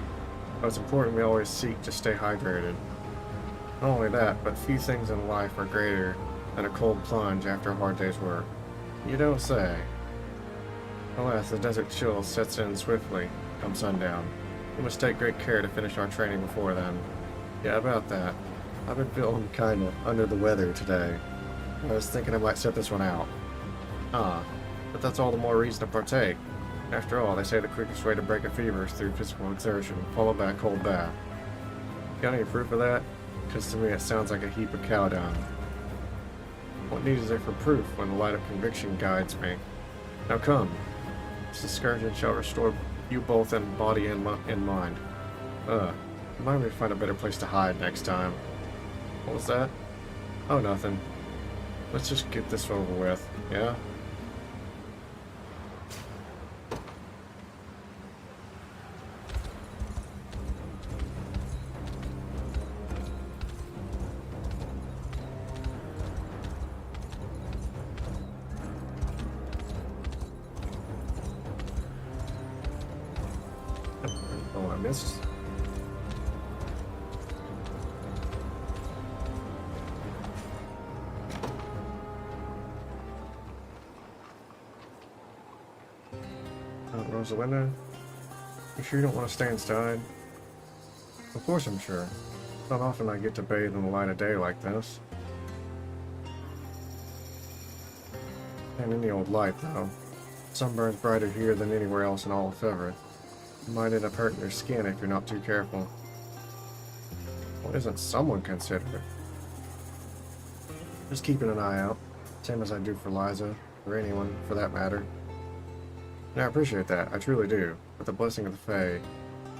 So it's important we always seek to stay hydrated. Not only that, but few things in life are greater than a cold plunge after a hard day's work. You don't say. Alas, the desert chill sets in swiftly come sundown. We must take great care to finish our training before then. Yeah, about that. I've been feeling kinda under the weather today. I was thinking I might set this one out. But that's all the more reason to partake. After all, they say the quickest way to break a fever is through physical exertion, followed by a cold bath. Got any proof of that? Because to me it sounds like a heap of cow dung. What need is there for proof when the light of conviction guides me? Now come. This excursion shall restore you both in body and mind. Remind me to find a better place to hide next time. What was that? Oh, nothing. Let's just get this over with, yeah? Oh, I missed. Rosalinda, you sure you don't want to stay inside? Of course I'm sure. Not often I get to bathe in the light of day like this. And in the old light, though. Sun burns brighter here than anywhere else in all of Everett. You might end up hurting your skin if you're not too careful. What isn't someone considerate? Just keeping an eye out, same as I do for Liza, or anyone for that matter. And I appreciate that, I truly do, but the blessing of the Fae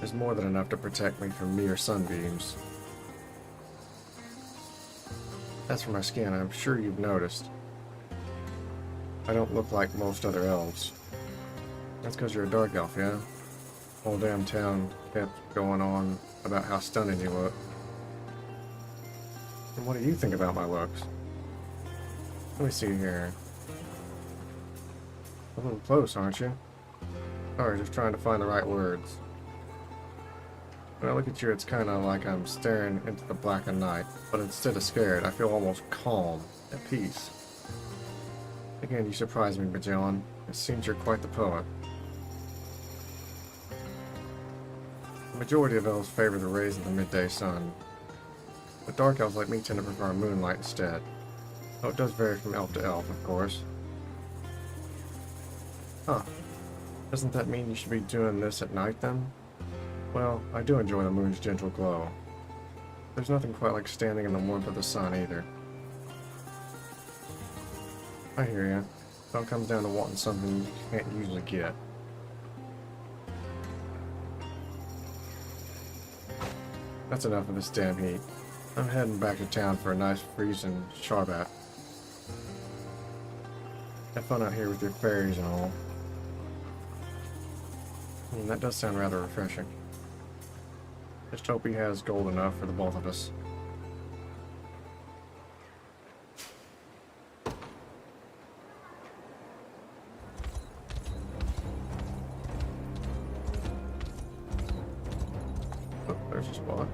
is more than enough to protect me from mere sunbeams. As for my skin, I'm sure you've noticed. I don't look like most other elves. That's because you're a dark elf, yeah? Whole damn town kept going on about how stunning you look. And what do you think about my looks? Let me see here. A little close, aren't you? Sorry, just trying to find the right words. When I look at you, it's kind of like I'm staring into the blackened night, but instead of scared, I feel almost calm, at peace. Again, you surprise me, Magellan. It seems you're quite the poet. The majority of elves favor the rays of the midday sun, but dark elves like me tend to prefer moonlight instead. Though it does vary from elf to elf, of course. Huh. Doesn't that mean you should be doing this at night, then? Well, I do enjoy the moon's gentle glow. There's nothing quite like standing in the warmth of the sun, either. I hear ya. It all comes down to wanting something you can't usually get. That's enough of this damn heat. I'm heading back to town for a nice freezing sharbat. Have fun out here with your fairies and all. That does sound rather refreshing. Just hope he has gold enough for the both of us. Oh, there's a spot.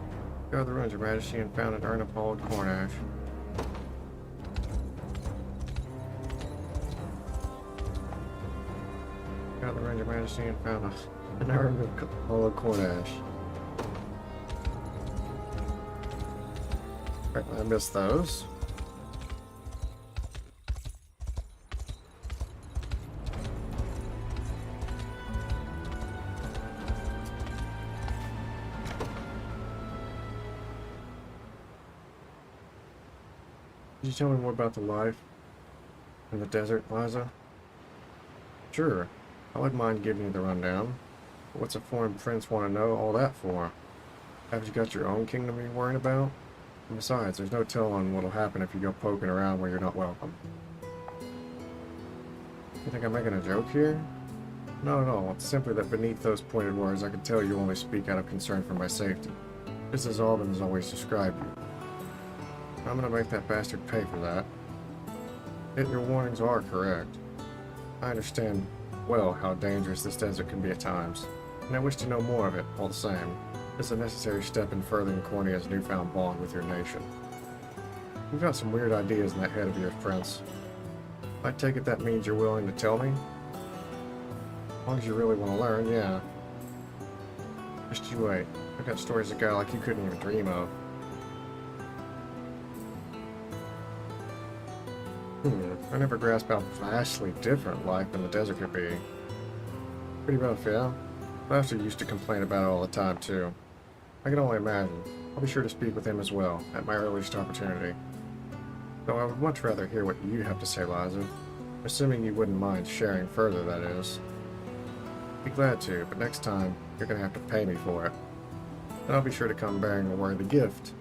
Go to the ruins, Your Majesty, and found an urn of hollowed corn ash. Go to the ruins, Your Majesty, and found an urn of hollowed corn ash. Apparently I missed those. Could you tell me more about the life in the desert, Liza? Sure, I wouldn't mind giving you the rundown. But what's a foreign prince want to know all that for? Haven't you got your own kingdom you're worrying about? And besides, there's no telling what'll happen if you go poking around where you're not welcome. You think I'm making a joke here? Not at all. It's simply that beneath those pointed words, I can tell you only speak out of concern for my safety. Just as Alban has always described you. I'm gonna make that bastard pay for that. Yet your warnings are correct. I understand well how dangerous this desert can be at times, and I wish to know more of it, all the same. It's a necessary step in furthering Cornea's newfound bond with your nation. You've got some weird ideas in that head of yours, Prince. I take it that means you're willing to tell me? As long as you really want to learn, yeah. Just you wait. I've got stories a guy like you couldn't even dream of. I never grasped how vastly different life in the desert could be. Pretty rough, yeah? Master used to complain about it all the time, too. I can only imagine. I'll be sure to speak with him as well, at my earliest opportunity. Though I would much rather hear what you have to say, Liza. Assuming you wouldn't mind sharing further, that is. Be glad to, but next time, you're gonna have to pay me for it. And I'll be sure to come bearing a worthy gift.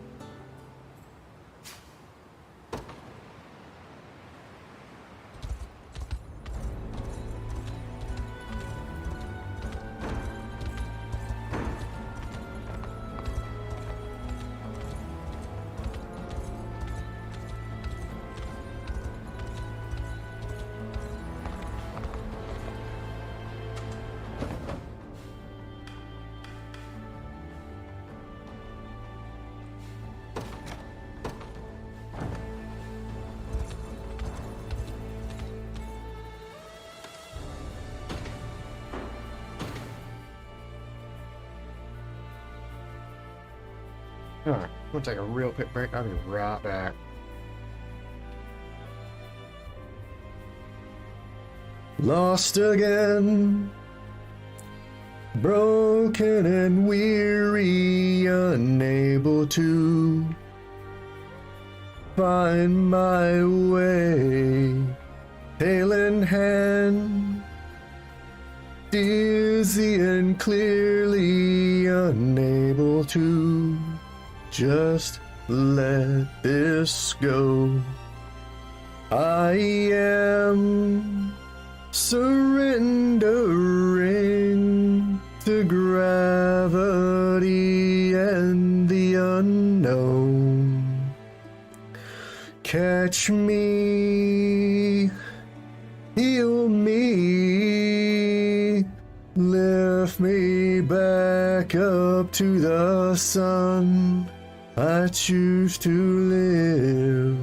Alright, I'm gonna take a real quick break. I'll be right back. Lost again, broken and weary, unable to find my way, tail in hand, dizzy and clearly unable to just let this go. I am surrendering to gravity and the unknown. Catch me, heal me, lift me back up to the sun. I choose to live.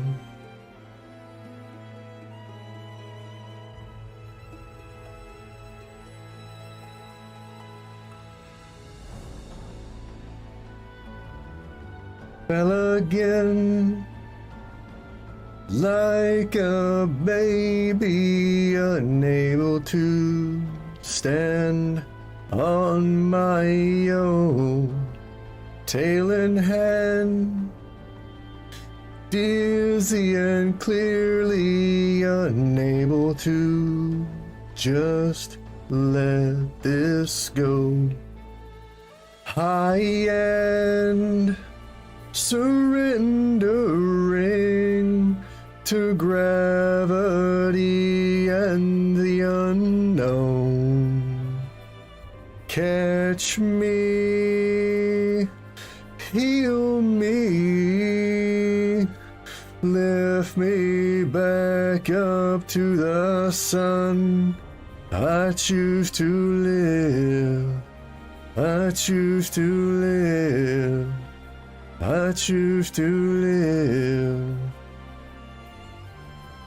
Fell again, like a baby, unable to stand on my own. Tail in hand, dizzy and clearly unable to just let this go. High and surrendering to gravity and the unknown. Catch me, heal me, lift me back up to the sun. I choose to live. I choose to live. I choose to live.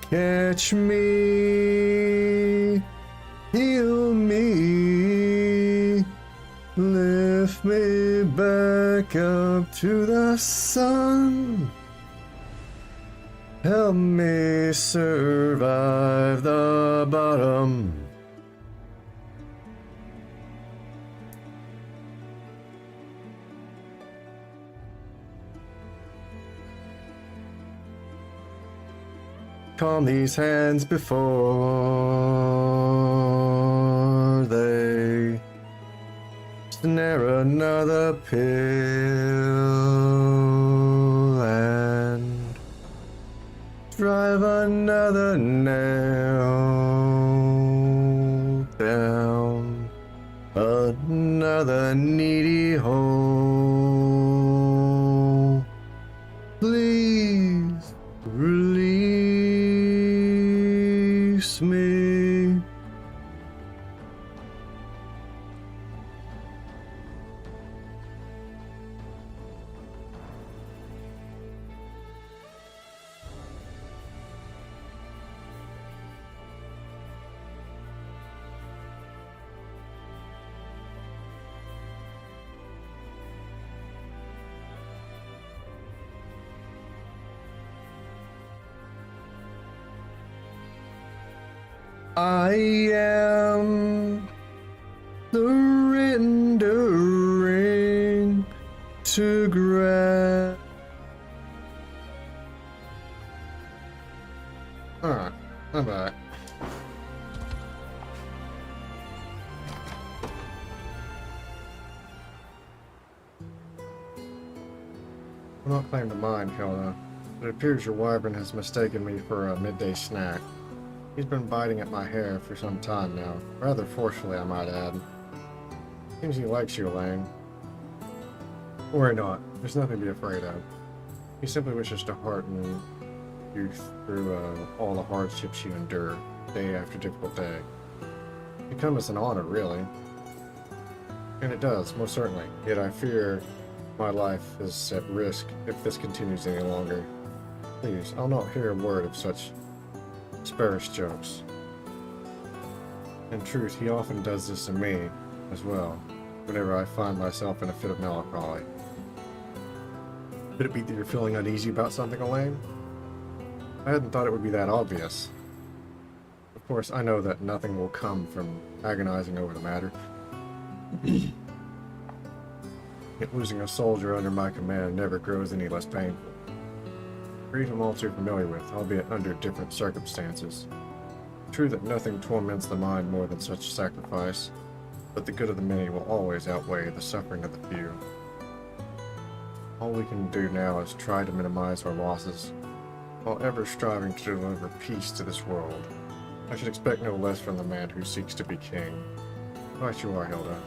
Catch me, heal me, lift me back up to the sun. Help me survive the bottom. Calm these hands before they snare another pill and drive another nail down another needy hole. Please release me. I am surrendering to grab. Alright, I'm back. I'm not claiming to mind, Hilda. It appears your wyvern has mistaken me for a midday snack. He's been biting at my hair for some time now, rather forcefully, I might add. Seems he likes you, Elaine. Worry not, there's nothing to be afraid of. He simply wishes to hearten you through all the hardships you endure, day after difficult day. It comes as an honor, really. And it does, most certainly, yet I fear my life is at risk if this continues any longer. Please, I'll not hear a word of such spurious jokes. In truth, he often does this to me as well, whenever I find myself in a fit of melancholy. Could it be that you're feeling uneasy about something, Elaine? I hadn't thought it would be that obvious. Of course, I know that nothing will come from agonizing over the matter. Yet losing a soldier under my command never grows any less painful. Grief I'm all too familiar with, albeit under different circumstances. True that nothing torments the mind more than such sacrifice, but the good of the many will always outweigh the suffering of the few. All we can do now is try to minimize our losses, while ever striving to deliver peace to this world. I should expect no less from the man who seeks to be king. Right you are, Hilda.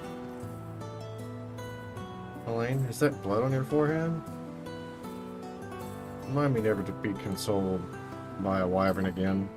Elaine, is that blood on your forehead? Remind me never to be consoled by a wyvern again.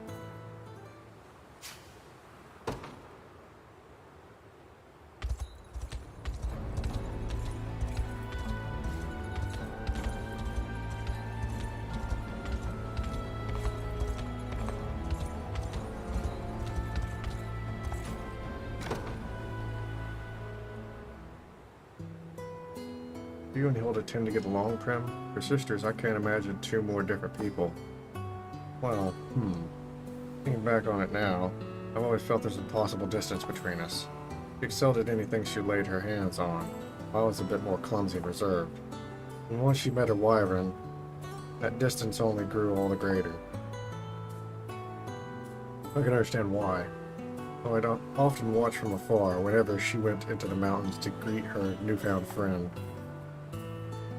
You and Hilda tend to get along, Prim? For sisters, I can't imagine two more different people. Well, thinking back on it now, I've always felt there's a possible distance between us. She excelled at anything she laid her hands on. I was a bit more clumsy and reserved. And once she met her wyvern, that distance only grew all the greater. I can understand why. Though I don't often watch from afar whenever she went into the mountains to greet her newfound friend.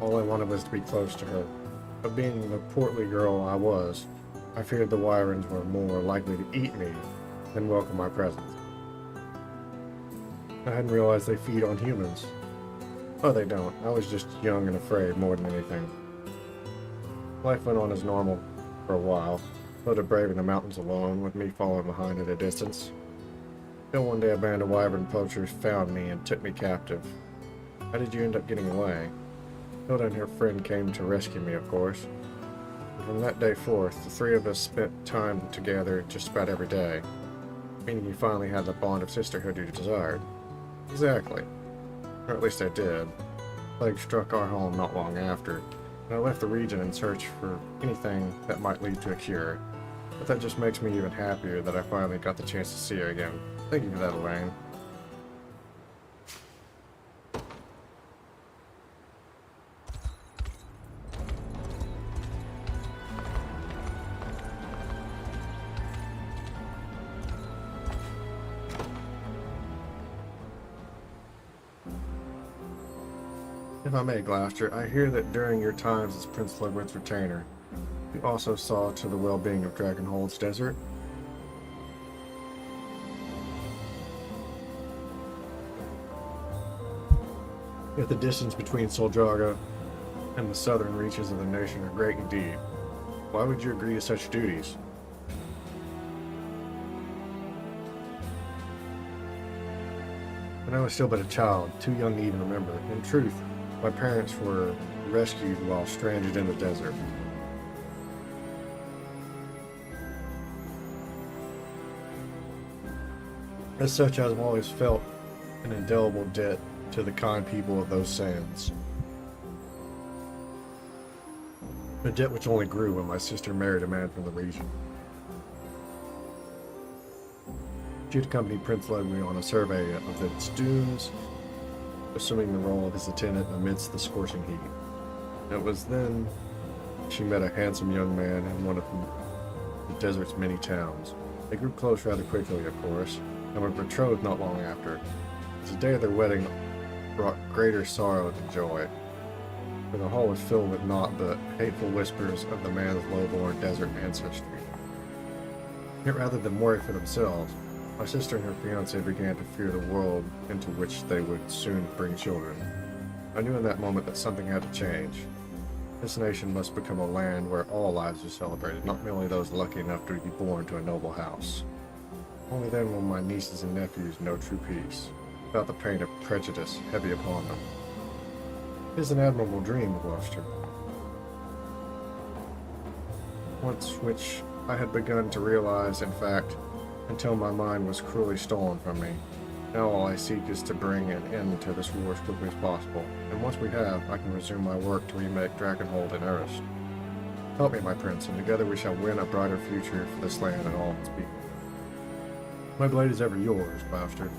All I wanted was to be close to her, but being the portly girl I was, I feared the wyverns were more likely to eat me than welcome my presence. I hadn't realized they feed on humans. Oh, they don't. I was just young and afraid more than anything. Life went on as normal for a while, Hilda braving the mountains alone, with me following behind at a distance. Till one day a band of wyvern poachers found me and took me captive. How did you end up getting away? Hilda and her friend came to rescue me, of course. And from that day forth, the three of us spent time together just about every day, meaning you finally had the bond of sisterhood you desired. Exactly. Or at least I did. Plague struck our home not long after, and I left the region in search for anything that might lead to a cure. But that just makes me even happier that I finally got the chance to see her again. Thank you for that, Elaine. If I may, Gloucester, I hear that during your times as Prince Ludwig's retainer, you also saw to the well-being of Dragonhold's desert. Yet the distance between Soldraga and the southern reaches of the nation are great indeed. Why would you agree to such duties? When I was still but a child, too young to even remember, in truth, my parents were rescued while stranded in the desert. As such, I've always felt an indelible debt to the kind people of those sands. A debt which only grew when my sister married a man from the region. She had accompanied Prince Ludwig on a survey of its dunes, assuming the role of his attendant amidst the scorching heat. It was then she met a handsome young man in one of the desert's many towns. They grew close rather quickly, of course, and were betrothed not long after. The day of their wedding brought greater sorrow than joy, for the hall was filled with naught but hateful whispers of the man's low-born desert ancestry. Yet rather than worry for themselves, my sister and her fiancé began to fear the world into which they would soon bring children. I knew in that moment that something had to change. This nation must become a land where all lives are celebrated, not merely those lucky enough to be born to a noble house. Only then will my nieces and nephews know true peace, without the pain of prejudice heavy upon them. It is an admirable dream, Gloucester. Once which I had begun to realize, in fact, until my mind was cruelly stolen from me. Now all I seek is to bring an end to this war as quickly as possible, and once we have, I can resume my work to remake Drakenhold in earnest. Help me, my prince, and together we shall win a brighter future for this land and all its people. My blade is ever yours, Bastard.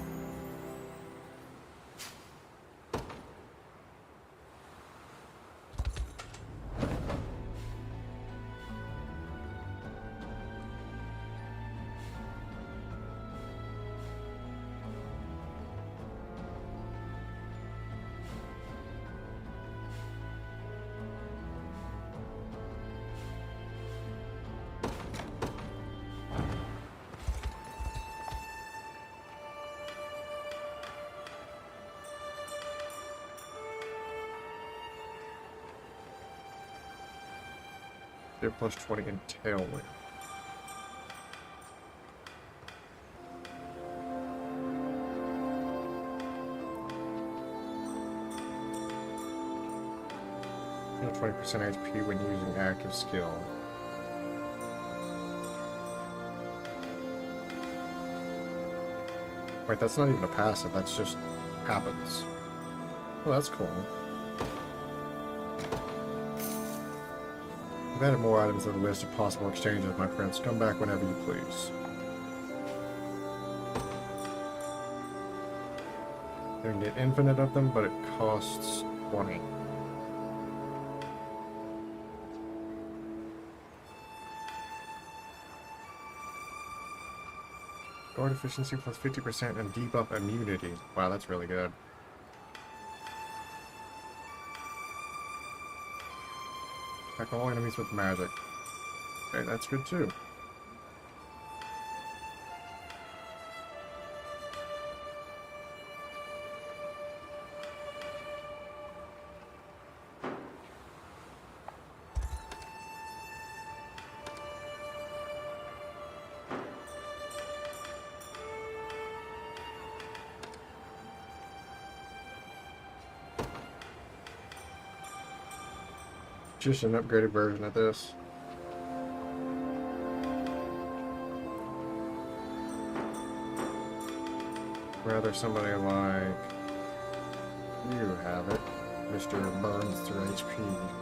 They're plus 20 in Tailwind. You know, 20% HP when using active skill. Wait, that's not even a passive, that's just happens. Oh, that's cool. I've added more items to the list of possible exchanges, my friends. Come back whenever you please. You can get infinite of them, but it costs 20. Guard efficiency plus 50% and debuff immunity. Wow, that's really good. Attack all enemies with magic. Okay, that's good too. Just an upgraded version of this. Rather somebody like you have it, Mr. Burns through HP.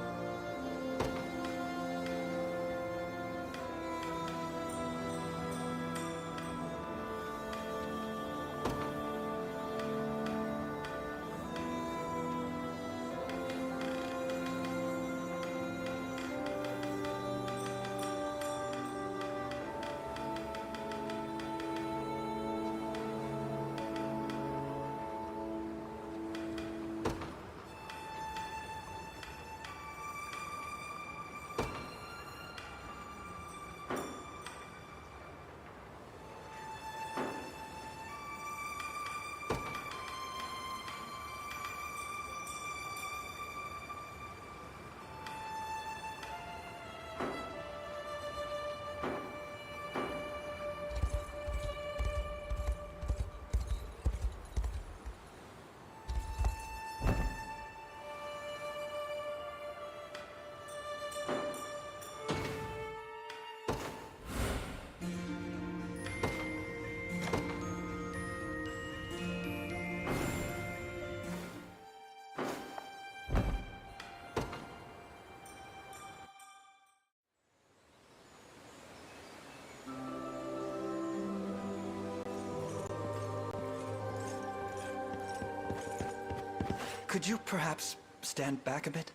Could you perhaps stand back a bit?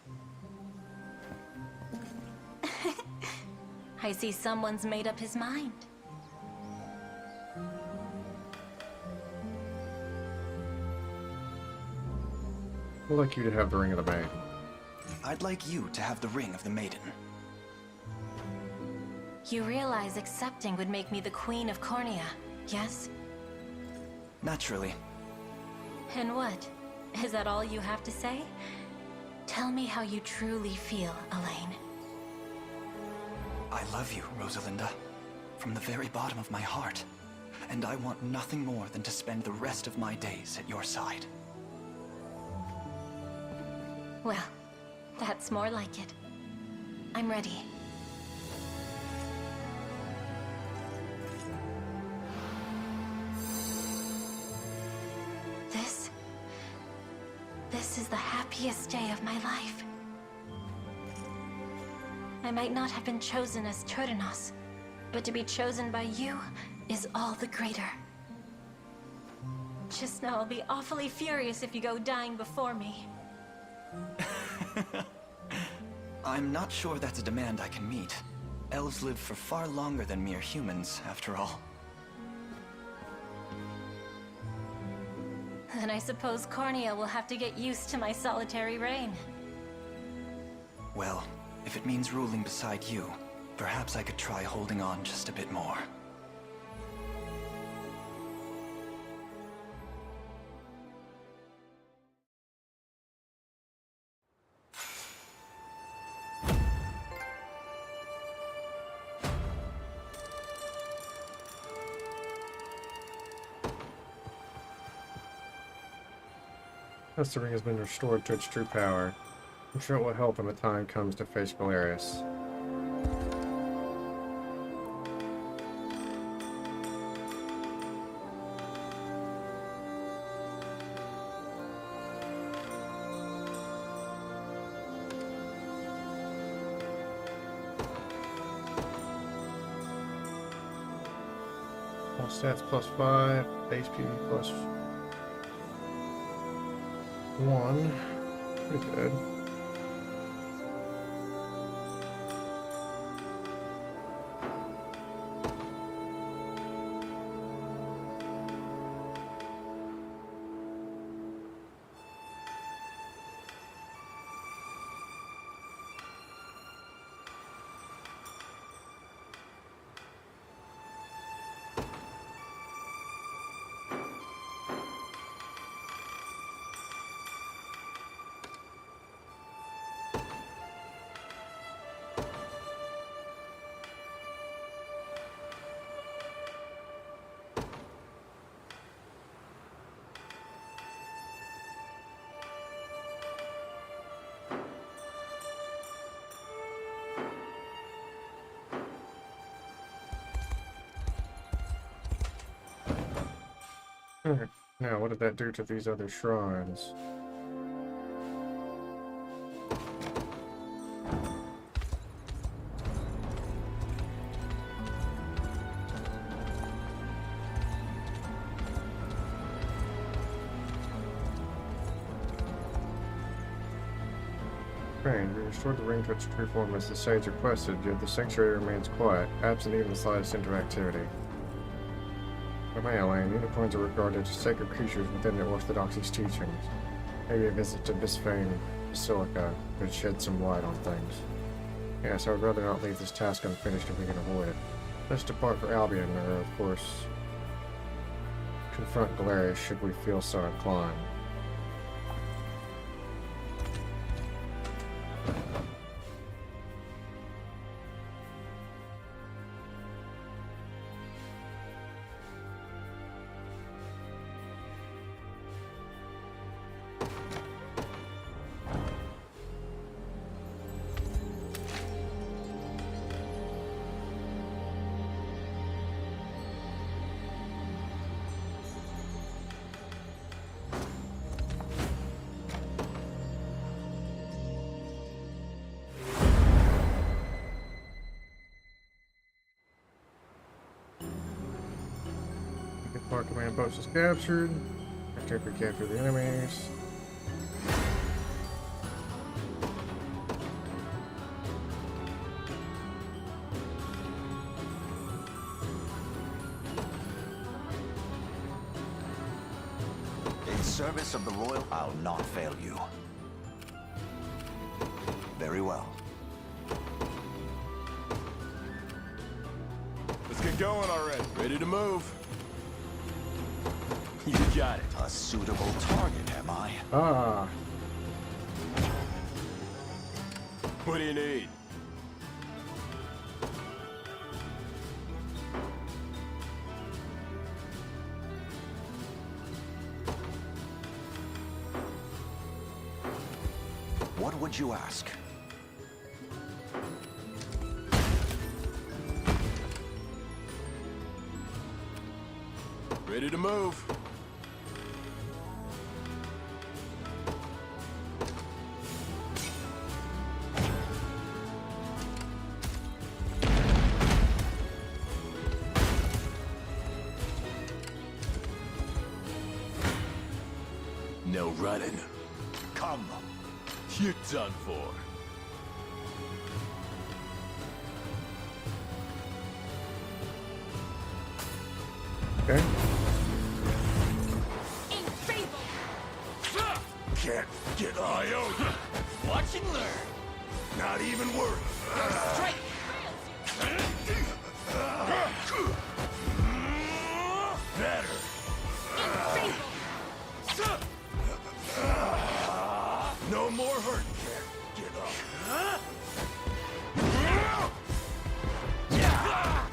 I see someone's made up his mind. I'd like you to have the Ring of the Maiden. I'd like you to have the Ring of the Maiden. You realize accepting would make me the Queen of Cornea, yes? Naturally. And what? Is that all you have to say? Tell me how you truly feel, Elaine. I love you, Rosalinda. From the very bottom of my heart. And I want nothing more than to spend the rest of my days at your side. Well, that's more like it. I'm ready. This is the happiest day of my life. I might not have been chosen as Turdanos, but to be chosen by you is all the greater. Just know I'll be awfully furious if you go dying before me. I'm not sure that's a demand I can meet. Elves live for far longer than mere humans, after all. Then I suppose Cornea will have to get used to my solitary reign. Well, if it means ruling beside you, perhaps I could try holding on just a bit more. Thus the ring has been restored to its true power. I'm sure it will help when the time comes to face Emyris. All stats +5, HP +1. Pretty good. Alright, now what did that do to these other shrines? We restored the ring to its true form as the sage requested, yet the sanctuary remains quiet, absent even the slightest interactivity. For my Elaine, unicorns are regarded as sacred creatures within the Orthodoxy's teachings. Maybe a visit to Bisphane Basilica could shed some light on things. Yes, I would rather not leave this task unfinished if we can avoid it. Let's depart for Albion, or, of course, confront Galerius should we feel so inclined. Our command post is captured. After we capture the enemies. service of the royal, I'll not fail you. Very well. Let's get going already. Ready to move. You got it. A suitable target, am I? Ah. What do you need? What would you ask? Ready to move. No running. Come. You're done for. Okay. Can't get up. I owe you. Watch and learn. Not even worried. Your strength. Better. No more hurt. Can't get up.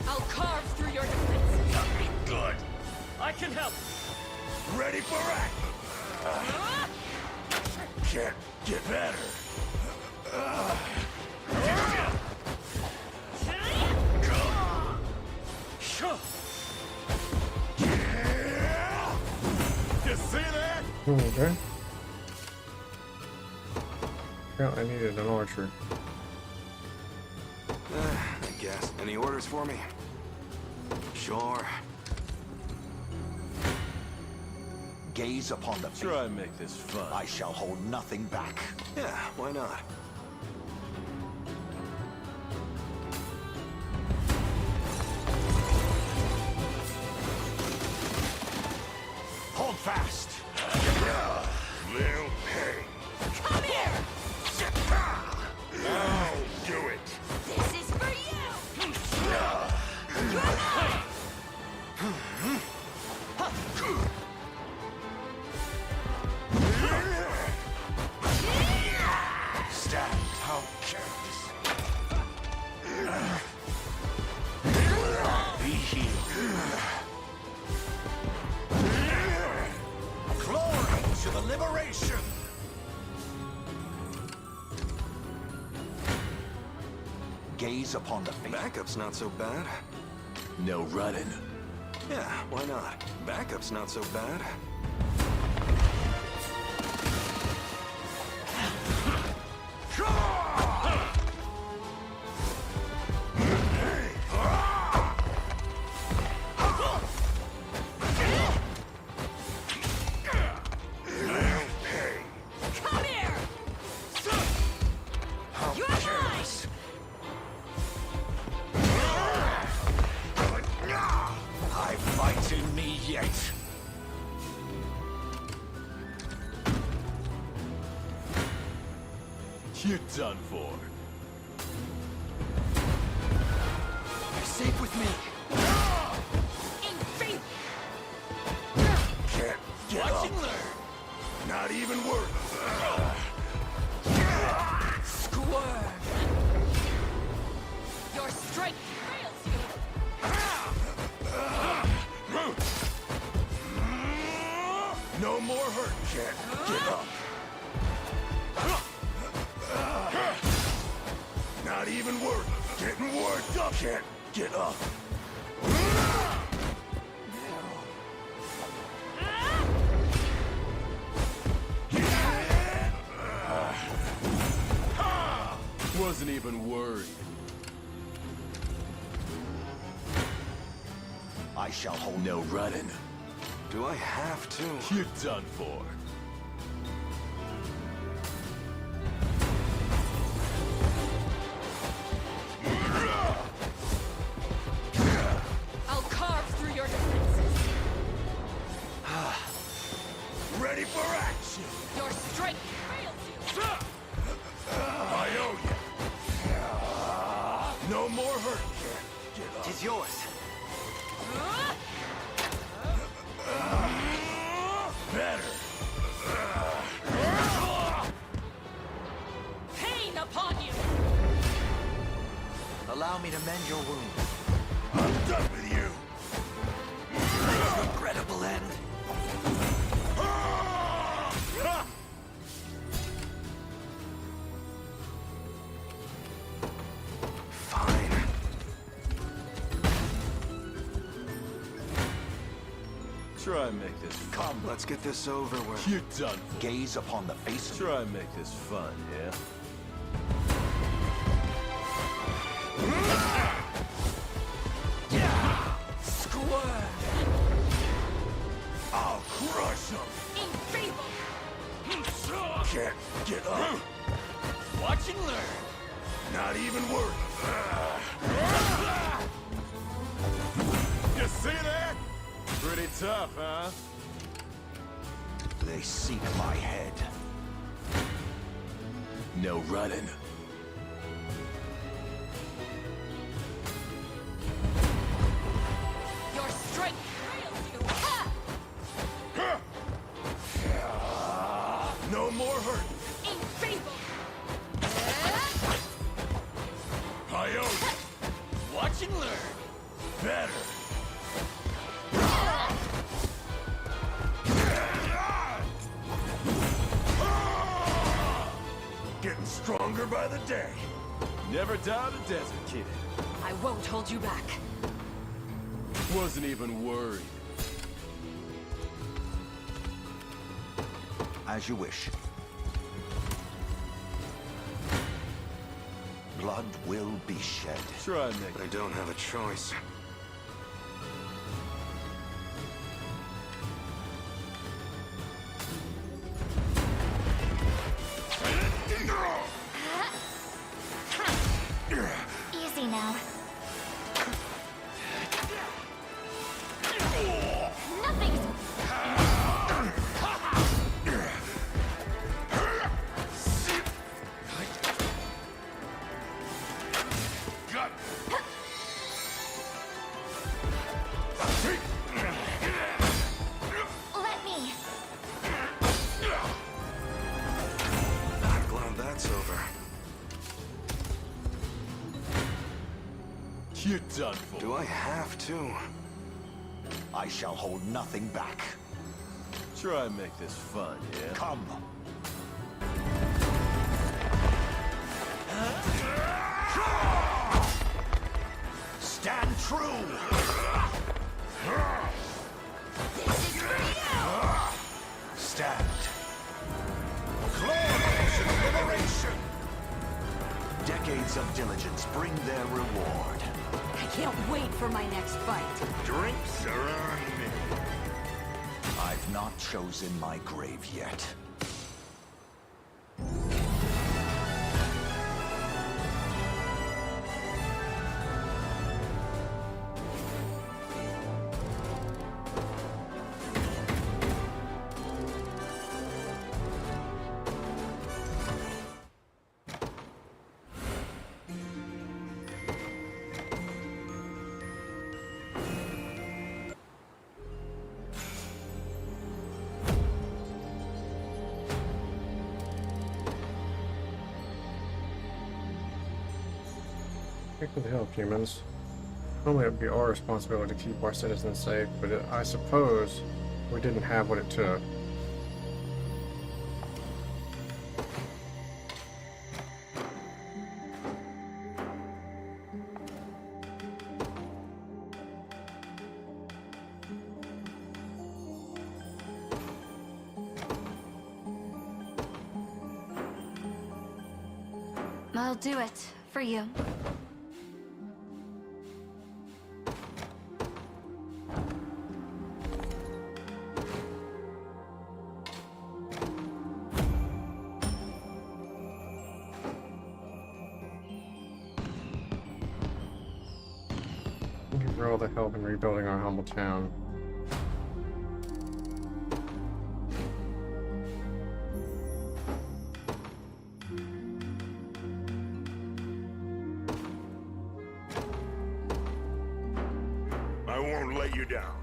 I'll carve through your defenses. Good. I can help. Ready for action. Can't get better. You see that? Okay. Apparently I needed an archer. I guess. Any orders for me? Sure. Gaze upon the beast. Try and make this fun. I shall hold nothing back. Yeah, why not? Hold fast. Little pig. Come here! Now do it. This is for you! Stand. How careless. Be healed. Glory to the liberation. Gaze upon the beast. Backup's not so bad. No running. Yeah, why not? Backup's not so bad. Come here! You're mine! I fight in me yet. You're done for. You're safe with me. In faith! Can't get Watch up. and learn. Not even worried. Squirm! Your strength fails you! No more hurt. Can't get up. Not even worried. Getting worked up. Can't get up. Wasn't even worried. I shall hold No running. Do I have to? You're done for. I'll carve through your defenses. Ready ready for action. Your strength fails you. I owe you. No more hurt. Get up. It's yours. Better. Pain upon you. Allow me to mend your wound. I'm done with you. Regrettable end. Fine. Try and make this fun. Come, let's get this over with. You're done for. Gaze upon the face of Try and make this fun, yeah? Squirt. I'll crush him. Enfeebled. Can't get up. Watch and learn. Not even worth. You see that? Pretty tough, huh? They seek my head. No running. Your strength fails you. Ha! No more hurt. Enfeebled. I owe you. Watch and learn. Better. Getting stronger by the day. Never doubt a desert kid. I won't hold you back. Wasn't even worried. As you wish. Blood will be shed. Try and make I don't have a choice. Easy now. Nothing's... Let me. I'm glad that's over. You're done for. Do I have to? I shall hold nothing back. Try and make this fun, yeah? Come. Stand true! This is for you! Stand. Glory and liberation! Decades of diligence bring their reward. I can't wait for my next fight. Drinks are on me. I've not chosen my grave yet. It could help humans. Normally it would be our responsibility to keep our citizens safe, but I suppose we didn't have what it took. I'll do it for you. Thank you for all the help in rebuilding our humble town. won't let you down.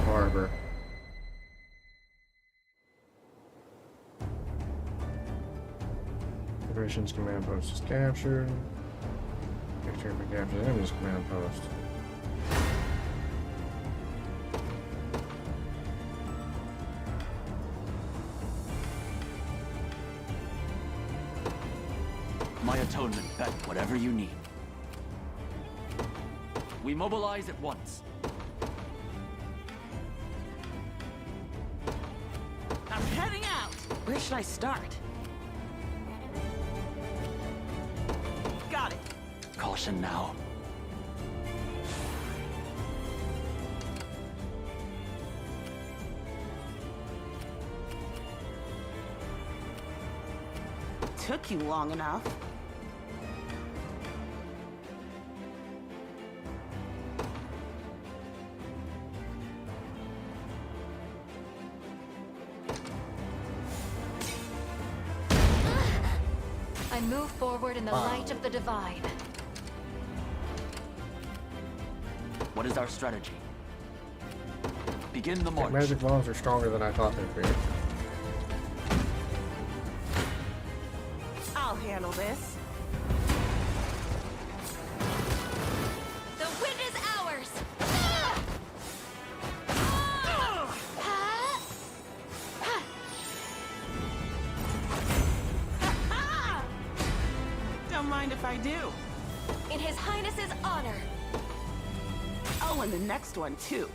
Harbor. Operations command post is captured. Picture of the captured enemy's command post. My atonement, bet whatever you need. We mobilize at once. I'm heading out! Where should I start? Got it! Caution now. Took you long enough. I move forward in the light of the divide. What is our strategy? Begin the march. Magic bombs are stronger than I thought they'd be. I'll handle this. The wind is ours! Don't mind if I do. In His Highness's honor. Oh, and the next one, too.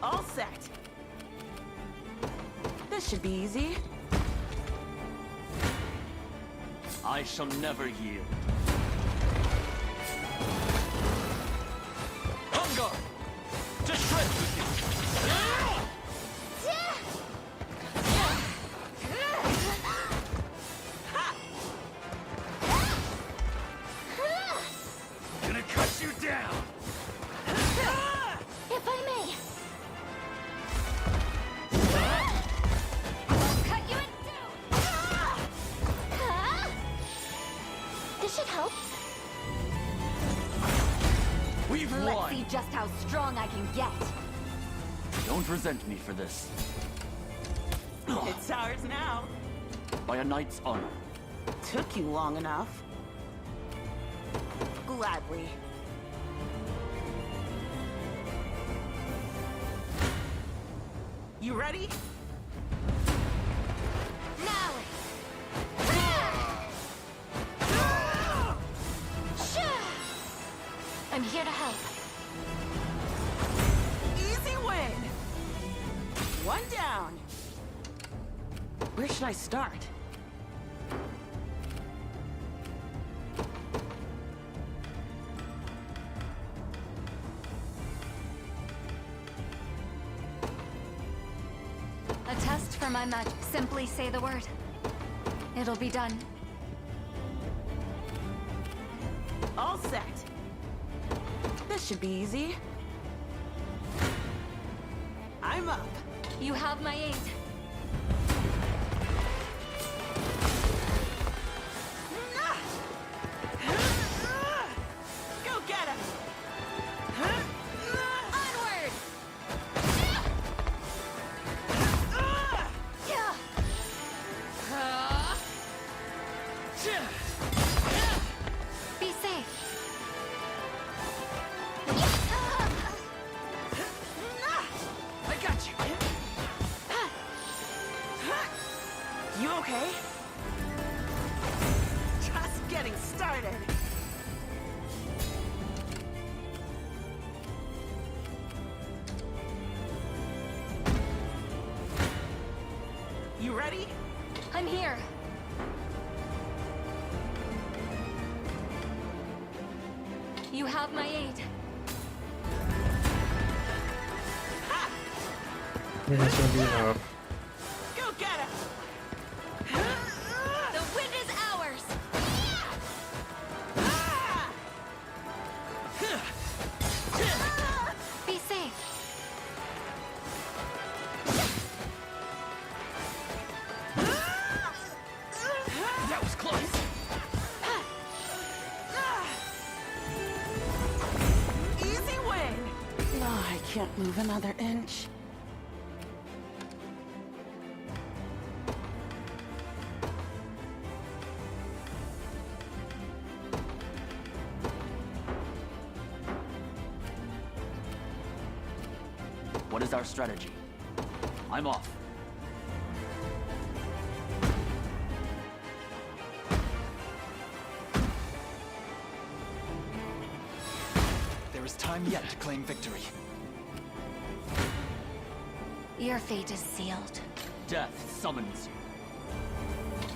All set. This should be easy. I shall never yield. On guard! To shreds with you! Gonna cut see just how strong I can get. Don't resent me for this. It's ours now. By a knight's honor. Took you long enough. Gladly. You ready? Now! I'm here to help. Easy win! One down. Where should I start? A test for my magic. Simply say the word. It'll be done. All set. This should be easy. I'm up. You have my aid. Go get him! Onward! Be safe. I got you. You okay? Just getting started. You ready? I'm here. You have my aid. Yeah, that's gonna be enough. Go get him! The wind is ours! Be safe. That was close. Easy win! No, I can't move another inch. What is our strategy? I'm off. There is time yet to claim victory. Your fate is sealed. Death summons you.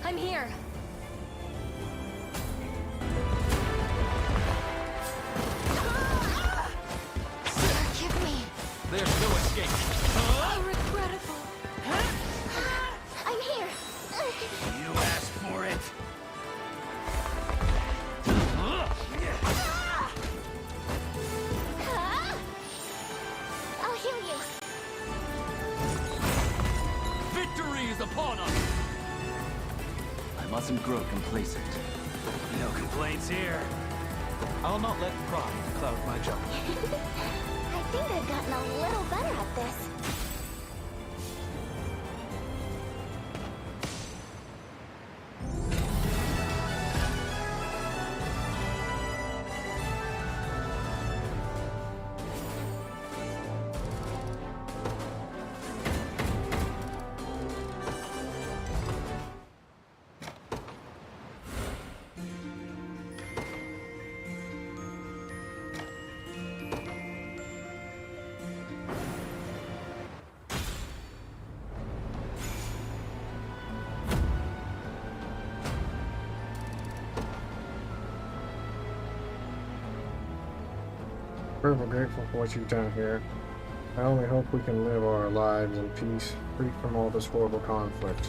I'm here. Forgive me. There's no escape. How regrettable. I'm here. You asked for it. I'll heal you. Victory is upon us! I mustn't grow complacent. No complaints here. I'll not let pride cloud my judgment. I think I've gotten a little better at this. We're grateful for what you've done here. I only hope we can live our lives in peace, free from all this horrible conflict.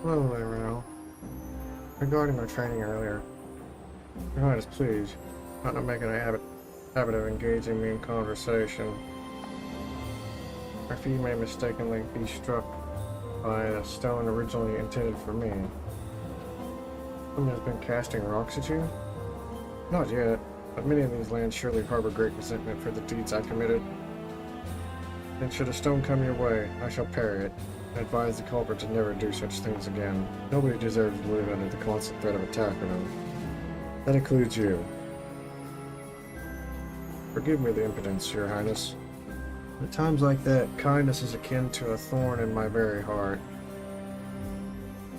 Hello there, Renal. Regarding my training earlier, Your Highness, please, not making a habit of engaging me in conversation. Or if you may mistakenly be struck by a stone originally intended for me. Someone has been casting rocks at you? Not yet, but many of these lands surely harbor great resentment for the deeds I committed. Then should a stone come your way, I shall parry it, and advise the culprit to never do such things again. Nobody deserves to live under the constant threat of attack from them. That includes you. Forgive me the impudence, Your Highness. At times like that, kindness is akin to a thorn in my very heart,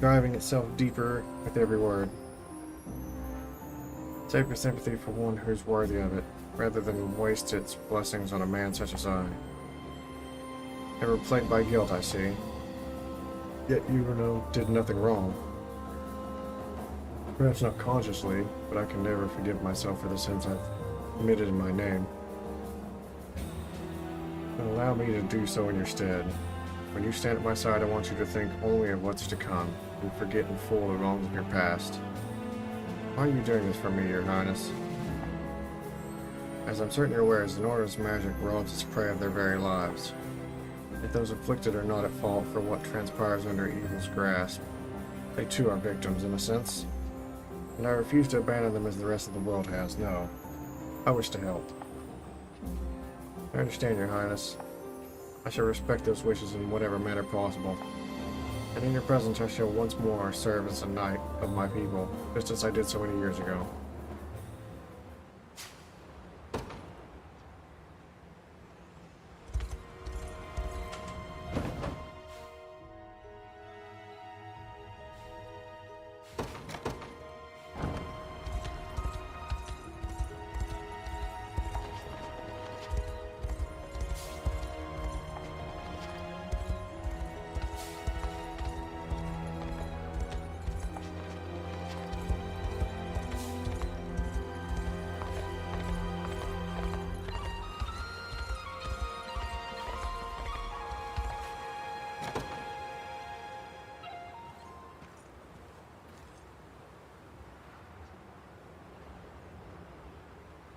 driving itself deeper with every word. Save your sympathy for one who's worthy of it, rather than waste its blessings on a man such as I. Never plagued by guilt, I see. Yet you, Renaud, did nothing wrong. Perhaps not consciously, but I can never forgive myself for the sins I've committed in my name. But allow me to do so in your stead. When you stand at my side, I want you to think only of what's to come, and forget in full the wrongs of your past. Why are you doing this for me, Your Highness? As I'm certain you're aware, Zenora's magic robs its prey of their very lives. Yet those afflicted are not at fault for what transpires under evil's grasp. They too are victims, in a sense. And I refuse to abandon them as the rest of the world has, no. I wish to help. I understand, Your Highness. I shall respect those wishes in whatever manner possible. And in your presence I shall once more serve as a knight of my people, just as I did so many years ago.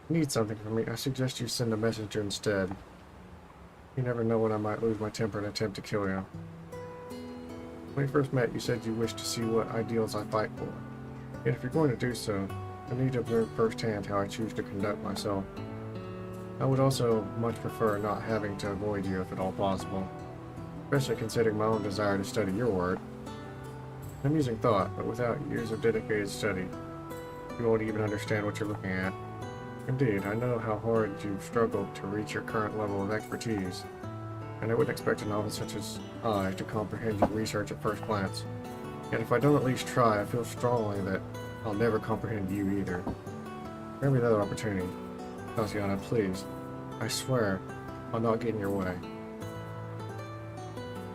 Need something from me, I suggest you send a messenger instead. You never know when I might lose my temper and attempt to kill you. When we first met, you said you wished to see what ideals I fight for. Yet if you're going to do so, I need to observe firsthand how I choose to conduct myself. I would also much prefer not having to avoid you if at all possible, especially considering my own desire to study your work. An amusing thought, but without years of dedicated study, you won't even understand what you're looking at. Indeed, I know how hard you've struggled to reach your current level of expertise, and I wouldn't expect a novice such as I to comprehend your research at first glance. Yet if I don't at least try, I feel strongly that I'll never comprehend you either. Grant me another opportunity. Tatiana, please. I swear, I'll not get in your way.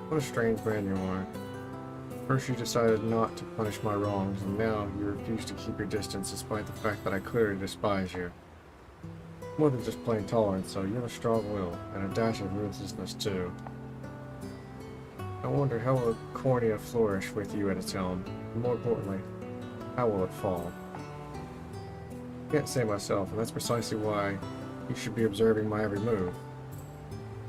What a strange man you are. First you decided not to punish my wrongs, and now you refuse to keep your distance despite the fact that I clearly despise you. More than just plain tolerance, so you have a strong will, and a dash of ruthlessness too. I wonder how will Cornea flourish with you at its helm, and more importantly, how will it fall? I can't say myself, and that's precisely why you should be observing my every move,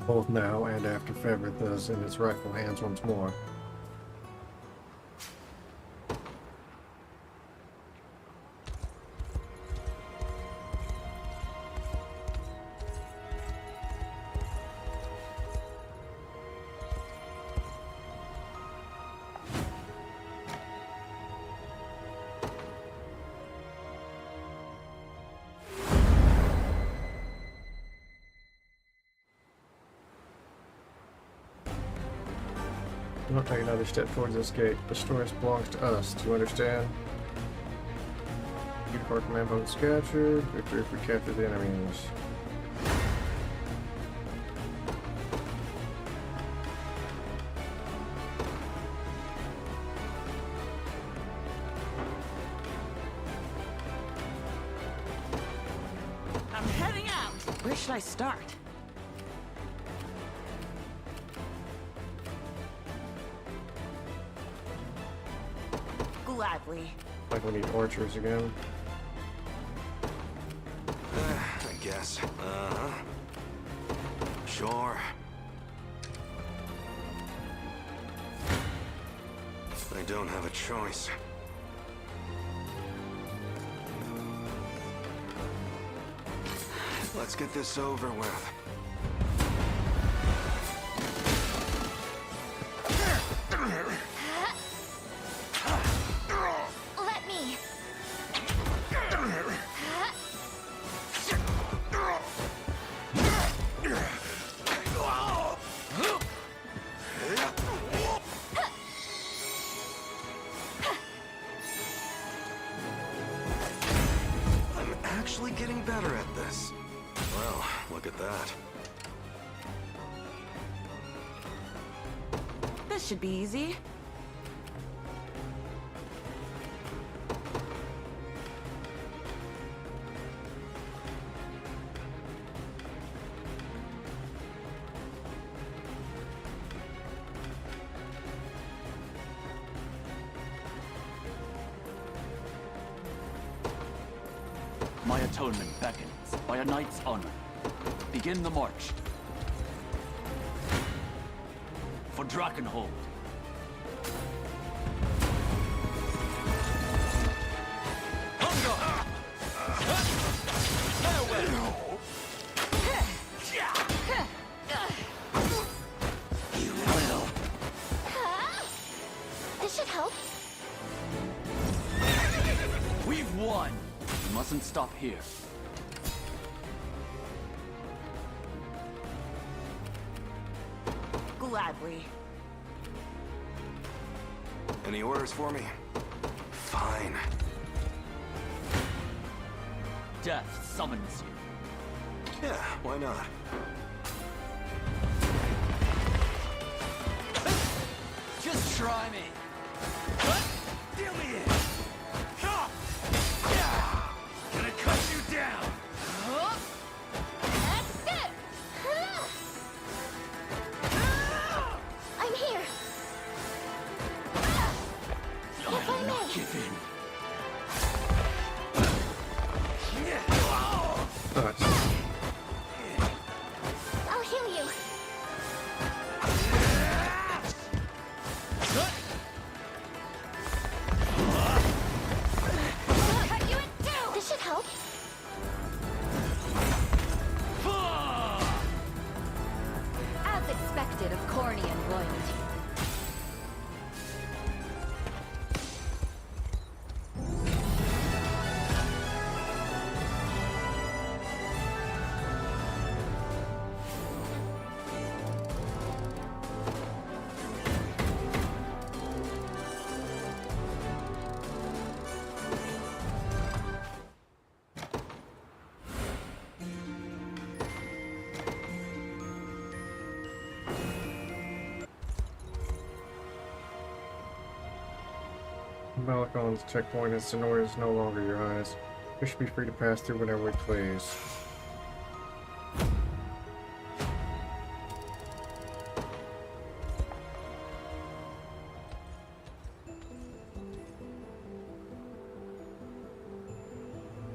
both now and after Fevrit is in its rightful hands once more. Do not take another step towards this gate. This forest belongs to us. Do you understand? Keep our command post captured. Victory if we capture the enemies. I'm heading out. Where should I start? Gladly. Like we need orchards again. I guess. Uh-huh. Sure. I don't have a choice. Let's get this over with. Let me. I'm actually getting better at this. Well, look at that. This should be easy. My atonement beckons by a knight's honor. Begin the march. For Drakenhold. You will. This should help. We've won! We mustn't stop here. Gladly. Any orders for me? Fine. Death summons you. Yeah, why not? Just try me. Deal me in! Ha! Yeah! Gonna cut you down! That's it! I'm here. If I may. Give in. I'll heal you. I'll cut you in two. This should help. As expected of Cornian royalty. Malikon's checkpoint in Sonora is no longer your eyes. We should be free to pass through whenever we please.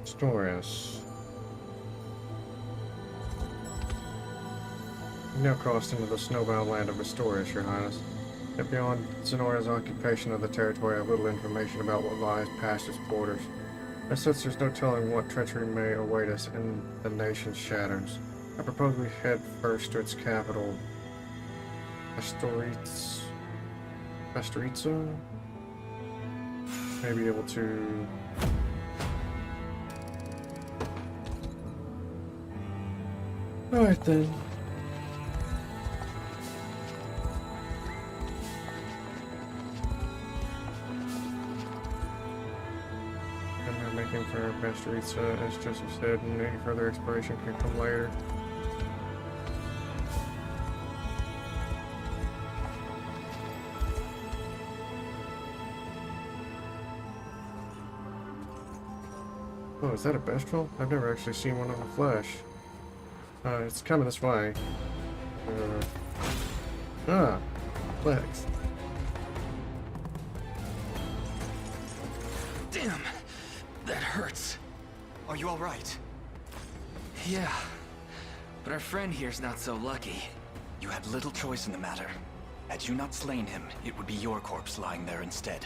Storis. We've now crossed into the snowbound land of Astoris, Your Highness. Yet beyond Zenora's occupation of the territory, I have little information about what lies past its borders. As such, there's no telling what treachery may await us in the nation's shadows. I propose we head first to its capital, Pastoritza? May be able to... Alright then. For Pastoritza, as Joseph said, and any further exploration can come later. Oh, is that a Bestral? I've never actually seen one in the flesh. It's coming this way. Legs. hurts. Are you alright? Yeah. But our friend here's not so lucky. You had little choice in the matter. Had you not slain him, it would be your corpse lying there instead.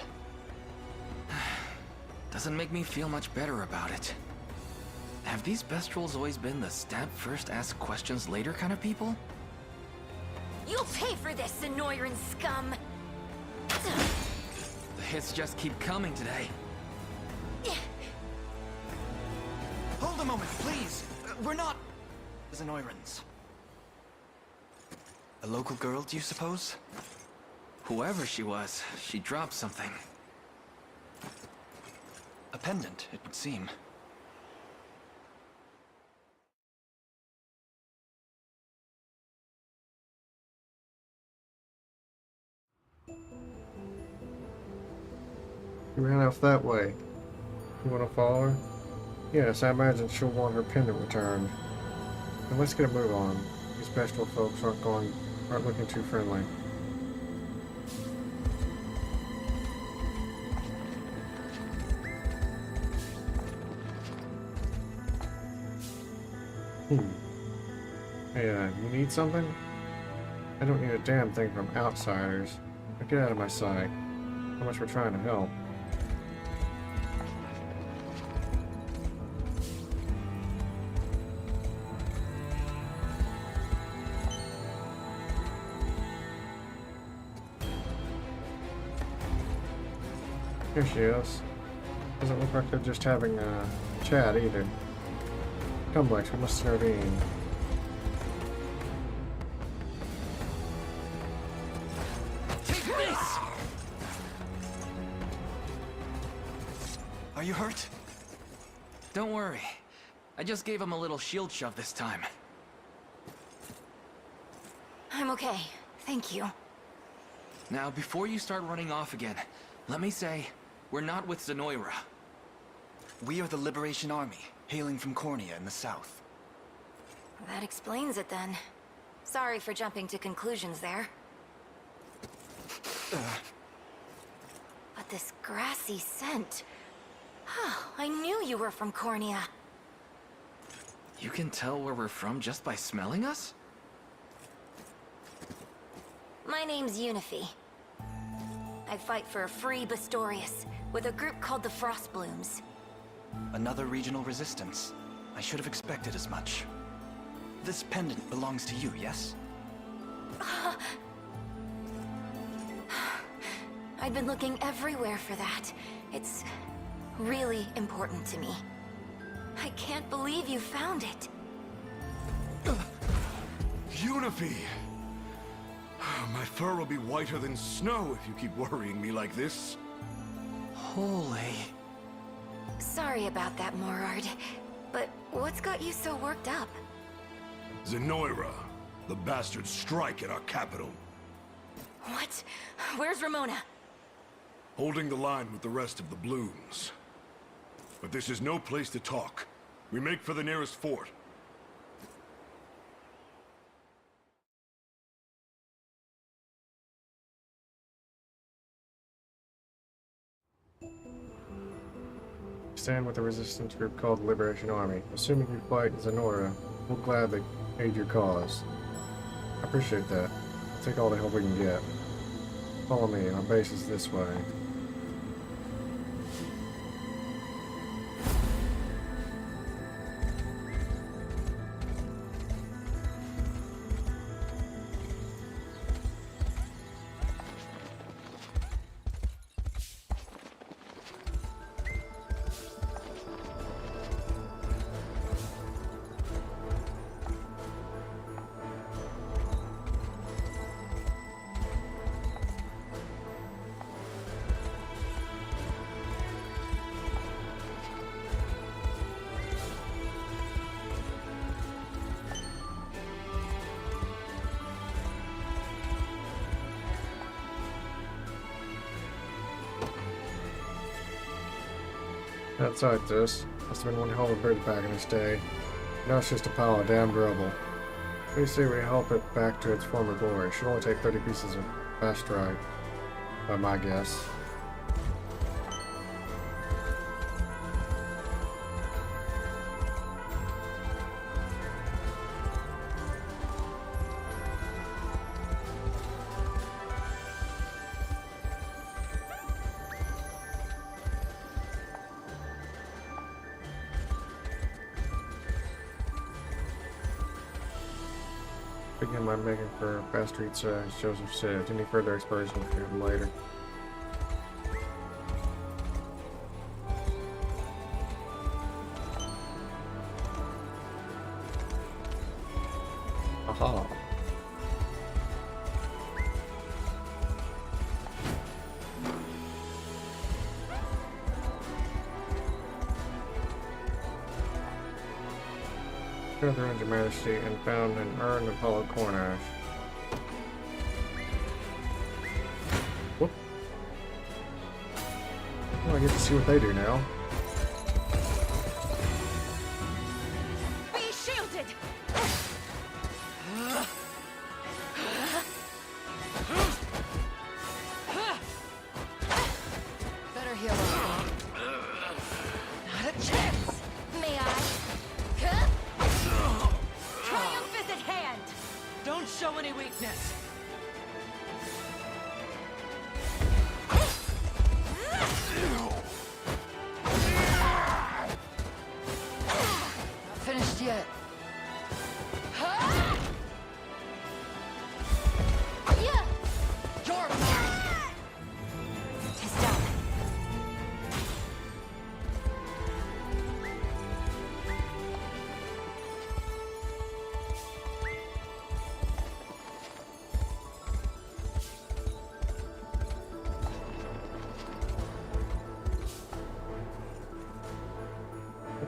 Doesn't make me feel much better about it. Have these Bestrels always been the stab first, ask questions later kind of people? You'll pay for this, Zenoiran scum! The hits just keep coming today. Hold a moment, please! We're not... Zenoirans. A local girl, do you suppose? Whoever she was, she dropped something. A pendant, it would seem. She ran off that way. You want to follow her? Yes, I imagine she'll want her pendant returned. Now let's get a move on. These Bestral folks aren't looking too friendly. Hey, you need something? I don't need a damn thing from outsiders. Now get out of my sight. How much we're trying to help. Here she is. Doesn't look like they're just having a chat either. Come, Lex, we must intervene. Take this! Are you hurt? Don't worry. I just gave him a little shield shove this time. I'm okay, thank you. Now, before you start running off again, let me say, we're not with Zenoira. We are the Liberation Army, hailing from Cornea in the south. That explains it then. Sorry for jumping to conclusions there. But this grassy scent... I knew you were from Cornea. You can tell where we're from just by smelling us? My name's Unifi. I fight for a free Bastorius, with a group called the Frostblooms. Another regional resistance. I should have expected as much. This pendant belongs to you, yes? I've been looking everywhere for that. It's really important to me. I can't believe you found it. Unifi! My fur will be whiter than snow if you keep worrying me like this. Holy... Sorry about that, Morard. But what's got you so worked up? Zenoira. The bastards strike at our capital. What? Where's Ramona? Holding the line with the rest of the Blooms. But this is no place to talk. We make for the nearest fort. Stand with a resistance group called the Liberation Army. Assuming you fight Zenoira, we'll gladly aid your cause. I appreciate that. I'll take all the help we can get. Follow me. Our base is this way. Outside this, must have been one hell of a bird back in its day. Now it's just a pile of damned rubble. We say we help it back to its former glory. Should only take 30 pieces of bastrite, by my guess. Begin my making for Bastard Joseph saved. Any further exploration will come later. Aha. Feather under Majesty and found an urn of hollow corn ash. Whoop. Oh, I get to see what they do now. Be shielded! Better heal up. Not a chance! May I? Triumph is at hand! Don't show any weakness. Not finished yet. Yeah! You're mine! Tis done.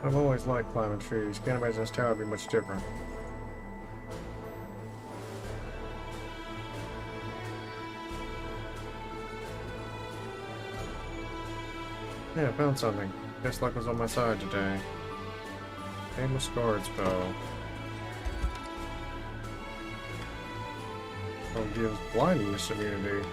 I've always liked climbing trees. Can't imagine this tower would be much different. Yeah, I found something. Guess luck was on my side today. Famous guard's bow. Oh, gives blindness immunity.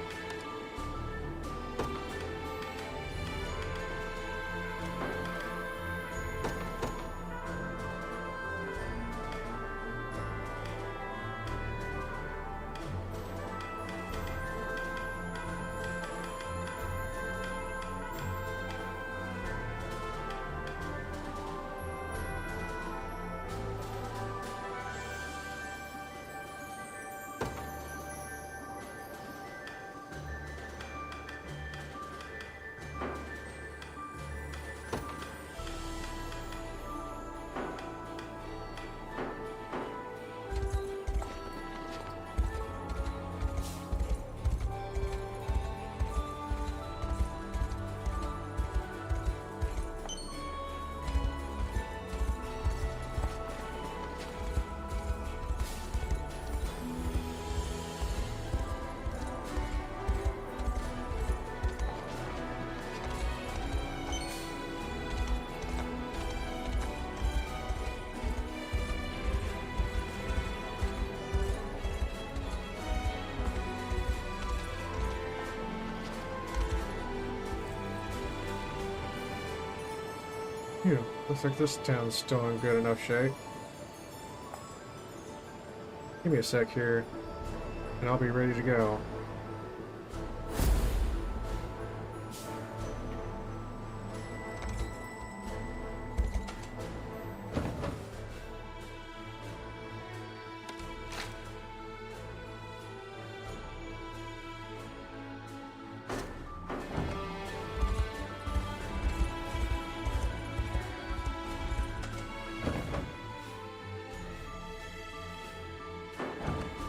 Phew, looks like this town's still in good enough shape. Give me a sec here, and I'll be ready to go.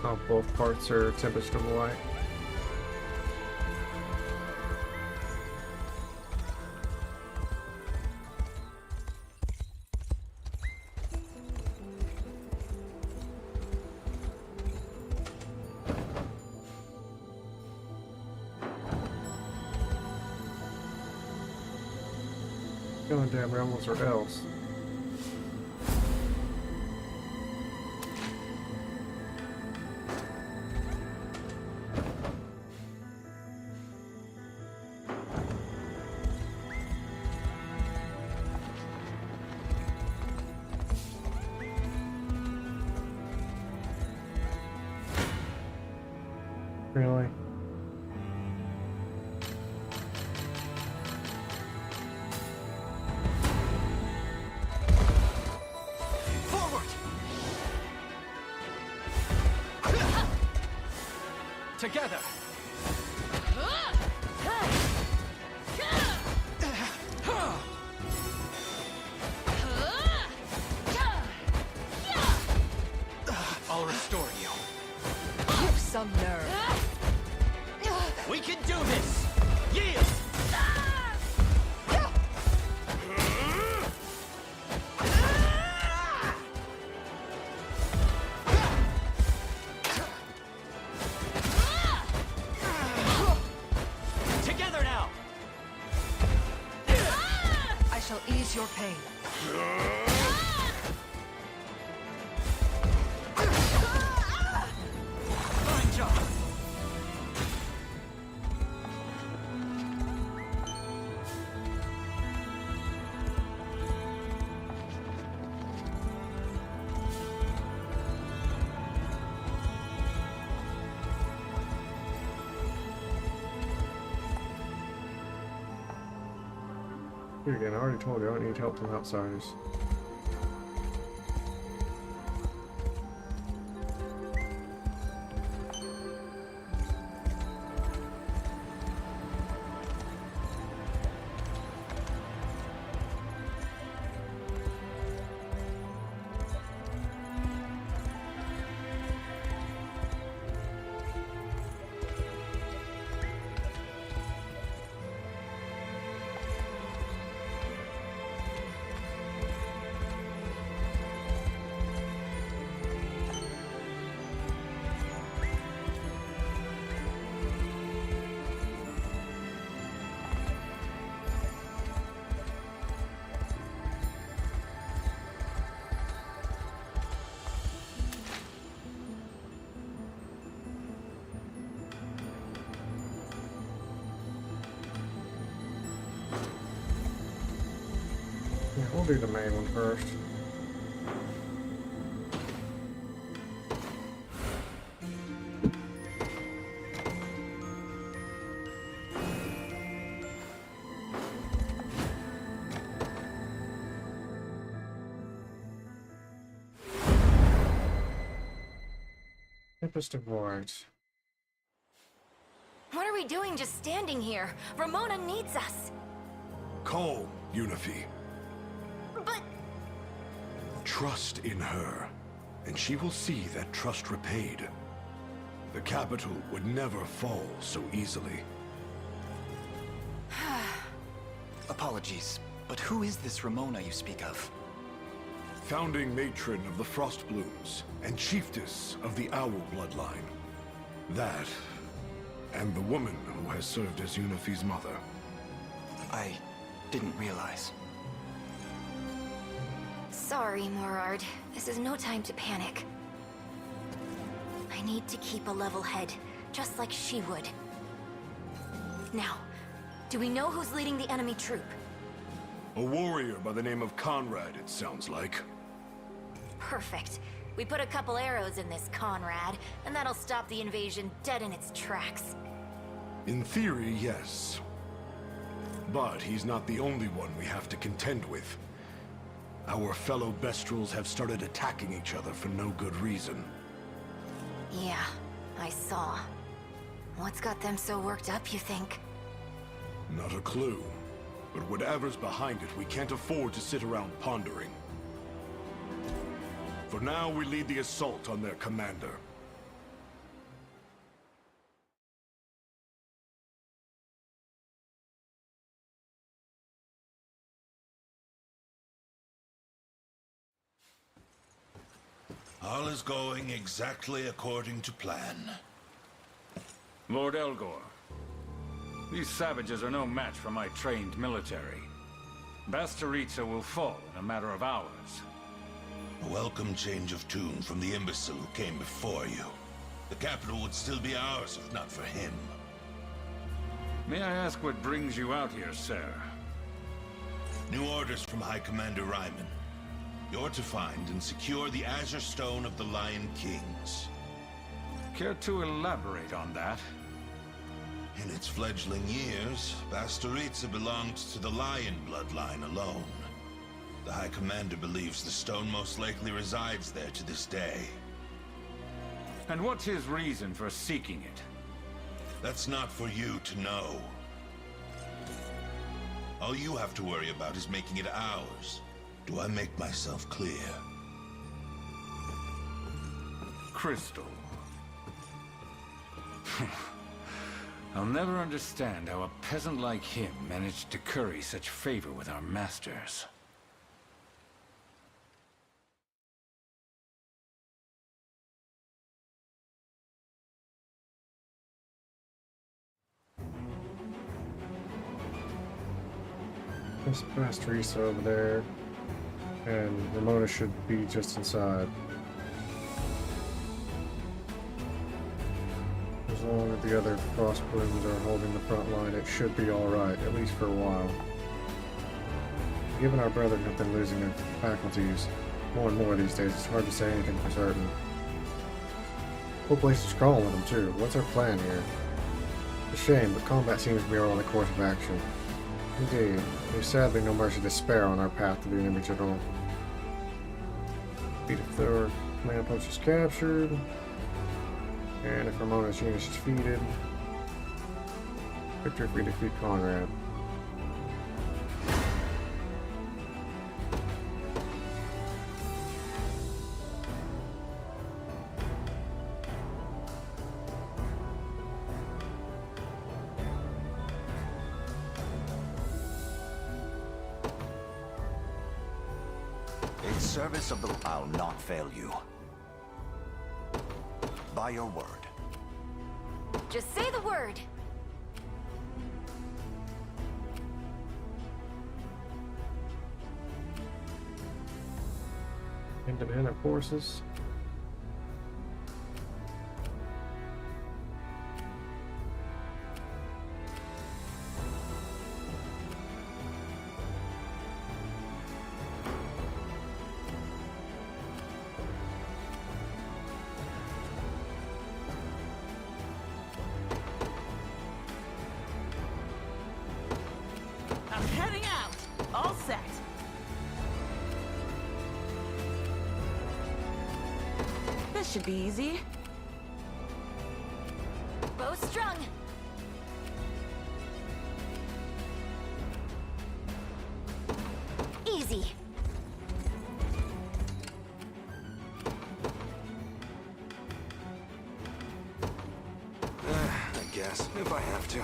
Oh, both parts are Tempest of Light. Killing damn rebels or else. Really? Forward! Together! I'll restore you. Have some nerve. We can do this! Yield! Together now! I shall ease your pain. Fine job! Here again, I already told you I don't need help from outsiders. Yeah, we'll do the main one first. Tempest of Voids. What are we doing just standing here? Ramona needs us. Calm, Unifi. But... Trust in her, and she will see that trust repaid. The capital would never fall so easily. Apologies, but who is this Ramona you speak of? Founding matron of the Frost Blooms, and chiefess of the Owl bloodline. That, and the woman who has served as Unifi's mother. I didn't realize. Sorry, Morard. This is no time to panic. I need to keep a level head, just like she would. Now, do we know who's leading the enemy troop? A warrior by the name of Conrad, it sounds like. Perfect. We put a couple arrows in this Conrad, and that'll stop the invasion dead in its tracks. In theory, yes. But he's not the only one we have to contend with. Our fellow Bestrels have started attacking each other for no good reason. Yeah, I saw. What's got them so worked up, you think? Not a clue. But whatever's behind it, we can't afford to sit around pondering. For now, we lead the assault on their commander. All is going exactly according to plan. Lord Elgor, these savages are no match for my trained military. Bastoritza will fall in a matter of hours. A welcome change of tune from the imbecile who came before you. The capital would still be ours if not for him. May I ask what brings you out here, sir? New orders from High Commander Ryman. You're to find and secure the Azure Stone of the Lion Kings. Care to elaborate on that? In its fledgling years, Bastoritza belonged to the Lion bloodline alone. The High Commander believes the stone most likely resides there to this day. And what's his reason for seeking it? That's not for you to know. All you have to worry about is making it ours. Do I make myself clear? Crystal. I'll never understand how a peasant like him managed to curry such favor with our masters. There's past Teresa over there, and Ramona should be just inside. As long as the other crossbows are holding the front line, it should be alright, at least for a while. Given our brethren have been losing their faculties more and more these days, it's hard to say anything for certain. Whole place is crawling with them too. What's our plan here? It's a shame, but combat seems to be our only course of action. Indeed, there's sadly no mercy to spare on our path to the inevitable. Defeat if their command post is captured, and if Ramona's unit is defeated. Victory if we defeat Conrad. In service of the... I'll not fail you. By your word. Just say the word. Independent forces. I'm heading out. All set. This should be easy. Bow strung. Easy. I guess, if I have to.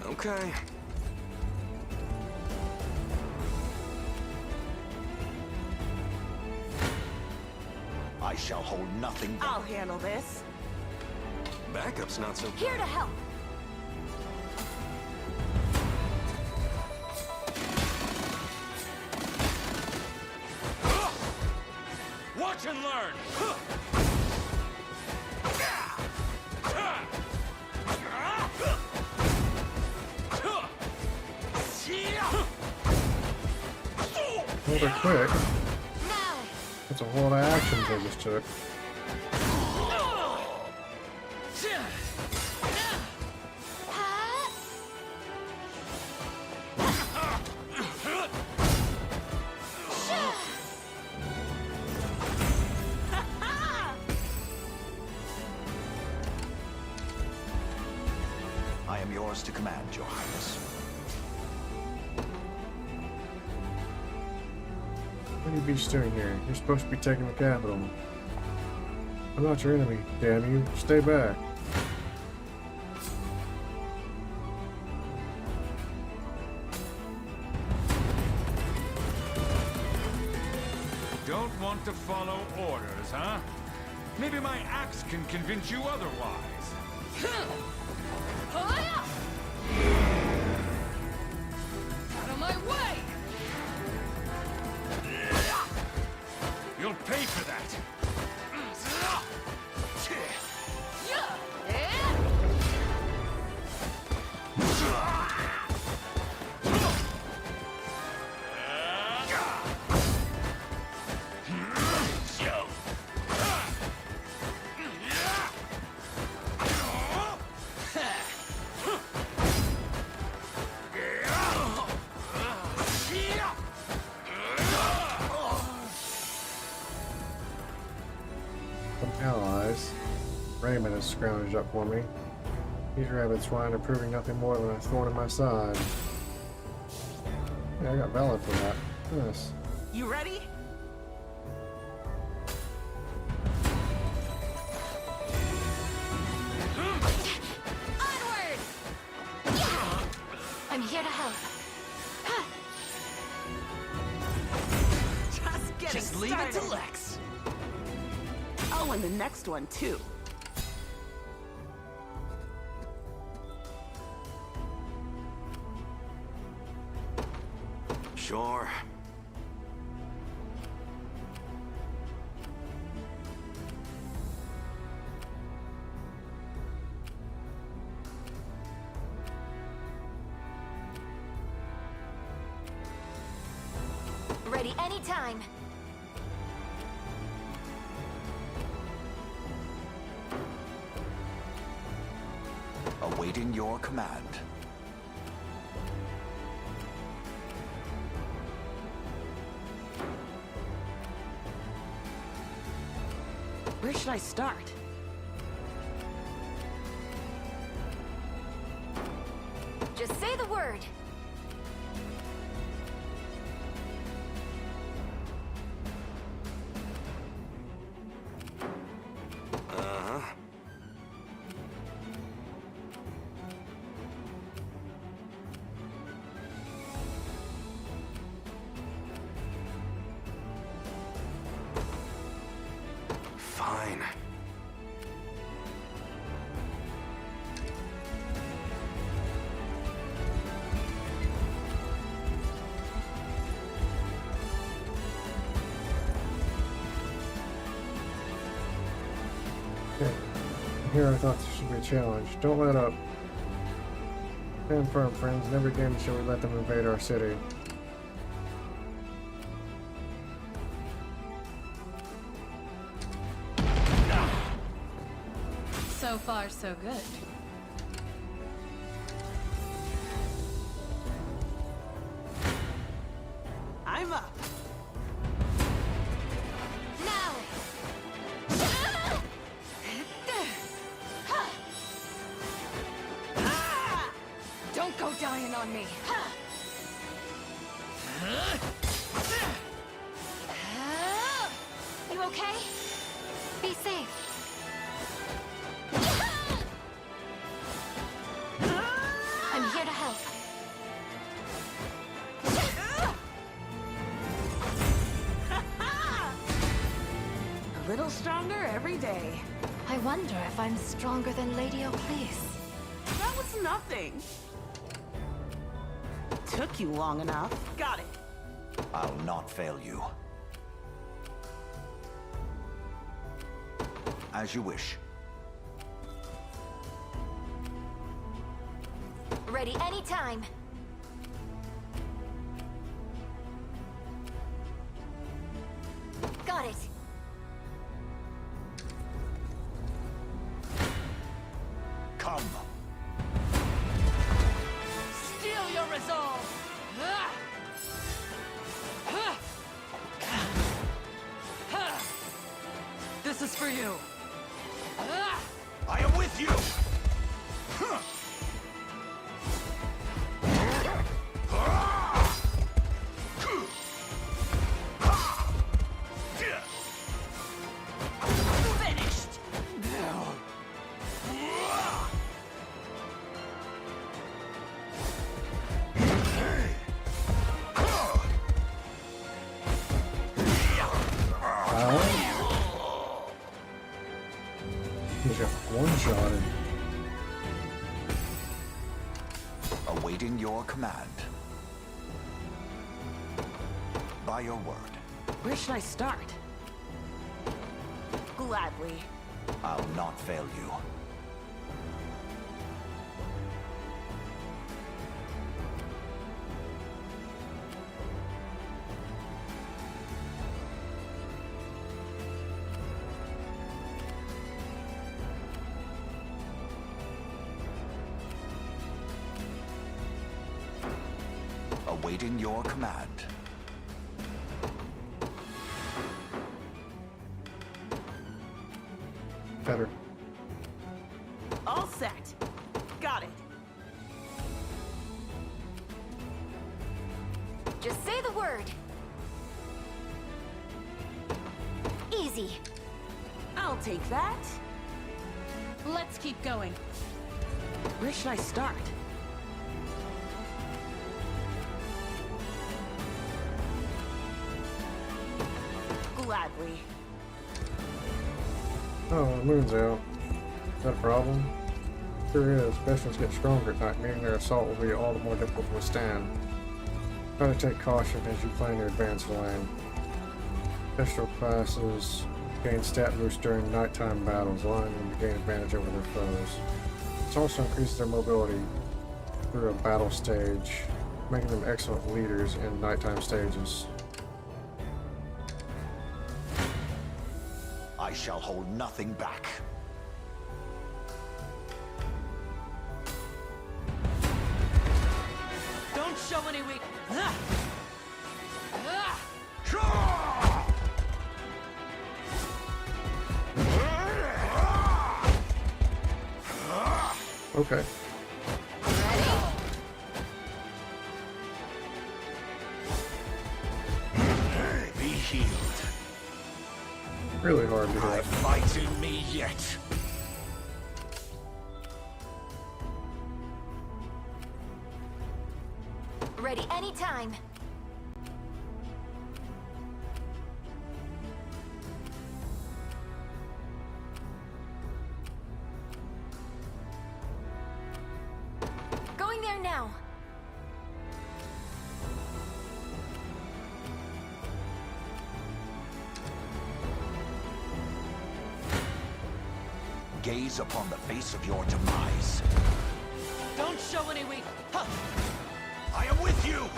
Okay. I shall hold nothing back. I'll handle this. Backup's not so bad. Here to help. Watch and learn! Well, they're quick. That's a whole lot of actions I just took. I am yours to command, Your Highness. What are you beasts doing here? You're supposed to be taking the capital. I'm not your enemy, damn you. Stay back. Don't want to follow orders, huh? Maybe my axe can convince you otherwise. Out of my way! You'll pay for that. Some allies. Raymond has scrounged up for me. These rabid swine are proving nothing more than a thorn in my side. Yeah, I got valid for that. Yes. You ready? Onward! I'm here to help. Just leave started. it to Lex. I'll win the next one, too. Sure. Ready anytime. Awaiting your command. Where should I start? Just say the word. Uh-huh. Fine. Okay. Here I thought this should be a challenge. Don't let up. Stand firm, friends. Never again shall we let them invade our city. So far, so good. I'm up. Now! Don't go dying on me. You okay? Be safe. I'm here to help. A little stronger every day. I wonder if I'm stronger than Lady O'Cleese. That was nothing. Took you long enough. Got it. I'll not fail you. As you wish. Ready anytime. Got it. Come. Steel your resolve! This is for you. I am with you! Finished! He's just one-shotted. Awaiting your command. By your word. Where should I start? Gladly. I'll not fail you. Awaiting your command. Better. All set. Just say the word. Easy. I'll take that. Let's keep going. Where should I start? Gladly. Oh, the moon's out. Is that a problem? Sure is. Bastions get stronger at night, meaning their assault will be all the more difficult to withstand. Try to take caution as you plan your advance lane. Special classes gain stat boost during nighttime battles, allowing them to gain advantage over their foes. This also increases their mobility through a battle stage, making them excellent leaders in nighttime stages. I shall hold nothing back. Don't show any weak. Okay. Be healed. Really hard to hit. Fight in me yet. Ready anytime. Going there now. Gaze upon the face of your demise. Don't show any weak. Huh. I am with you!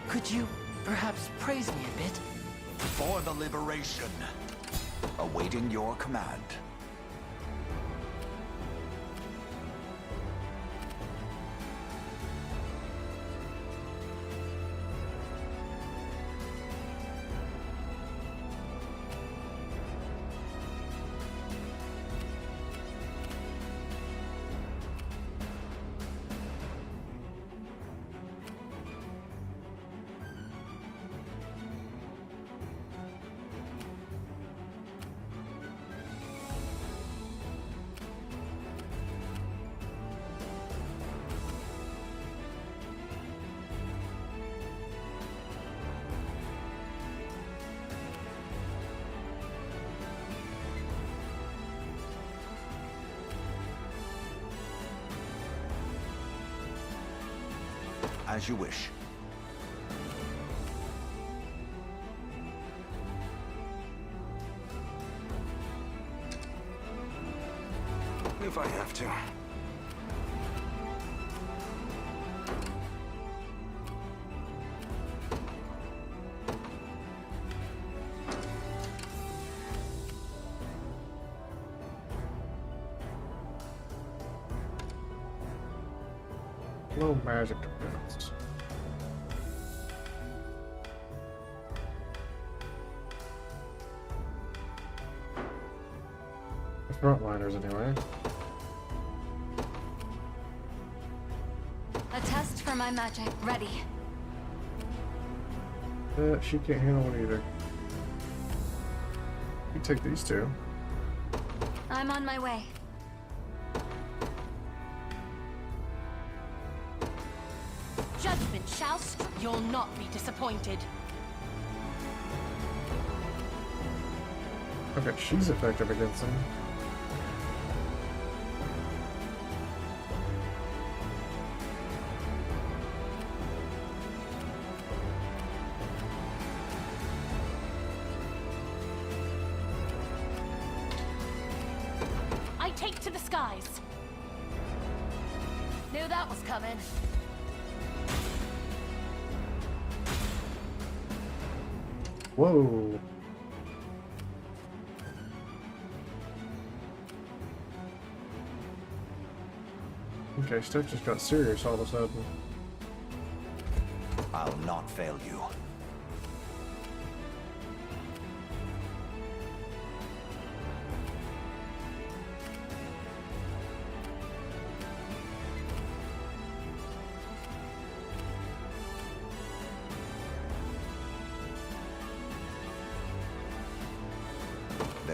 Could you perhaps praise me a bit? For the liberation. Awaiting your command. As you wish. If I have to. Low magic defense. The frontliners, anyway. A test for my magic. Ready. She can't handle it either. You take these two. I'm on my way. Judgment shall You'll not be disappointed. Okay, she's effective against them. I take to the skies. Knew that was coming. Whoa. Okay, stuff just got serious all of a sudden. I'll not fail you.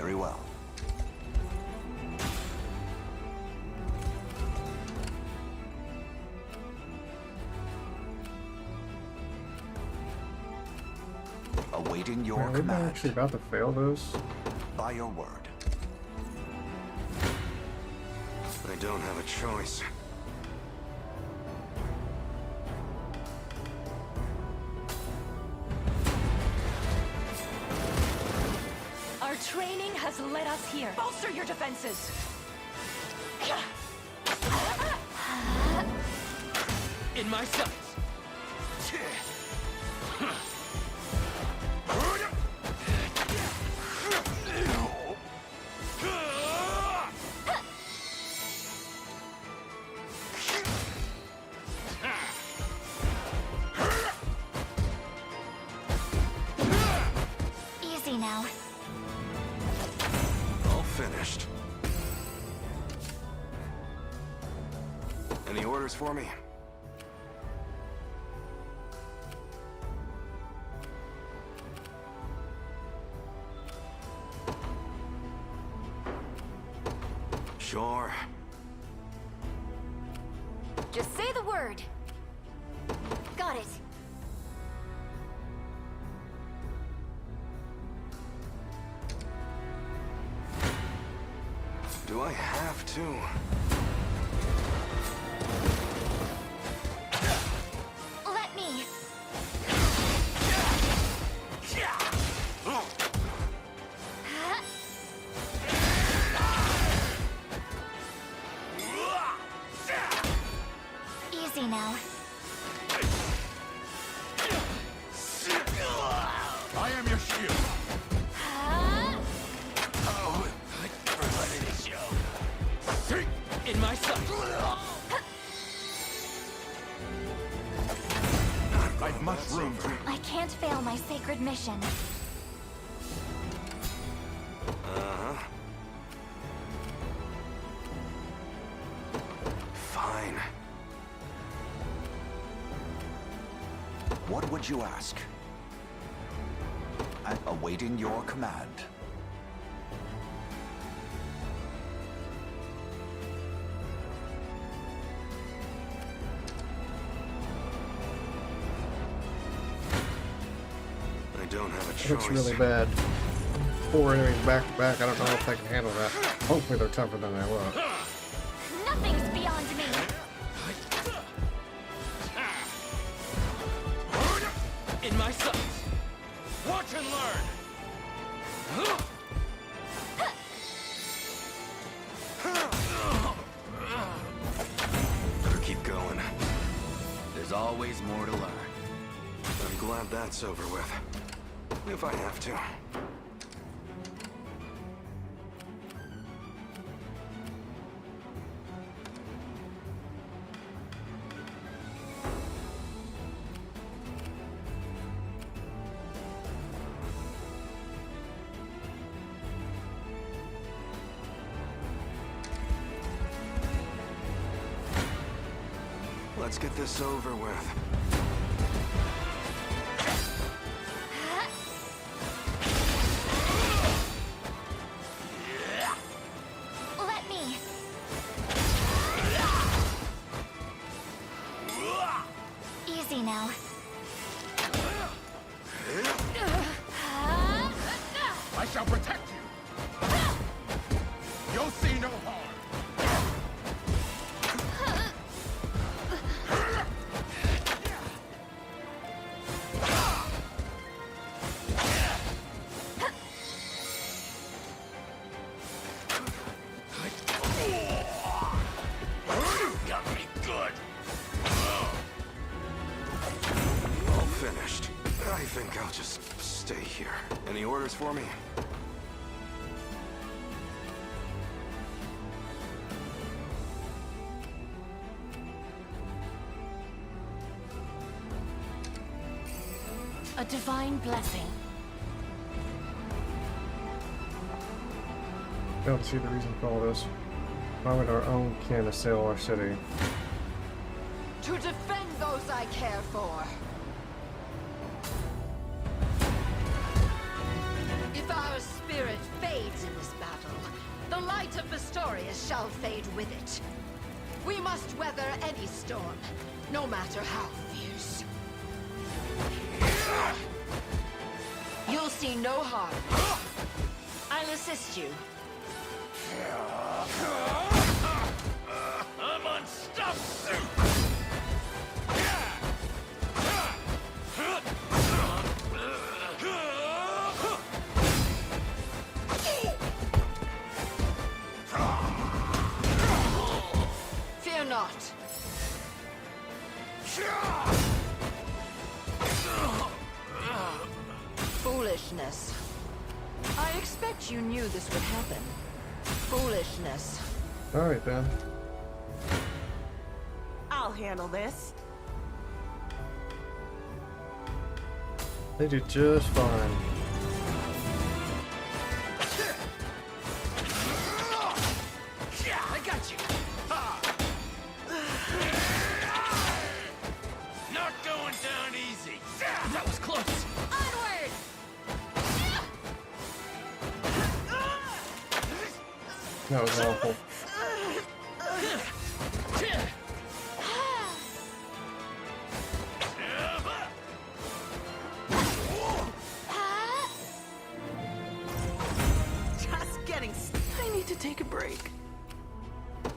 Very well. Awaiting your Man, we're command. actually about to fail this. By your word. I don't have a choice. Our training has led us here. Bolster your defenses! In my sights. Easy now. All finished. Any orders for me? Sure. Just say the word. Got it. Do I have to? Let me. Easy now. I am your shield. In my sight. I've much room to... I can't fail my sacred mission. Uh-huh. Fine. What would you ask? I'm awaiting your command. I don't have a It choice. looks really bad. 4 enemies back to back. I don't know if I can handle that. Hopefully they're tougher than they look. Nothing's beyond me. In my sights. Watch and learn. Better keep going. There's always more to learn. I'm glad that's over with. If I have to. Let's get this over with. Let me. Easy now. I shall protect you. You'll see no harm. Got me good. All finished. I think I'll just stay here. Any orders for me? A divine blessing. Don't see the reason for all this. Why would our own kin assail our city? To defend those I care for. If our spirit spirit fades in this battle, the light of Vestorius shall fade with it. We must weather any storm, no matter how fierce. You'll see no harm. I'll assist you. I'm unstoppable! Fear not. Foolishness. I expect you knew this would happen. Foolishness. Alright then. I'll handle this. They did just fine. I got you! Not going down easy! That was close! Onward! That was awful. Just getting. I need to take a break.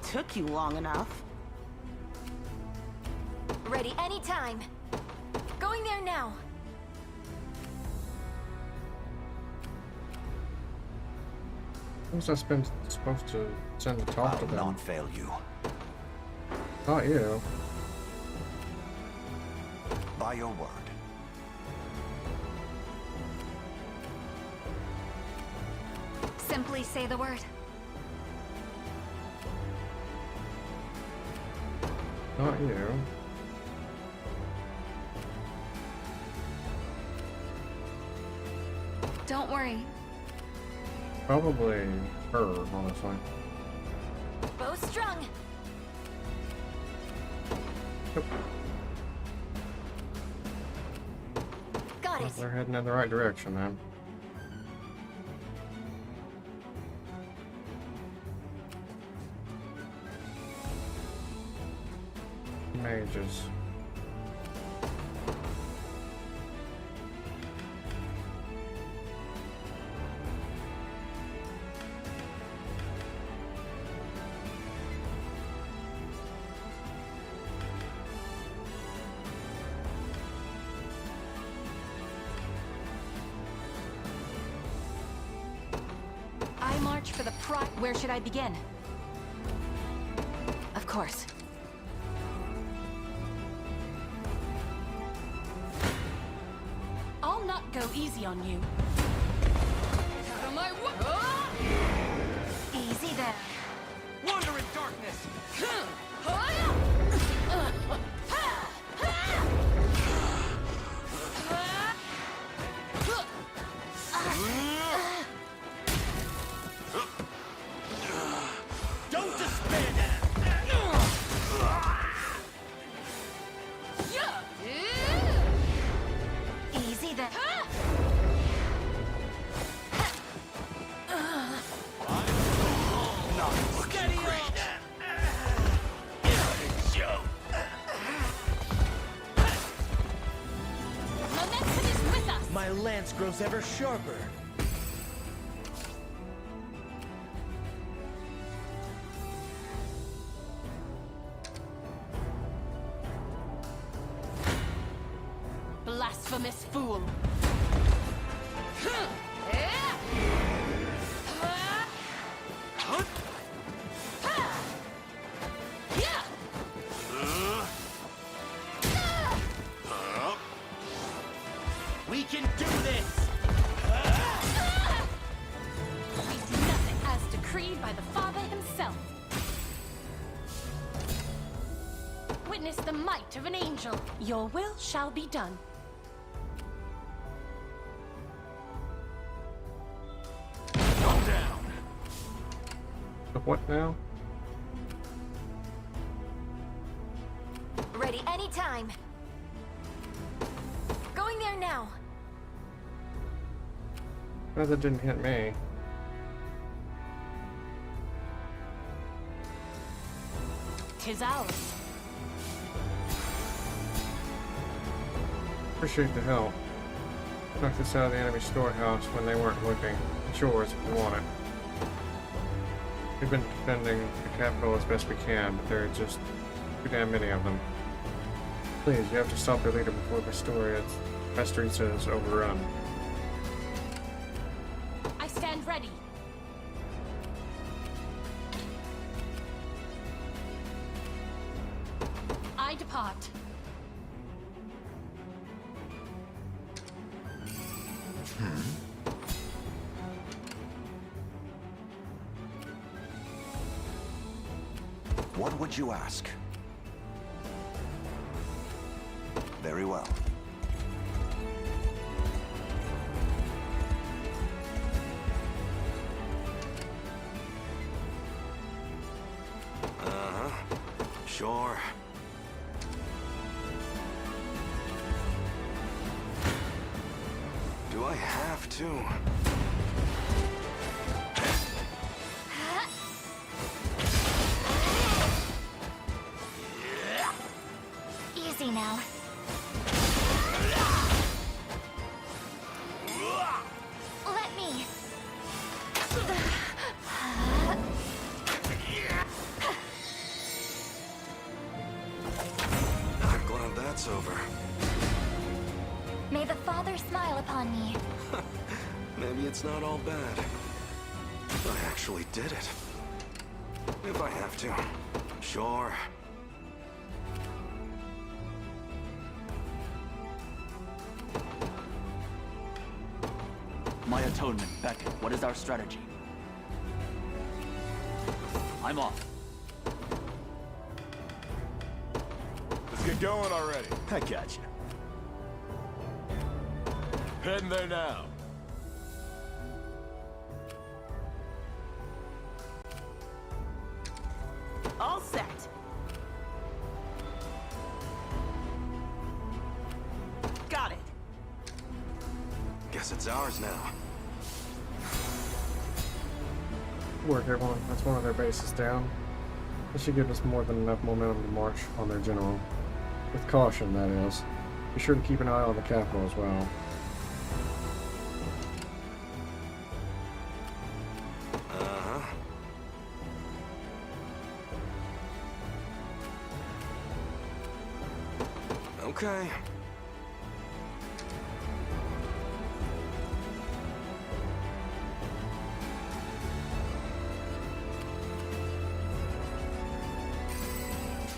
Took you long enough. Ready anytime. Going there now. Who's I supposed to send to talk to them? I'll not fail you. Not you. By your word. Simply say the word. Not you. Don't worry. Probably her, honestly. Bow strung. Yep. Got it. They're heading in the right direction then. Mages. I march for the pride. Where should I begin? Of course. I'll not go easy on you. Out of my way! Easy there. Wander in darkness! Don't despair now! Easy there. Not looking great. Momentum is with us! My lance grows ever sharper. Blasphemous fool! We can do this! We do nothing as decreed by the Father himself. Witness the might of an angel. Your will shall be done. Calm down. What now? Ready anytime. Going there now. No, that didn't hit me. 'tis ours. Appreciate the help. Knocked us out of the enemy storehouse when they weren't looking. It's yours if you want it. We've been defending the capital as best we can, but there are just too damn many of them. Please, you have to stop their leader before Pastoritza is overrun. I stand ready. I depart. What would you ask? Very well. Uh-huh. Sure. Do I have to? Easy now. Let me. I'm glad that's over. May the Father smile upon me. Maybe it's not all bad. I actually did it. If I have to. Sure. My atonement, Beckett. What is our strategy? I'm off. Let's get going already. I gotcha. Heading there now. All set. Got it. Guess it's ours now. Work, everyone. That's one of their bases down. This should give us more than enough momentum to march on their general. With caution, that is. Be sure to keep an eye on the capital as well. Uh-huh. Okay.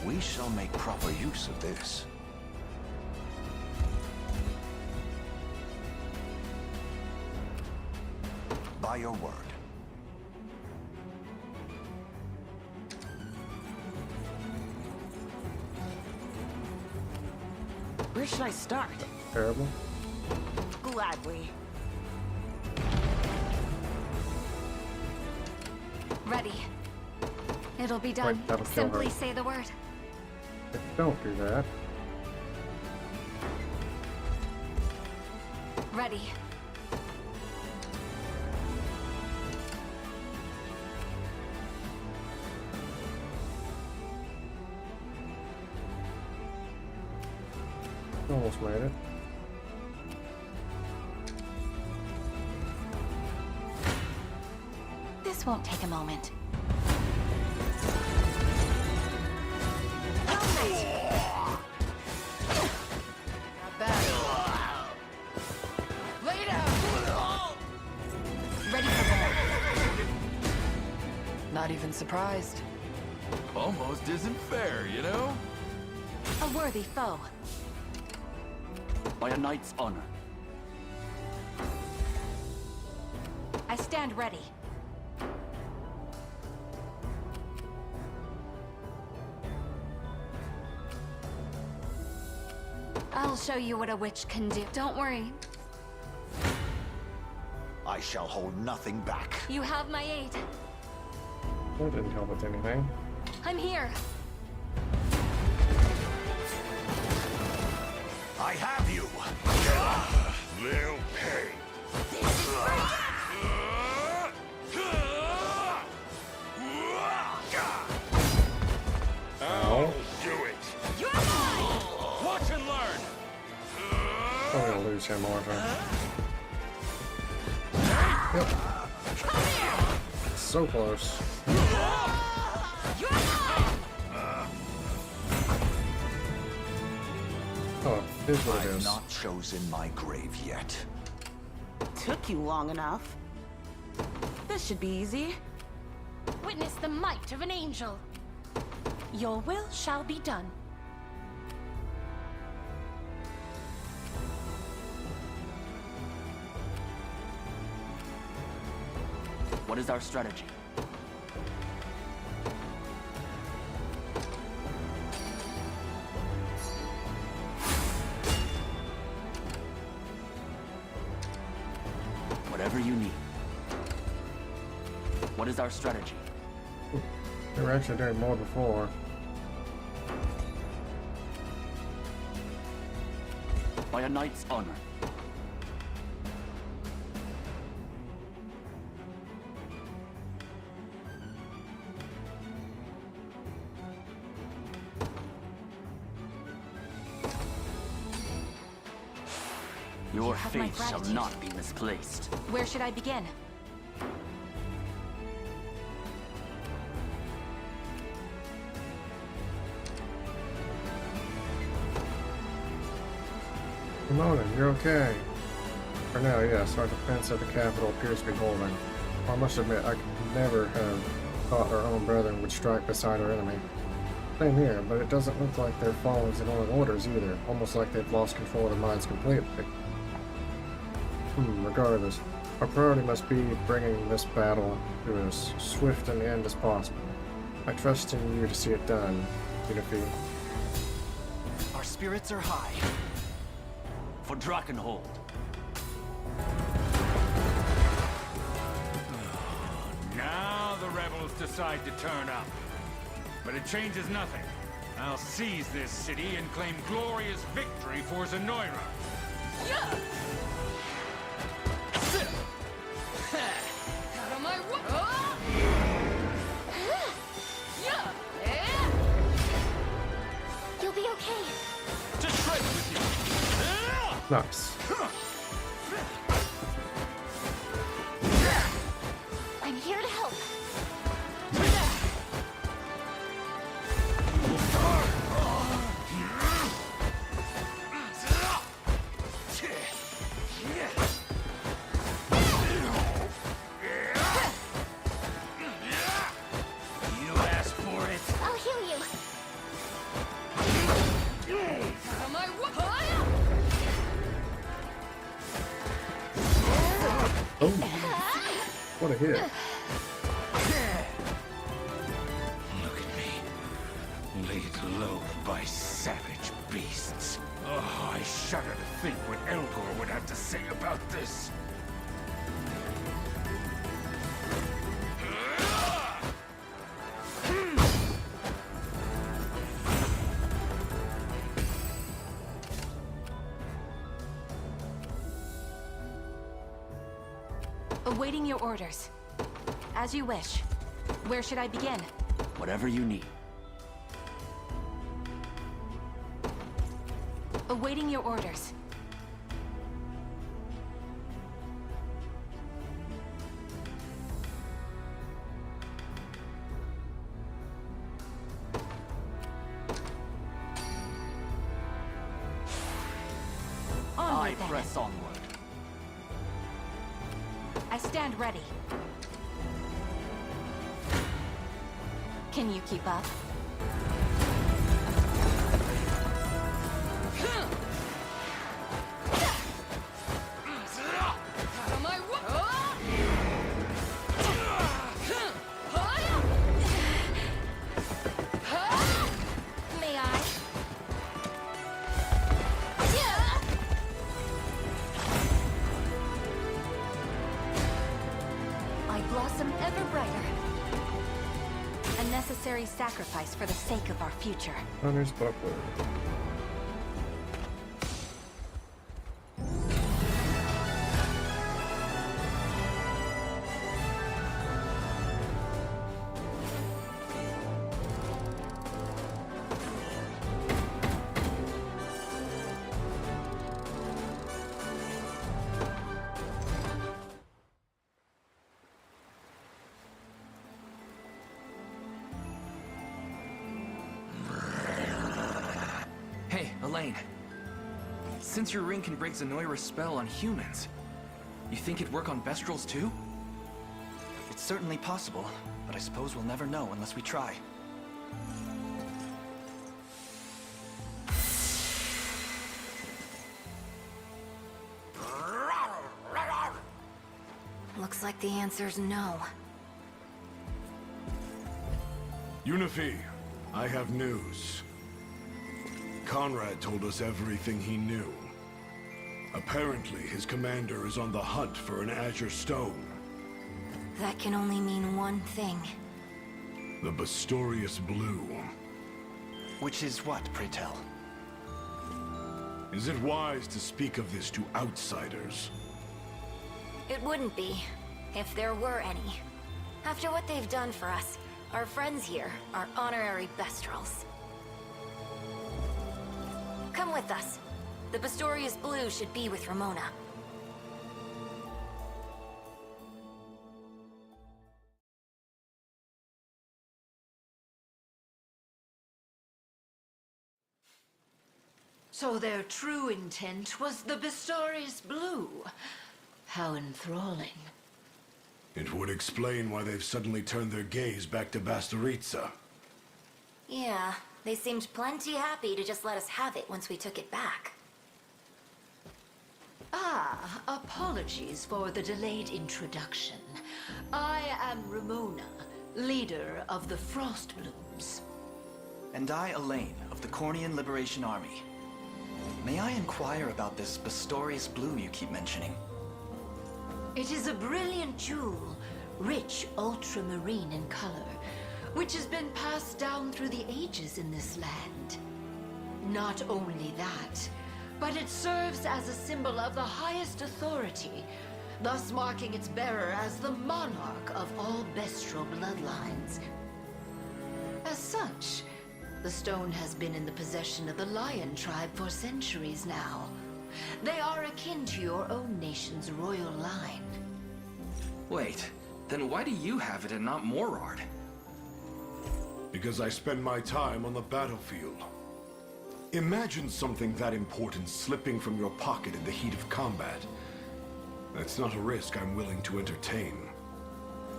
We shall make proper use of this. By your word. Where should I start? Terrible. Gladly. Ready. It'll be done. Wait, that'll kill Simply her. say the word. Don't do that. Ready. Almost made it. This won't take a moment. Not bad. Lay down! Ready for war. Not even surprised. Almost isn't fair, you know? A worthy foe. By a knight's honor. I stand ready. I'll show you what a witch can do. Don't worry. I shall hold nothing back. You have my aid. That didn't help with anything. I'm here. I have you! They'll pay. Ow! Probably gonna lose him, aren't I? Yep. So close. Oh, here's what it I've is. not chosen my grave yet. Took you long enough. This should be easy. Witness the might of an angel. Your will shall be done. What is our strategy? Whatever you need. What is our strategy? They were actually doing more before. By a knight's honor. Your have my faith shall gratitude. not be misplaced. Where should I begin? Ramona, you're okay. For now, yes, our defense at the capital appears to be holding. I must admit, I could never have thought our own brethren would strike beside our enemy. Same here, but it doesn't look like they're following Zenoran orders either, almost like they've lost control of their minds completely. Regardless, our priority must be bringing this battle to as swift an end as possible. I trust in you to see it done, Unifi. Our spirits are high. For Drakenhold. Now the rebels decide to turn up. But it changes nothing. I'll seize this city and claim glorious victory for Zenoira. Out of my way! You'll be okay. To shred with you! Nice. I'm here to help. You asked for it. I'll heal you. Out of my way! Oh, what a hit. Look at me. Laid low by savage beasts. Oh, I shudder to think what Elgor would have to say about this. Awaiting your orders. As you wish. Where should I begin? Whatever you need. Awaiting your orders. I Onward then. press onward. I stand ready. Can you keep up? Out of my way! May I? I blossom ever brighter. A necessary sacrifice for the sake of our future. Hunter's buckler. explain. Since your ring can break Zenoira's spell on humans, you think it'd work on Bestrels too? It's certainly possible, but I suppose we'll never know unless we try. Looks like the answer's no. Unifi, I have news. Conrad told us everything he knew. Apparently, his commander is on the hunt for an Azure Stone. That can only mean one thing. The Bastorius Blue. Which is what, pray tell? Is it wise to speak of this to outsiders? It wouldn't be, if there were any. After what they've done for us, our friends here are honorary Bestrels. Come with us. The Bastorius Blue should be with Ramona. So their true intent was the Bastorius Blue. How enthralling. It would explain why they've suddenly turned their gaze back to Bastoritza. Yeah, they seemed plenty happy to just let us have it once we took it back. Ah, apologies for the delayed introduction. I am Ramona, leader of the Frost Blooms. And I, Elaine, of the Cornian Liberation Army. May I inquire about this Bastorius Blue you keep mentioning? It is a brilliant jewel, rich ultramarine in color, which has been passed down through the ages in this land. Not only that, but it serves as a symbol of the highest authority, thus marking its bearer as the monarch of all Bestral bloodlines. As such, the stone has been in the possession of the Lion tribe for centuries now. They are akin to your own nation's royal line. Wait, then why do you have it and not Morard? Because I spend my time on the battlefield. Imagine something that important slipping from your pocket in the heat of combat. That's not a risk I'm willing to entertain.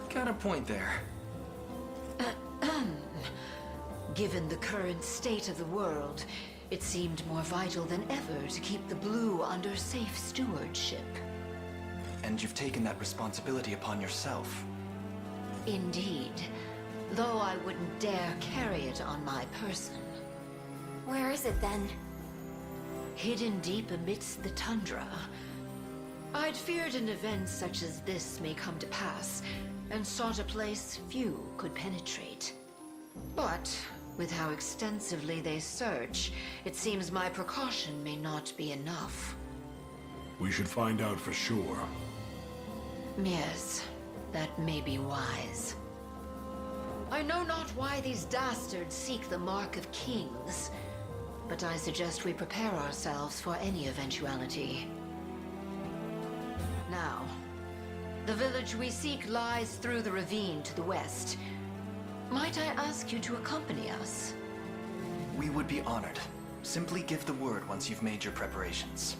Got a point there. Given the current state of the world, it seemed more vital than ever to keep the Blue under safe stewardship. And you've taken that responsibility upon yourself. Indeed, though I wouldn't dare carry it on my person. Where is it then? Hidden deep amidst the tundra. I'd feared an event such as this may come to pass, and sought a place few could penetrate. But with how extensively they search, it seems my precaution may not be enough. We should find out for sure. Yes, that may be wise. I know not why these dastards seek the Mark of Kings, but I suggest we prepare ourselves for any eventuality. Now, the village we seek lies through the ravine to the west. Might I ask you to accompany us? We would be honored. Simply give the word once you've made your preparations.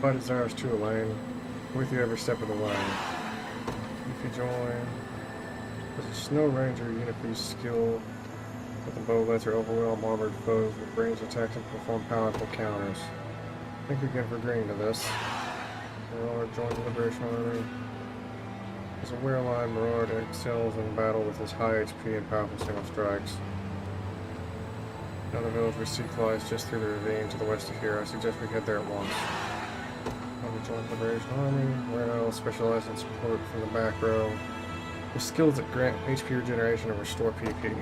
My desires too, Elaine. With you every step of the way. If you join, as a snow ranger, Unifi's skill with the bow lets her overwhelm armored foes with ranged attacks and perform powerful counters. Thank you again for agreeing to this. Overlord joined the Liberation Army. As a wereline, Morard excels in battle with his high HP and powerful single strikes. Now the village we seek lies just through the ravine to the west of here. I suggest we head there at once. Joined the Liberation Army, where I will specialize in support from the back row. With skills that grant HP regeneration and restore PP.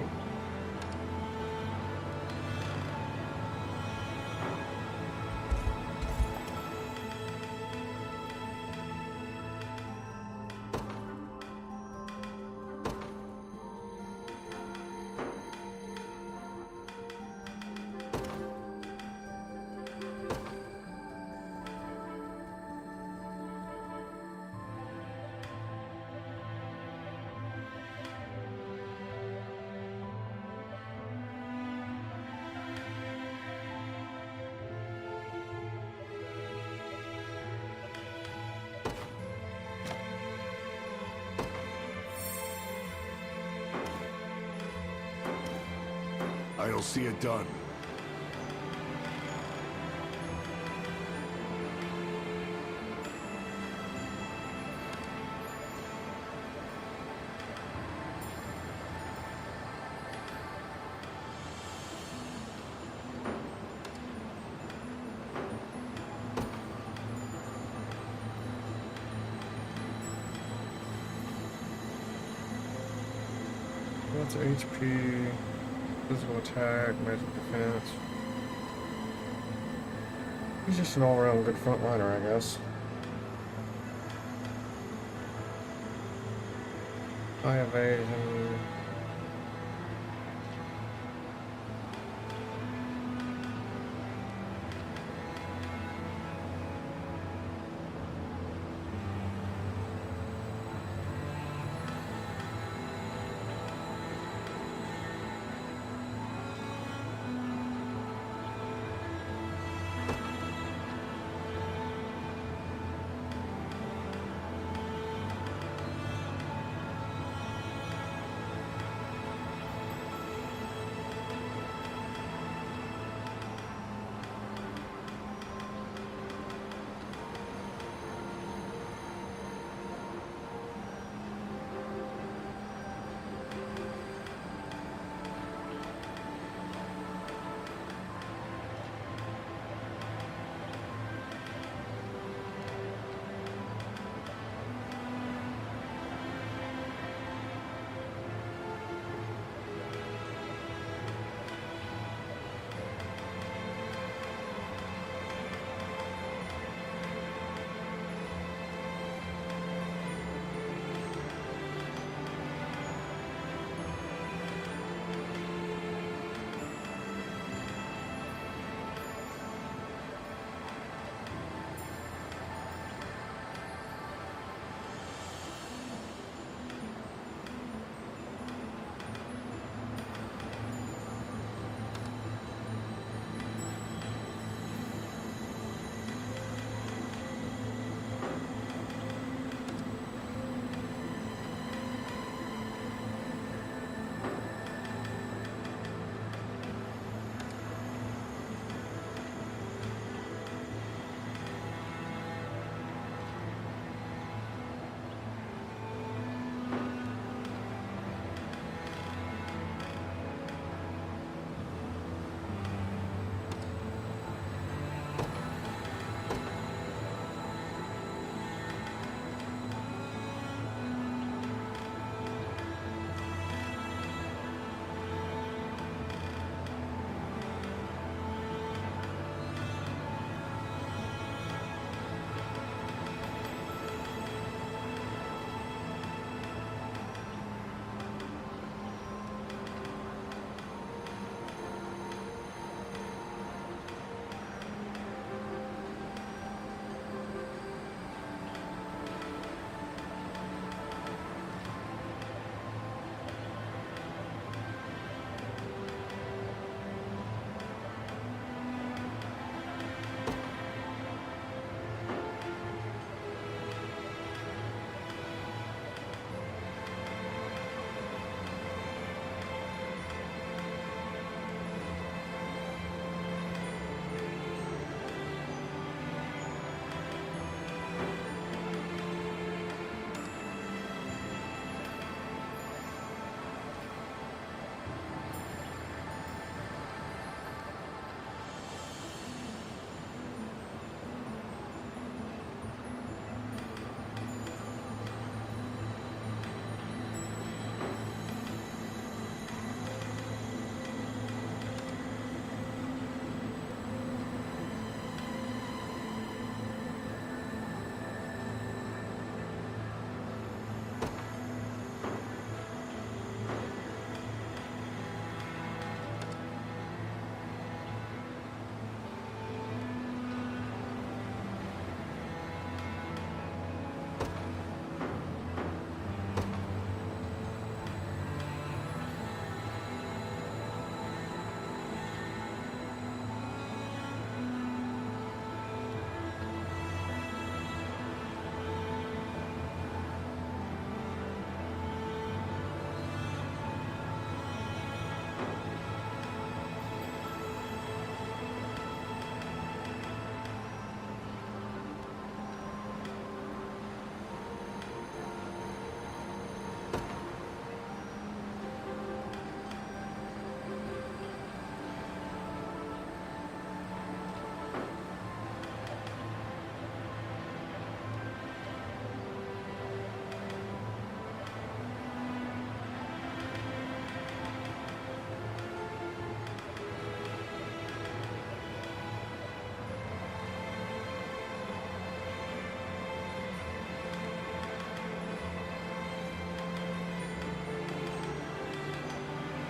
I'll see it done. What's HP? Physical attack, magic defense. He's just an all-around good frontliner, I guess. High evasion.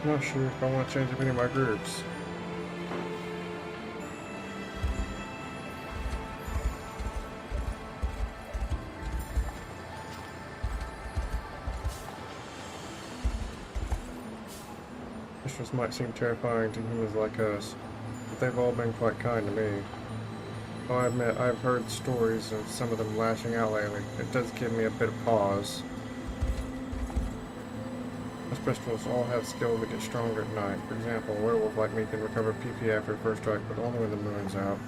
I'm not sure if I want to change up any of my groups. This might seem terrifying to humans like us, but they've all been quite kind to me. Though I admit I've heard stories of some of them lashing out lately, it does give me a bit of pause. Specialists all have skills that get stronger at night. For example, a werewolf like me can recover PP after first strike, but only when the moon's out.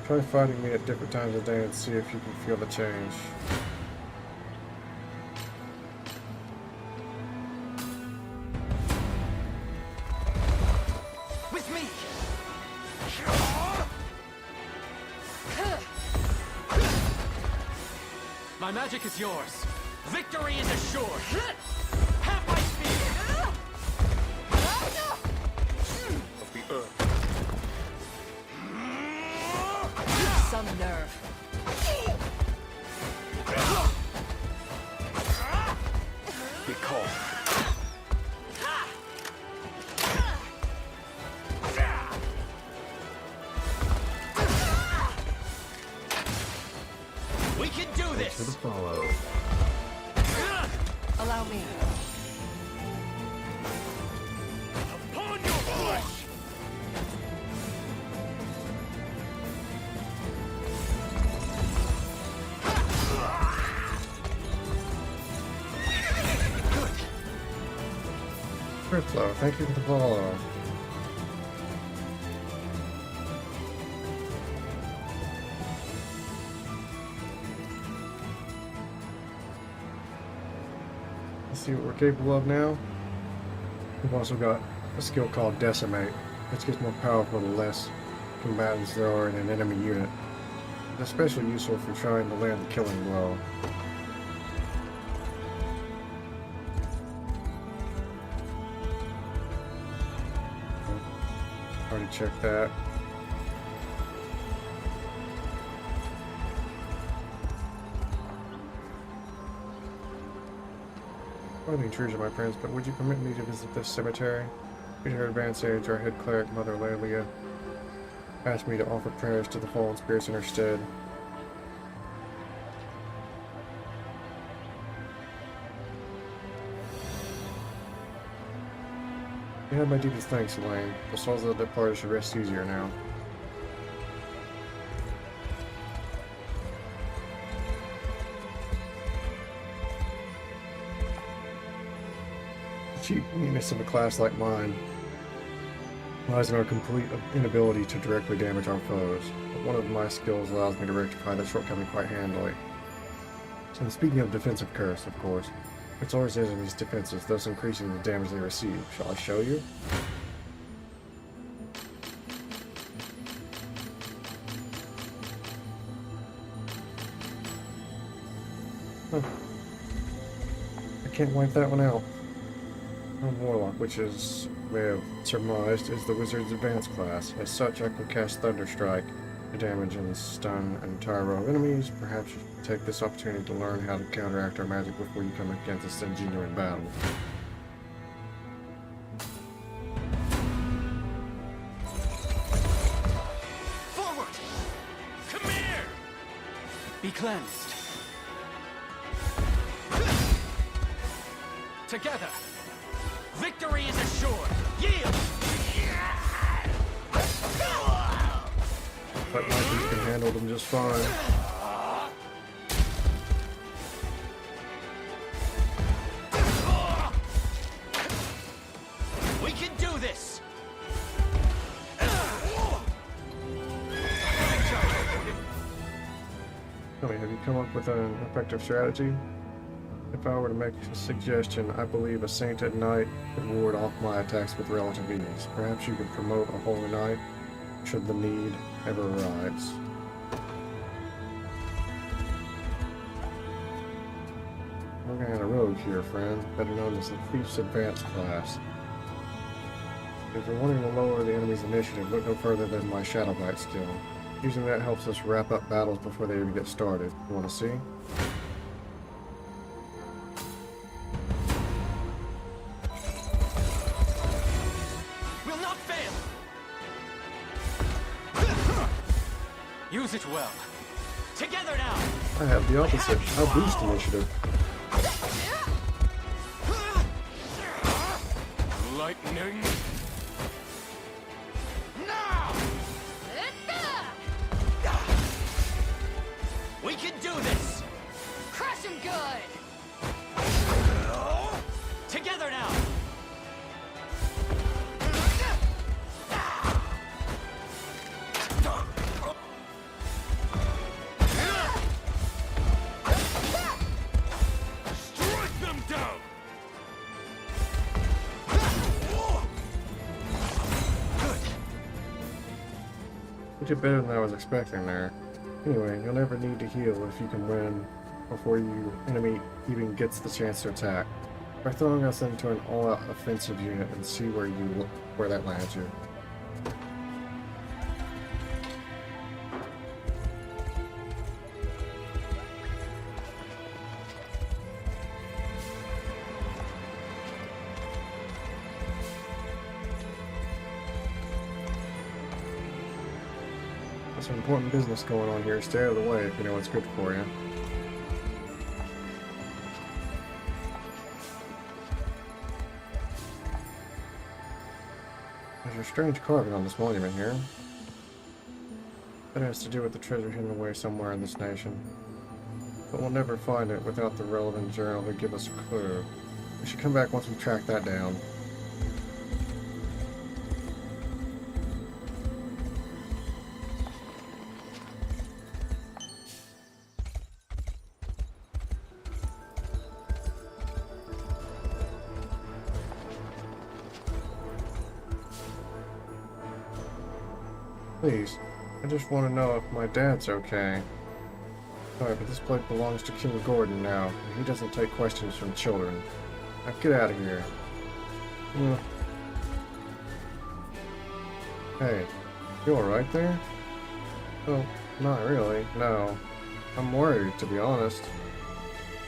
Try fighting me at different times of day and see if you can feel the change. With me! My magic is yours. Victory is assured. Have my spear! Of the earth. Some nerve. Be calm. We can do this! To the follow. Allow me. Upon your flesh! Flow, thank you for the follow. Let's see what we're capable of now. We've also got a skill called Decimate, which gets more powerful the less combatants there are in an enemy unit. It's especially useful for trying to land the killing blow. Already checked that. Pardon the intrusion, my friends, but would you permit me to visit this cemetery? Due to her advanced age, our head cleric, Mother Lelia, asked me to offer prayers to the fallen spirits in her stead. You have my deepest thanks, Elaine. The souls of the departed should rest easier now. The cheap weakness of a class like mine lies in our complete inability to directly damage our foes, but one of my skills allows me to rectify that shortcoming quite handily. And speaking of defensive curse, of course, it's always enemies' defenses, thus increasing the damage they receive. Shall I show you? Huh. I can't wipe that one out. Warlock, which is, may have surmised, is the wizard's advanced class. As such, I can cast Thunderstrike to damage and stun an entire row of enemies. Perhaps you should take this opportunity to learn how to counteract our magic before you come against us in genuine battle. Forward! Come here! Be cleansed. Together! Victory is assured! Yield! But Mikey can handle them just fine. We can do this! Tell me, have you come up with an effective strategy? If I were to make a suggestion, I believe a saint at night could ward off my attacks with relative ease. Perhaps you could promote a holy night, should the need ever arise. We're gonna have a rogue here, friend, better known as the Thief's Advanced class. If you're wanting to lower the enemy's initiative, look no further than my Shadow Bite skill. Using that helps us wrap up battles before they even get started. You wanna see? Use it well. Together now! I have the opposite. I'll boost initiative. Lightning. Now! We can do this! Crush him good! Together now! Strike them down! You did better than I was expecting there. Anyway, you'll never need to heal if you can win before your enemy even gets the chance to attack. By throwing us into an all-out offensive unit and see where that lands you. There's some important business going on here. Stay out of the way if you know what's good for you. There's a strange carving on this monument here. That has to do with the treasure hidden away somewhere in this nation. But we'll never find it without the relevant journal to give us a clue. We should come back once we track that down. Please, I just want to know if my dad's okay. Sorry, but this plate belongs to King Gordon now, and he doesn't take questions from children. Now get out of here. Hey, you alright there? Oh, not really, no. I'm worried, to be honest.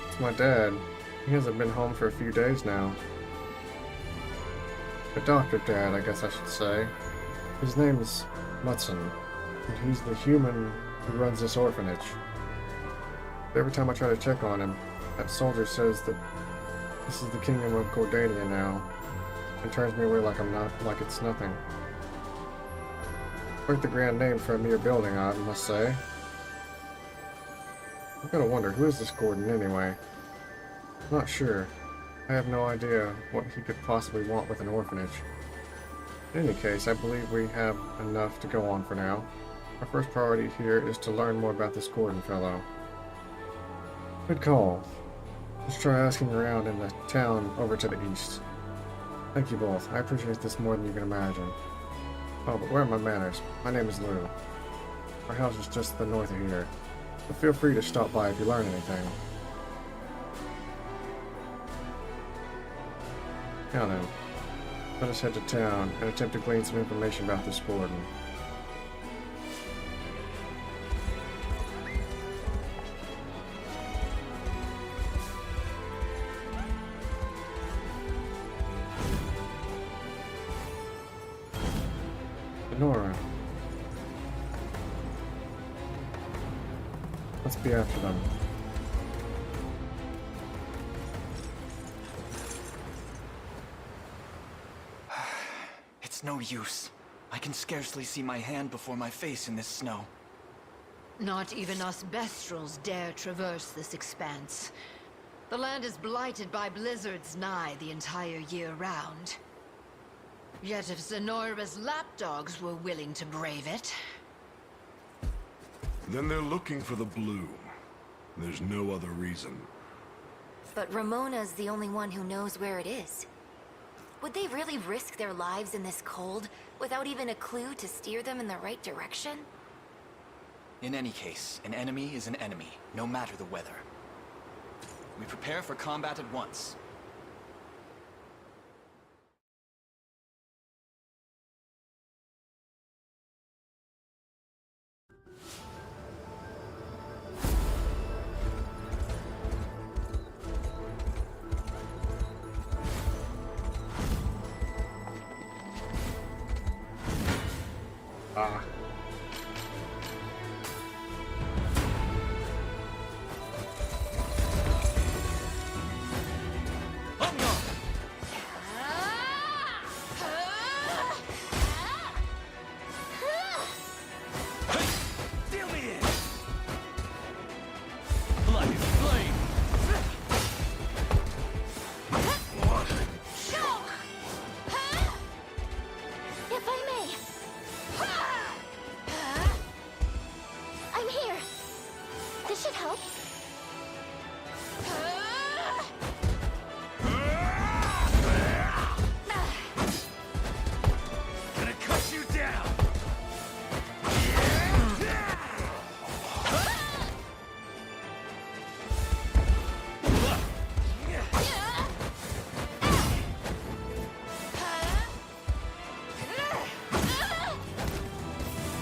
It's my dad. He hasn't been home for a few days now. Adoptive dad, I guess I should say. His name is Mutson, and he's the human who runs this orphanage. Every time I try to check on him, that soldier says that this is the kingdom of Gordania now, and turns me away like it's nothing. Quite the grand name for a mere building, I must say. I've got to wonder, who is this Gordon anyway? Not sure. I have no idea what he could possibly want with an orphanage. In any case, I believe we have enough to go on for now. Our first priority here is to learn more about this Gordon fellow. Good call. Let's try asking around in the town over to the east. Thank you both. I appreciate this more than you can imagine. Oh, but where are my manners? My name is Lou. Our house is just to the north of here. So feel free to stop by if you learn anything. Now then. Let us head to town and attempt to glean some information about this Gordon. Nora. Let's be after them. No use. I can scarcely see my hand before my face in this snow. Not even us Bestrels dare traverse this expanse. The land is blighted by blizzards nigh the entire year round. Yet if Zenora's lapdogs were willing to brave it... Then they're looking for the blue. There's no other reason. But Ramona's the only one who knows where it is. Would they really risk their lives in this cold, without even a clue to steer them in the right direction? In any case, an enemy is an enemy, no matter the weather. We prepare for combat at once.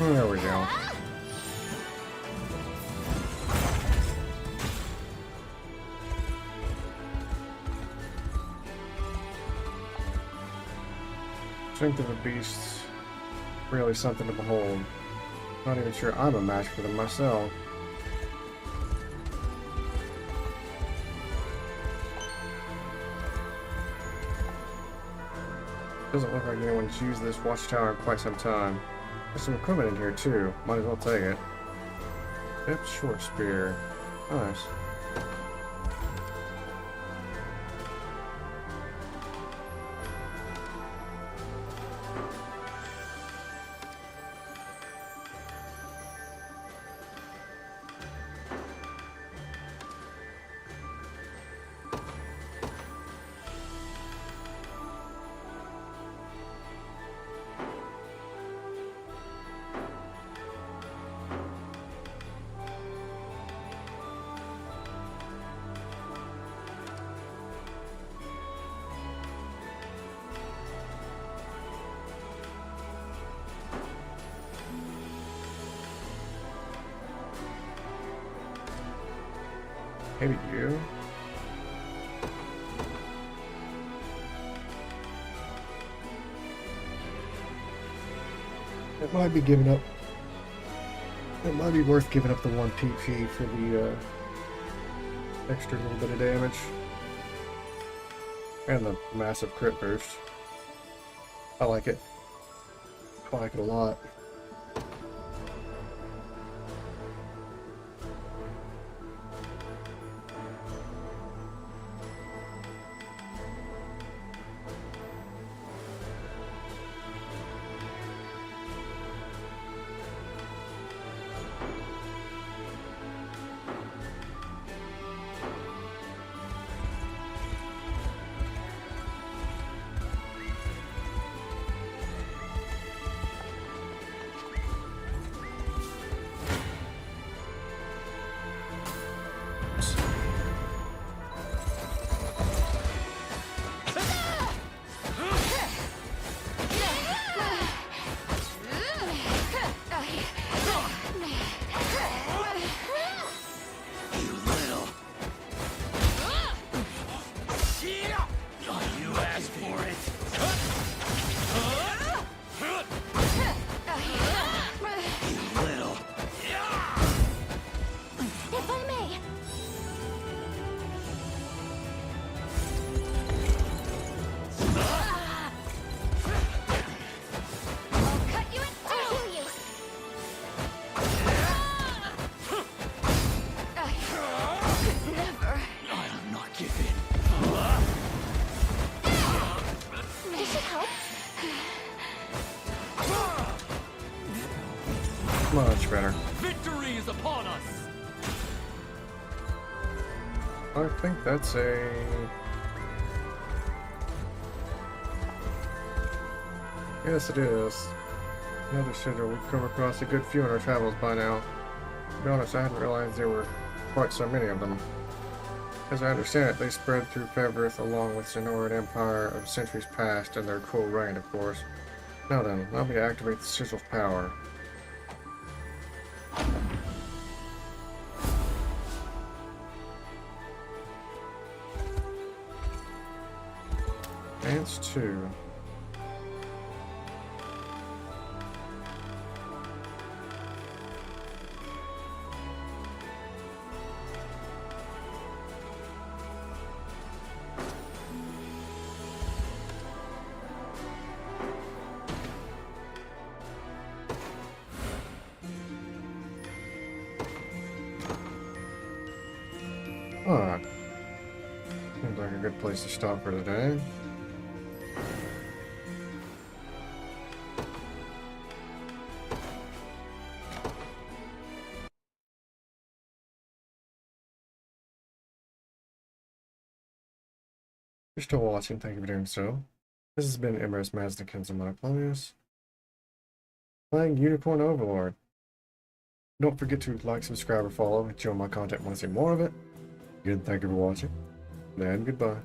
There we go. Strength of the beasts, really something to behold. Not even sure I'm a match for them myself. Doesn't look like anyone's used this watchtower in quite some time. There's some equipment in here too. Might as well take it. Yep, short spear. Nice. Maybe you? It might be giving up. It might be worth giving up the 1 PP for the extra little bit of damage. And the massive crit boost. I like it. I like it a lot. Much better. Victory is upon us. I think that's a... Yes, it is. Another sigil. We've come across a good few in our travels by now. To be honest, I hadn't realized there were quite so many of them. As I understand it, they spread through Fevrith along with Sonoran Empire of centuries past and their cool reign, of course. Now then, allow me to activate the sigil's power. Advance 2. Alright. Seems like a good place to stop for today. If you're still watching, thank you for doing so. This has been Emyris, Masnokinza, Monoclonius, playing Unicorn Overlord. Don't forget to like, subscribe, or follow if you enjoy my content and want to see more of it. Again, thank you for watching, and goodbye.